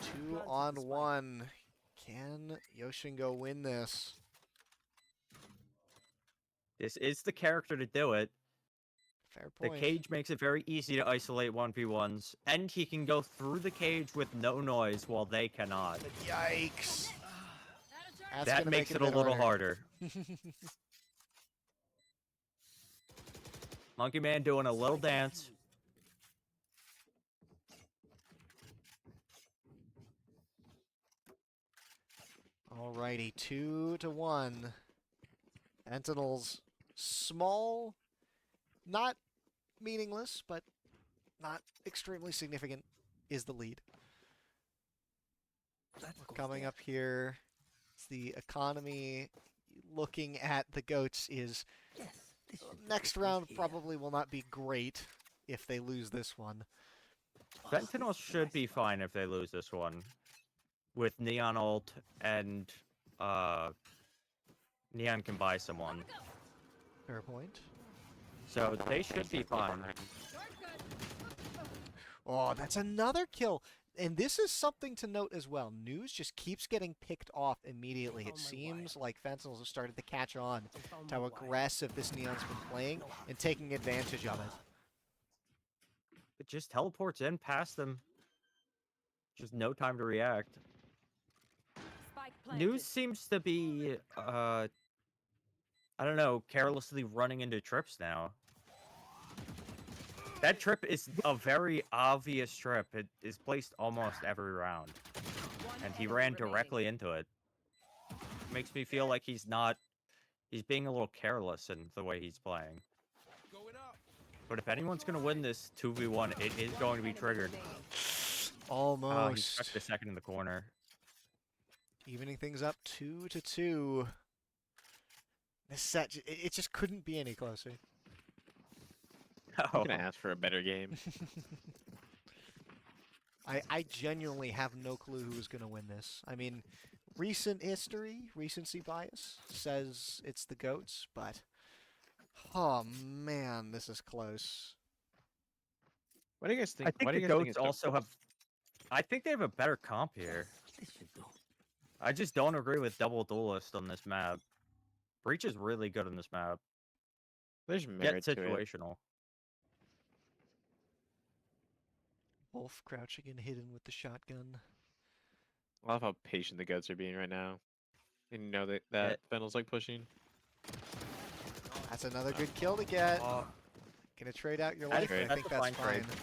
2-on-1. Can Yoshingo win this? This is the character to do it. Fair The point. cage makes it very easy to isolate 1v1s, and he can go through the cage with no noise while they cannot. Yikes. That's That gonna makes make it a bit little harder. Monkey Man doing a little dance. Alrighty, 2-1. Fentinels, small, not meaningless, but not extremely significant, is the lead. Coming up here, it's the economy. Looking at the goats is next round probably will not be great if they lose this one. Fentinels should be fine if they lose this one. With Neon ult and Neon can buy someone. Fair point. So they should be fine. Oh, that's another kill. And this is something to note as well. News just keeps getting picked off immediately. It seems like Fentinels have started to catch on to how aggressive this Neon's been playing and taking advantage of it. It just teleports in past them. Just no time to react. News seems to be, I don't know, carelessly running into trips now. That trip is a very obvious trip. It is placed almost every round. And he ran directly into it. Makes me feel like he's being a little careless in the way he's playing. But if anyone's going to win this 2v1, it is going to be Triggered. Almost. He stuck the second in the corner. Evening things up 2-2. This set, it just couldn't be any closer. I'm gonna ask for a better game. I genuinely have no clue who's going to win this. I mean, recent history, recency bias says it's the GOATs, but oh man, this is close. What do you guys think? I think Why do the you guys think GOATs it's also have... I think they have a better comp here. I just don't agree with Double Duelist on this map. Breach is really good on this map. There's Yet merit to it. situational. Wolf crouching and hidden with the shotgun. I love how patient the goats are being right now. And you know that Fennel's like pushing. That's another good kill to get. Gonna trade out your life, great. I think That's a that's fine trade. fine.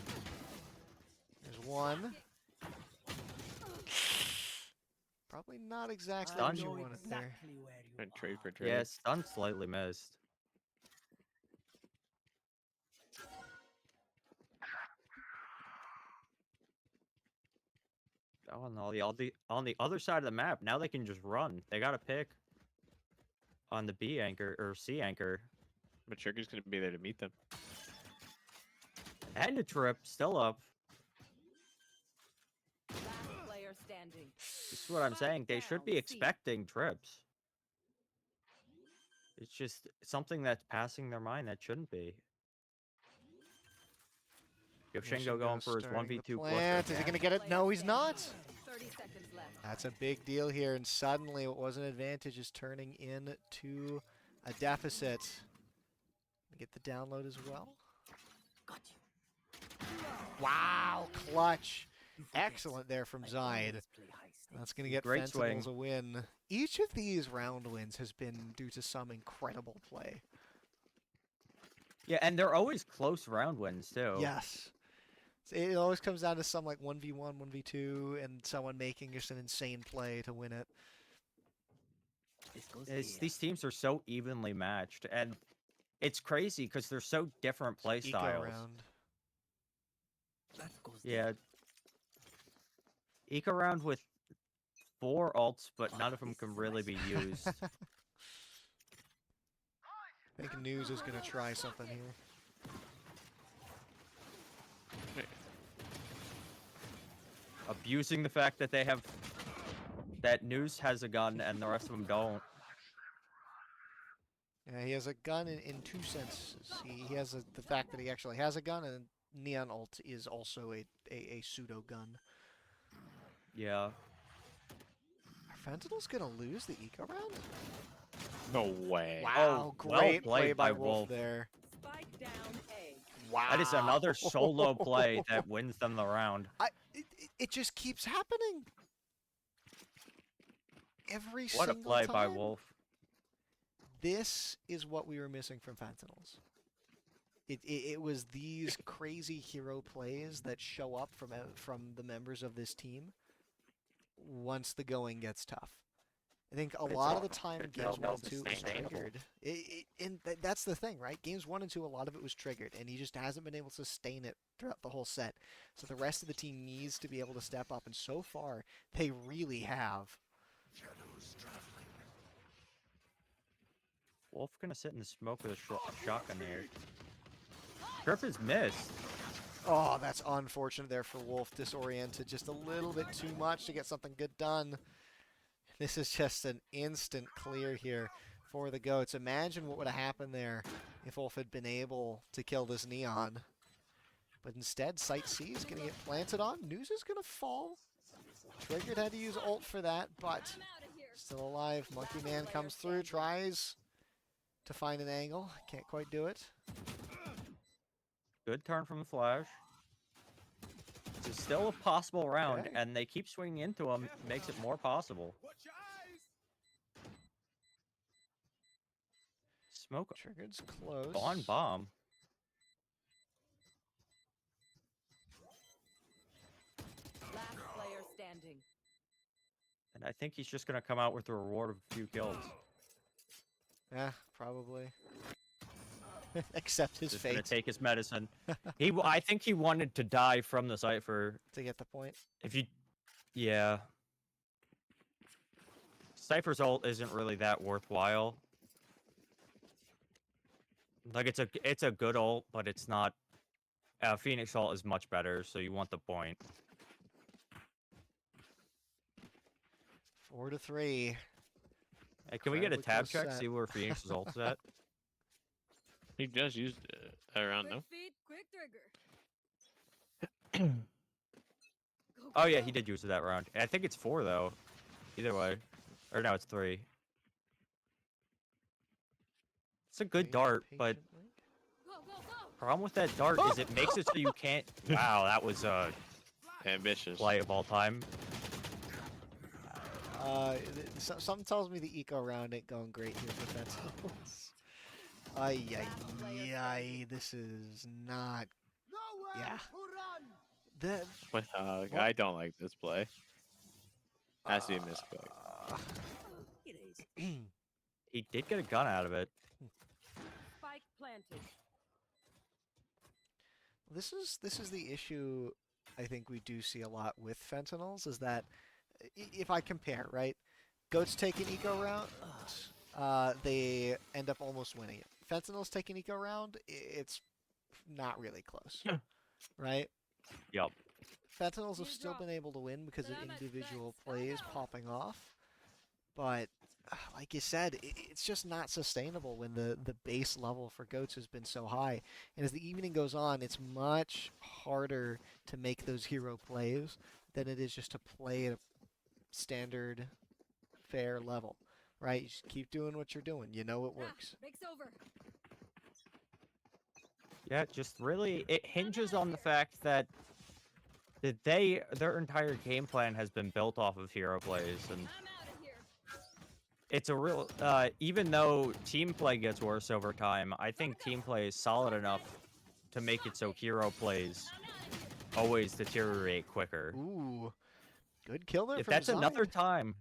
There's one. Probably not exactly Stun. what you wanted there. And trade for trade. Yeah, stun slightly missed. Oh, and on the other side of the map, now they can just run. They got to pick on the B anchor or C anchor. But Trigger's gonna be there to meet them. And a trip, still up. Last player standing. This is what I'm saying. They should be expecting trips. It's just something that's passing their mind that shouldn't be. Yoshingo going for his starting the 1v2 plant. cluster. Is he going to get it? No, he's not. 30 seconds left. That's a big deal here, and suddenly what was an advantage is turning into a deficit. Get the download as well. Wow, clutch. Excellent there from Zide. That's going to get Great Fentinels swing. a win. Each of these round wins has been due to some incredible play. Yeah, and they're always close round wins, too. Yes. It always comes down to some like 1v1, 1v2, and someone making just an insane play to win it. These teams are so evenly matched, and it's crazy because they're so different play Eco styles. round. Yeah. Eco round with 4 ults, but none of them can really be used. I think News is going to try something here. Abusing the fact that they have... That News has a gun and the rest of them don't. Yeah, he has a gun in two senses. He has the fact that he actually has a gun, and Neon Ult is also a pseudo gun. Yeah. Are Fentinels gonna lose the eco round? No way. Wow, Oh, well great play played by by Wolf Wolf. there. Spike down A. Wow. That is another solo play that wins them the round. It just keeps happening. Every What a single play time. by Wolf. This is what we were missing from Fentinels. It was these crazy hero plays that show up from the members of this team once the going gets tough. I think a lot of the time games 1 and 2 was triggered. That's the thing, right? Games 1 and 2, a lot of it was triggered, and he just hasn't been able to sustain it throughout the whole set. So the rest of the team needs to be able to step up, and so far, they really have. Wolf gonna sit in the smoke with a shotgun here. Griff is missed. Oh, that's unfortunate there for Wolf. Disoriented just a little bit too much to get something good done. This is just an instant clear here for the Goats. Imagine what would have happened there if Wolf had been able to kill this Neon. But instead, Site C is going to get planted on. News is going to fall. Triggered had to use ult for that, but still alive. Monkey Man comes through, tries to find an angle. Can't quite do it. Good turn from the flash. It's still a possible round, Okay. and they keep swinging into him. Makes it more possible. Smoke Triggered's close. on bomb. Last player standing. And I think he's just going to come out with the reward of a few kills. Yeah, probably. Accept his Just going fate to take his medicine. I think he wanted to die from the Cypher. to get the point. If you... Yeah. Cypher's ult isn't really that worthwhile. Like, it's a good ult, but it's not... Phoenix ult is much better, so you want the point. 4-3. Hey, can we get a Incredibly tab close check, set. see where Phoenix's ult's at? He just used it around, no? Quick feet, quick trigger. Go, Oh go, yeah, go. he did use it that round. I think it's 4 though. Either way. Or no, it's 3. It's a good Wait dart, but Go, patiently. go, go. problem with that dart is it makes it so you can't... Wow, that was a Ambitious. play of all time. Something tells me the eco round ain't going great here for Fentinels. Ay, ay, ay, this is not... Yeah. The, But, I don't like this play. Has to be a misclick. He did get a gun out of it. Spike planted. this is the issue I think we do see a lot with Fentinels, is that if I compare, right? Goats take an eco round, they end up almost winning it. Fentinels take an eco round, it's not really close, right? Yup. Fentinels have still been able to win because of individual plays popping off, but like you said, it's just not sustainable when the base level for Goats has been so high. And as the evening goes on, it's much harder to make those hero plays than it is just to play at a standard, fair level, right? You just keep doing what you're doing. You know it works. Breaks over. Yeah, just really, it hinges on the fact that their entire game plan has been built off of hero plays, and I'm out of here. it's a real, even though team play gets worse over time, I think team play is solid enough to make it so hero plays always deteriorate quicker. Ooh, good kill there If from that's another Zide. time,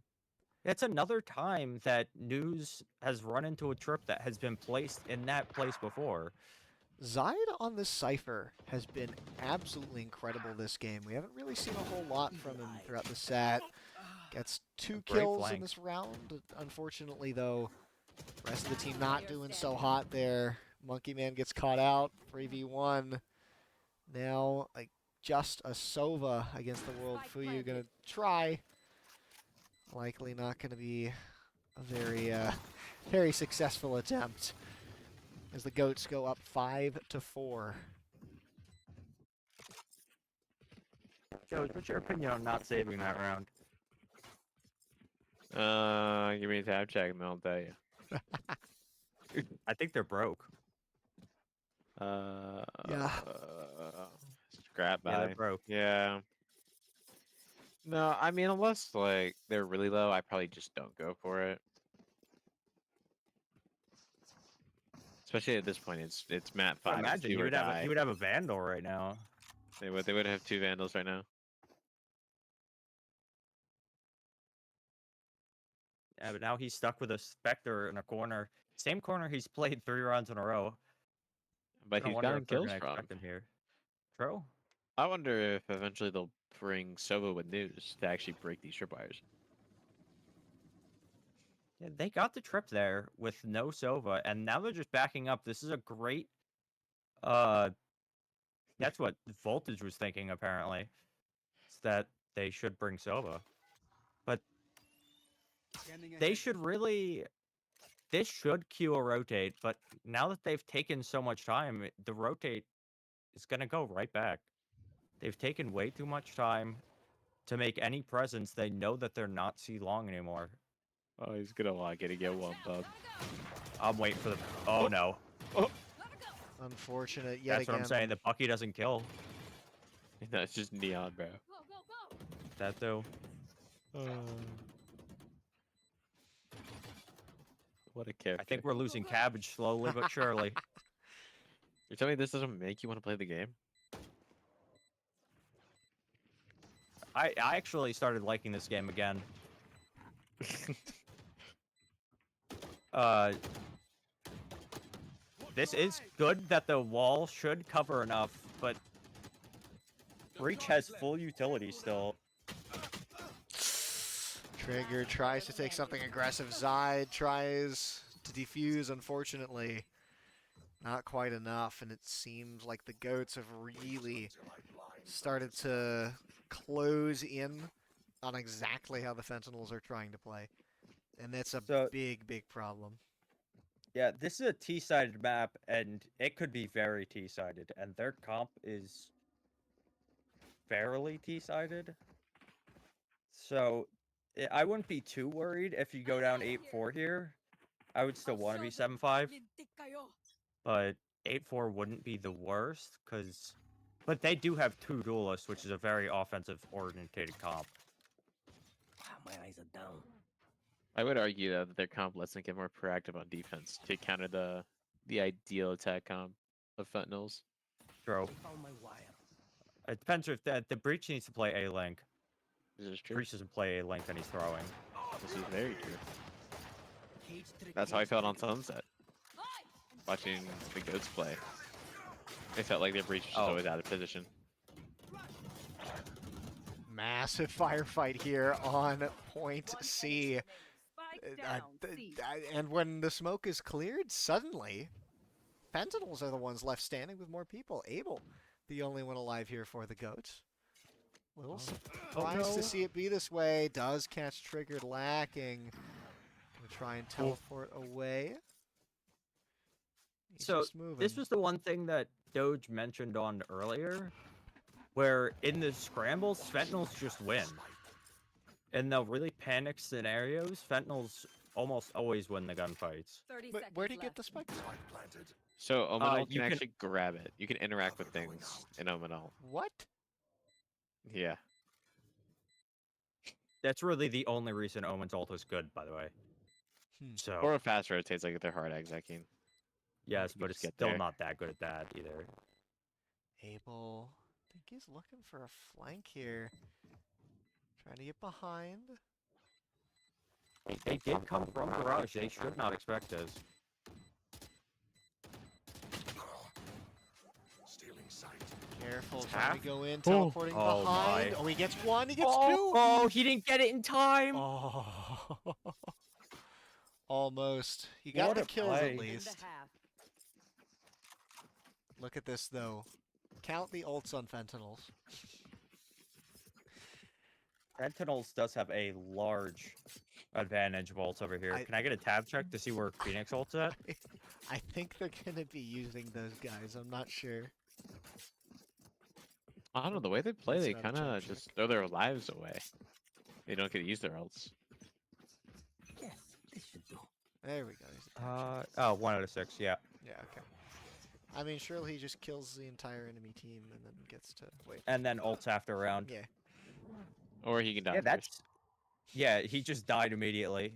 that's another time that News has run into a trip that has been placed in that place before. Zide on this Cypher has been absolutely incredible this game. We haven't really seen a whole lot from him throughout the set. Gets 2 great kills in flank. this round. Unfortunately, though, rest of the team not doing so hot there. Monkey Man gets caught out. 3v1. Now, like, just a Sova against the World Fuyu. Gonna try. Likely not gonna be a very, very successful attempt as the Goats go up 5-4. Joe, what's your opinion on not saving that round? Give me a tab check and I'll tell you. I think they're broke. Yeah. Scrap Yeah, by. they're broke. Yeah. No, I mean, unless like they're really low, I probably just don't go for it. Especially at this point, it's map 5. Imagine do he or would die. he would have a Vandal right now. They would have 2 Vandals right now. Yeah, but now he's stuck with a Spectre in a corner. Same corner he's played 3 rounds in a row. But I he's wonder gotten if they're kills gonna from. expect him here. True. I wonder if eventually they'll bring Sova with news to actually break these tripwires. Yeah, they got the trip there with no Sova, and now they're just backing up. This is a great. That's what Voltage was thinking apparently. It's that they should bring Sova, but they should really. This should queue a rotate, but now that they've taken so much time, the rotate is gonna go right back. They've taken way too much time to make any presence. They know that they're not C long anymore. Oh, he's gonna get one up. I'm waiting for the. Oh no. Unfortunate yet That's again. what I'm saying. The Bucky doesn't kill. That's just neon, bro. That though. What a character. I think we're losing Cabbage slowly but surely. You're telling me this doesn't make you want to play the game? I actually started liking this game again. This is good that the wall should cover enough, but Breach has full utility still. Trigger tries to take something aggressive. Zide tries to defuse, unfortunately. Not quite enough, and it seems like the Goats have really started to close in on exactly how the Fentinels are trying to play. And that's a big, big problem. Yeah, this is a T-sided map, and it could be very T-sided, and their comp is fairly T-sided. So, I wouldn't be too worried if you go down 8-4 here. I would still want to be 7-5, but 8-4 wouldn't be the worst, because... But they do have 2 duelists, which is a very offensive-oriented comp. My eyes are down. I would argue though, that their comp lets them get more proactive on defense to counter the ideal attack comp of Fentinels. True. Found my wire. It depends if the Breach needs to play A-Link. This is true. Breach doesn't play A-Link, and he's throwing. This is very true. That's how I felt on Sunset. Watching the Goats play. It felt like their Breach was always out of position. Massive firefight here on point C. And when the smoke is cleared, suddenly, Fentinels are the ones left standing with more people. Abel, the only one alive here for the Goats. Little surprised to see it be this way. Does catch triggered lacking. Gonna try and teleport away. He's So, just moving. this was the one thing that Doge mentioned on earlier, where in the scrambles, Fentinels just win. In the really panicked scenarios, Fentinels almost always win the gunfights. But where do you get the spike? So Omenal you can can- actually grab it. You can interact with things in Omenal. What? Yeah. That's really the only reason Omen's ult is good, by the way. So, Or a fast rotates like they're hard execing. yes, you but just it's get still there. not that good at that either. Abel, I think he's looking for a flank here. Trying to get behind. They did come from Garage. They should not expect this. Careful, It's trying half? to go in, teleporting Oh behind. my. Oh, he gets one, he gets Oh, two! oh, he didn't get it in time! Oh. Almost. He got What the a kills play. at least. Look at this, though. Count the ults on Fentinels. Sentinels does have a large advantage of ults over here. Can I get a tab check to see where Phoenix ult's at? I think they're gonna be using those guys. I'm not sure. I don't know, the way they play, That's they not a kind tab of check. just throw their lives away. They don't get to use their ults. There we go. There's the tab check. Oh, 1 out of 6, yeah. Yeah, okay. I mean, surely he just kills the entire enemy team and then gets to wait. And then ults after round. Yeah. Or he can die Yeah, first. that's... Yeah, he just died immediately.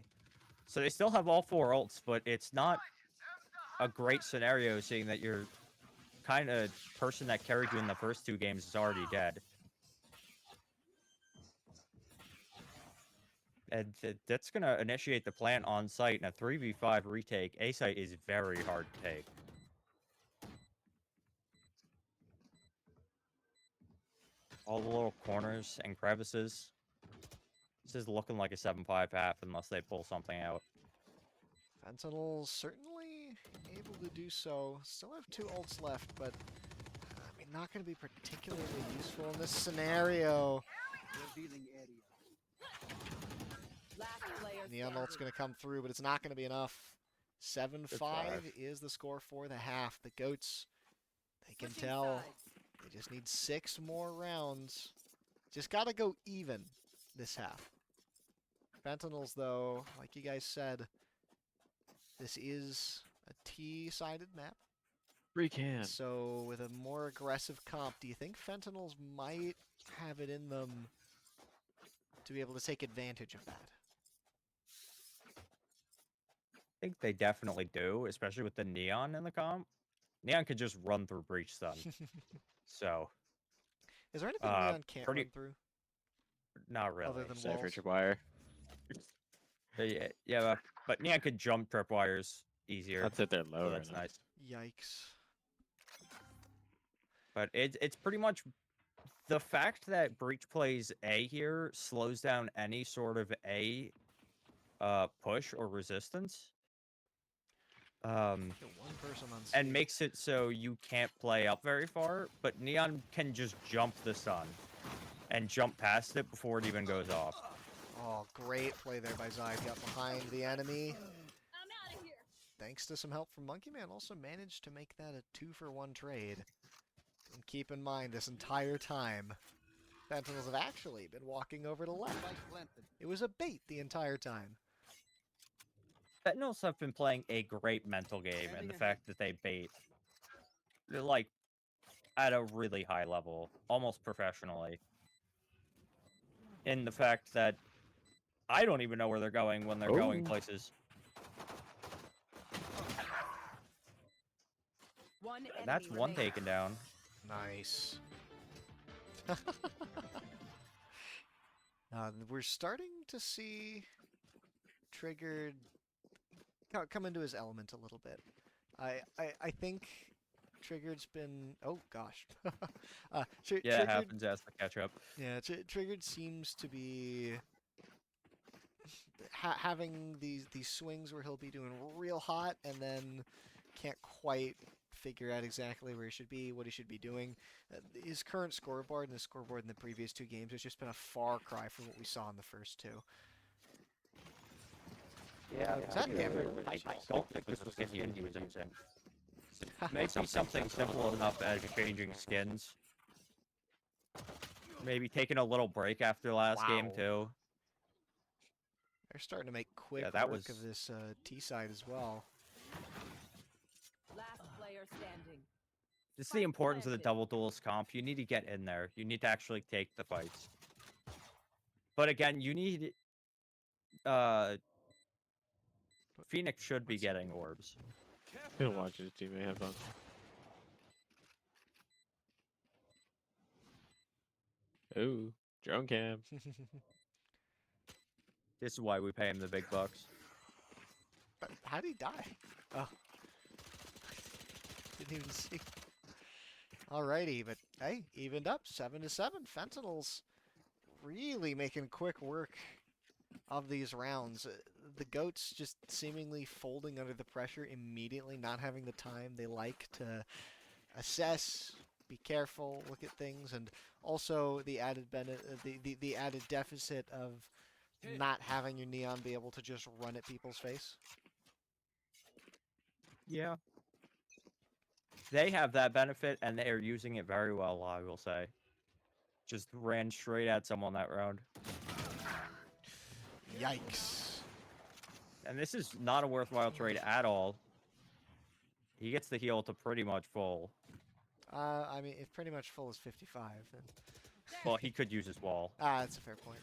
So they still have all 4 ults, but it's not a great scenario seeing that your kind of person that carried you in the first 2 games is already dead. And that's going to initiate the plant on site in a 3v5 retake. A site is very hard to take. All the little corners and crevices. This is looking like a 7-5 half unless they pull something out. Fentinels certainly able to do so. Still have 2 ults left, but I mean, not going to be particularly useful in this scenario. Revealing area. Last player Neon ult's standing. going to come through, but it's not going to be enough. 7-5 drive. is the score for the half. The Goats, they can Switching tell sides. they just need 6 more rounds. Just got to go even this half. Fentinels, though, like you guys said, this is a T-sided map. Free can. So with a more aggressive comp, do you think Fentinels might have it in them to be able to take advantage of that? I think they definitely do, especially with the Neon in the comp. Neon could just run through Breach Stun. So, Is there anything Neon can't pretty- run through? not really. Other than Except for walls? Tripwire. Yeah, but Neon could jump tripwires easier. That's it, they're So lower. that's enough. nice. Yikes. But it's pretty much the fact that Breach plays A here slows down any sort of A push or resistance. Get one person on And stage. makes it so you can't play up very far, but Neon can just jump the sun and jump past it before it even goes off. Oh, great play there by Zyde. Got behind the enemy. I'm out of here. Thanks to some help from Monkey Man, also managed to make that a 2-for-1 trade. And keep in mind, this entire time, Fentinels have actually been walking over to left. Spike planted. It was a bait the entire time. Fentinels have been playing a great mental game, and the fact that they bait, like, at a really high level, almost professionally. In the fact that I don't even know where they're going when they're going places. One enemy That's one remaining. taken down. Nice. We're starting to see Triggered come into his element a little bit. I think Triggered's been... Oh, gosh. Yeah, Triggered, it happens as the catch up. Yeah, Triggered seems to be having these swings where he'll be doing real hot and then can't quite figure out exactly where he should be, what he should be doing. His current scoreboard and the scoreboard in the previous 2 games has just been a far cry from what we saw in the first 2. Yeah, Is that him? I don't think this was Gideon he was using. Maybe something simple enough as changing skins. Maybe taking a little break after last game Wow. too. They're starting to make quick that work was- of this T side as well. Last player standing. This is the importance of the double duelist comp. You need to get in there. You need to actually take the fights. But again, you need Phoenix should be getting orbs. He'll watch his teammate have fun. Ooh, drone cam. This is why we pay him the big bucks. But how did he die? Oh. Didn't even see. Alrighty, but hey, evened up 7-7. Fentinels really making quick work of these rounds. The Goats just seemingly folding under the pressure immediately, not having the time they like to assess be careful, look at things, and also the added the added deficit of not having your Neon be able to just run at people's face. Yeah. They have that benefit, and they are using it very well, I will say. Just ran straight at someone that round. Yikes. And this is not a worthwhile trade at all. He gets the heal to pretty much full. I mean, if pretty much full is 55, then... Well, he could use his wall. That's a fair point.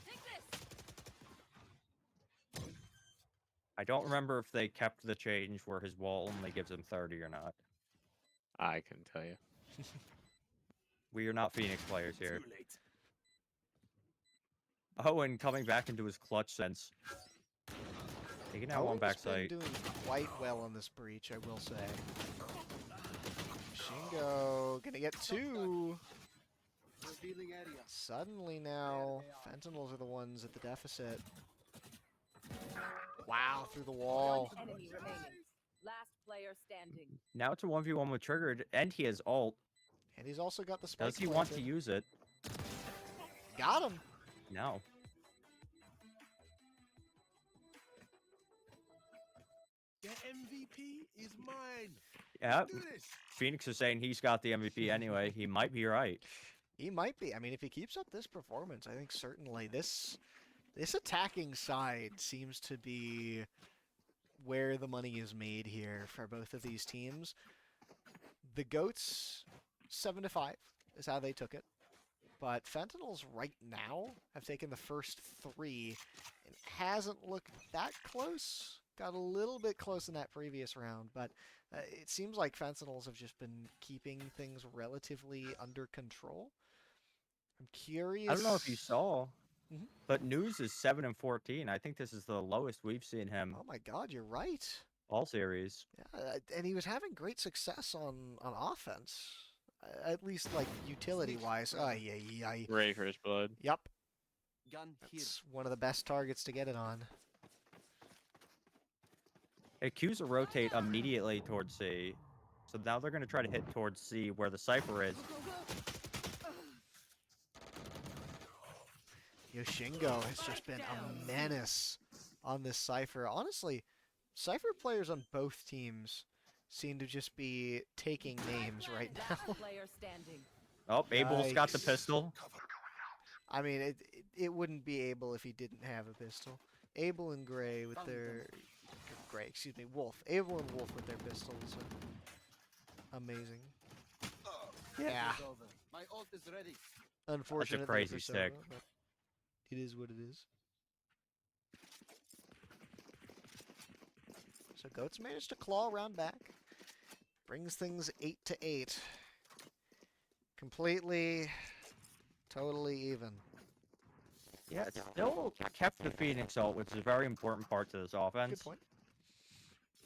I don't remember if they kept the change where his wall only gives him 30 or not. I couldn't tell you. We are not Phoenix players here. Too late. Oh, and coming back into his clutch sense. Taking out one Owen's backside. been doing quite well on this breach, I will say. Shingo gonna get 2. Revealing area. Suddenly now, Fentinels are the ones at the deficit. Wow, through the wall. One enemy remaining. Last player standing. Now it's a 1v1 with Triggered, and he has ult. And he's also got the spike. Does he want to planted. use it? Got him. No. The MVP is mine. Yeah, Do this. Phoenix is saying he's got the MVP anyway. He might be right. He might be. I mean, if he keeps up this performance, I think certainly this attacking side seems to be where the money is made here for both of these teams. The Goats 7-5 is how they took it. But Fentinels right now have taken the first 3 and hasn't looked that close. Got a little bit close in that previous round, but it seems like Fentinels have just been keeping things relatively under control. I'm curious. I don't know if you saw, Mhm. but News is 7-14. I think this is the lowest we've seen him Oh my God, you're right. all series. Yeah, and he was having great success on offense, at least like utility-wise. Yeah. Ready for his blood. Yep, Gun here. that's one of the best targets to get it on. Accuser rotate immediately towards C. So now they're going to try to hit towards C where the Cypher is. Yoshingo has just been a menace on this Cypher. Honestly, Cypher players on both teams seem to just be taking names right now. Last player standing. Oh, Abel's got the Yikes. pistol. I mean, it wouldn't be Abel if he didn't have a pistol. Abel and Gray with their... Gray, excuse me, Wolf. Abel and Wolf with their pistols are amazing. Yeah, It's over. My ult is ready. unfortunate. crazy for stick. Sova, but it is what it is. So Goats managed to claw around back. Brings things 8-8. Completely, totally even. Yeah, it's still kept the Phoenix ult, which is a very important part to this offense. Good point.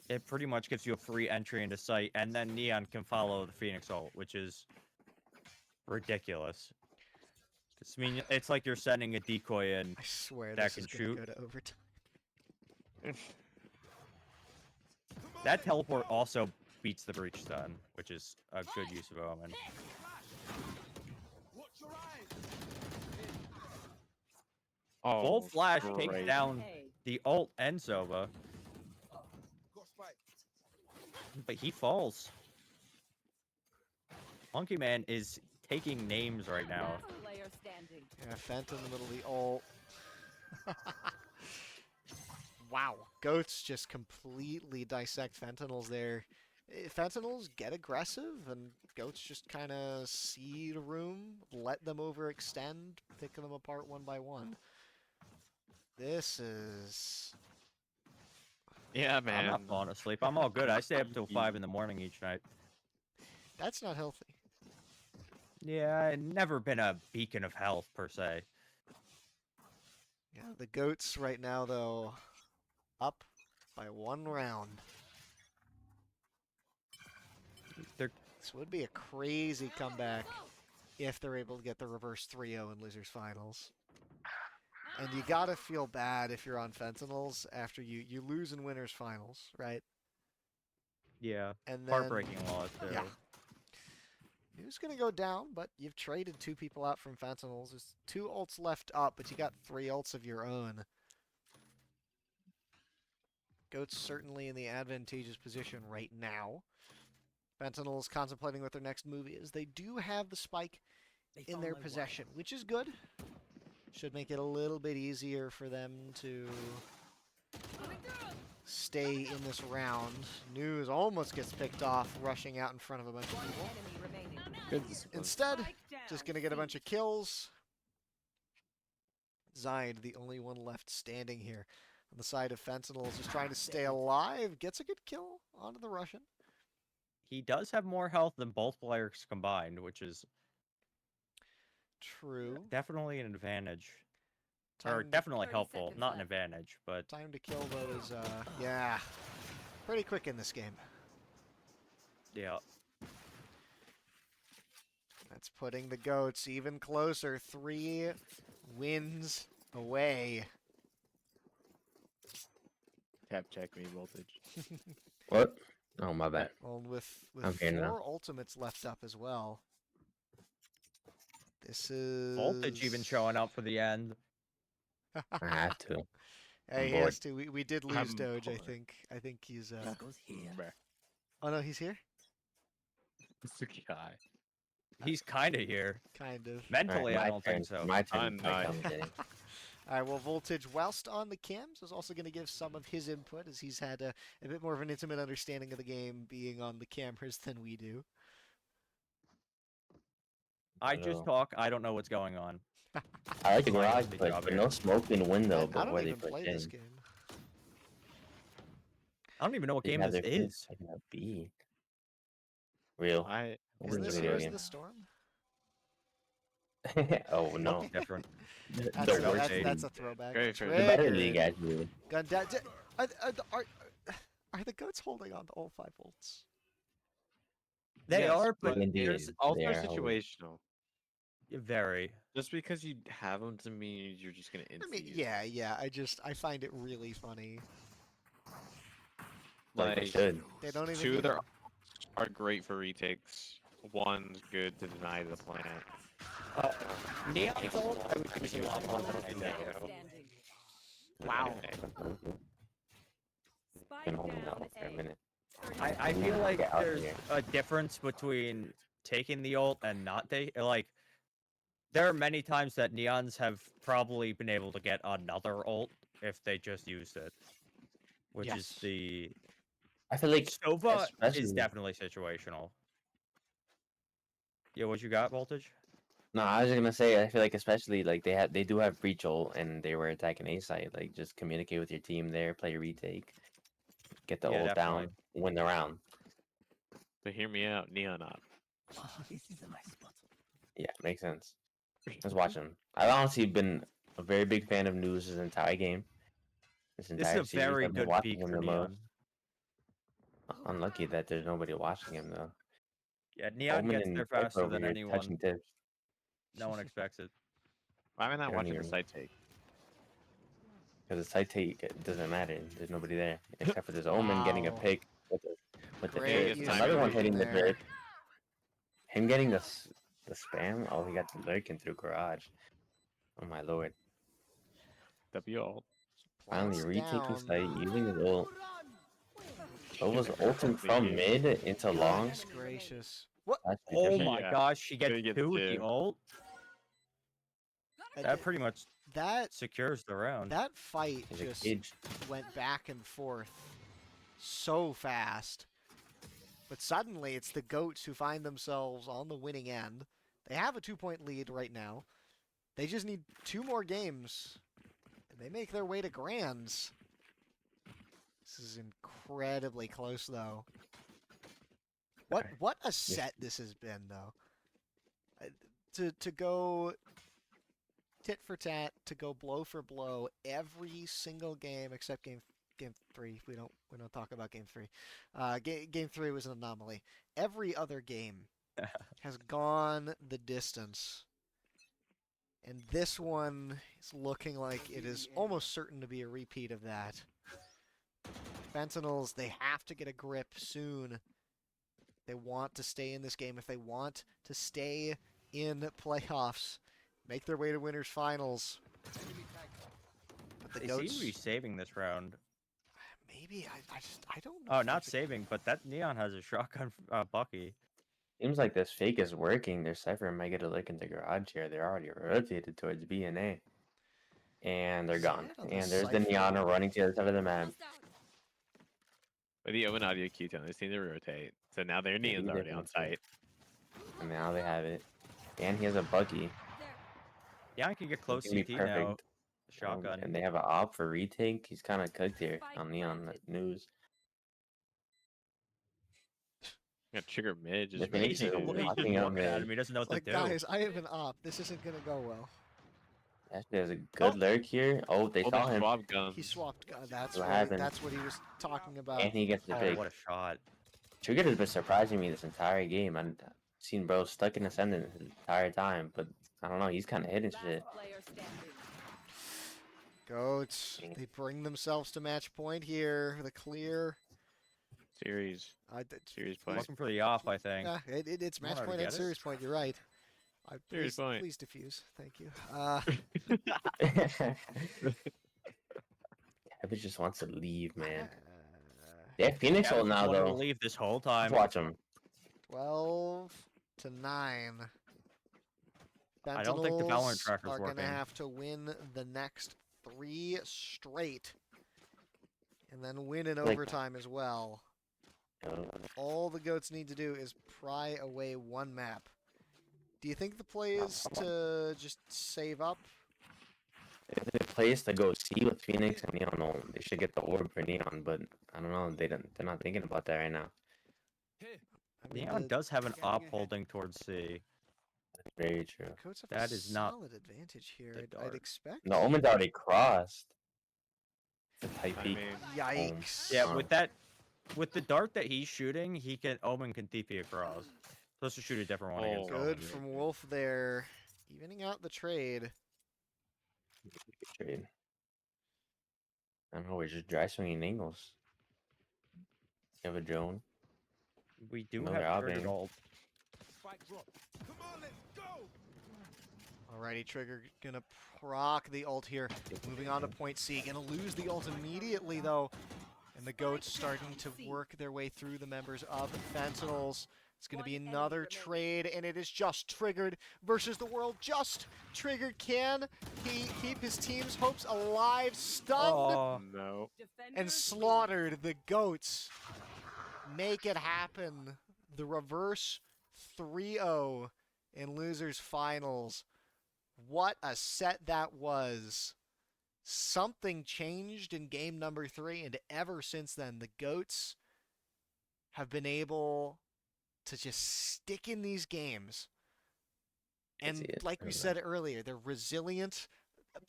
It pretty much gives you a free entry into sight, and then Neon can follow the Phoenix ult, which is ridiculous. I mean, it's like you're sending a decoy in. I swear That this is can gonna shoot. go to overtime. That teleport also beats the breach stun, which is a good use of Omen. Watch your eyes. Oh, Full flash takes great. down Hey. the ult and Sova, Got spike. but he falls. Monkey Man is taking names right now. Last player standing. Yeah, Fent in the middle of the ult. Wow. Goats just completely dissect Fentinels there. Fentinels get aggressive, and Goats just kind of see the room, let them overextend, picking them apart one by one. This is... Yeah, I'm man. not falling asleep. I'm all good. I stay up until 5 in the morning each night. That's not healthy. Yeah, I've never been a beacon of health, per se. Yeah, the Goats right now, though, up by 1 round. They're This would be a crazy comeback if they're able to get the reverse 3-0 in Losers Finals. And you gotta feel bad if you're on Fentinels after you lose in Winners Finals, right? yeah, And then, heartbreaking loss, too. yeah. News gonna go down, but you've traded 2 people out from Fentinels. There's 2 ults left up, but you got 3 ults of your own. Goat's certainly in the advantageous position right now. Fentinels contemplating what their next move is. They do have the spike in their possession, which is good. Should make it a little bit easier for them to stay in this round. News almost gets picked off, rushing out in front of a bunch of people. Good discipline. Instead, just gonna get a bunch of kills. Zide, the only one left standing here on the side of Fentinels, just trying to stay alive. Gets a good kill onto the Russian. He does have more health than both players combined, which is True. definitely an advantage. Time Or to- definitely 30 helpful, seconds not an left. advantage, but Time to kill though is, yeah, pretty quick in this game. yeah. That's putting the Goats even closer. 3 wins away. Tap check me voltage. What? Oh, my bad. Well, with I'm here now. 4 ultimates left up as well. This is Voltage even showing up for the end. I have to. Hey, I'm he bored. has to. We did lose I'm Doge. bored. I think he's. Goes here. Bruh. Oh no, he's here. It's the guy. He's kind of here. Kind of. Mentally, Alright, I my don't turn. think so. My turn. I'm not I'm here. kidding. All right. Well, Voltage, whilst on the cams, is also going to give some of his input, as he's had a bit more of an intimate understanding of the game, being on the cameras than we do. I just talk. I don't know what's going on. I like the Fine, garage, good but, job but here. no smoke in the window I before don't they even push play in. this game. I don't even know what They game have this their food is. taken up B. Real. I What Isn't is this video Here's game? the Storm? Oh no. Looks different. That's, The a, worst that's, league. that's a throwback. Very fair. The better Triggered. league actually. Gun down. Are the Goats holding on to all 5 volts? They Yes, are, but but Indeed. there's also They are holding. situational. very. Just because you have them to mean you're just gonna I infuse. mean, yeah. I find it really funny. Like they Like should. They don't even. 2 need of their them. are great for retakes. 1's good to deny the plant. Neon's ult, I would use a lot more than I Standing. do. Wow. Spike Been holding out down for a A. minute. I feel like Get out of there's here. a difference between taking the ult and not take. Like, there are many times that Neons have probably been able to get another ult if they just used it, which is Yes. the I feel like Sova is especially- definitely situational. Yeah, what you got, Voltage? No, I was just gonna say I feel like especially like they do have breach ult and they were attacking A site. Like just communicate with your team there, play a retake, get the Yeah, ult definitely. down, win the round. But hear me out, Neon up. This is a nice spot. Yeah, makes sense. Let's watch him. I've honestly been a very big fan of News his entire game. This entire is a series, very I've been good watching peak him for the Neon. most. Unlucky that there's nobody watching him though. Yeah, Neon Omen gets and there Piper faster over than here anyone. touching tips. No one expects it. Why am I not Don't watching hear the me. side take? Because the site take it doesn't matter. There's nobody there except for this Omen getting a Wow. pick with the Great fist. use Another of one reading hitting the there. dirt. Him getting the spam. Oh, he got the lurking through garage. Oh my lord! W ult. Finally Plants retaking down. site using his ult. So was Yeah, ulting from yeah. mid into long. Goodness gracious. What? That's Oh different. my Yeah. gosh, she gets Gonna get 2 with the two. ult? That pretty much That secures the round. that fight He's a just kid. went back and forth so fast. But suddenly it's the Goats who find themselves on the winning end. They have a 2-point lead right now. They just need 2 more games. And they make their way to Grands. This is incredibly close though. What a set this has been though. To go tit for tat, to go blow for blow every single game except game 3. We don't talk about game 3. Game 3 was an anomaly. Every other game has gone the distance. And this one is looking like it is almost certain to be a repeat of that. Fentinels, they have to get a grip soon They want to stay in this game. If they want to stay in playoffs, make their way to winners finals. But the They Goats, seem to be saving this round. maybe I don't know. Oh, if not that's a- saving, but that Neon has a shotgun Bucky. Seems like this fake is working. Their Cypher might get a look into garage here. They're already rotated towards B and A. And they're gone. Zed on the And there's the Cypher. Neon running to the other side of the map. With the Omen audio Q tone, they seem to rotate. So now their Neon's they already on rotate. site. And now they have it. And he has a Bucky. Neon can get close It's gonna be CT now. perfect. Shotgun. And they have an op for retake. He's kind of cooked here on Neon News. Got trigger mid. The Just Phoenix is rotated. He's locking just up looking at mid. him. He doesn't know what Like, to do. guys, I have an op. This isn't gonna go well. Actually, there's a good lurk here. Oh, they Oh, saw they him. swap guns. He swapped. That's What right. happened? That's what he was talking about. And he gets the Oh, pick. what a shot. Trigger has been surprising me this entire game. I've seen bro stuck in Ascendant the entire time, but I don't know. He's kind of hitting shit. Last player standing. Goats. They bring themselves to match point here. The clear. Series. Series play. Looking for the off, I think. Yeah, it's You wanna match point get and it? series point. You're right. Series point. Please diffuse. Thank you. Cabbage just wants to leave, man. uh, They have Phoenix Yeah, ult now, wanted to though. leave this whole Let's time. watch him. 12-9. I don't think the Valorant Fentinels tracker's are gonna working. have to win the next 3 straight, and then win in Like- overtime as well. All the Goats need to do is pry away one map. Do you think the play is to just save up? If the play is to go C with Phoenix and Neon, no, they should get the orb for Neon, but I don't know. They're not thinking about that right now. I mean, Neon the does have an Getting op ahead. holding towards C. That's very true. Goats have That a is not solid advantage here. the I'd dart. expect. The Omen's already crossed. The type I peek. mean, Yikes. Yeah, Um, with the dart that he's shooting, Omen can TP across. Supposed to shoot a different one against Oh. Omen. Good from Wolf there, evening out the trade. Trade. I don't know. We're just dry swinging angles. You have a drone. We do No, they're have triggered opping. ult. Spike drop. Come on, let's go. Alrighty, Trigger gonna proc the ult here. Moving on to point C. Gonna lose the ult immediately though. And the Goats starting to work their way through the members of Fentinels. It's gonna be One enemy another remaining. trade, and it is just Triggered versus the world. Just Triggered. Can he keep his team's hopes alive? Stunned Oh, no. and Defenders slaughtered. The Goats make it happen. The reverse 3-0 in losers finals. What a set that was. Something changed in game number 3, and ever since then, the Goats have been able to just stick in these games. And see it. like we said earlier, they're resilient.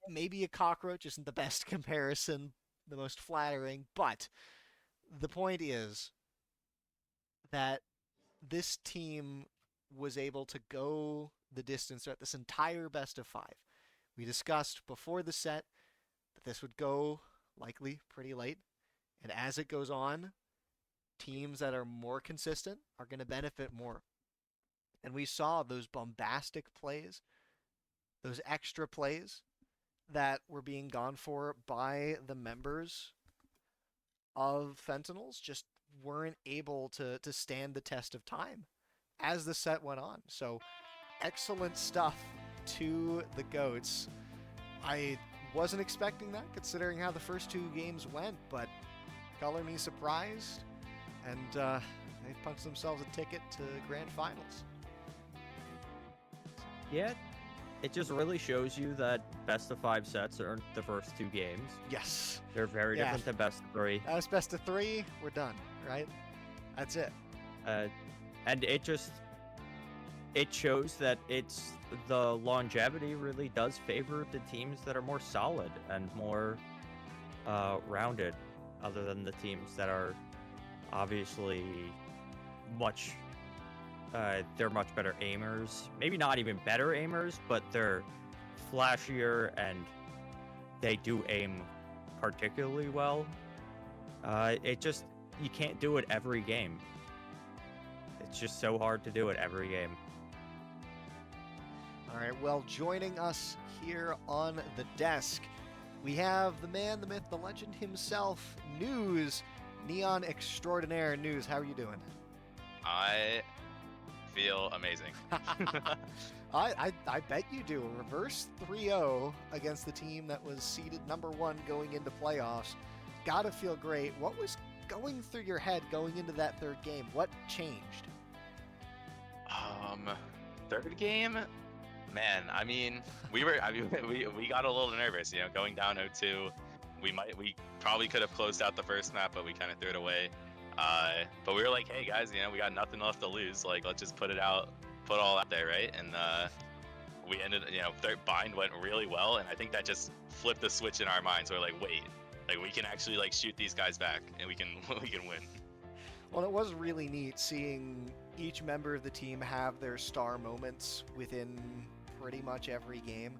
Maybe a cockroach isn't the best comparison, the most flattering, but the point is that this team was able to go the distance throughout this entire best of 5. We discussed before the set that this would go likely pretty late, and as it goes on, teams that are more consistent are going to benefit more. And we saw those bombastic plays, those extra plays that were being gone for by the members of Fentinels just weren't able to stand the test of time as the set went on. So excellent stuff to the Goats. I wasn't expecting that considering how the first 2 games went, but color me surprised, and they punched themselves a ticket to grand finals. yeah. It just really shows you that best of 5 sets aren't the first 2 games. Yes. They're very Yeah. different than best of 3. That was best of 3. We're done, right? That's it. And it shows that the longevity really does favor the teams that are more solid and more rounded, other than the teams that are obviously they're much better aimers. Maybe not even better aimers, but they're flashier and they do aim particularly well. You can't do it every game. it's just so hard to do it every game. All right, well, joining us here on the desk, we have the man, the myth, the legend himself, News, Neon Extraordinaire. News, how are you doing? I feel amazing. I bet you do. A reverse 3-0 against the team that was seeded #1 going into playoffs. Gotta feel great. What was going through your head going into that third game? What changed? Third game, man. I mean, we got a little nervous, you know, going down 0-2. We probably could have closed out the first map, but we kind of threw it away. But we were like, hey guys, you know, we got nothing left to lose. Like, let's just put it all out there, right? And we ended, you know, third bind went really well, and I think that just flipped the switch in our minds. We're like, wait, like we can actually like shoot these guys back, and we can win. Well, it was really neat seeing each member of the team have their star moments within pretty much every game.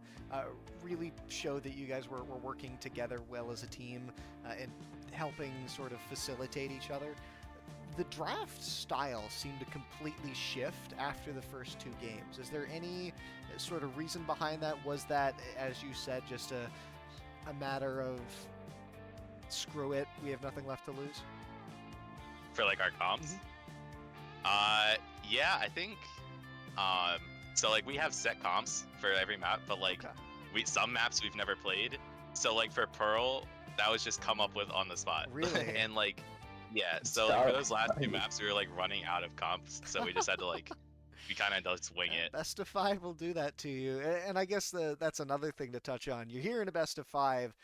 Really showed that you guys were working together well as a team and helping sort of facilitate each other. The draft style seemed to completely shift after the first 2 games. Is there any sort of reason behind that? Was that, as you said, just a matter of screw it, we have nothing left to lose? For like our comps? Yeah, I think so like we have set comps for every map, but like some maps we've never played. So like for Pearl, that was just come up with on the spot. Really? And like yeah, so like, for those last 2 maps we were like running out of comps, so we just had to like we kind of just wing it. Best of 5 will do that to you. And I guess that's another thing to touch on. You're here in a best of 5.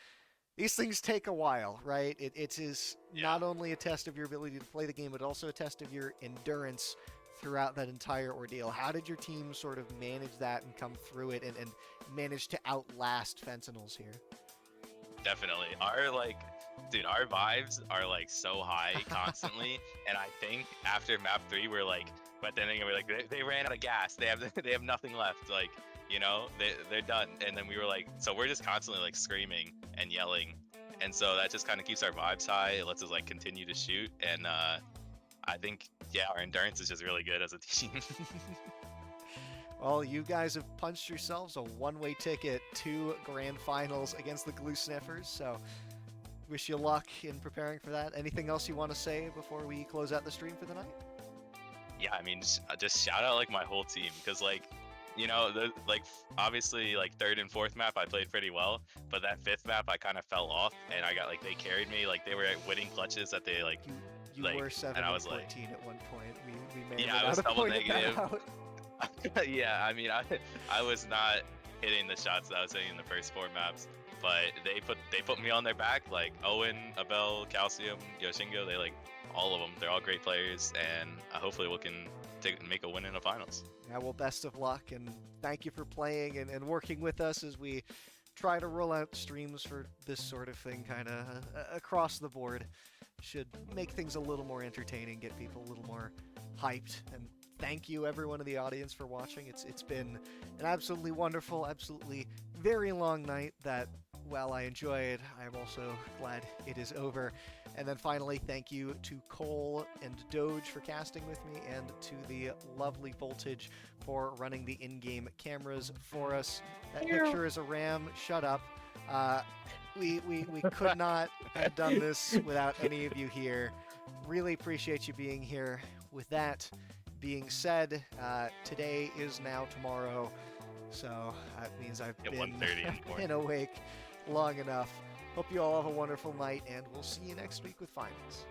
These things take a while, right? It is not only a test of your ability to play the game, but also a test of your endurance throughout that entire ordeal. How did your team sort of manage that and come through it and manage to outlast Fentinels here? Definitely. Our vibes are like so high constantly, and I think after map 3 we're like, but then again we're like they ran out of gas. They have nothing left. Like, you know, they're done. And then we were like, so we're just constantly like screaming and yelling, and so that just kind of keeps our vibes high. It lets us like continue to shoot, and I think our endurance is just really good as a team. Well, you guys have punched yourselves a one-way ticket to grand finals against the Glue Sniffers, so wish you luck in preparing for that. Anything else you want to say before we close out the stream for the night? Yeah, I mean, just shout out like my whole team, because like, you know, obviously like 3rd and 4th map I played pretty well, but that 5th map I kind of fell off, and I got like they carried me, like they were winning clutches that they like. You like, were 7 and I was 14 like, at one point. We may yeah, I was double negative. Yeah, I mean, I was not hitting the shots that I was hitting in the first 4 maps, but they put me on their back. Like Owen, Abel, Calcium, Yoshingo, they like all of them. They're all great players, and hopefully we can make a win in the finals. Yeah, well, best of luck, and thank you for playing and working with us as we try to roll out streams for this sort of thing kind of across the board. Should make things a little more entertaining, get people a little more hyped, and thank you everyone in the audience for watching. It's been an absolutely wonderful, absolutely very long night that, while I enjoyed, I'm also glad it is over. And then finally, thank you to Cole and Doge for casting with me, and to the lovely Voltage for running the in-game cameras for us. That picture is a ram. Shut up. We could not have done this without any of you here. Really appreciate you being here. With that being said, today is now tomorrow, so that means I've been awake long enough. Hope you all have a wonderful night, and we'll see you next week with finals.